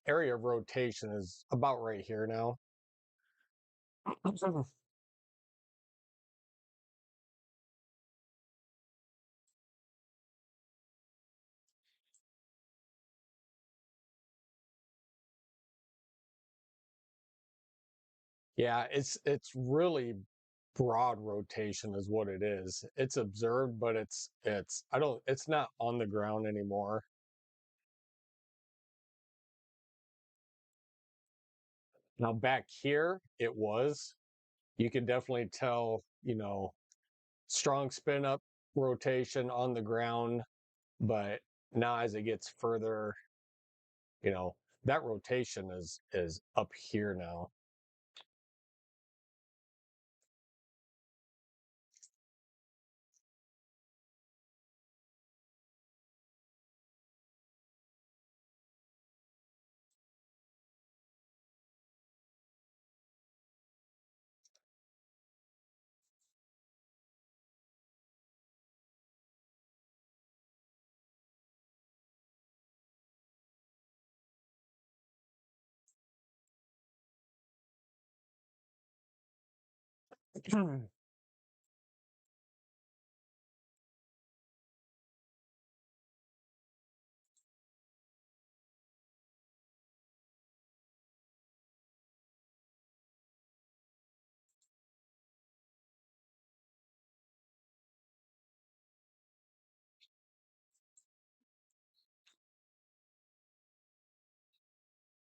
A: area of rotation is about right here now. Yeah, it's really broad rotation is what it is. It's observed, but it's I don't it's not on the ground anymore. Now back here it was. You can definitely tell, strong spin up rotation on the ground, but now as it gets further, you know, that rotation is up here now.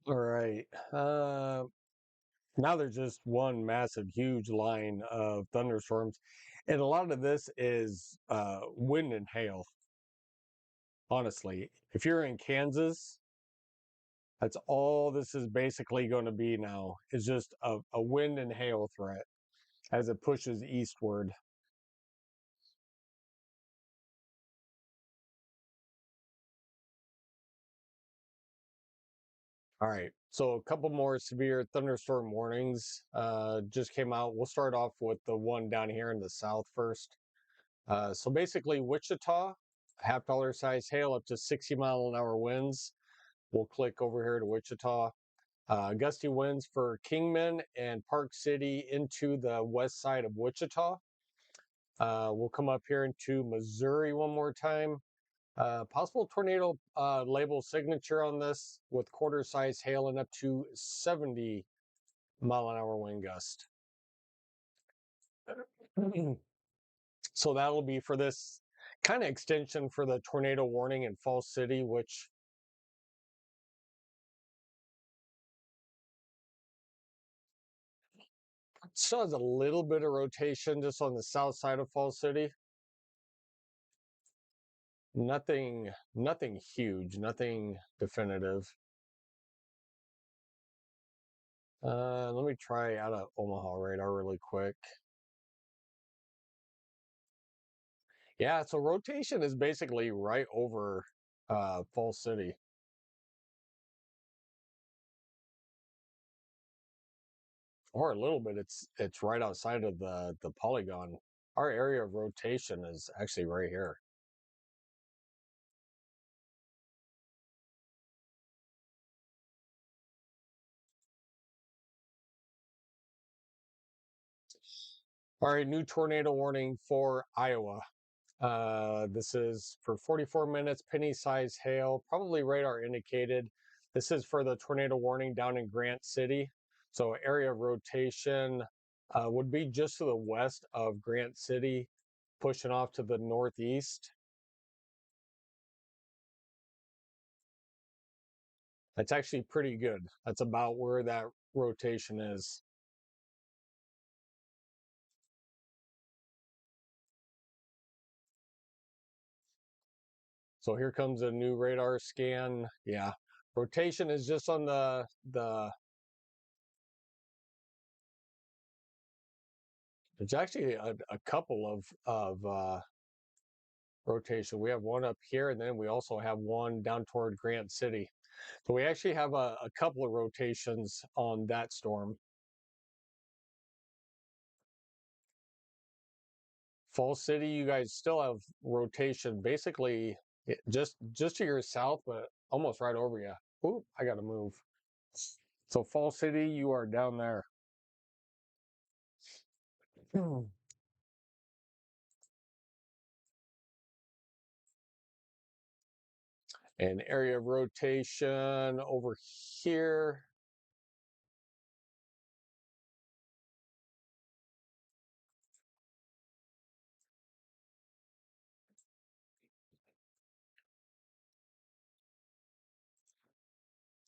A: All right. Now there's just one massive, huge line of thunderstorms. And a lot of this is wind and hail, honestly. If you're in Kansas, that's all this is basically going to be now, is just a wind and hail threat as it pushes eastward. All right. So a couple more severe thunderstorm warnings just came out. We'll start off with the one down here in the south first. So basically, Wichita, $half size hail up to 60-mile-an-hour winds. We'll click over here to Wichita. Gusty winds for Kingman and Park City into the west side of Wichita. We'll come up here into Missouri one more time. Possible tornado label signature on this with quarter size hail and up to 70-mile-an-hour wind gust. So that'll be for this kind of extension for the tornado warning in Falls City, which still has a little bit of rotation just on the south side of Falls City. Nothing huge, nothing definitive. Let me try out of Omaha radar really quick. Yeah, so rotation is basically right over Falls City. Or a little bit. It's right outside of the polygon. Our area of rotation is actually right here. All right, new tornado warning for Iowa. This is for 44 minutes, penny size hail, probably radar indicated. This is for the tornado warning down in Grant City. So area of rotation would be just to the west of Grant City. pushing off to the northeast. That's actually pretty good. That's about where that rotation is. So here comes a new radar scan. Yeah, rotation is just on the. There's actually a couple of rotation. We have one up here, and then we also have one down toward Grant City. So we actually have a couple of rotations on that storm. Fall City, you guys still have rotation, basically just to your south, but almost right over you. Ooh, I got to move. So Fall City, you are down there. And area of rotation over here.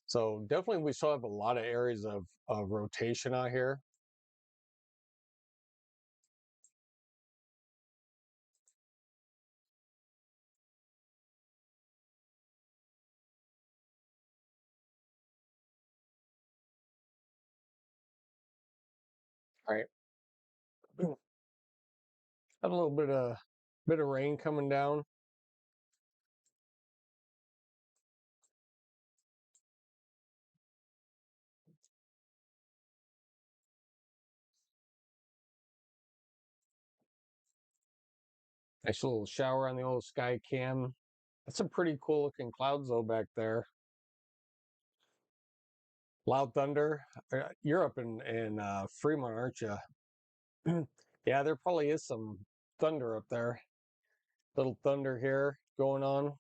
A: So definitely we still have a lot of areas of rotation out here. All right. Got a little bit of rain coming down. Nice little shower on the old sky cam. That's some pretty cool looking clouds though back there. Loud thunder. You're up in Fremont, aren't you? Yeah, there probably is some thunder up there. Little thunder here going on.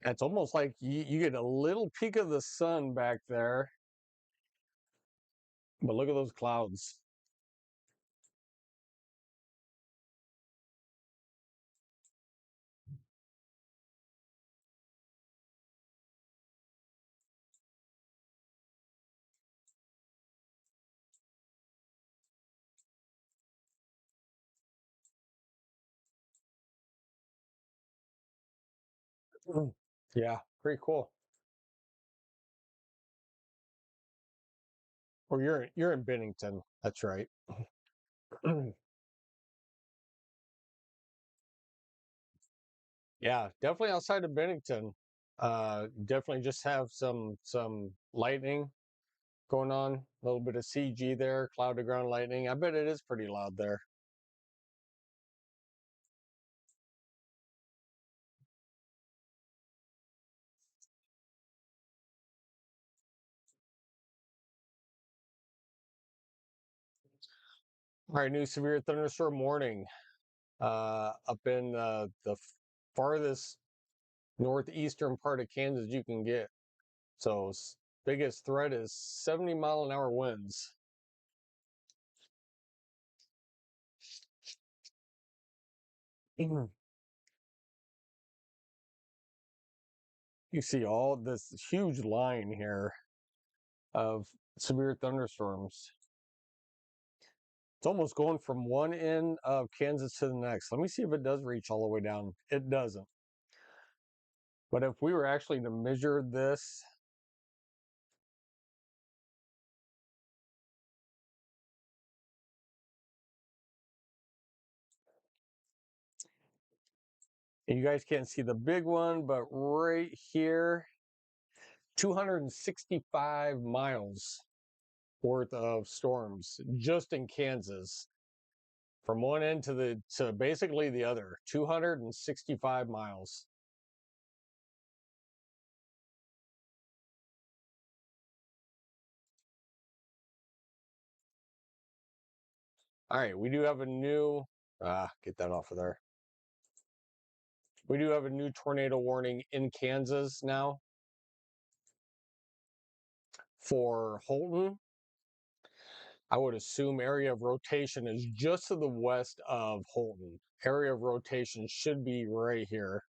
A: It's almost like you get a little peek of the sun back there. But look at those clouds. Yeah, pretty cool. Or you're in Bennington. That's right. Yeah, definitely outside of Bennington. Definitely just have some lightning going on. A little bit of CG there, cloud to ground lightning. I bet it is pretty loud there. All right, new severe thunderstorm warning up in the farthest northeastern part of Kansas you can get. So biggest threat is 70-mile-an-hour winds. You see all this huge line here of severe thunderstorms. It's almost going from one end of Kansas to the next. Let me see if it does reach all the way down. It doesn't. But if we were actually to measure this, and you guys can't see the big one, but right here, 265 miles worth of storms just in Kansas from one end to basically the other. 265 miles. All right, we do have a new, get that off of there. We do have a new tornado warning in Kansas now for Holton. I would assume area of rotation is just to the west of Holton. Area of rotation should be right here.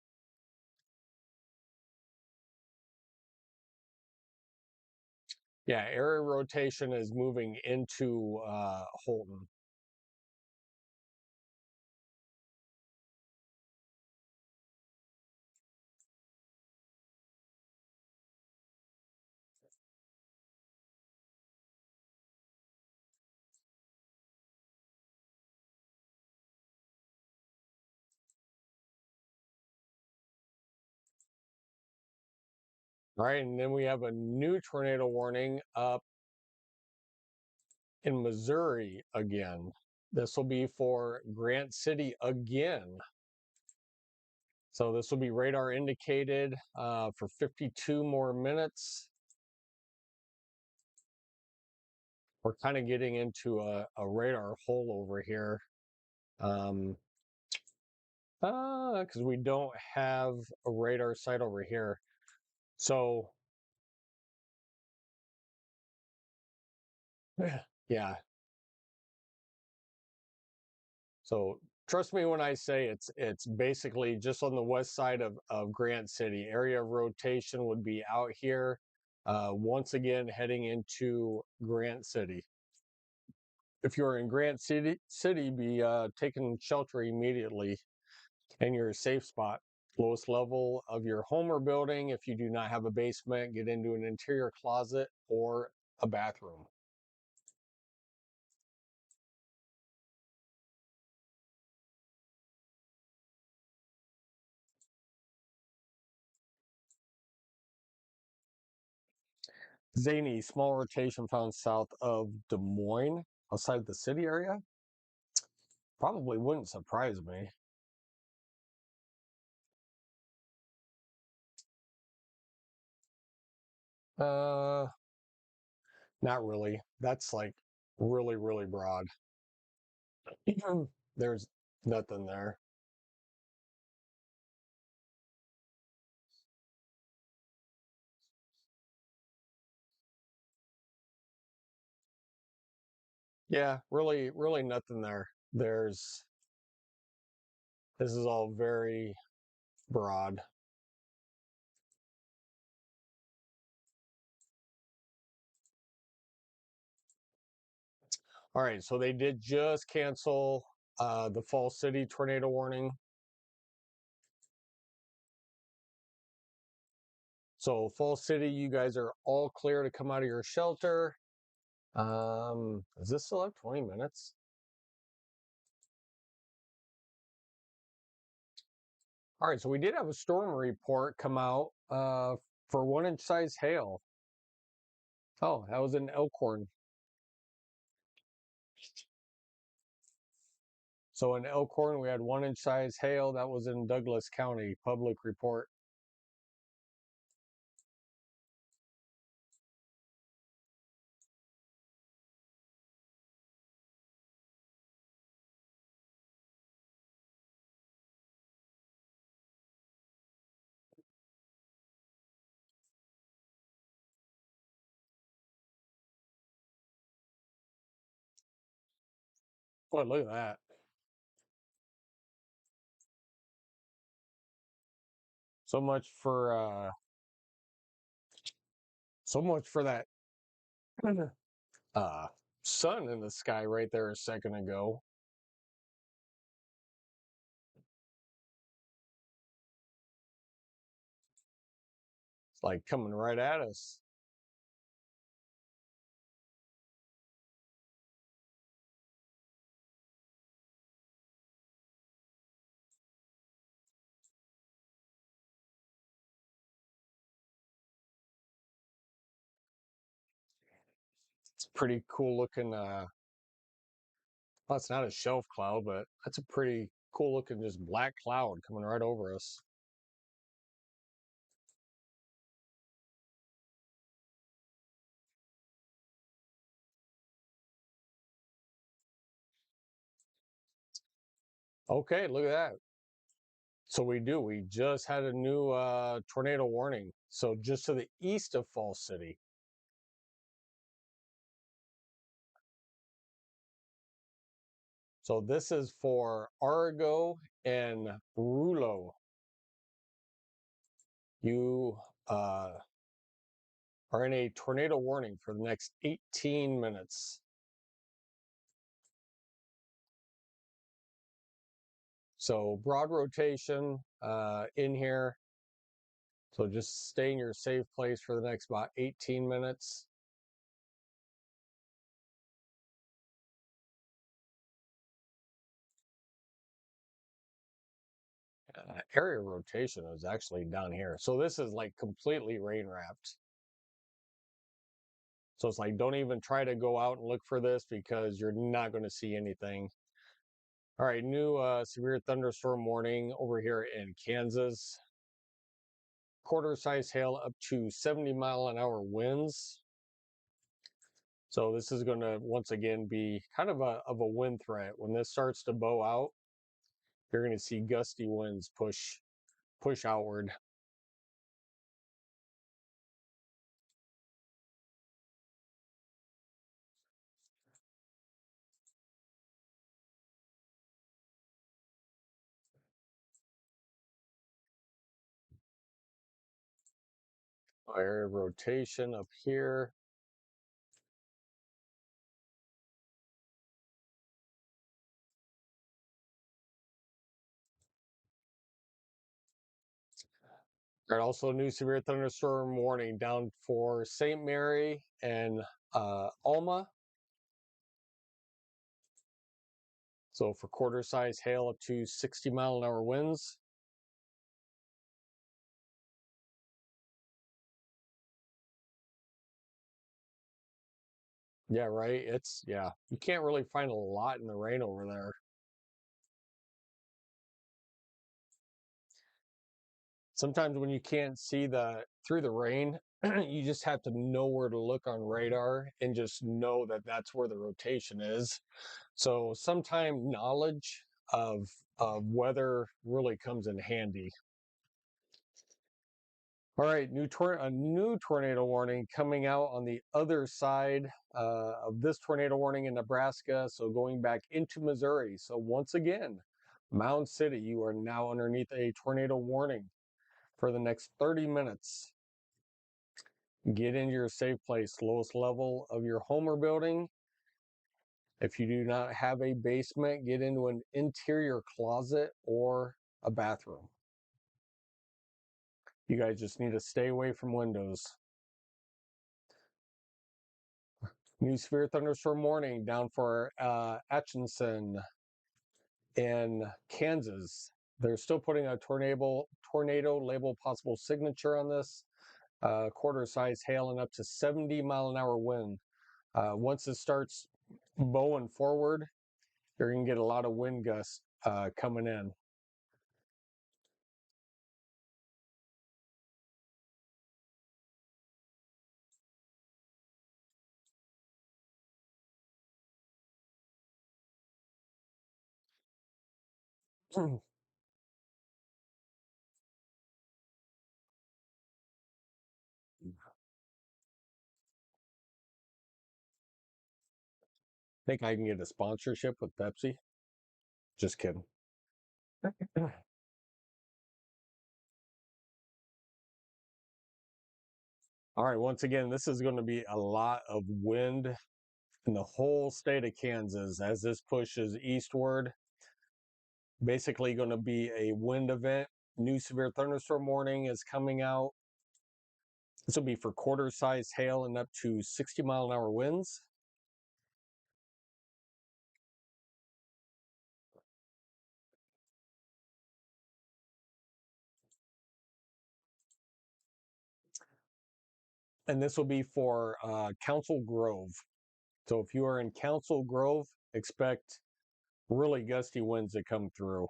A: Yeah, area rotation is moving into Holton. All right, and then we have a new tornado warning up in Missouri again. This will be for Grant City again. So this will be radar indicated for 52 more minutes. We're kind of getting into a radar hole over here. Because we don't have a radar site over here. So, yeah. So trust me when I say it's basically just on the west side of Grant City. Area of rotation would be out here. Once again, heading into Grant City. If you're in Grant City, be taking shelter immediately in your safe spot. Lowest level of your home or building. If you do not have a basement, get into an interior closet or a bathroom. Zany, small rotation found south of Des Moines, outside the city area. Probably wouldn't surprise me. Uh, Not really. That's like really, really broad. There's nothing there. Yeah, really, really nothing there. This is all very broad. All right, so they did just cancel the Fall City tornado warning. So Fall City, you guys are all clear to come out of your shelter. Does this still have 20 minutes? All right, so we did have a storm report come out for 1 inch size hail. Oh, that was in Elkhorn. So in Elkhorn, we had 1 inch size hail. That was in Douglas County, public report. Boy, look at that. So much for that uh sun in the sky right there a second ago. It's like coming right at us. It's pretty cool looking well, it's not a shelf cloud, but that's a pretty cool looking just black cloud coming right over us. Okay, look at that. So we just had a new tornado warning. So just to the east of Falls City. So this is for Argo and Rulo. You are in a tornado warning for the next 18 minutes. So broad rotation in here. So just stay in your safe place for the next about 18 minutes. Area rotation is actually down here. So this is like completely rain wrapped. So it's like, don't even try to go out and look for this because you're not going to see anything. All right, new severe thunderstorm warning over here in Kansas. Quarter size hail up to 70-mile-an-hour winds. So this is going to once again be kind of a wind threat. When this starts to bow out, you're going to see gusty winds push outward. Area rotation up here. And also new severe thunderstorm warning down for St. Mary and Alma. So for quarter size hail up to 60-mile-an-hour winds. Yeah, right. You can't really find a lot in the rain over there. Sometimes when you can't see through the rain, you just have to know where to look on radar and just know that that's where the rotation is. So sometimes knowledge of weather really comes in handy. All right, a new tornado warning coming out on the other side of this tornado warning in Nebraska. So going back into Missouri. So once again, Mound City, you are now underneath a tornado warning for the next 30 minutes. Get into your safe place, lowest level of your home or building. If you do not have a basement, get into an interior closet or a bathroom. You guys just need to stay away from windows. New severe thunderstorm warning down for Atchison in Kansas. They're still putting a tornado label possible signature on this. Quarter size hail and up to 70-mile-an-hour wind. Once it starts bowing forward, you're going to get a lot of wind gusts coming in. I think I can get a sponsorship with Pepsi. Just kidding. All right, once again, this is going to be a lot of wind in the whole state of Kansas as this pushes eastward. Basically going to be a wind event. New severe thunderstorm warning is coming out. This will be for quarter size hail and up to 60-mile-an-hour winds. And this will be for Council Grove. So if you are in Council Grove, expect really gusty winds to come through.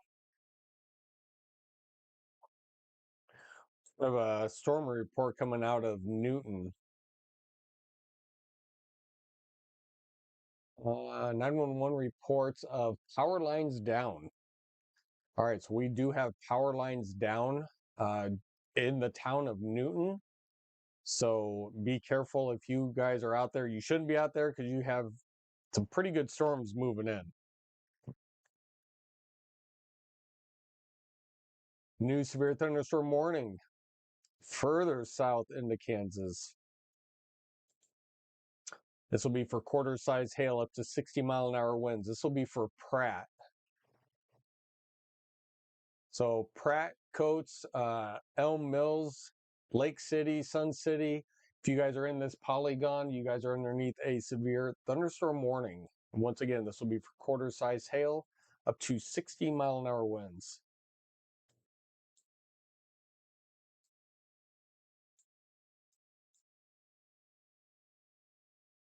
A: We have a storm report coming out of Newton. 911 reports of power lines down. All right, so we do have power lines down uh, in the town of Newton. So be careful if you guys are out there. You shouldn't be out there because you have some pretty good storms moving in. New severe thunderstorm warning further south into Kansas. This will be for quarter size hail up to 60-mile-an-hour winds. This will be for Pratt. So Pratt, Coates, Elm Mills, Lake City, Sun City. If you guys are in this polygon, you guys are underneath a severe thunderstorm warning. And once again, this will be for quarter size hail up to 60-mile-an-hour winds.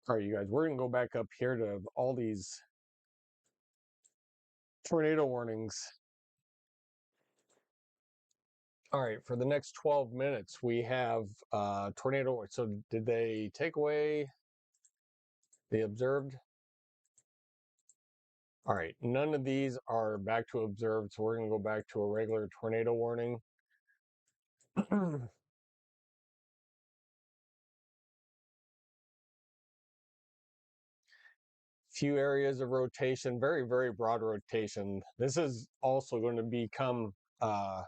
A: All right, you guys, we're going to go back up here to all these tornado warnings. All right, for the next 12 minutes, we have tornado. So did they take away the observed? All right, none of these are back to observed, so we're going to go back to a regular tornado warning. Few areas of rotation, very, very broad rotation. This is also going to become a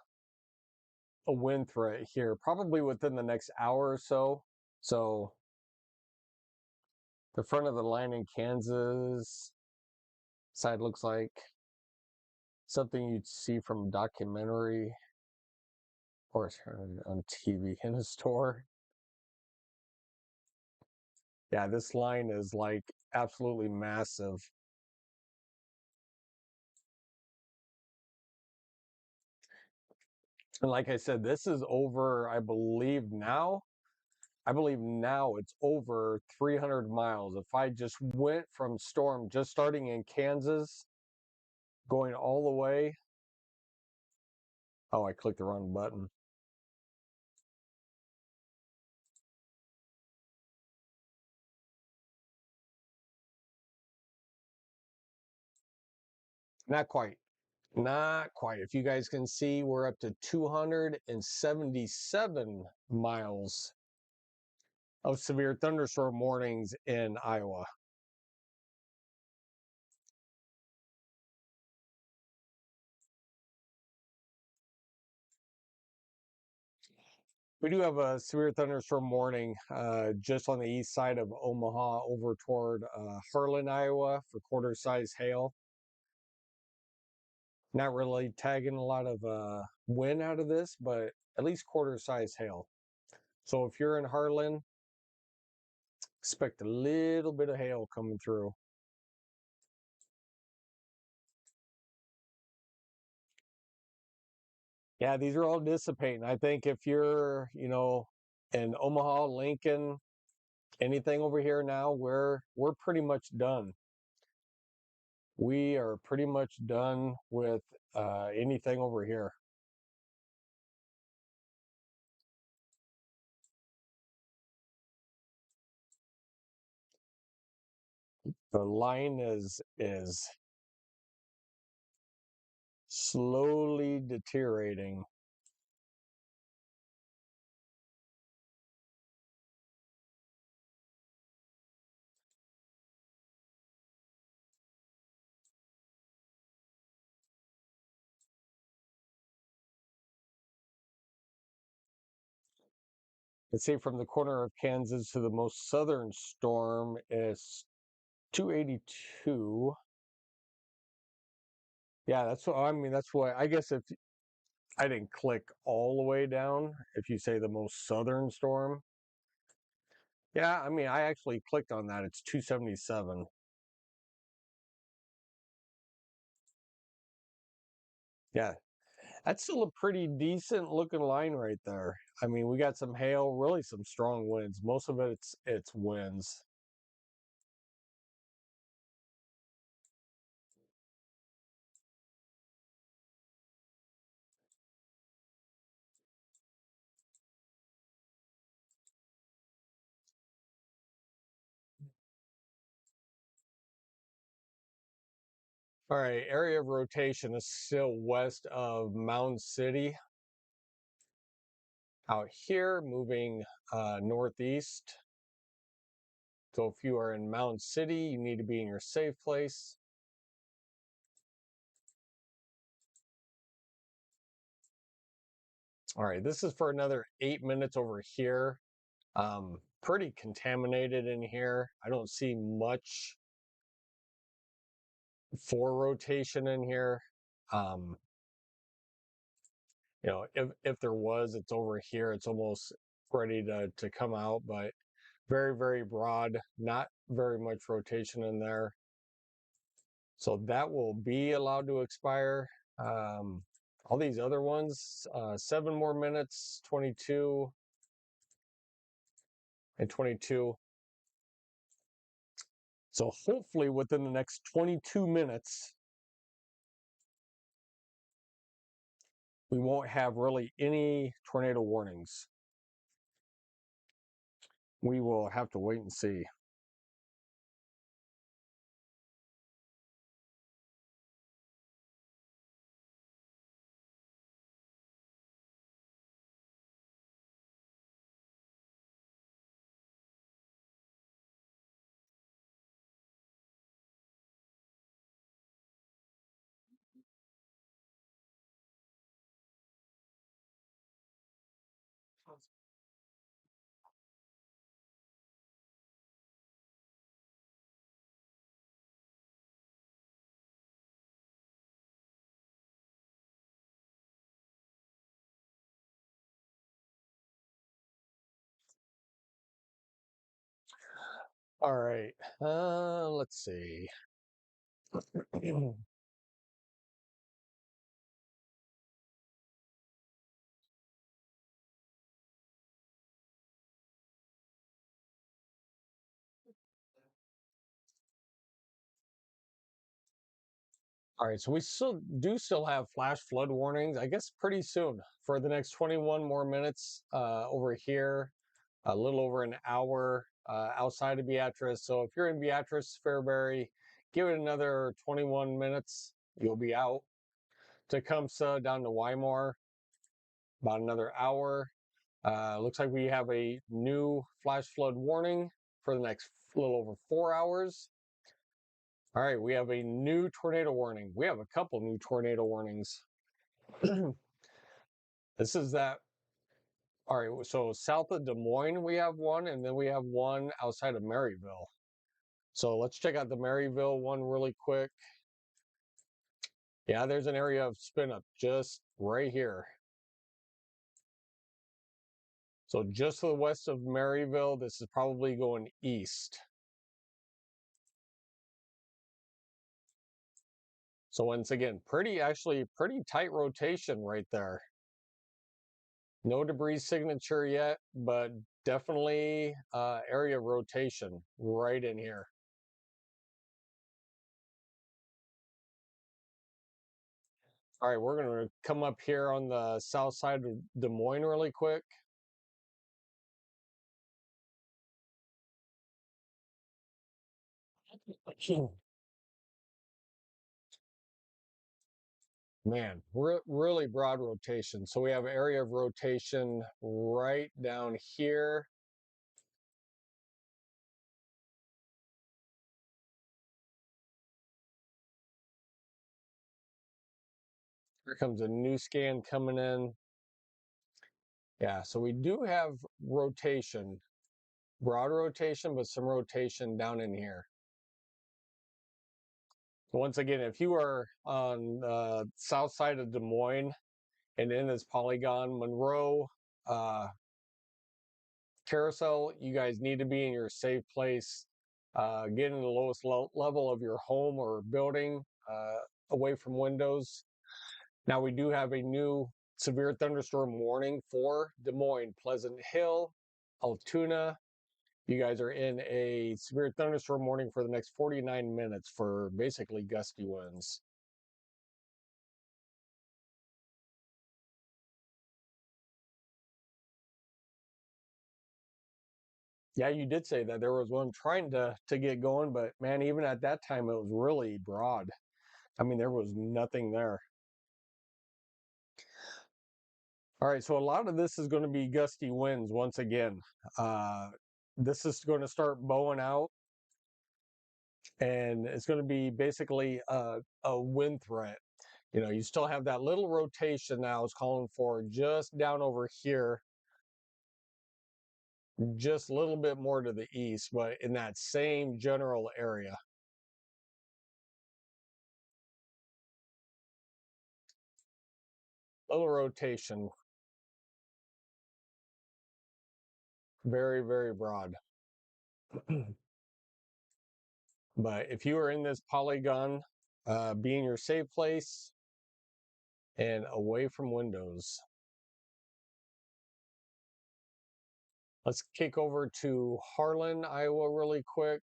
A: wind threat here, probably within the next hour or so. So the front of the line in Kansas side looks like something you'd see from a documentary or on TV in a store. Yeah, this line is like absolutely massive. And like I said, this is over, I believe now it's over 300 miles. If I just went from storm, just starting in Kansas, going all the way. Oh, I clicked the wrong button. Not quite. Not quite. If you guys can see, we're up to 277 miles of severe thunderstorm warnings in Iowa. We do have a severe thunderstorm warning just on the east side of Omaha over toward Harlan, Iowa for quarter size hail. Not really tagging a lot of wind out of this, but at least quarter size hail. So if you're in Harlan, expect a little bit of hail coming through. Yeah, these are all dissipating. I think if you're, in Omaha, Lincoln, anything over here now, we're pretty much done. We are pretty much done with anything over here. The line is slowly deteriorating. Let's see, from the corner of Kansas to the most southern storm is 282. Yeah, that's what I mean. That's why I guess if I didn't click all the way down, if you say the most southern storm, yeah, I mean, I actually clicked on that. It's 277. Yeah, that's still a pretty decent looking line right there. I mean, we got some hail, really some strong winds. Most of it's winds. All right, area of rotation is still west of Mound City. Out here, moving northeast. So if you are in Mound City, you need to be in your safe place. All right, this is for another 8 minutes over here. Pretty contaminated in here. I don't see much for rotation in here. Um, if there was, it's over here. It's almost ready to come out, but very, very broad, not very much rotation in there. So that will be allowed to expire. All these other ones, 7 more minutes, 22 and 22. So hopefully within the next 22 minutes, we won't have really any tornado warnings. We will have to wait and see. All right, let's see. All right, so we still have flash flood warnings, I guess pretty soon for the next 21 more minutes over here, a little over an hour outside of Beatrice. So if you're in Beatrice, Fairbury, give it another 21 minutes. You'll be out. Tecumseh down to Weimar, about another hour. Looks like we have a new flash flood warning for the next little over 4 hours. All right, we have a new tornado warning. We have a couple new tornado warnings. This is that. All right, so south of Des Moines, we have one, and then we have one outside of Maryville. So let's check out the Maryville one really quick. Yeah, there's an area of spin up just right here. So just to the west of Maryville, this is probably going east. So once again, actually pretty tight rotation right there. No debris signature yet, but definitely area rotation right in here. All right, we're going to come up here on the south side of Des Moines really quick. Man, really broad rotation. So we have area of rotation right down here. Here comes a new scan coming in. Yeah, so we do have rotation, broad rotation, but some rotation down in here. So once again, if you are on the south side of Des Moines and in this polygon, Monroe, Carousel, you guys need to be in your safe place. Get in the lowest level of your home or building, away from windows. Now we do have a new severe thunderstorm warning for Des Moines, Pleasant Hill, Altoona. You guys are in a severe thunderstorm warning for the next 49 minutes for basically gusty winds. Yeah, you did say that there was one trying to get going, but man, even at that time, it was really broad. I mean, there was nothing there. All right, so a lot of this is going to be gusty winds once again. Uh, this is going to start bowing out, and it's going to be basically a wind threat. You know, you still have that little rotation now is calling for just down over here, just a little bit more to the east, but in that same general area. Little rotation, very, very broad. But if you are in this polygon, be in your safe place and away from windows. Let's kick over to Harlan, Iowa, really quick.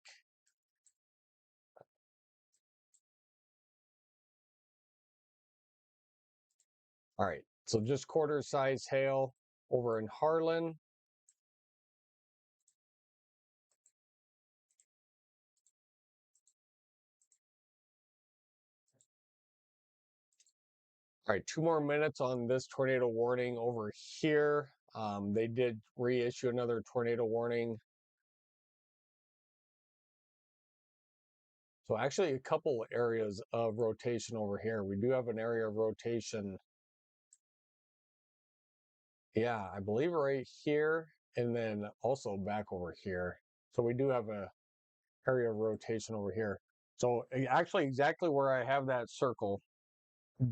A: All right, so just quarter size hail over in Harlan. All right, 2 more minutes on this tornado warning over here. They did reissue another tornado warning. So actually a couple areas of rotation over here. We do have an area of rotation. Yeah, I believe right here and then also back over here. So we do have a area of rotation over here. So actually exactly where I have that circle,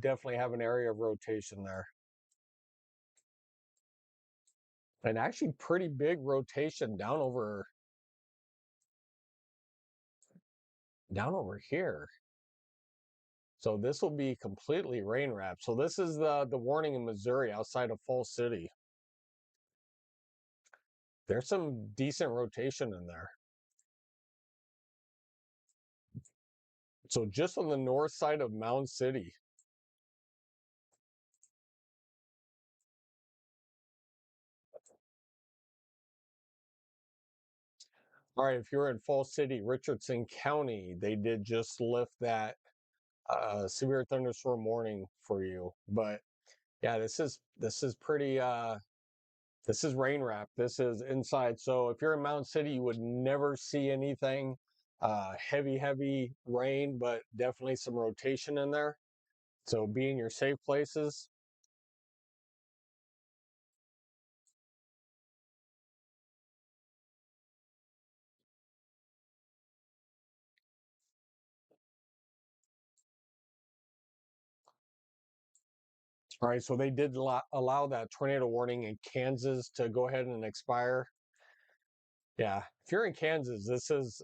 A: definitely have an area of rotation there. And actually pretty big rotation down over here. So this will be completely rain wrapped. So this is the warning in Missouri outside of Falls City. There's some decent rotation in there. So just on the north side of Mound City. All right, if you're in Falls City, Richardson County, they did just lift that severe thunderstorm warning for you. But yeah, this is pretty this is rain wrap. This is inside. So if you're in Mound City, you would never see anything heavy rain, but definitely some rotation in there. So be in your safe places. All right, so they did allow that tornado warning in Kansas to go ahead and expire. Yeah, if you're in Kansas, this is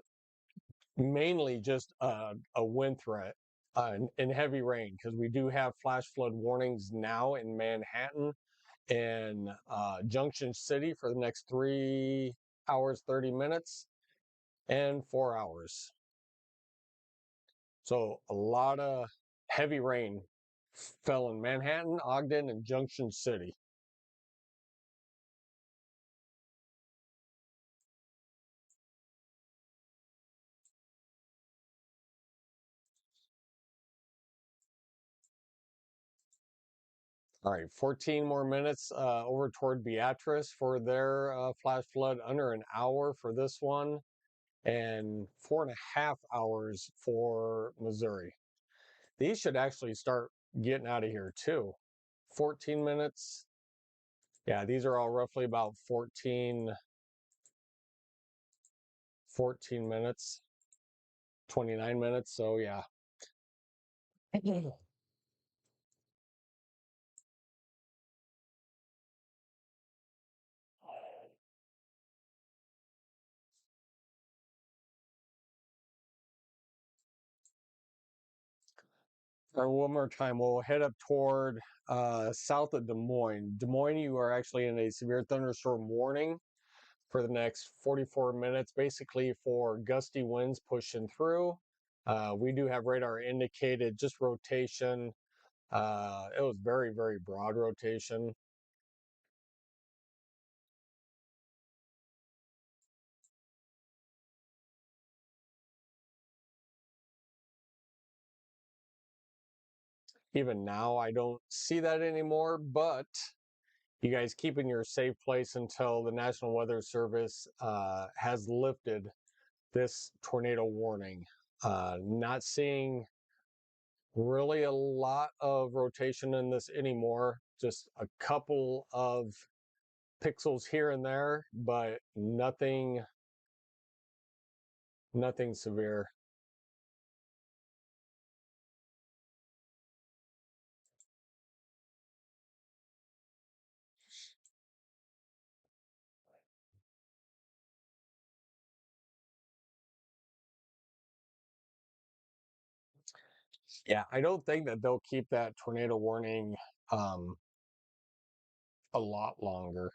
A: mainly just a wind threat and heavy rain because we do have flash flood warnings now in Manhattan and Junction City for the next 3 hours, 30 minutes and 4 hours. So a lot of heavy rain fell in Manhattan, Ogden, and Junction City. All right, 14 more minutes over toward Beatrice for their flash flood, under an hour for this one, and 4.5 hours for Missouri. These should actually start getting out of here too. 14 minutes. Yeah, these are all roughly about 14 minutes, 29 minutes. So yeah. One more time, we'll head up toward south of Des Moines. Des Moines, you are actually in a severe thunderstorm warning for the next 44 minutes, basically for gusty winds pushing through. We do have radar indicated just rotation. It was very, very broad rotation. Even now, I don't see that anymore, but you guys keep in your safe place until the National Weather Service has lifted this tornado warning. Not seeing really a lot of rotation in this anymore, just a couple of pixels here and there, but nothing severe. Yeah, I don't think that they'll keep that tornado warning um, a lot longer.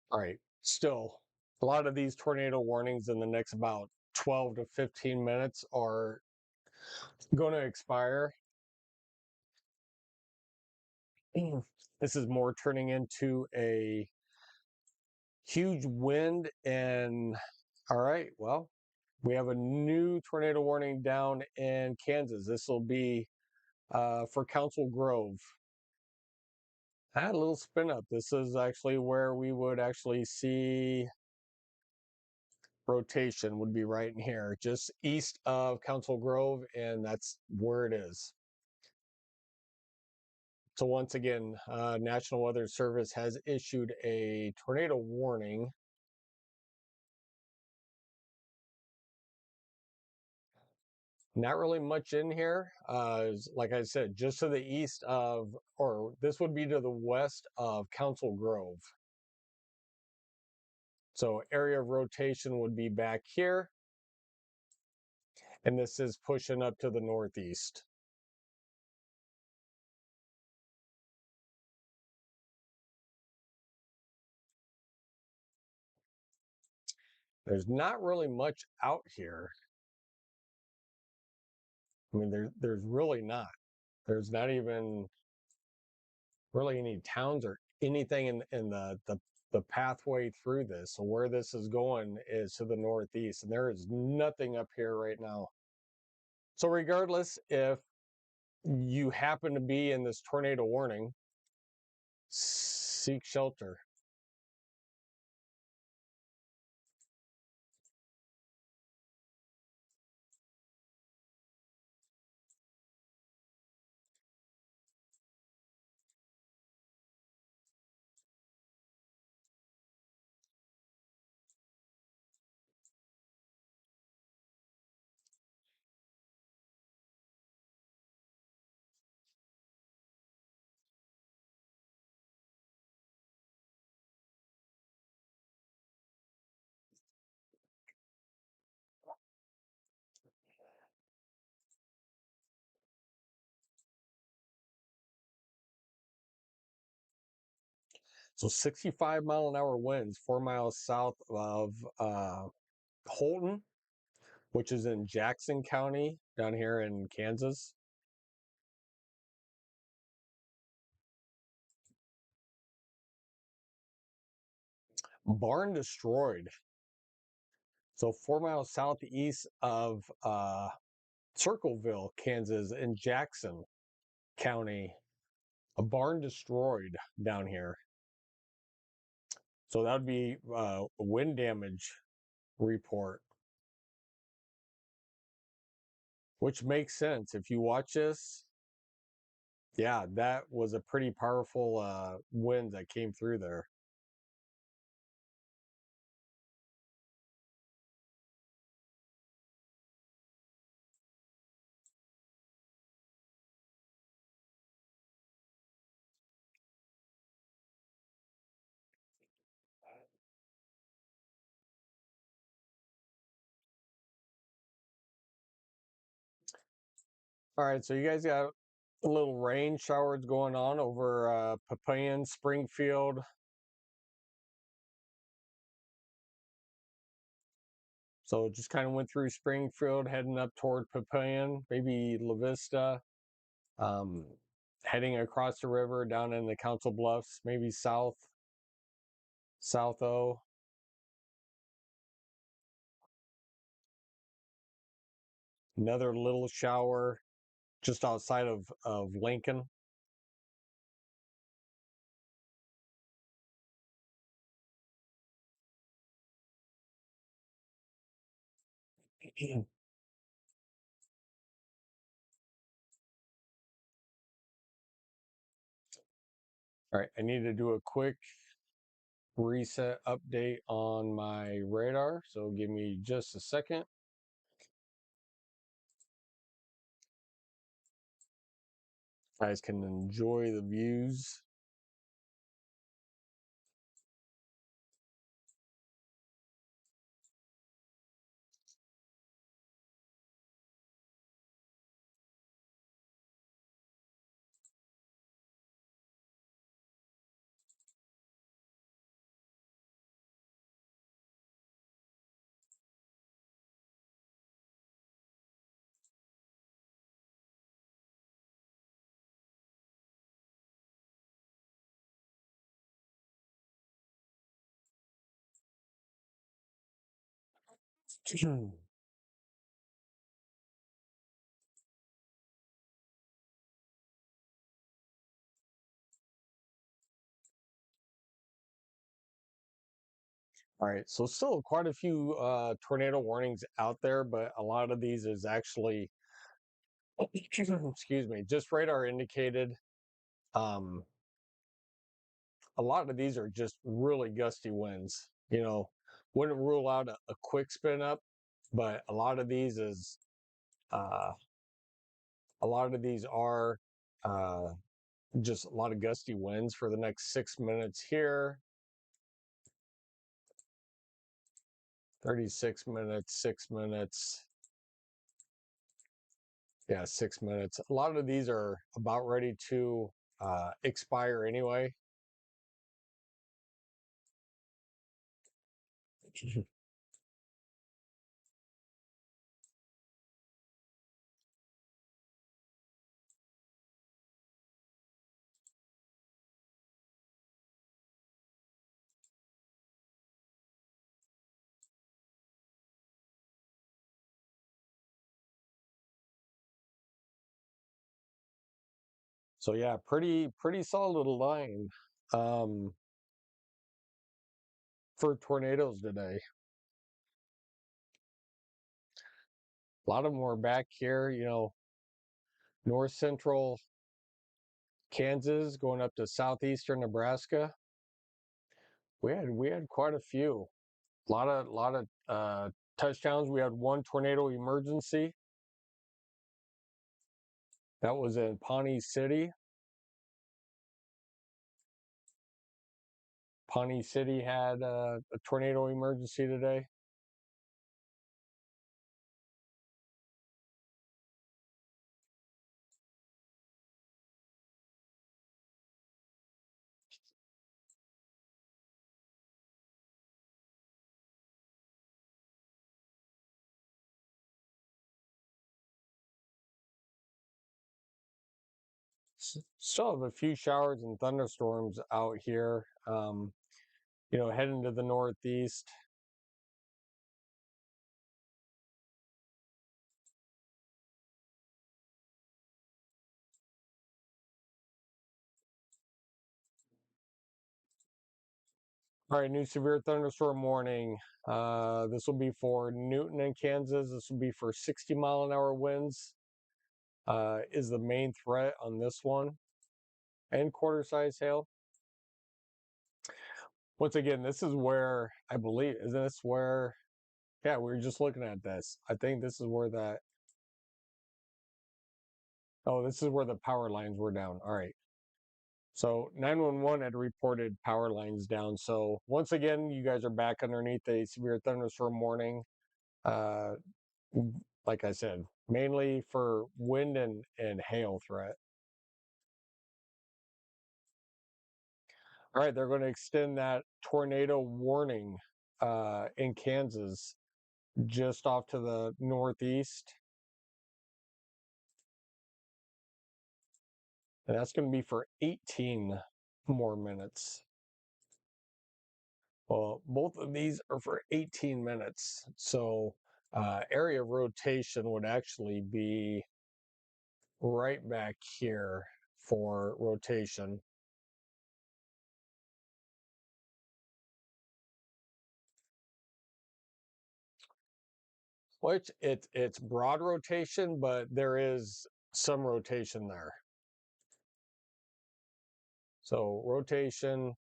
A: All right, still, a lot of these tornado warnings in the next about 12 to 15 minutes are going to expire. This is more turning into a huge wind. And all right, well, we have a new tornado warning down in Kansas. This will be for Council Grove. I had a little spin up. This is actually where we would actually see rotation, would be right in here, just east of Council Grove, and that's where it is. So once again, National Weather Service has issued a tornado warning. Not really much in here. Like I said, just to the east of, or this would be to the west of Council Grove. So area of rotation would be back here. And this is pushing up to the northeast. There's not really much out here. I mean, there's really not. There's not even really any towns or anything in the pathway through this. So where this is going is to the northeast, and there is nothing up here right now. So regardless, if you happen to be in this tornado warning, seek shelter. So 65-mile-an-hour winds 4 miles south of Holton, which is in Jackson County down here in Kansas. Barn destroyed. So 4 miles southeast of Circleville, Kansas, in Jackson County, a barn destroyed down here. So that would be a wind damage report, which makes sense. If you watch this, yeah, that was a pretty powerful wind that came through there. All right, so you guys got a little rain showers going on over Papillion, Springfield. So just kind of went through Springfield, heading up toward Papillion, maybe La Vista, um, heading across the river down in the Council Bluffs, maybe South O. Another little shower just outside of Lincoln. All right, I need to do a quick reset update on my radar, so give me just a second. You guys can enjoy the views. All right, so still quite a few tornado warnings out there, but a lot of these is actually, excuse me, just radar indicated. Um, a lot of these are just really gusty winds. Wouldn't rule out a quick spin up, but uh, a lot of these are uh, just a lot of gusty winds for the next 6 minutes here. 36 minutes, 6 minutes. Yeah, 6 minutes. A lot of these are about ready to expire anyway. So yeah, pretty solid line um, for tornadoes today. A lot of them are back here, north central Kansas going up to southeastern Nebraska. We had quite a few. A lot of touchdowns. We had one tornado emergency. That was in Pawnee City. Pawnee City had a tornado emergency today. Still have a few showers and thunderstorms out here. Heading to the northeast. All right, new severe thunderstorm warning. This will be for Newton and Kansas. This will be for 60-mile-an-hour winds. Is the main threat on this one, and quarter-size hail. Once again, this is where I believe, isn't this where? Yeah, we were just looking at this. I think this is where that. Oh, this is where the power lines were down. All right. So 911 had reported power lines down. So once again, you guys are back underneath a severe thunderstorm warning. Uh, like I said, mainly for wind and hail threat. All right, they're going to extend that tornado warning in Kansas just off to the northeast. And that's going to be for 18 more minutes. Well, both of these are for 18 minutes. So area of rotation would actually be right back here for rotation. Which it's broad rotation, but there is some rotation there. So rotation.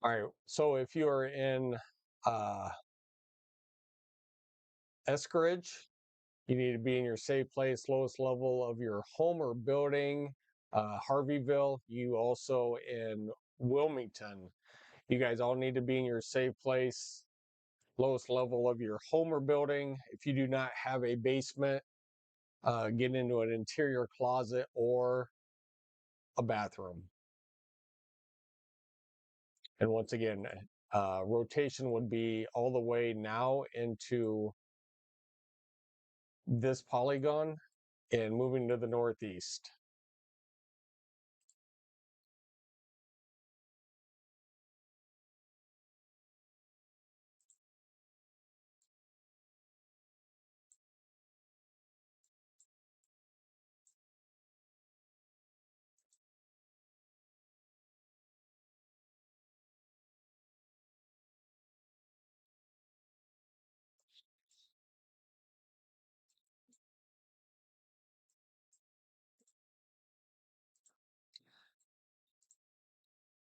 A: All right. So if you are in Escarage, you need to be in your safe place, lowest level of your home or building. Harveyville, you also in Wilmington. You guys all need to be in your safe place, lowest level of your home or building. If you do not have a basement, get into an interior closet or a bathroom. And once again, rotation would be all the way now into this polygon and moving to the northeast.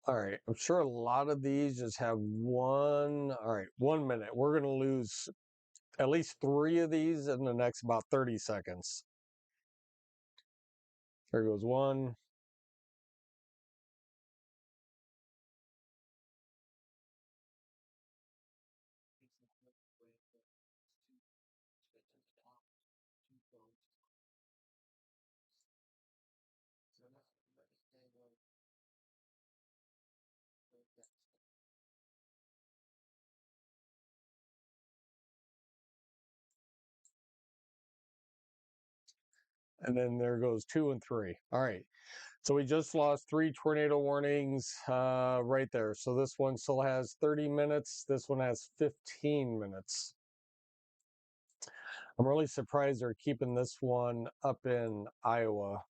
A: All right, I'm sure a lot of these just have one. All right, 1 minute. We're going to lose at least 3 of these in the next about 30 seconds. There goes one. And then there goes 2 and 3. All right. So we just lost 3 tornado warnings right there. So this one still has 30 minutes. This one has 15 minutes. I'm really surprised they're keeping this one up in Iowa.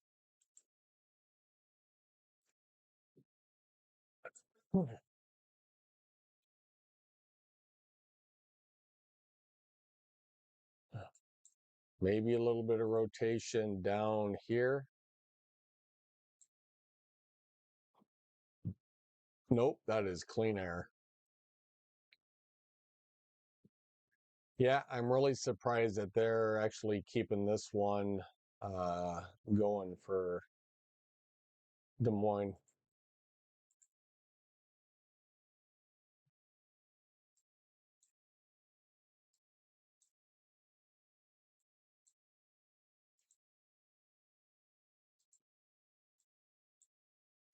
A: Maybe a little bit of rotation down here. Nope, that is clean air. Yeah, I'm really surprised that they're actually keeping this one going for Des Moines.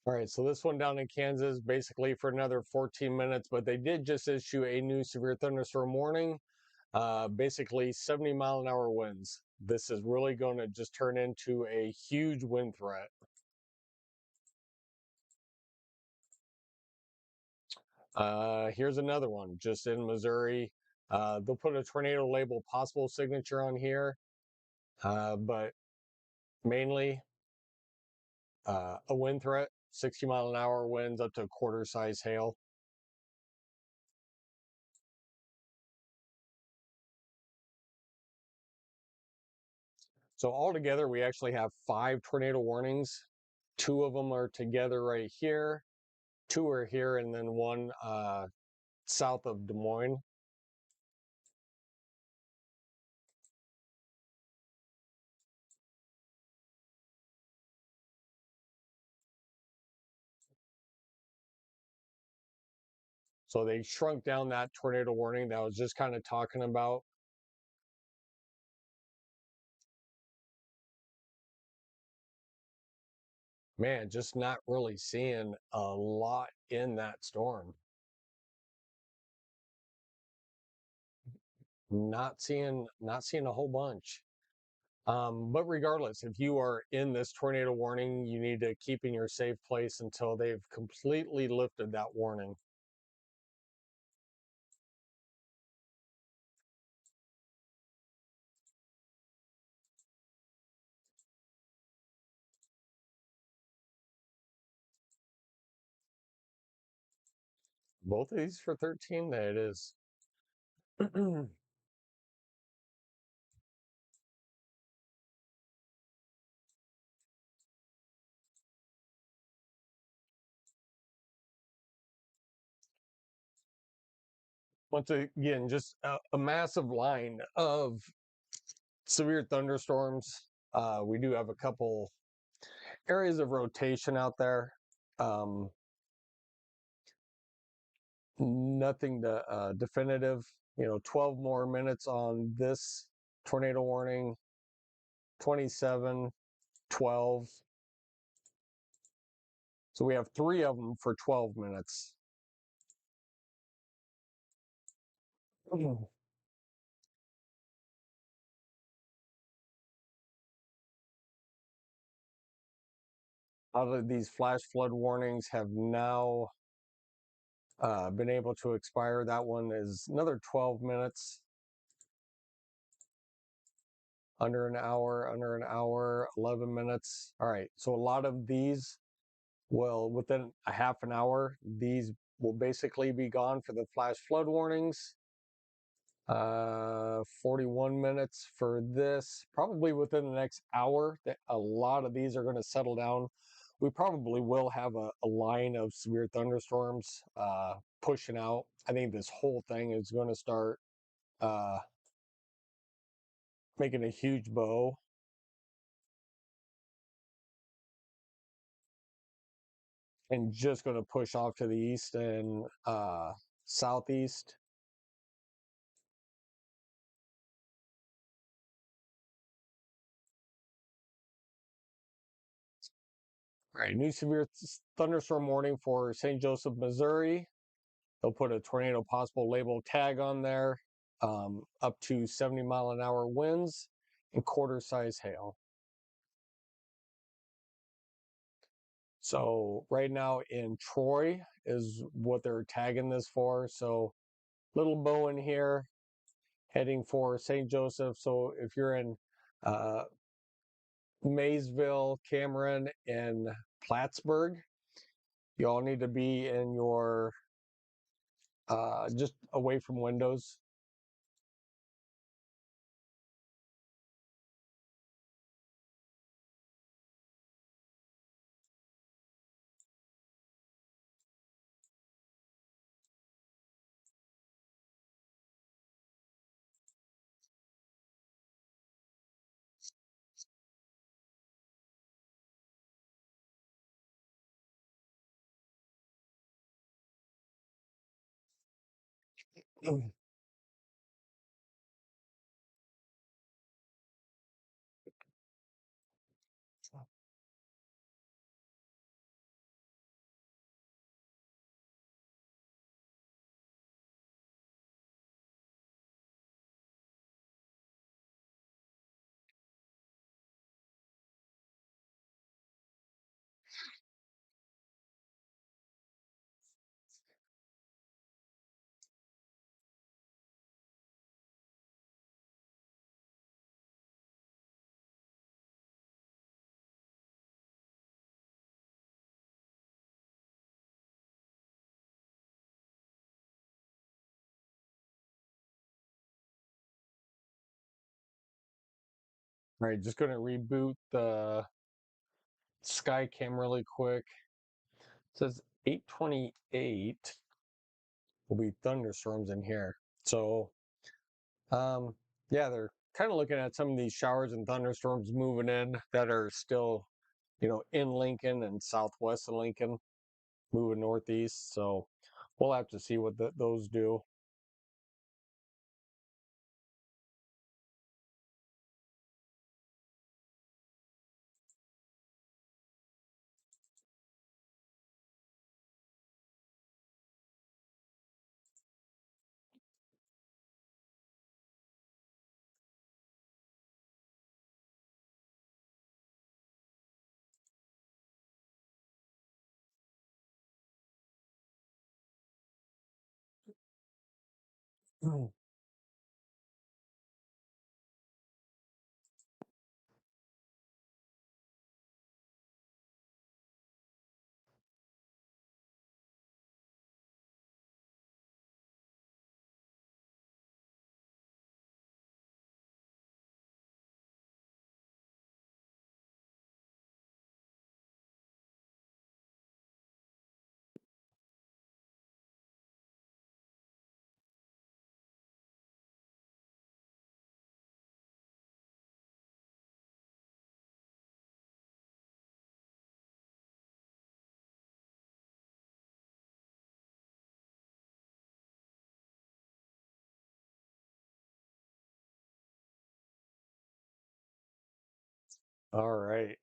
A: All right, so this one down in Kansas, basically for another 14 minutes, but they did just issue a new severe thunderstorm warning. Basically 70-mile-an-hour winds. This is really going to just turn into a huge wind threat. Here's another one, just in Missouri. They'll put a tornado label possible signature on here, but mainly a wind threat, 60-mile-an-hour winds up to a quarter-size hail. So altogether, we actually have 5 tornado warnings. 2 of them are together right here. 2 are here, and then 1 south of Des Moines. So they shrunk down that tornado warning that I was just kind of talking about. Man, just not really seeing a lot in that storm. Not seeing a whole bunch. But regardless, if you are in this tornado warning, you need to keep in your safe place until they've completely lifted that warning. Both of these for 13? That it is. Once again, just a massive line of severe thunderstorms. We do have a couple areas of rotation out there. Um, Nothing definitive. 12 more minutes on this tornado warning, 27, 12. So we have 3 of them for 12 minutes. Out of these flash flood warnings have now been able to expire. That one is another 12 minutes, under an hour, 11 minutes. All right. So a lot of these will, within a half an hour, these will basically be gone for the flash flood warnings. 41 minutes for this. Probably within the next hour, a lot of these are going to settle down. We probably will have a line of severe thunderstorms pushing out. I think this whole thing is going to start uh, making a huge bow. And just going to push off to the east and southeast. All right, new severe thunderstorm warning for St. Joseph, Missouri. They'll put a tornado possible label tag on there, up to 70-mile-an-hour winds and quarter-size hail. So right now in Troy is what they're tagging this for. So little bow in here, heading for St. Joseph. So if you're in Maysville, Cameron, and Plattsburgh, you all need to be in your just away from windows. All right, just going to reboot the Skycam really quick. It says 8:28 will be thunderstorms in here. So, yeah, they're kind of looking at some of these showers and thunderstorms moving in that are still, in Lincoln and southwest of Lincoln, moving northeast. So We'll have to see what those do. All right.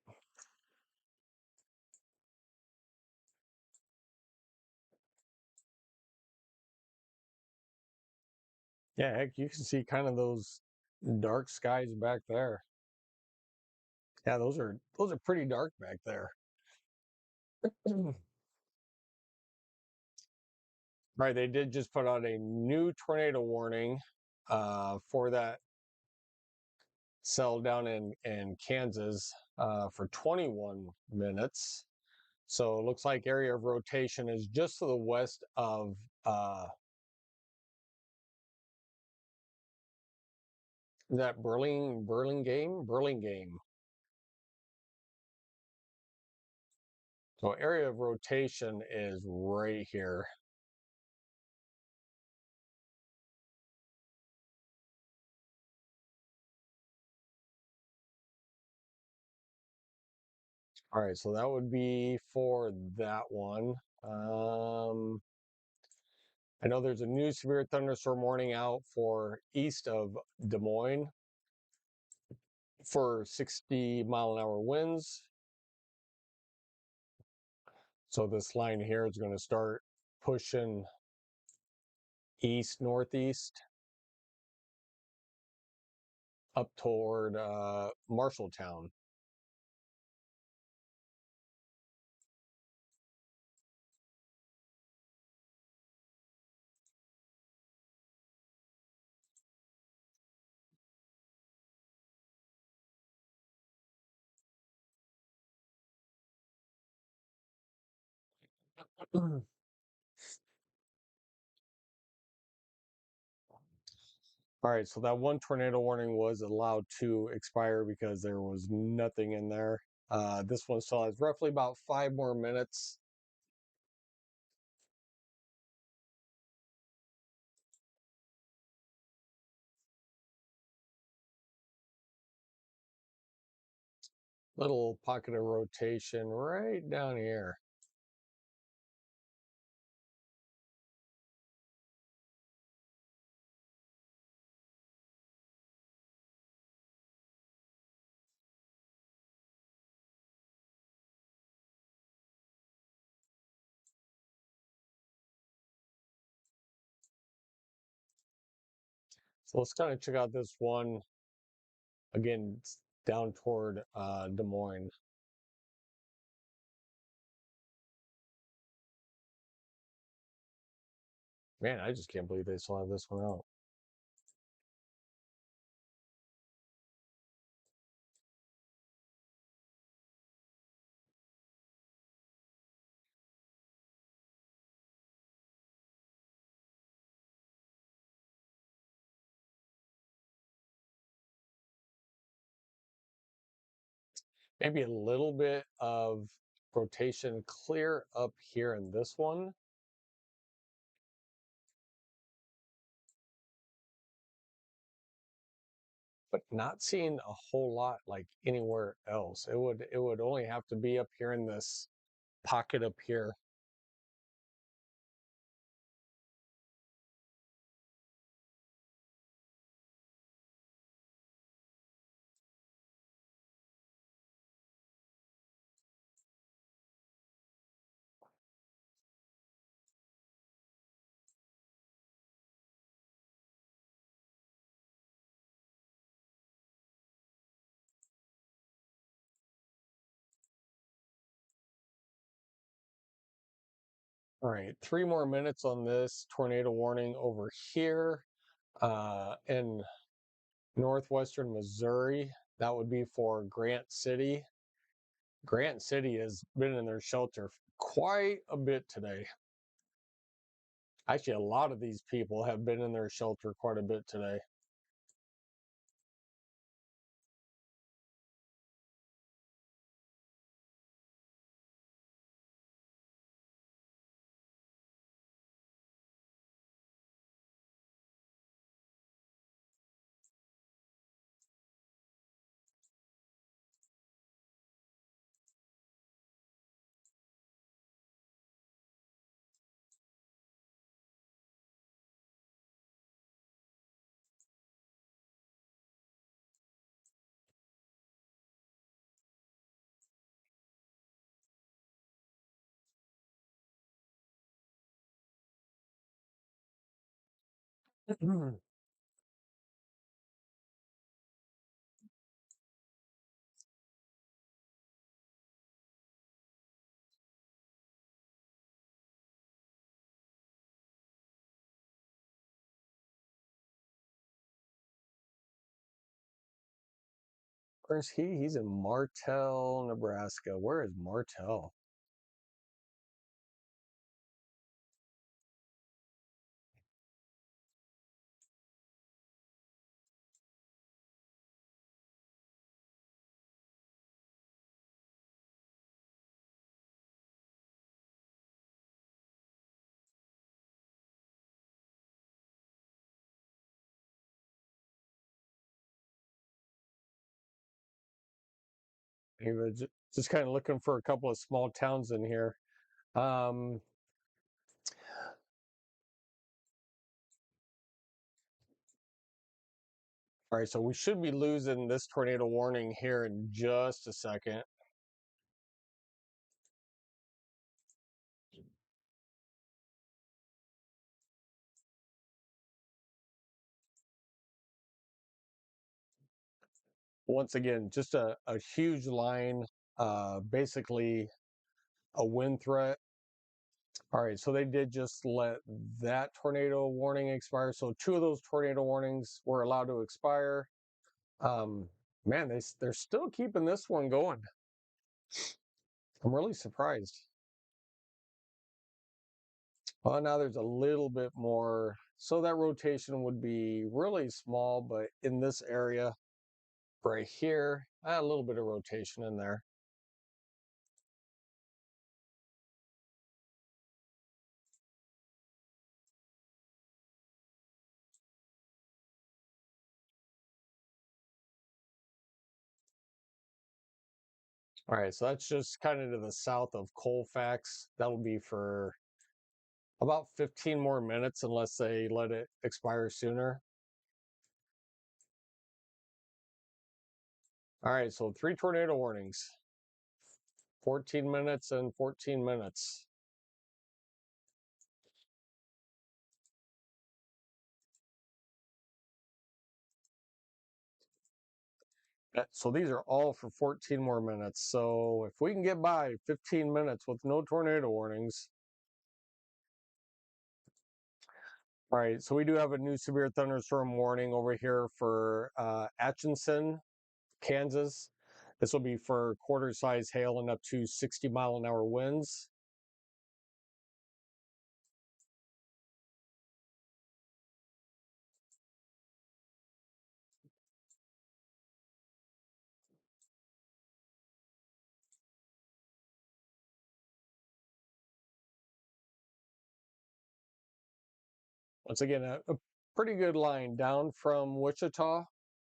A: Yeah, heck, you can see kind of those dark skies back there. Yeah, those are pretty dark back there. Right, they did just put out a new tornado warning for that cell down in Kansas for 21 minutes. So it looks like area of rotation is just to the west of that Burlingame. So area of rotation is right here. All right, so that would be for that one. I know there's a new severe thunderstorm warning out for east of Des Moines for 60-mile-an-hour winds. So this line here is going to start pushing east northeast up toward Marshalltown. All right, so that one tornado warning was allowed to expire because there was nothing in there. This one still has roughly about 5 more minutes. Little pocket of rotation right down here. So let's kind of check out this one again down toward Des Moines. Man, I just can't believe they still have this one out. Maybe a little bit of rotation clear up here in this one. But not seeing a whole lot like anywhere else. It would only have to be up here in this pocket up here.
B: All right, 3 more minutes on this tornado warning over here in northwestern Missouri. That would be for Grant City. Grant City has been in their shelter quite a bit today. Actually, a lot of these people have been in their shelter quite a bit today. Of Where's he? He's in Martell, Nebraska. Where is Martell? He was just kind of looking for a couple of small towns in here. Um, all right, so we should be losing this tornado warning here in just a second. Once again, just a huge line, basically a wind threat. All right, so they did just let that tornado warning expire. So two of those tornado warnings were allowed to expire. Um, Man, they're still keeping this one going. I'm really surprised. Well, now there's a little bit more. So that rotation would be really small, but in this area right here, a little bit of rotation in there. All right, so that's just kind of to the south of Colfax. That'll be for about 15 more minutes unless they let it expire sooner. All right, so 3 tornado warnings, 14 minutes and 14 minutes. So these are all for 14 more minutes. So if we can get by 15 minutes with no tornado warnings. All right, so we do have a new severe thunderstorm warning over here for Atchison, Kansas. This will be for quarter-size hail and up to 60-mile-an-hour winds. Once again, a pretty good line down from Wichita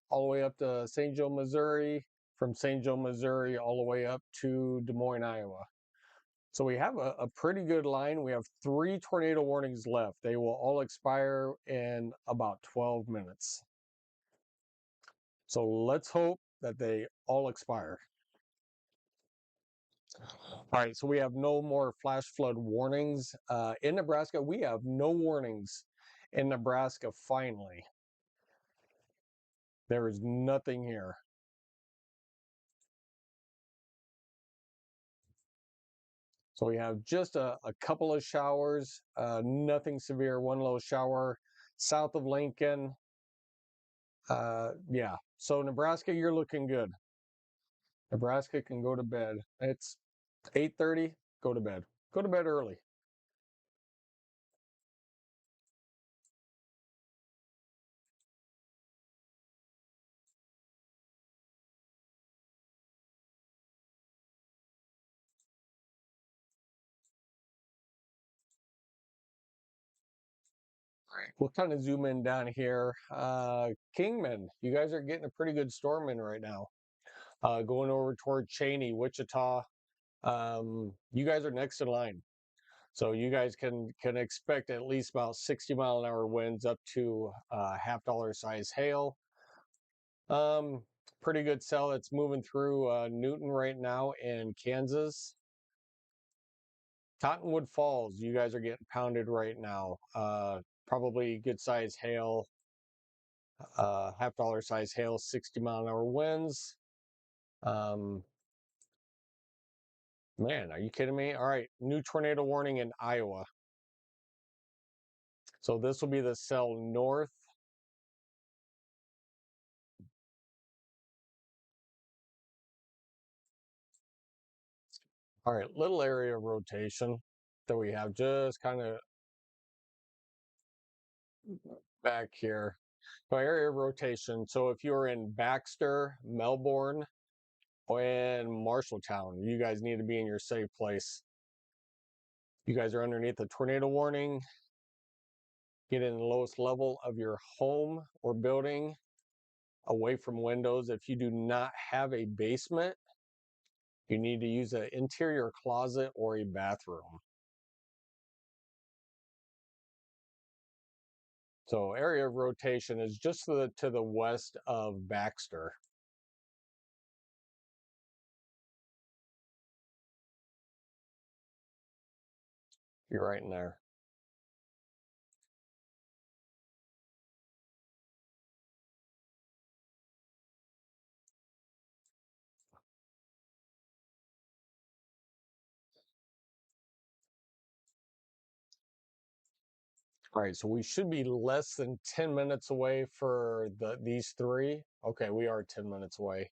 B: all the way up to St. Joe, Missouri, from St. Joe, Missouri, all the way up to Des Moines, Iowa. So we have a pretty good line. We have 3 tornado warnings left. They will all expire in about 12 minutes. So let's hope that they all expire. All right, so we have no more flash flood warnings. In Nebraska, we have no warnings in Nebraska finally. There is nothing here. So we have just a couple of showers, nothing severe, one low shower south of Lincoln. Yeah, so Nebraska, you're looking good. Nebraska can go to bed. It's 8:30, go to bed. Go to bed early. We'll kind of zoom in down here. Kingman, you guys are getting a pretty good storm in right now. Going over toward Cheney, Wichita. You guys are next in line. So you guys can expect at least about 60-mile-an-hour winds up to $half size hail. Pretty good cell that's moving through Newton right now in Kansas. Cottonwood Falls, you guys are getting pounded right now. Probably good size hail, $half size hail, 60-mile-an-hour winds. Man, are you kidding me? All right, new tornado warning in Iowa. So this will be the cell north. All right, little area of rotation that we have just kind of back here. So area of rotation. So if you're in Baxter, Melbourne, and Marshalltown, you guys need to be in your safe place. You guys are underneath the tornado warning. Get in the lowest level of your home or building, away from windows. If you do not have a basement, you need to use an interior closet or a bathroom. So area of rotation is just to the west of Baxter. You're right in there. All right, so we should be less than 10 minutes away for these three. Okay, we are 10 minutes away.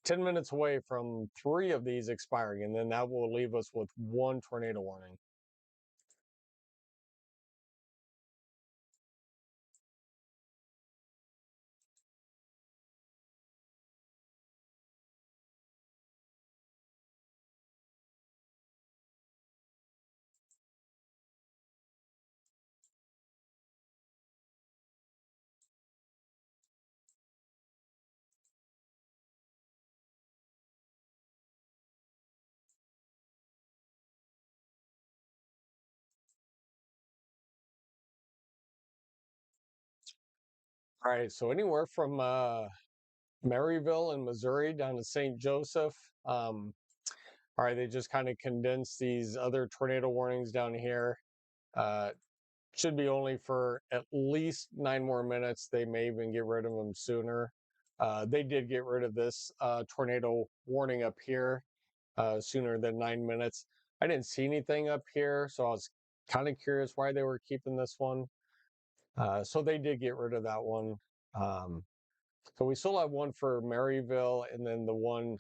B: 10 minutes away from three of these expiring, and then that will leave us with one tornado warning. All right, so anywhere from Maryville in Missouri down to St. Joseph. All right, they just kind of condensed these other tornado warnings down here. Uh, should be only for at least 9 more minutes. They may even get rid of them sooner. They did get rid of this tornado warning up here sooner than 9 minutes. I didn't see anything up here, so I was kind of curious why they were keeping this one. So they did get rid of that one. Um, so we still have one for Maryville and then the one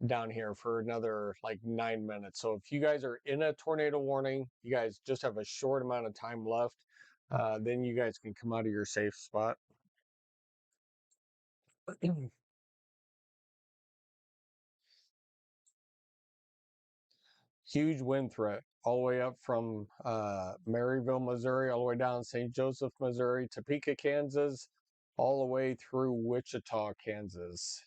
B: down here for another like 9 minutes. So if you guys are in a tornado warning, you guys just have a short amount of time left. Then you guys can come out of your safe spot. Huge wind threat all the way up from Maryville, Missouri, all the way down St. Joseph, Missouri, Topeka, Kansas, all the way through Wichita, Kansas.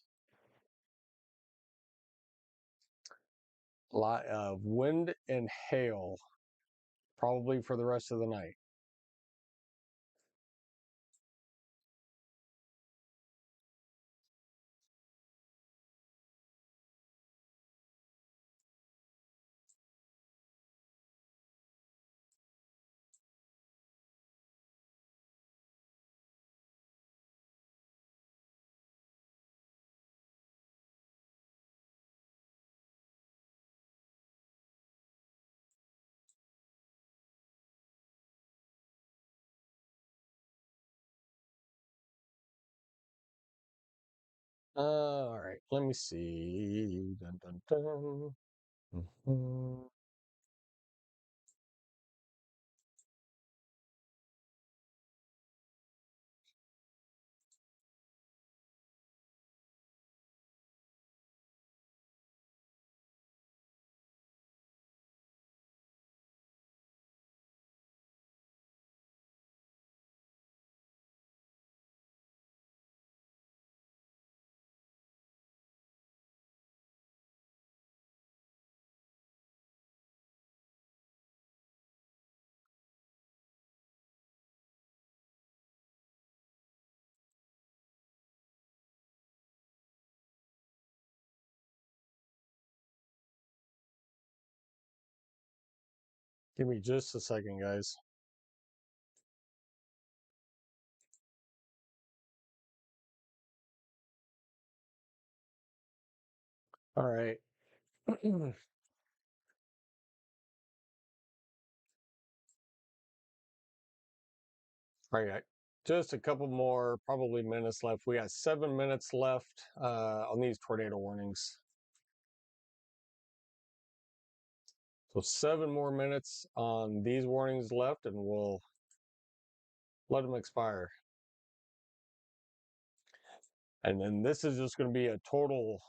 B: A lot of wind and hail, probably for the rest of the night. All right, let me see. Dun, dun, dun. Mhm. Give me just a second, guys. All right. All right. Just a couple more probably minutes left. We got 7 minutes left on these tornado warnings. So 7 more minutes on these warnings left, and we'll let them expire. And then this is just going to be a total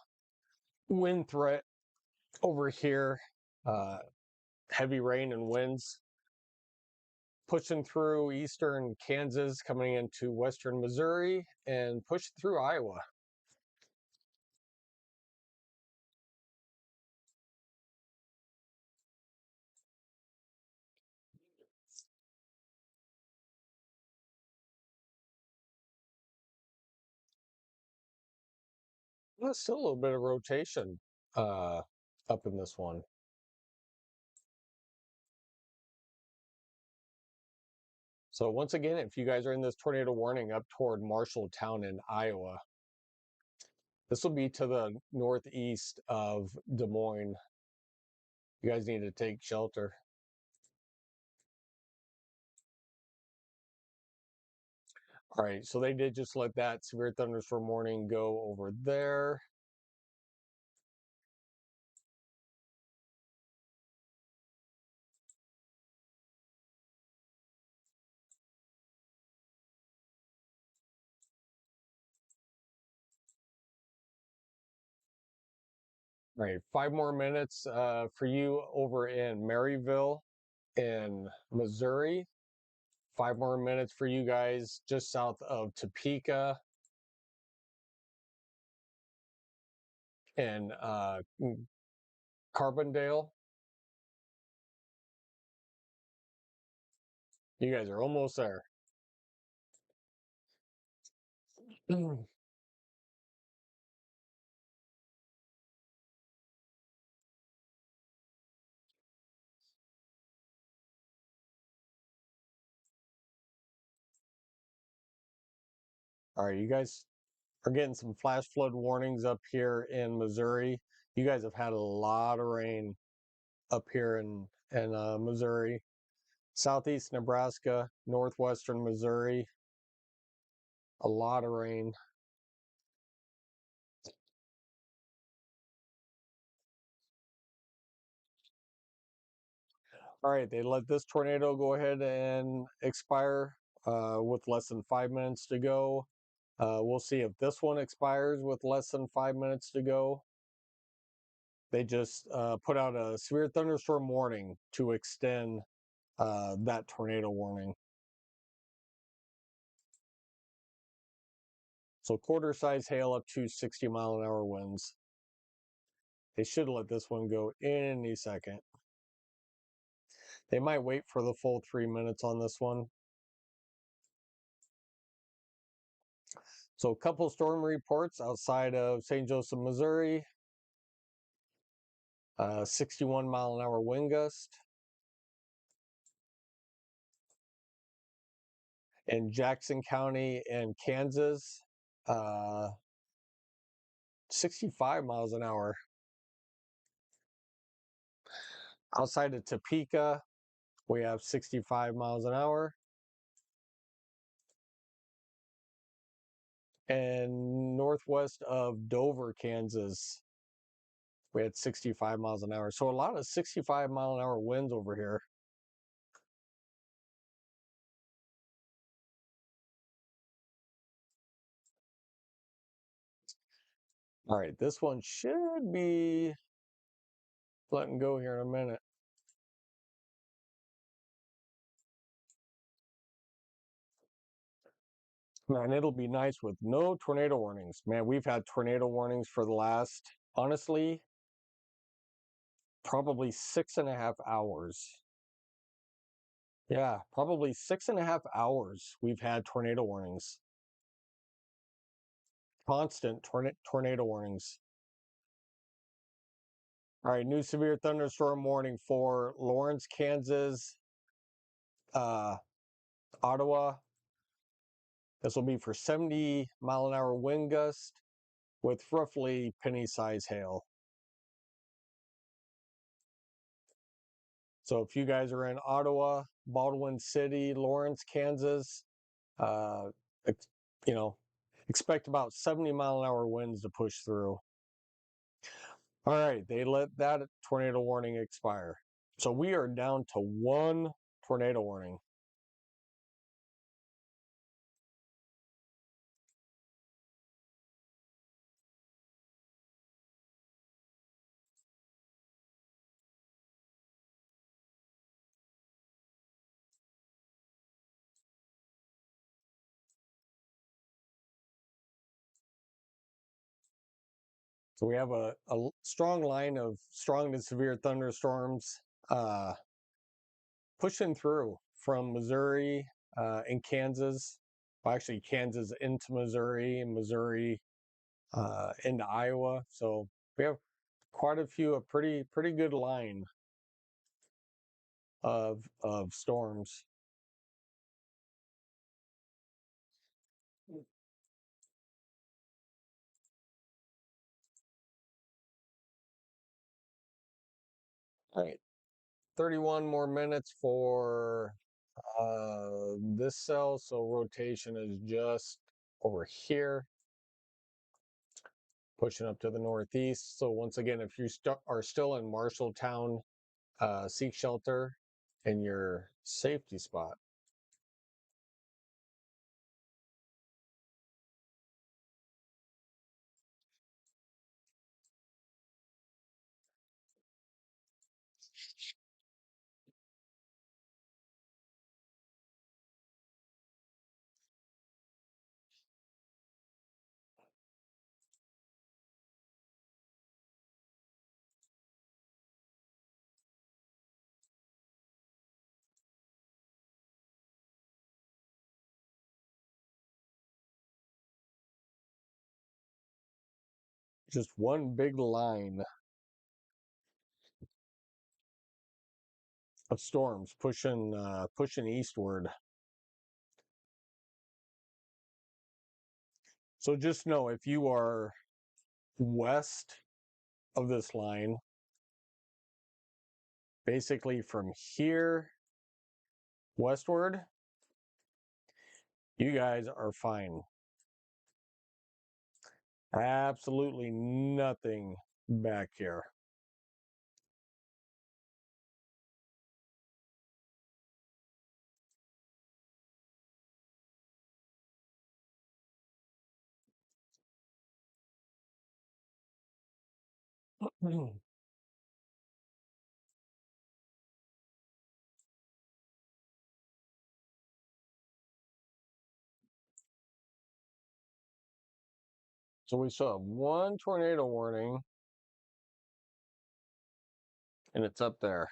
B: wind threat over here. Uh, Heavy rain and winds pushing through eastern Kansas, coming into western Missouri, and pushing through Iowa. There's still a little bit of rotation uh, up in this one. So once again, if you guys are in this tornado warning up toward Marshalltown in Iowa, this will be to the northeast of Des Moines. You guys need to take shelter. All right, so they did just let that severe thunderstorm warning go over there. All right, 5 more minutes for you over in Maryville in Missouri. 5 more minutes for you guys just south of Topeka and Carbondale. You guys are almost there. All right, you guys are getting some flash flood warnings up here in Missouri. You guys have had a lot of rain up here in Missouri, southeast Nebraska, northwestern Missouri. A lot of rain. All right, they let this tornado go ahead and expire with less than 5 minutes to go. We'll see if this one expires with less than 5 minutes to go. They just put out a severe thunderstorm warning to extend that tornado warning. So quarter size hail up to 60-mile-an-hour winds. They should let this one go any second. They might wait for the full 3 minutes on this one. So a couple storm reports outside of St. Joseph, Missouri. 61-mile-an-hour wind gust. In Jackson County and Kansas, 65 miles an hour. Outside of Topeka, we have 65 miles an hour. and northwest of Dover, Kansas, we had 65 miles an hour. So a lot of 65-mile-an-hour winds over here. All right, this one should be letting go here in a minute. Man, it'll be nice with no tornado warnings. Man, we've had tornado warnings for the last, honestly, probably 6.5 hours. Yeah, probably 6.5 hours we've had tornado warnings. Constant tornado warnings. All right, new severe thunderstorm warning for Lawrence, Kansas, uh, Ottawa. This will be for 70-mile-an-hour wind gust with roughly penny-size hail. So if you guys are in Ottawa, Baldwin City, Lawrence, Kansas, uh, you know, expect about 70-mile-an-hour winds to push through. All right, they let that tornado warning expire. So we are down to one tornado warning. So we have a strong line of strong to severe thunderstorms pushing through from Missouri and Kansas. Well, actually, Kansas into Missouri and Missouri into Iowa. So we have quite a few, a pretty good line of storms. All right, 31 more minutes for this cell. So rotation is just over here, pushing up to the northeast. So once again, if you are still in Marshalltown, seek shelter in your safety spot. Just one big line of storms pushing eastward. So just know if you are west of this line, basically from here westward, you guys are fine. Absolutely nothing back here. So we still have one tornado warning, and it's up there.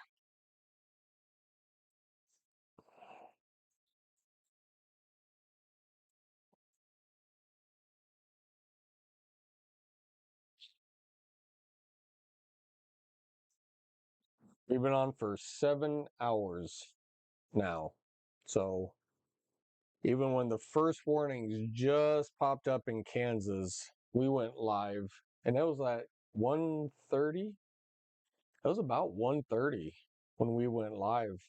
B: We've been on for 7 hours now. So even when the first warnings just popped up in Kansas, we went live, and it was at 1:30. It was about 1:30 when we went live.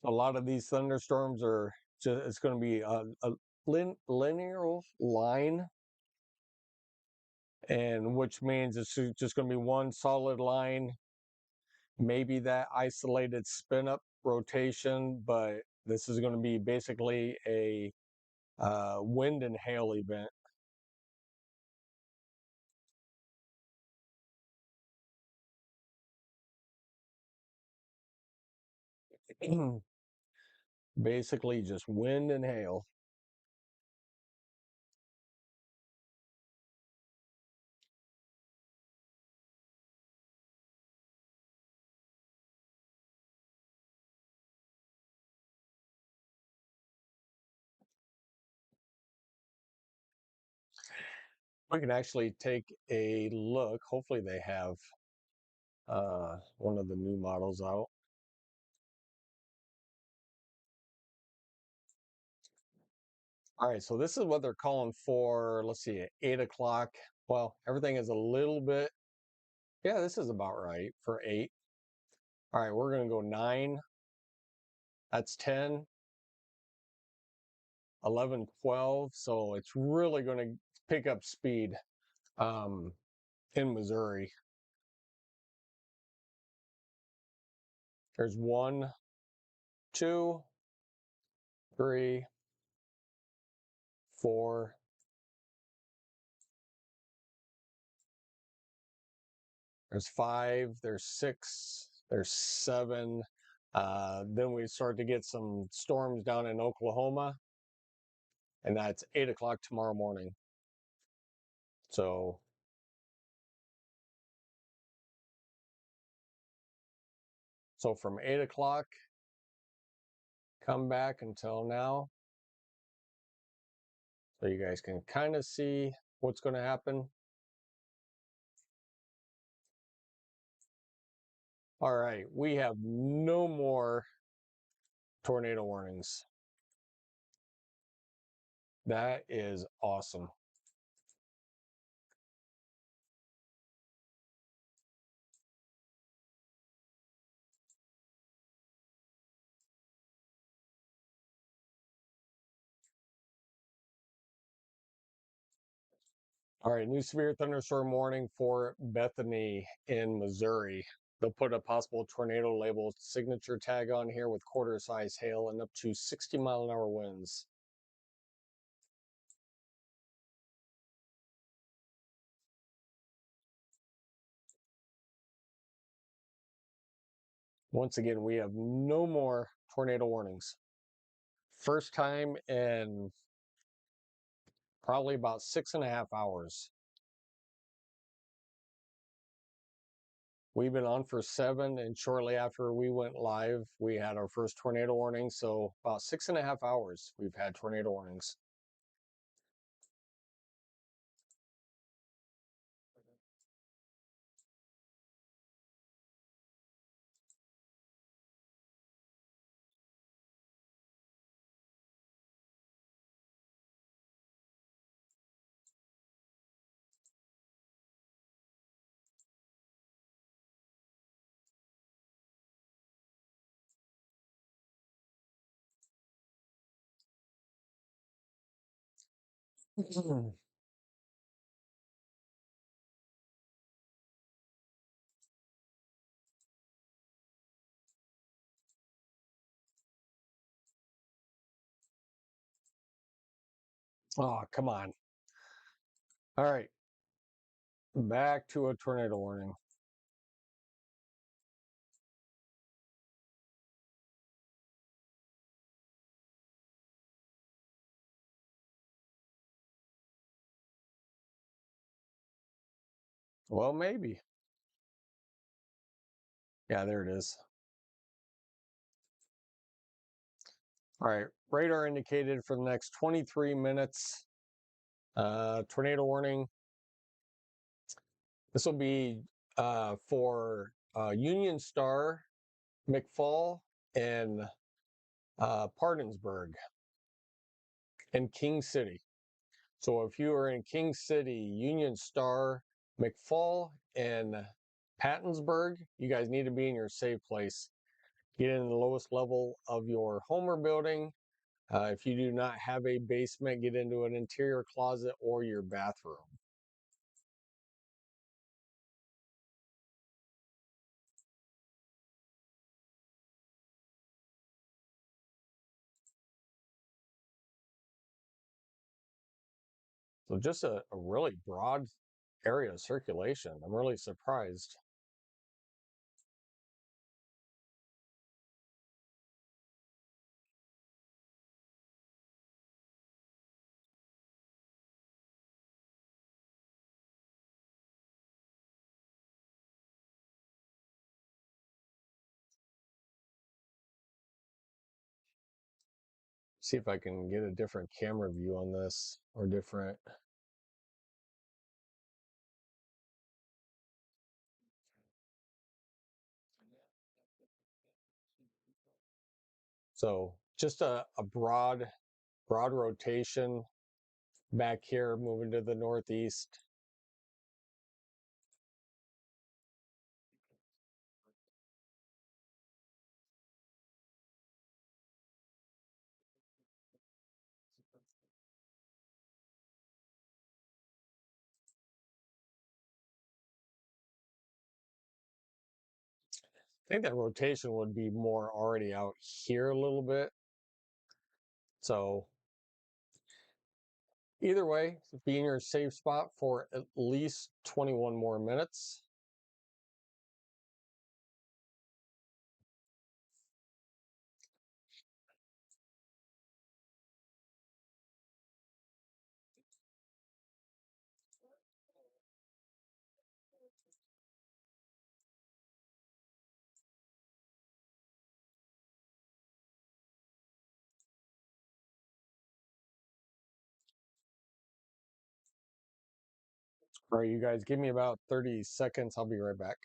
B: A lot of these thunderstorms are just, it's going to be a linear line, and which means it's just going to be one solid line, maybe that isolated spin up rotation, but this is going to be basically a wind and hail event. Basically just wind and hail. We can actually take a look. Hopefully they have one of the new models out. All right, so this is what they're calling for. Let's see, at 8 o'clock. Well, everything is a little bit, yeah, this is about right for 8. All right, we're going to go 9. That's 10, 11, 12. So it's really going to pick up speed um, in Missouri. There's 1, 2, 3, 4. There's 5, there's 6, there's 7. Then we start to get some storms down in Oklahoma, and that's 8 o'clock tomorrow morning. So from 8 o'clock, come back until now, so you guys can kind of see what's going to happen. All right, we have no more tornado warnings. That is awesome. All right, new severe thunderstorm warning for Bethany in Missouri. They'll put a possible tornado label signature tag on here with quarter-size hail and up to 60-mile-an-hour winds. Once again, we have no more tornado warnings. First time in probably about 6.5 hours. We've been on for 7, and shortly after we went live, we had our first tornado warning. So about 6.5 hours, we've had tornado warnings. Oh, come on. All right, back to a tornado warning. Well, maybe. Yeah, there it is. All right, radar indicated for the next 23 minutes. Tornado warning. This will be for Union Star, McFall, and Pardonsburg, and King City. So if you are in King City, Union Star, McFall, and Pattonsburg, you guys need to be in your safe place. get in the lowest level of your home or building. If you do not have a basement, get into an interior closet or your bathroom. So just a really broad area of circulation. I'm really surprised. See if I can get a different camera view on this or different. So just a broad rotation back here, moving to the northeast. I think that rotation would be more already out here a little bit. So either way, be in your safe spot for at least 21 more minutes. All right, you guys, give me about 30 seconds. I'll be right back.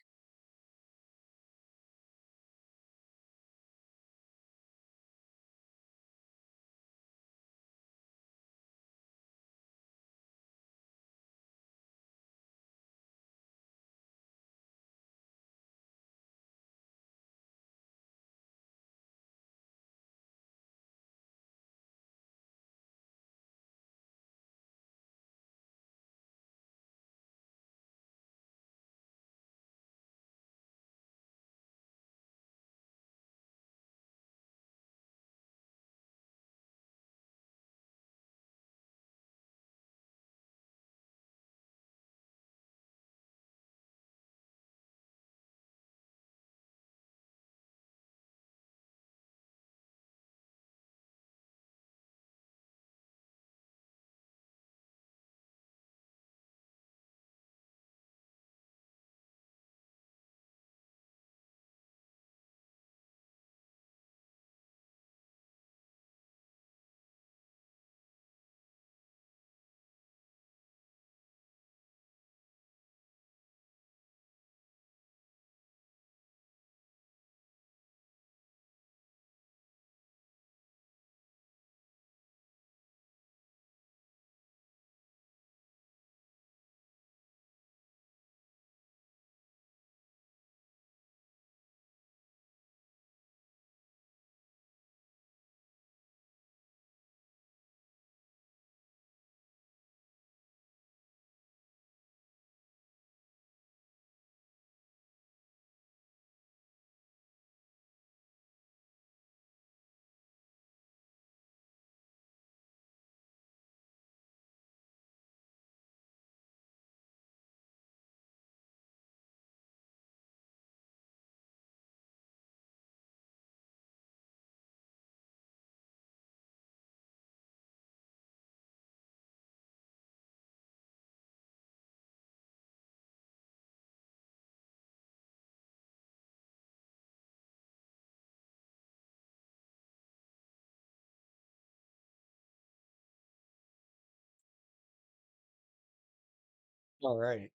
B: All right.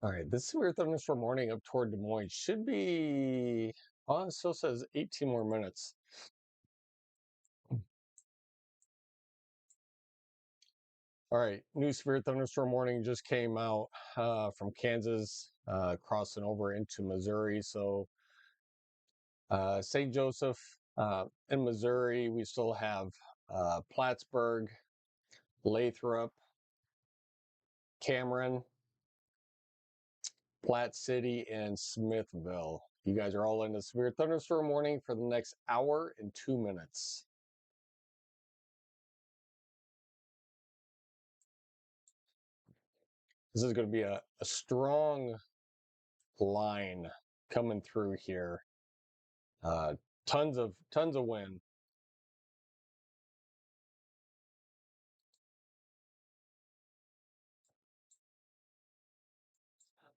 B: All right, this severe thunderstorm warning up toward Des Moines should be, oh, it still says 18 more minutes. All right, new severe thunderstorm warning just came out from Kansas, crossing over into Missouri. So St. Joseph in Missouri, we still have Plattsburgh, Lathrop, Cameron, Platte City, and Smithville. You guys are all in a severe thunderstorm warning for the next hour and 2 minutes. This is going to be a strong line coming through here. Tons of wind.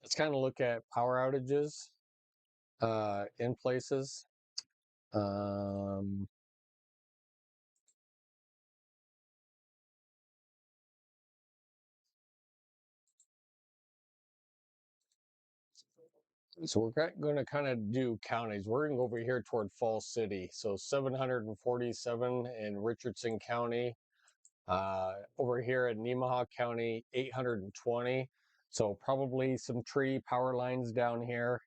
B: Let's kind of look at power outages in places. So we're going to kind of do counties. We're going to go over here toward Falls City. So 747 in Richardson County. Over here at Nemaha County, 820. So probably some tree power lines down here.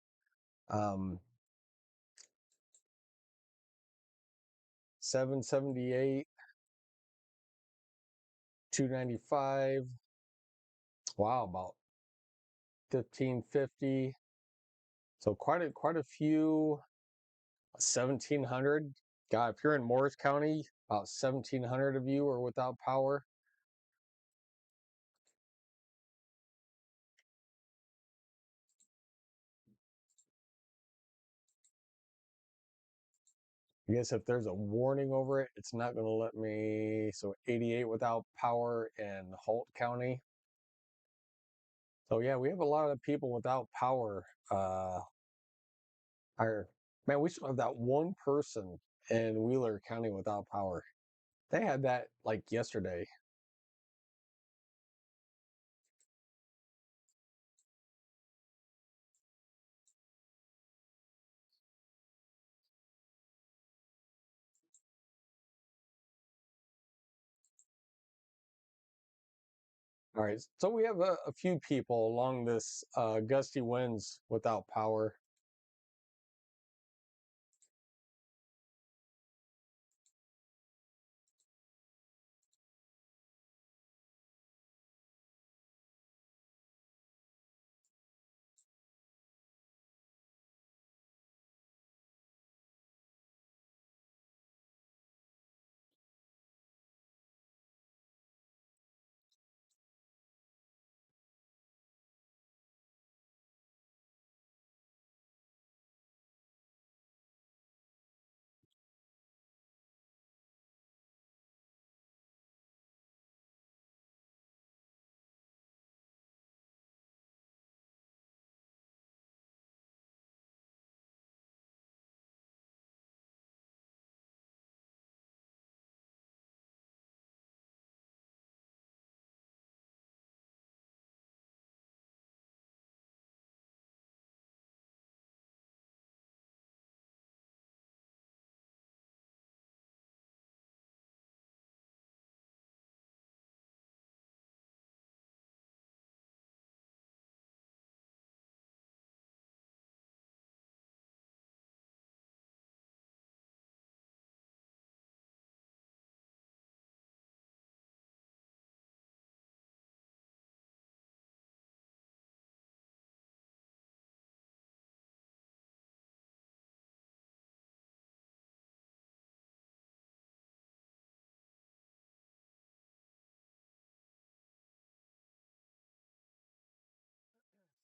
B: 778, 295. Wow, about 1550. So quite a few. 1700. God, if you're in Morris County, about 1700 of you are without power. I guess if there's a warning over it, it's not going to let me. So 88 without power in Holt County. So yeah, we have a lot of people without power. Man, we still have that one person in Wheeler County without power. They had that like yesterday. All right, so we have a few people along this gusty winds without power.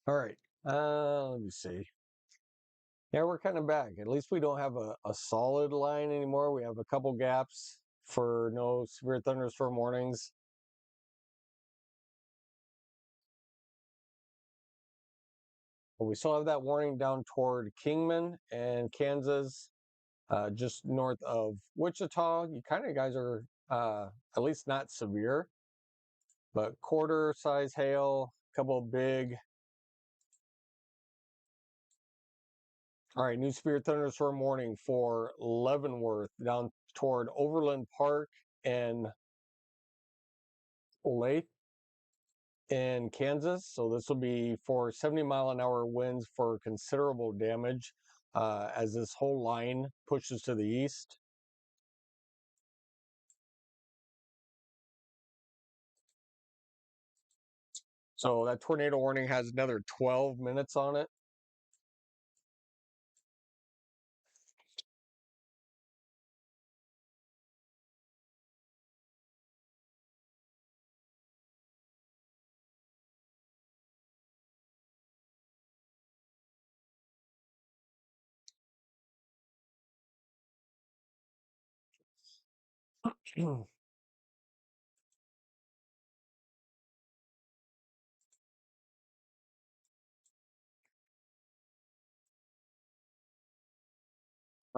B: All right, let me see. Yeah, we're kind of back. At least we don't have a solid line anymore. We have a couple gaps for no severe thunderstorm warnings. But we still have that warning down toward Kingman and Kansas, just north of Wichita. You kind of guys are at least not severe, but quarter size hail, a couple of big. All right, new severe thunderstorm warning for Leavenworth down toward Overland Park and Lathrop. in Kansas. So this will be for 70-mile-an-hour winds for considerable damage as this whole line pushes to the east. So that tornado warning has another 12 minutes on it. All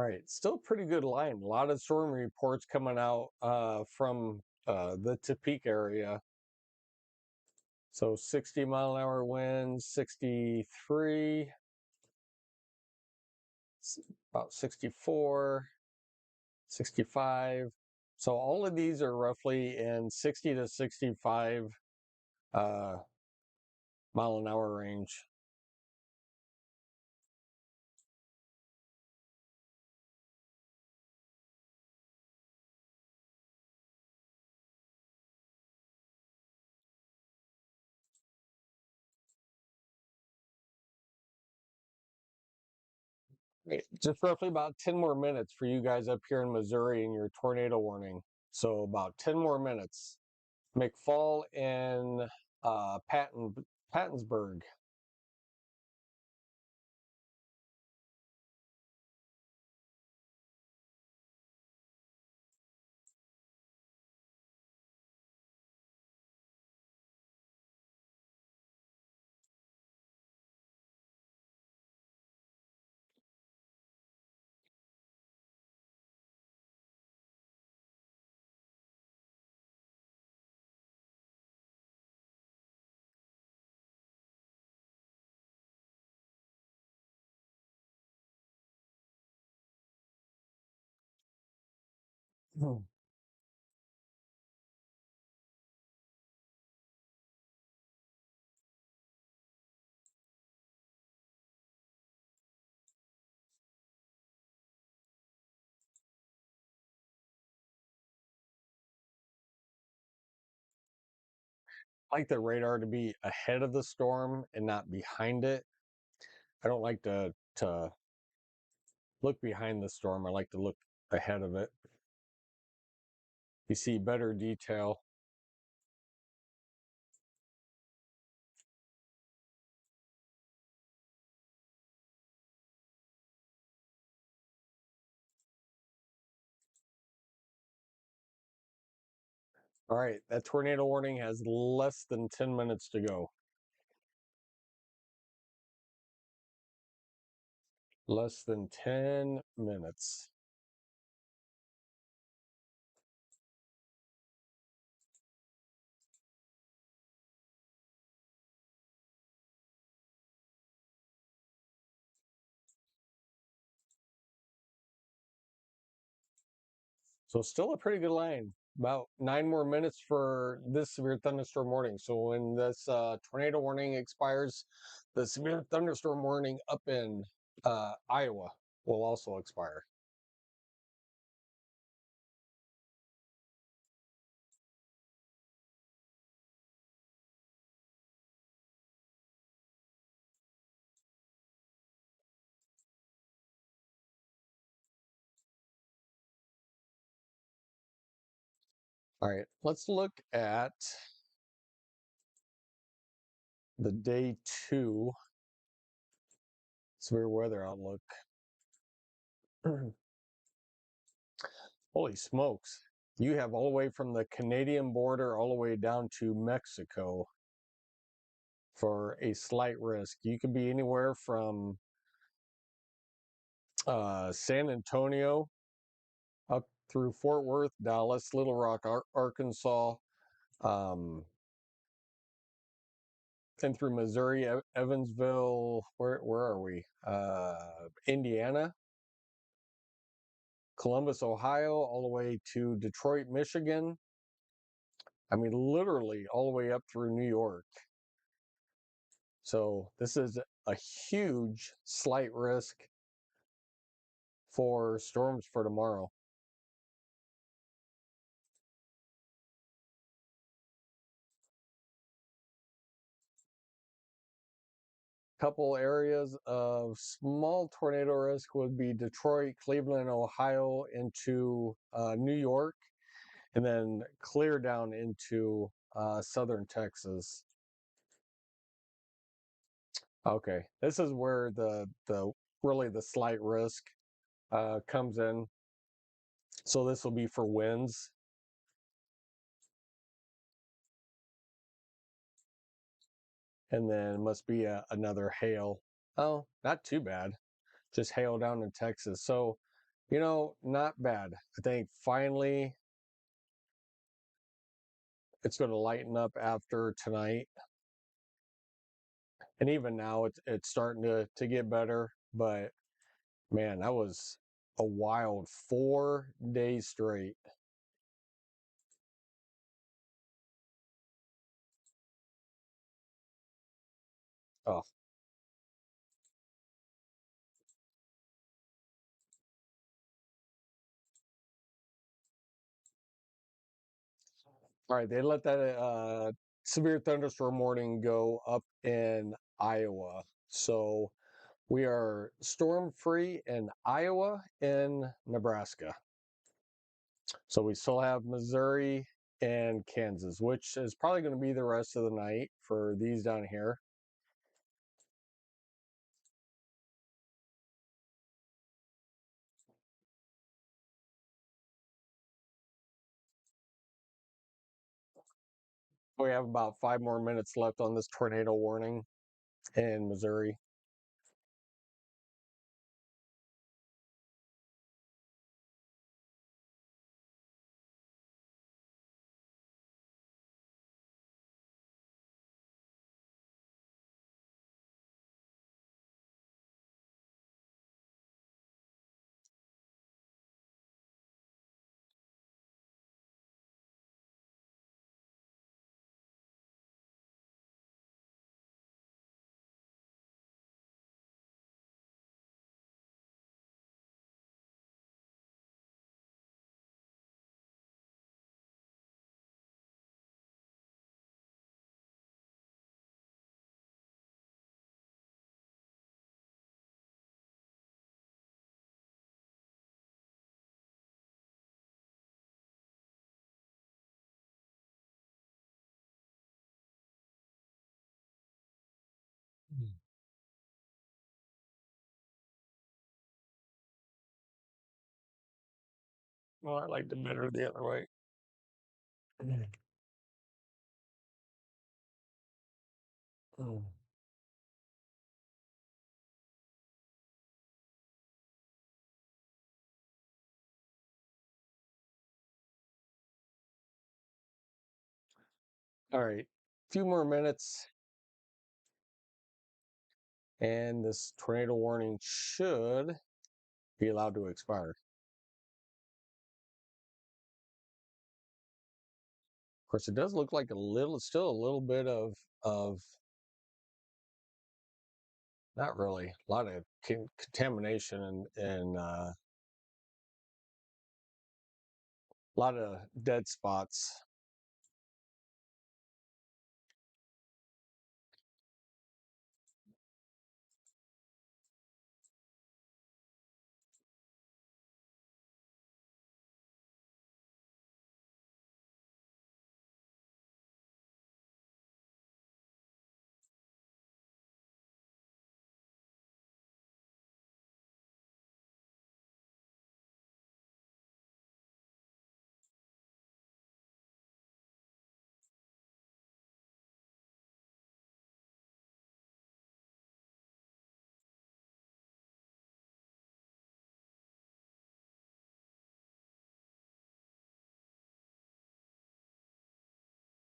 B: right, still pretty good line. A lot of storm reports coming out from the Topeka area. So 60-mile-an-hour winds, 63, about 64, 65. So all of these are roughly in 60 to 65 uh, mile an hour range. Right. Just roughly about 10 more minutes for you guys up here in Missouri in your tornado warning. So about 10 more minutes. McFall and Pattonsburg. I like the radar to be ahead of the storm and not behind it. I don't like to look behind the storm. I like to look ahead of it. You see better detail. All right, that tornado warning has less than 10 minutes to go. Less than 10 minutes. So still a pretty good line. About 9 more minutes for this severe thunderstorm warning. So when this tornado warning expires, the severe thunderstorm warning up in Iowa will also expire. All right, let's look at the day 2 severe weather outlook. Holy smokes. You have all the way from the Canadian border all the way down to Mexico for a slight risk. You could be anywhere from San Antonio up through Fort Worth, Dallas, Little Rock, Arkansas, um, and through Missouri, Evansville. Where are we? Indiana, Columbus, Ohio, all the way to Detroit, Michigan, I mean, literally all the way up through New York. So this is a huge slight risk for storms for tomorrow. Couple areas of small tornado risk would be Detroit, Cleveland, Ohio into New York, and then clear down into southern Texas. Okay, this is where the really the slight risk comes in. So this will be for winds. And then must be another hail. Oh, not too bad. Just hail down in Texas. So, not bad. I think finally it's going to lighten up after tonight. And even now it's starting to get better. But man, that was a wild 4 days straight. Oh, all right. They let that severe thunderstorm warning go up in Iowa. So we are storm free in Iowa and Nebraska. So we still have Missouri and Kansas, which is probably going to be the rest of the night for these down here. We have about 5 more minutes left on this tornado warning in Missouri. Well, I like the better the other way. All right, a few more minutes, and this tornado warning should be allowed to expire. Of course, it does look like still a little bit of not really a lot of contamination and a lot of dead spots.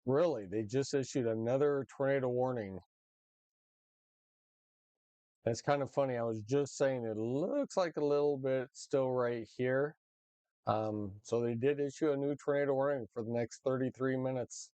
B: Really, they just issued another tornado warning. That's kind of funny. I was just saying it looks like a little bit still right here. So they did issue a new tornado warning for the next 33 minutes.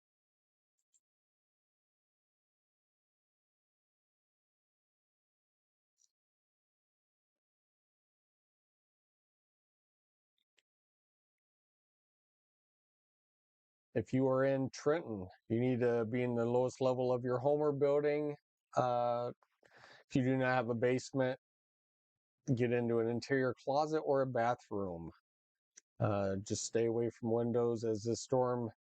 B: If you are in Trenton, you need to be in the lowest level of your home or building. If you do not have a basement, get into an interior closet or a bathroom. Just stay away from windows as this storm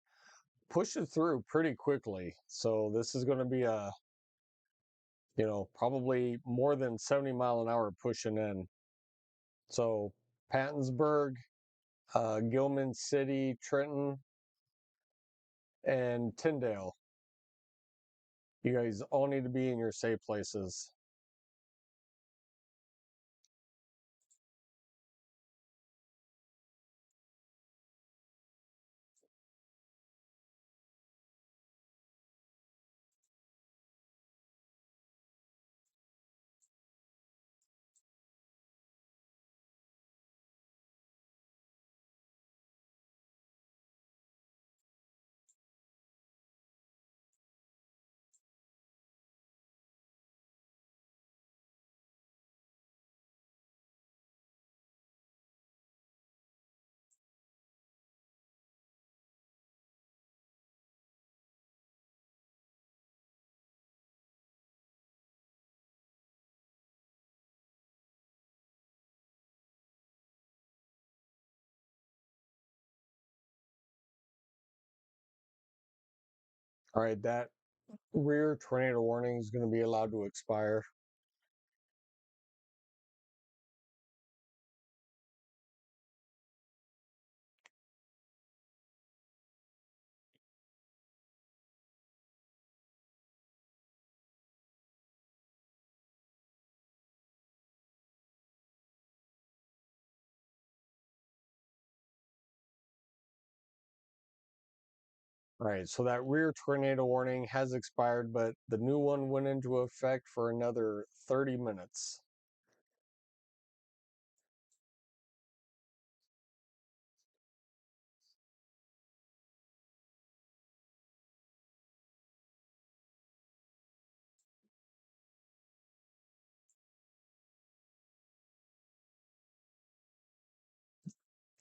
B: pushes through pretty quickly. So this is going to be a, probably more than 70 mile an hour pushing in. So Pattonsburg, Gilman City, Trenton, and Tyndale. You guys all need to be in your safe places. All right, that rear tornado warning is going to be allowed to expire. All right, so that rear tornado warning has expired, but the new one went into effect for another 30 minutes.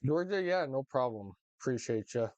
B: Georgia, yeah, no problem. Appreciate you.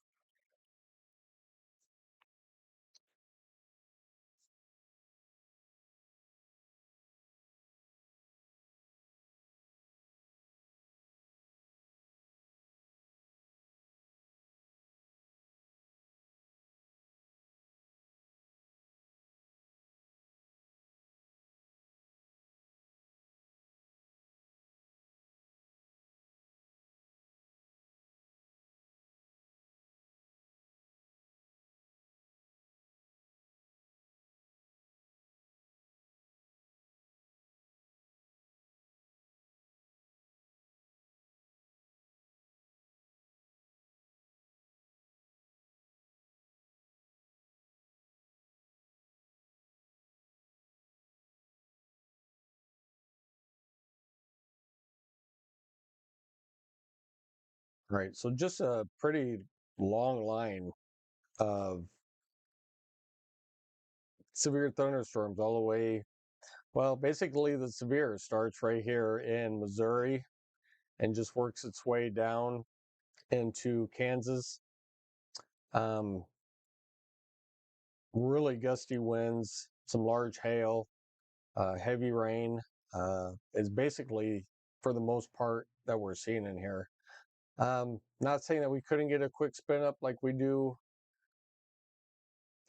B: All right, so just a pretty long line of severe thunderstorms all the way. Well, basically, the severe starts right here in Missouri and just works its way down into Kansas. Um, really gusty winds, some large hail, heavy rain is basically, for the most part, that we're seeing in here. Not saying that we couldn't get a quick spin up like we do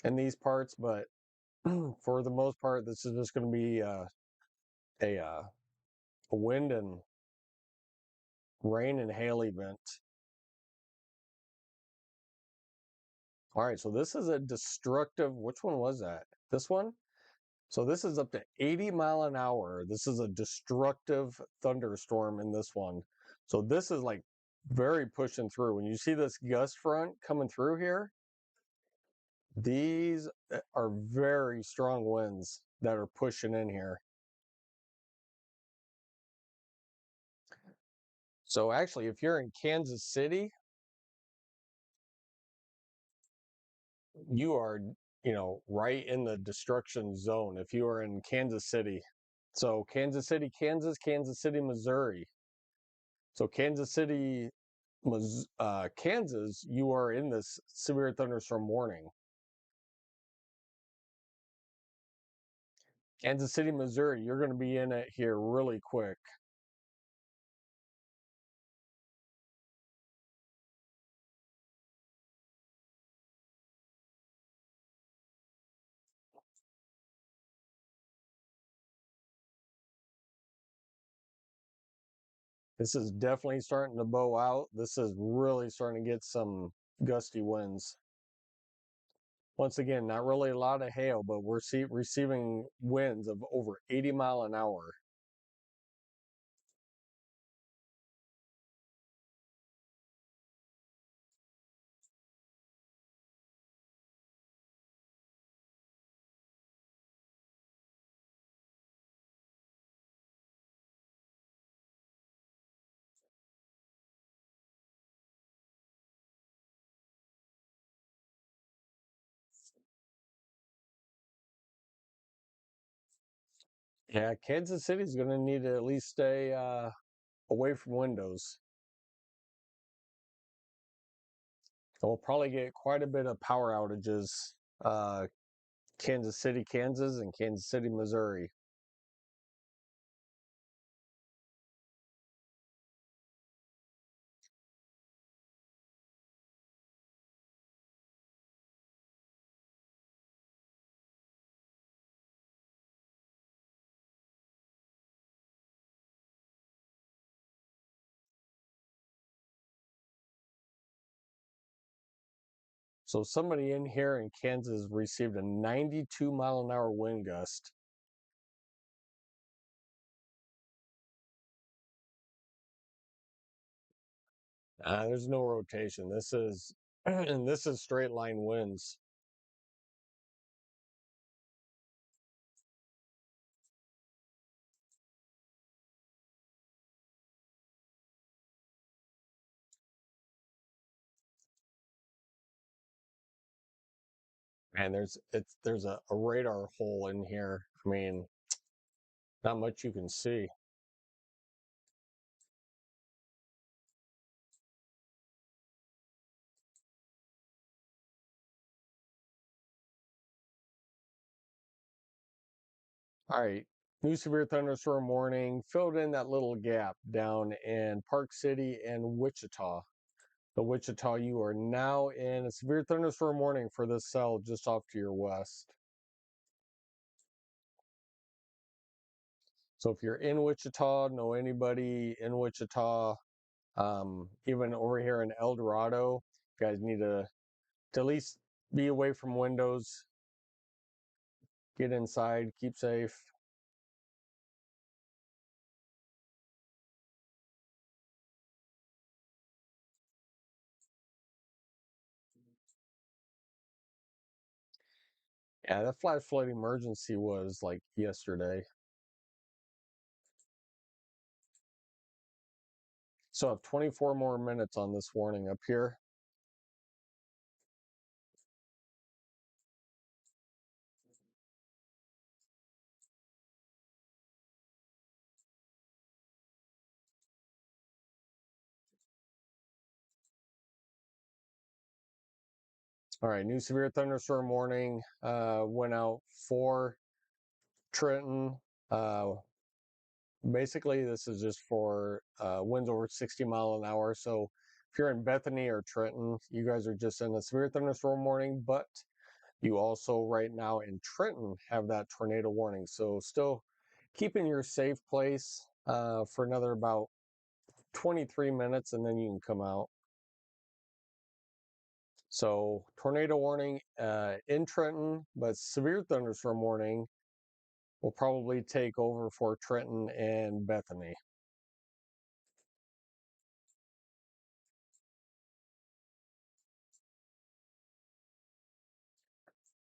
B: in these parts, but for the most part, this is just going to be a wind and rain and hail event. All right, so this is a destructive. Which one was that? This one? So this is up to 80 mile an hour. This is a destructive thunderstorm in this one. So this is like very pushing through. When you see this gust front coming through here, these are very strong winds that are pushing in here. So actually, if you're in Kansas City, you are, right in the destruction zone if you are in Kansas City. So Kansas City, Kansas, Kansas City, Missouri. So Kansas City, Kansas, you are in this severe thunderstorm warning. Kansas City, Missouri, you're going to be in it here really quick. This is definitely starting to bow out. This is really starting to get some gusty winds. Once again, not really a lot of hail, but we're receiving winds of over 80 mile an hour. Yeah, Kansas City is going to need to at least stay away from windows. So we'll probably get quite a bit of power outages. Uh, Kansas City, Kansas, and Kansas City, Missouri. So somebody in here in Kansas received a 92 mile an hour wind gust. There's no rotation. This is and this is straight line winds. And there's a radar hole in here. I mean, not much you can see. All right. New severe thunderstorm warning filled in that little gap down in Park City and Wichita. The Wichita, you are now in a severe thunderstorm warning for this cell just off to your west. So if you're in Wichita, know anybody in Wichita, even over here in El Dorado, you guys need to at least be away from windows, get inside, keep safe. Yeah, that flash flood emergency was like yesterday. So I have 24 more minutes on this warning up here. All right, new severe thunderstorm warning went out for Trenton. Uh, Basically, this is just for winds over 60 mile an hour. So if you're in Bethany or Trenton, you guys are just in a severe thunderstorm warning, but you also right now in Trenton have that tornado warning. So still keep in your safe place for another about 23 minutes and then you can come out. So tornado warning in Trenton, but severe thunderstorm warning will probably take over for Trenton and Bethany.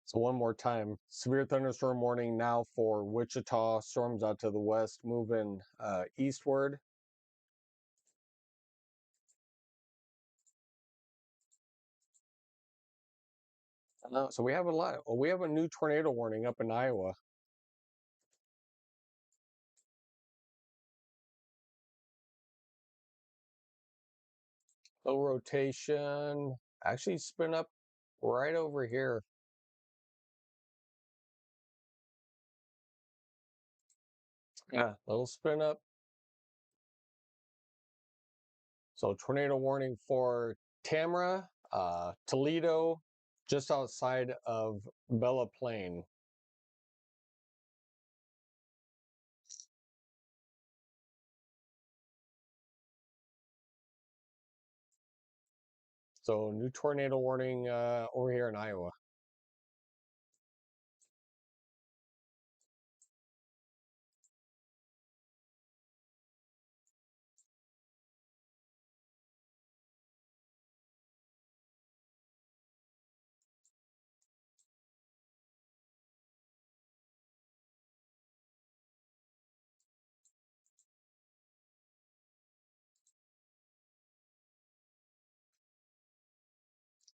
B: So one more time, severe thunderstorm warning now for Wichita. Storms out to the west, moving eastward. So we have a lot. Well, we have a new tornado warning up in Iowa. Low rotation. Actually spin up right over here. Yeah, little spin up. So tornado warning for Tamra, Toledo, just outside of Bella Plain. So new tornado warning over here in Iowa.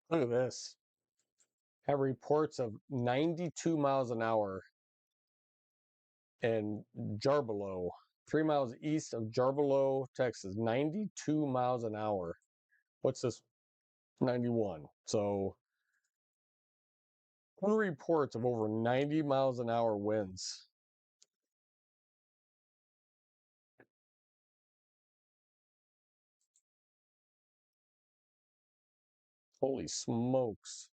B: Look at this. Have reports of 92 miles an hour in Jarbelo, 3 miles east of Jarbelo, Texas. 92 miles an hour. What's this? 91. So reports of over 90 miles an hour winds. Holy smokes.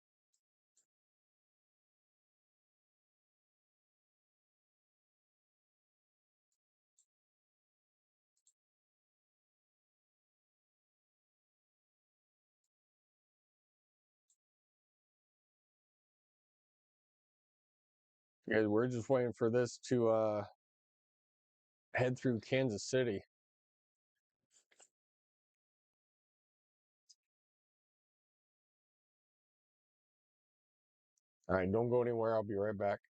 B: Guys, we're just waiting for this to head through Kansas City. All right, don't go anywhere. I'll be right back.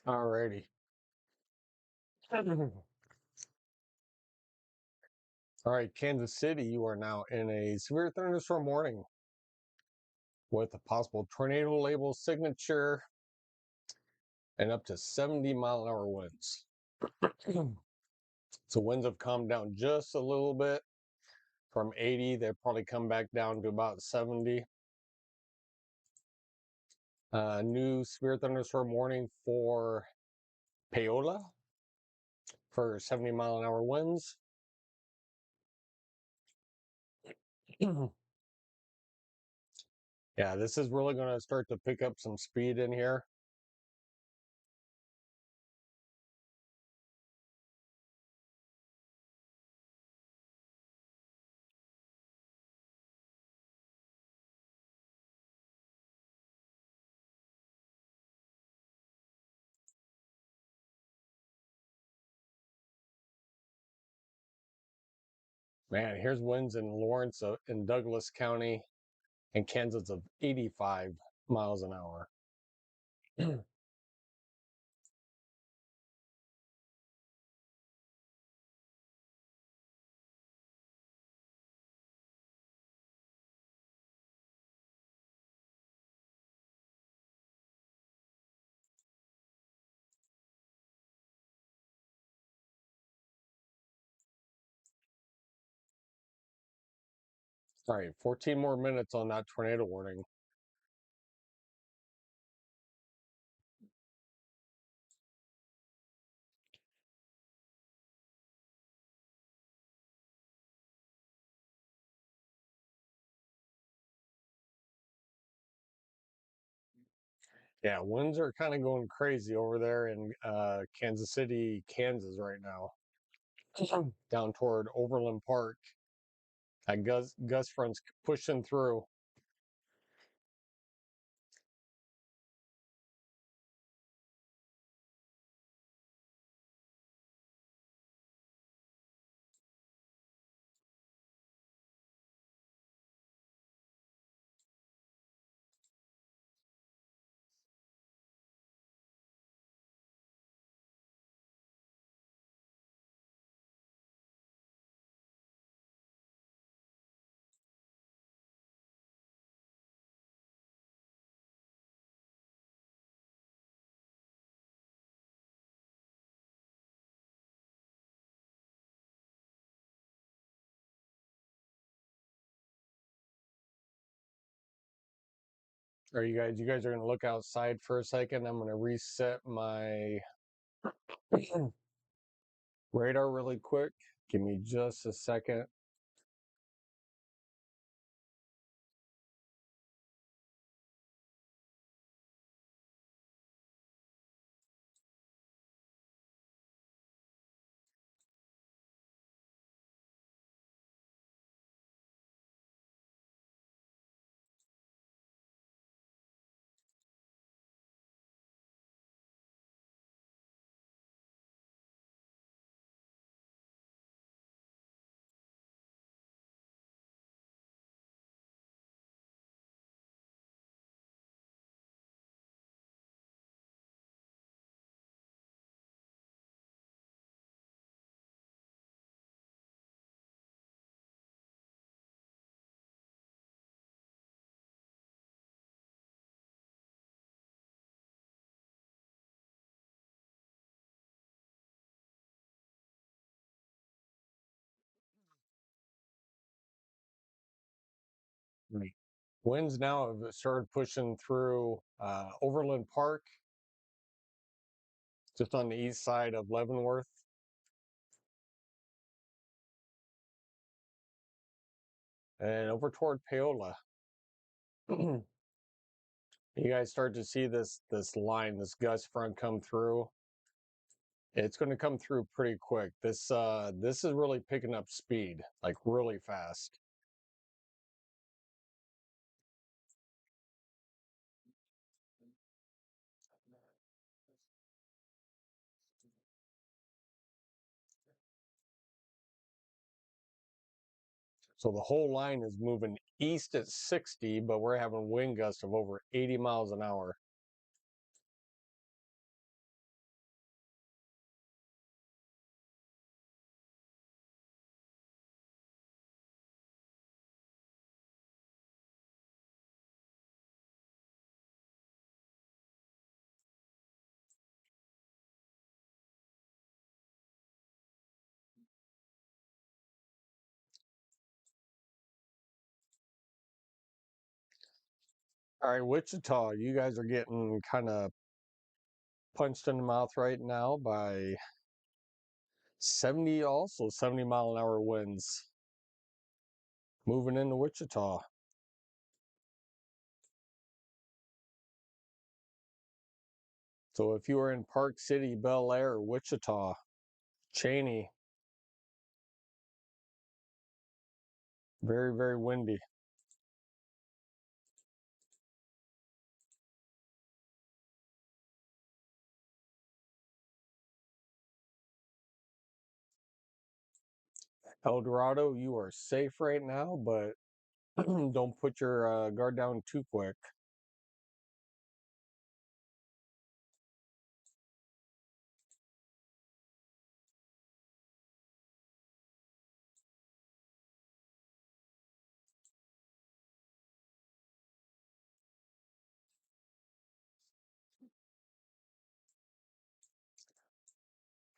B: Alrighty. All right, Kansas City, you are now in a severe thunderstorm warning with a possible tornado label signature and up to 70-mile-an-hour winds. So winds have calmed down just a little bit from 80. They've probably come back down to about 70. New severe thunderstorm warning for Paola for 70-mile-an-hour winds. Yeah, this is really going to start to pick up some speed in here. Man, here's winds in Lawrence in Douglas County and Kansas of 85 miles an hour. All right, 14 more minutes on that tornado warning. Yeah, winds are kind of going crazy over there in Kansas City, Kansas right now. Down toward Overland Park. That gust front's pushing through. Are you guys are going to look outside for a second. I'm going to reset my radar really quick. Give me just a second. Winds now have started pushing through Overland Park, just on the east side of Leavenworth. And over toward Paola. You guys start to see this line, this gust front come through. It's going to come through pretty quick. This is really picking up speed, like really fast. So the whole line is moving east at 60, but we're having wind gusts of over 80 miles an hour. All right, Wichita, you guys are getting kind of punched in the mouth right now by 70 mile-an-hour winds moving into Wichita. So if you were in Park City, Bel Air, Wichita, Cheney, very, very windy. El Dorado, you are safe right now, but don't put your guard down too quick.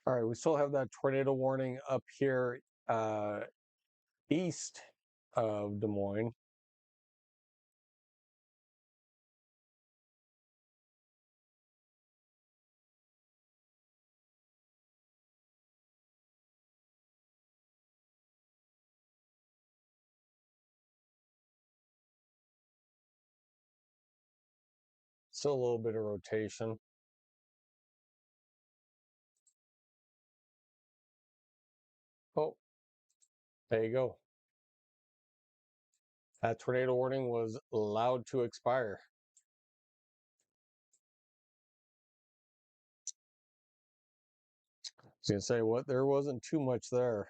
B: All right, we still have that tornado warning up here east of Des Moines. Still a little bit of rotation. Oh, there you go. That tornado warning was allowed to expire. I was gonna say what there wasn't too much there.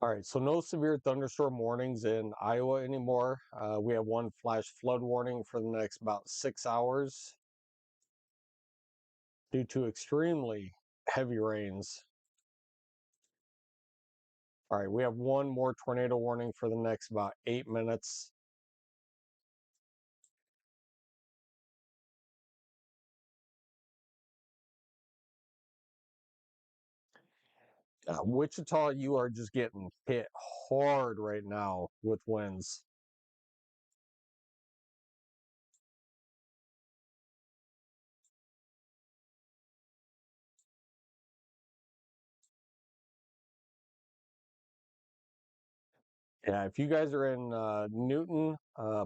B: All right, so no severe thunderstorm warnings in Iowa anymore. We have one flash flood warning for the next about 6 hours due to extremely heavy rains. All right, we have one more tornado warning for the next about 8 minutes. Wichita, you are just getting hit hard right now with winds. Yeah, if you guys are in Newton,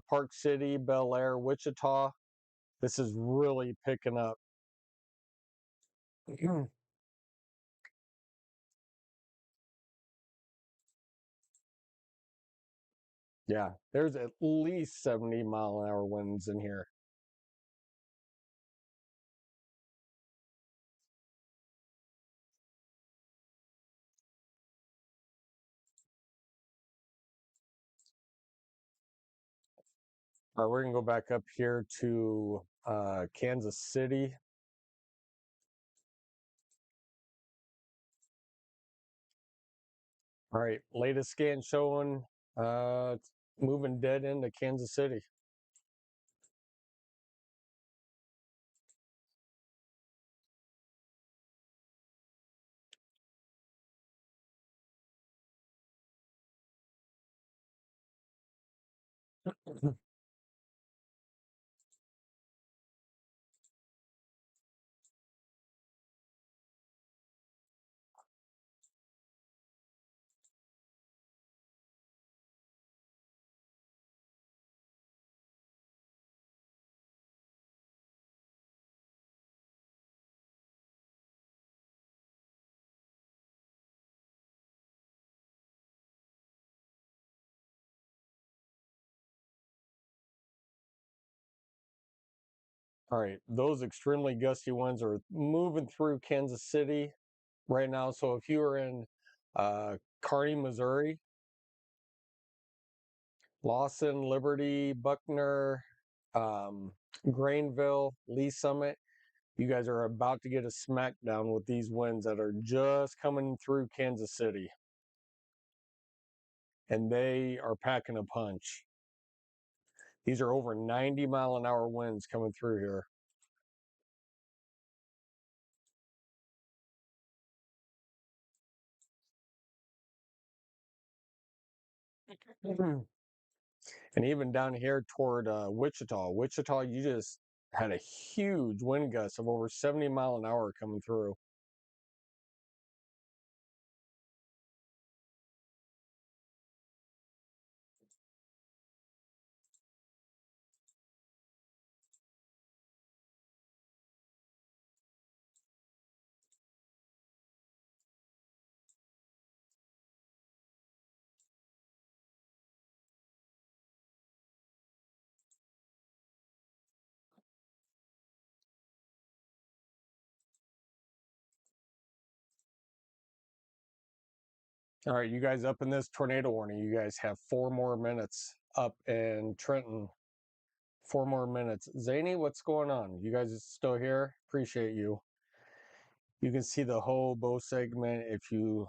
B: Park City, Bel Air, Wichita, this is really picking up. Yeah, there's at least 70 mile-an-hour winds in here. All right, we're gonna go back up here to Kansas City. All right, latest scan showing it's moving dead into Kansas City. All right, those extremely gusty winds are moving through Kansas City right now. So if you are in Kearney, Missouri, Lawson, Liberty, Buckner, um, Grainville, Lee Summit, you guys are about to get a smackdown with these winds that are just coming through Kansas City. And they are packing a punch. These are over 90-mile-an-hour winds coming through here. And even down here toward Wichita, you just had a huge wind gust of over 70 mile an hour coming through. All right, you guys up in this tornado warning. You guys have 4 more minutes up in Trenton. 4 more minutes. Zany, what's going on? You guys still here? Appreciate you. You can see the whole bow segment if you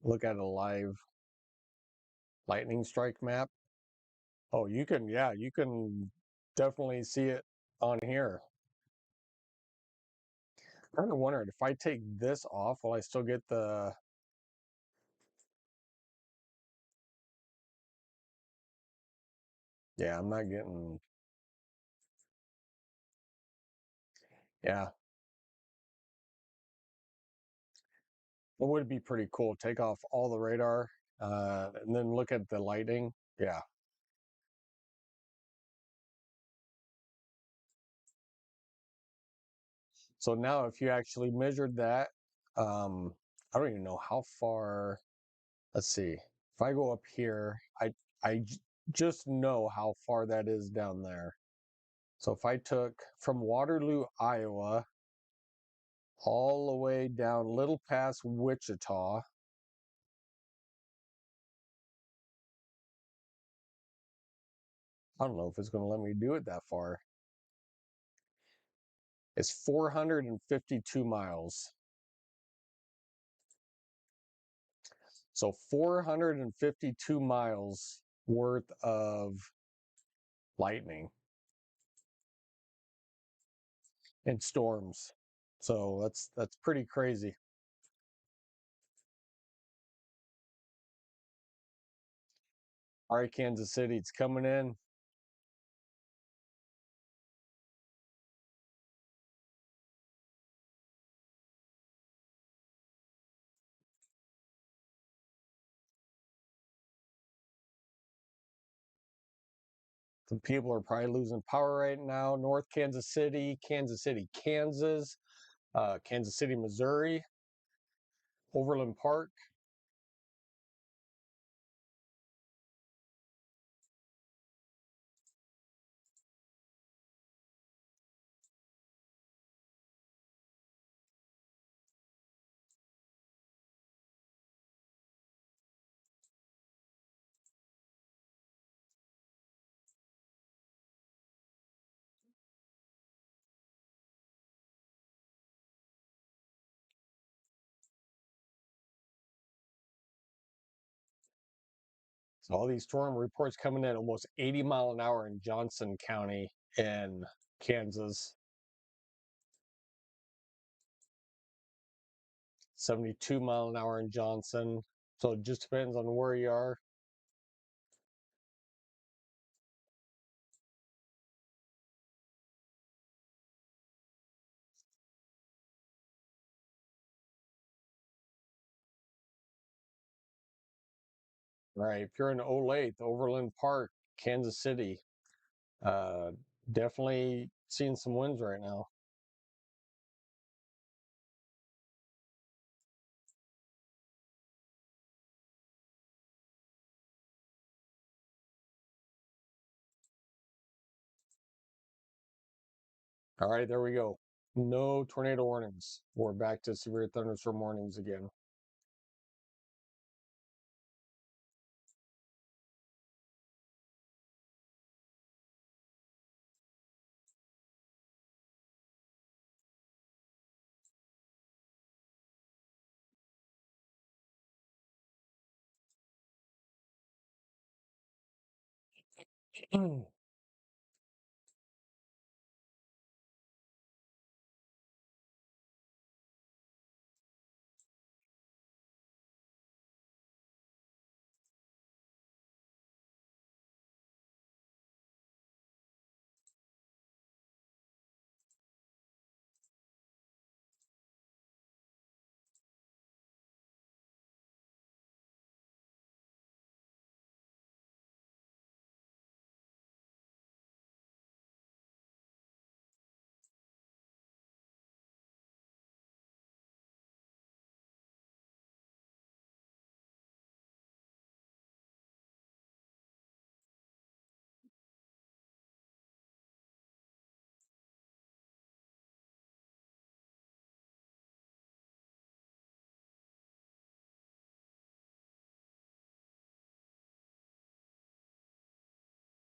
B: look at a live lightning strike map. Oh, you can, yeah, you can definitely see it on here. I'm kind of wondering if I take this off, will I still get the... Yeah, I'm not getting... Yeah, it would be pretty cool. Take off all the radar and then look at the lighting. Yeah. So now if you actually measured that, I don't even know how far, let's see. If I go up here, just know how far that is down there. So if I took from Waterloo, Iowa, all the way down little past Wichita, I don't know if it's going to let me do it that far. It's 452 miles. So 452 miles worth of lightning and storms. So that's pretty crazy. All right, Kansas City, it's coming in. Some people are probably losing power right now. North Kansas City, Kansas City, Kansas, Kansas City, Missouri, Overland Park. So all these storm reports coming in almost 80 mile an hour in Johnson County in Kansas. 72 mile an hour in Johnson. So it just depends on where you are. Right. If you're in Olathe, Overland Park, Kansas City, uh, definitely seeing some winds right now. All right, there we go. No tornado warnings. We're back to severe thunderstorm warnings again.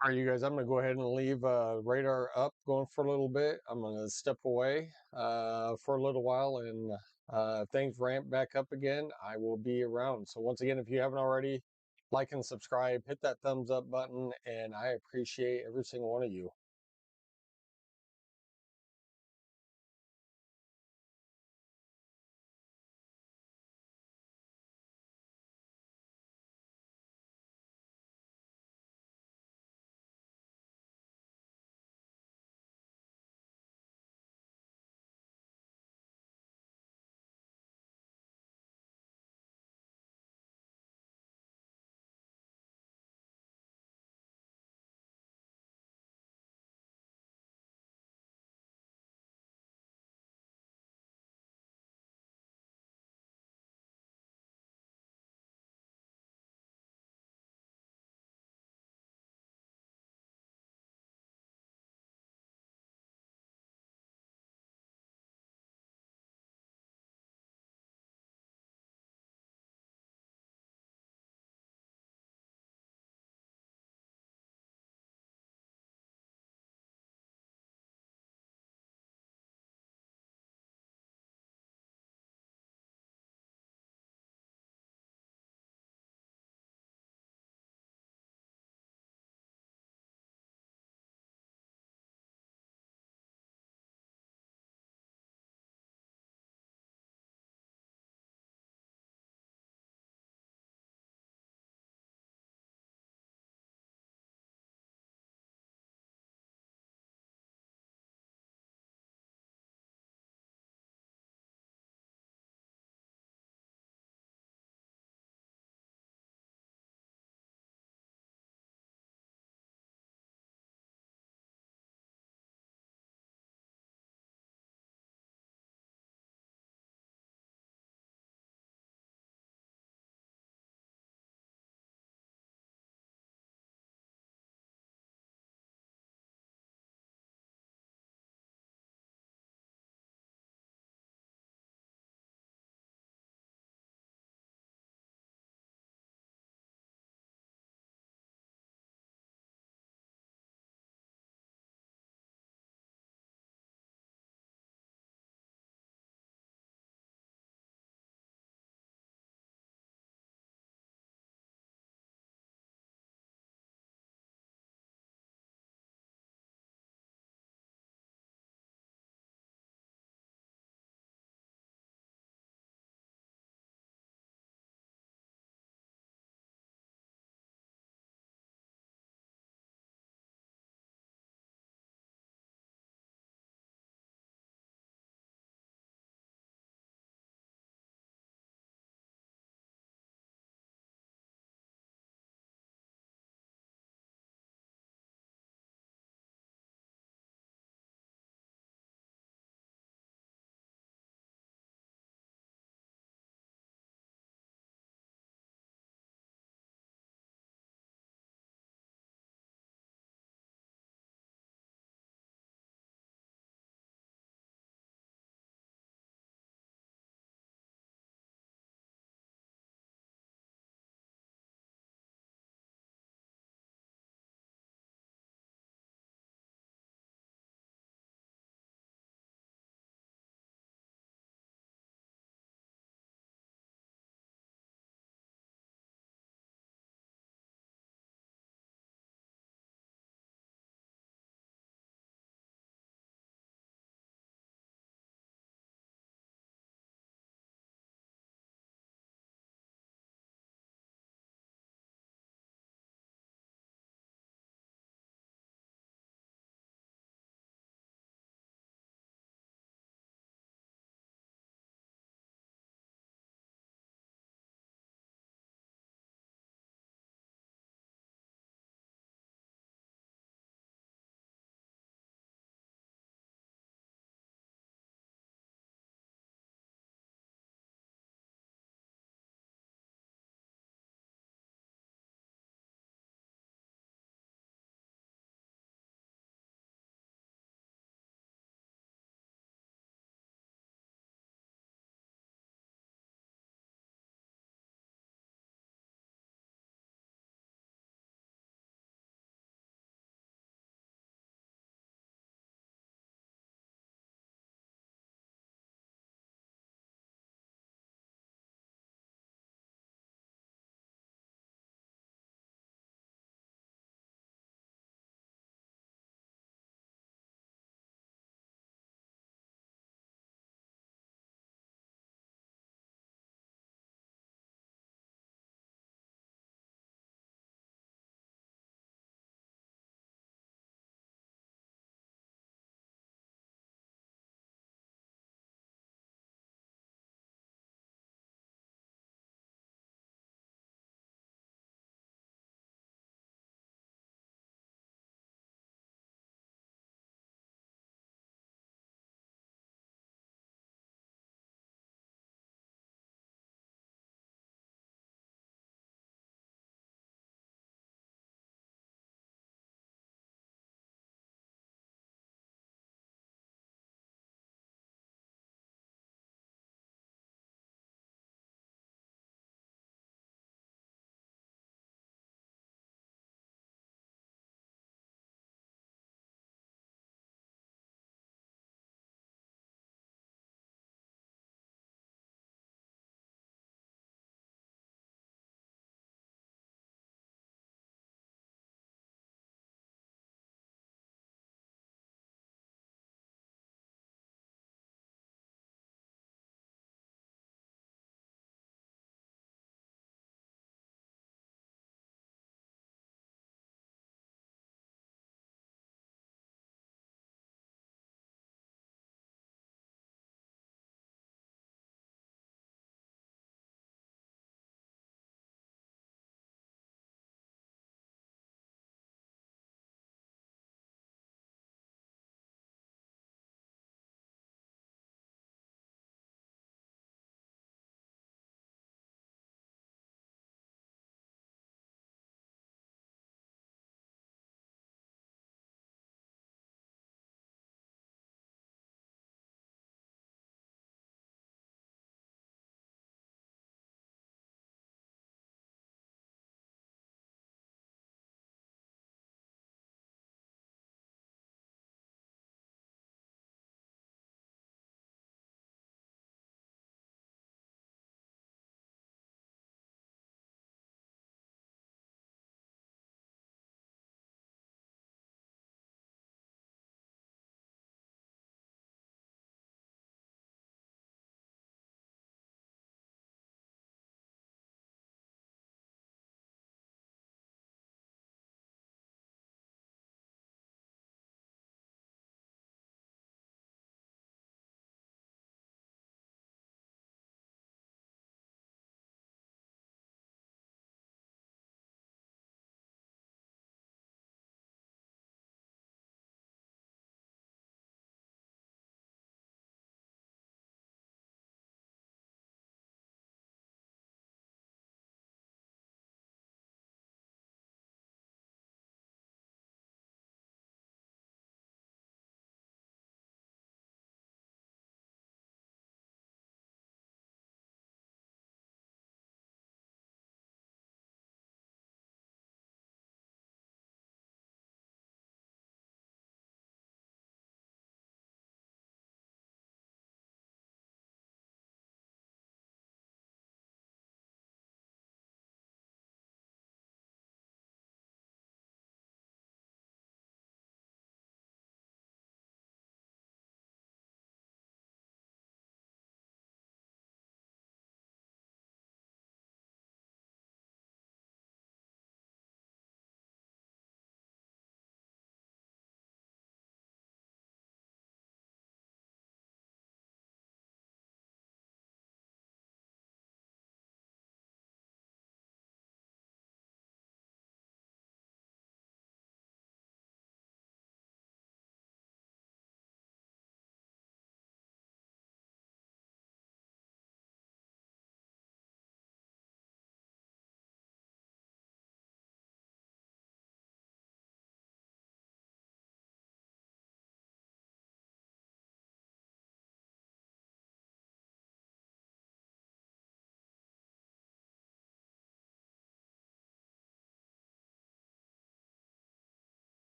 B: All right, you guys, I'm going to go ahead and leave radar up going for a little bit. I'm going to step away for a little while, and if things ramp back up again, I will be around. So once again, if you haven't already, like and subscribe, hit that thumbs up button, and I appreciate every single one of you.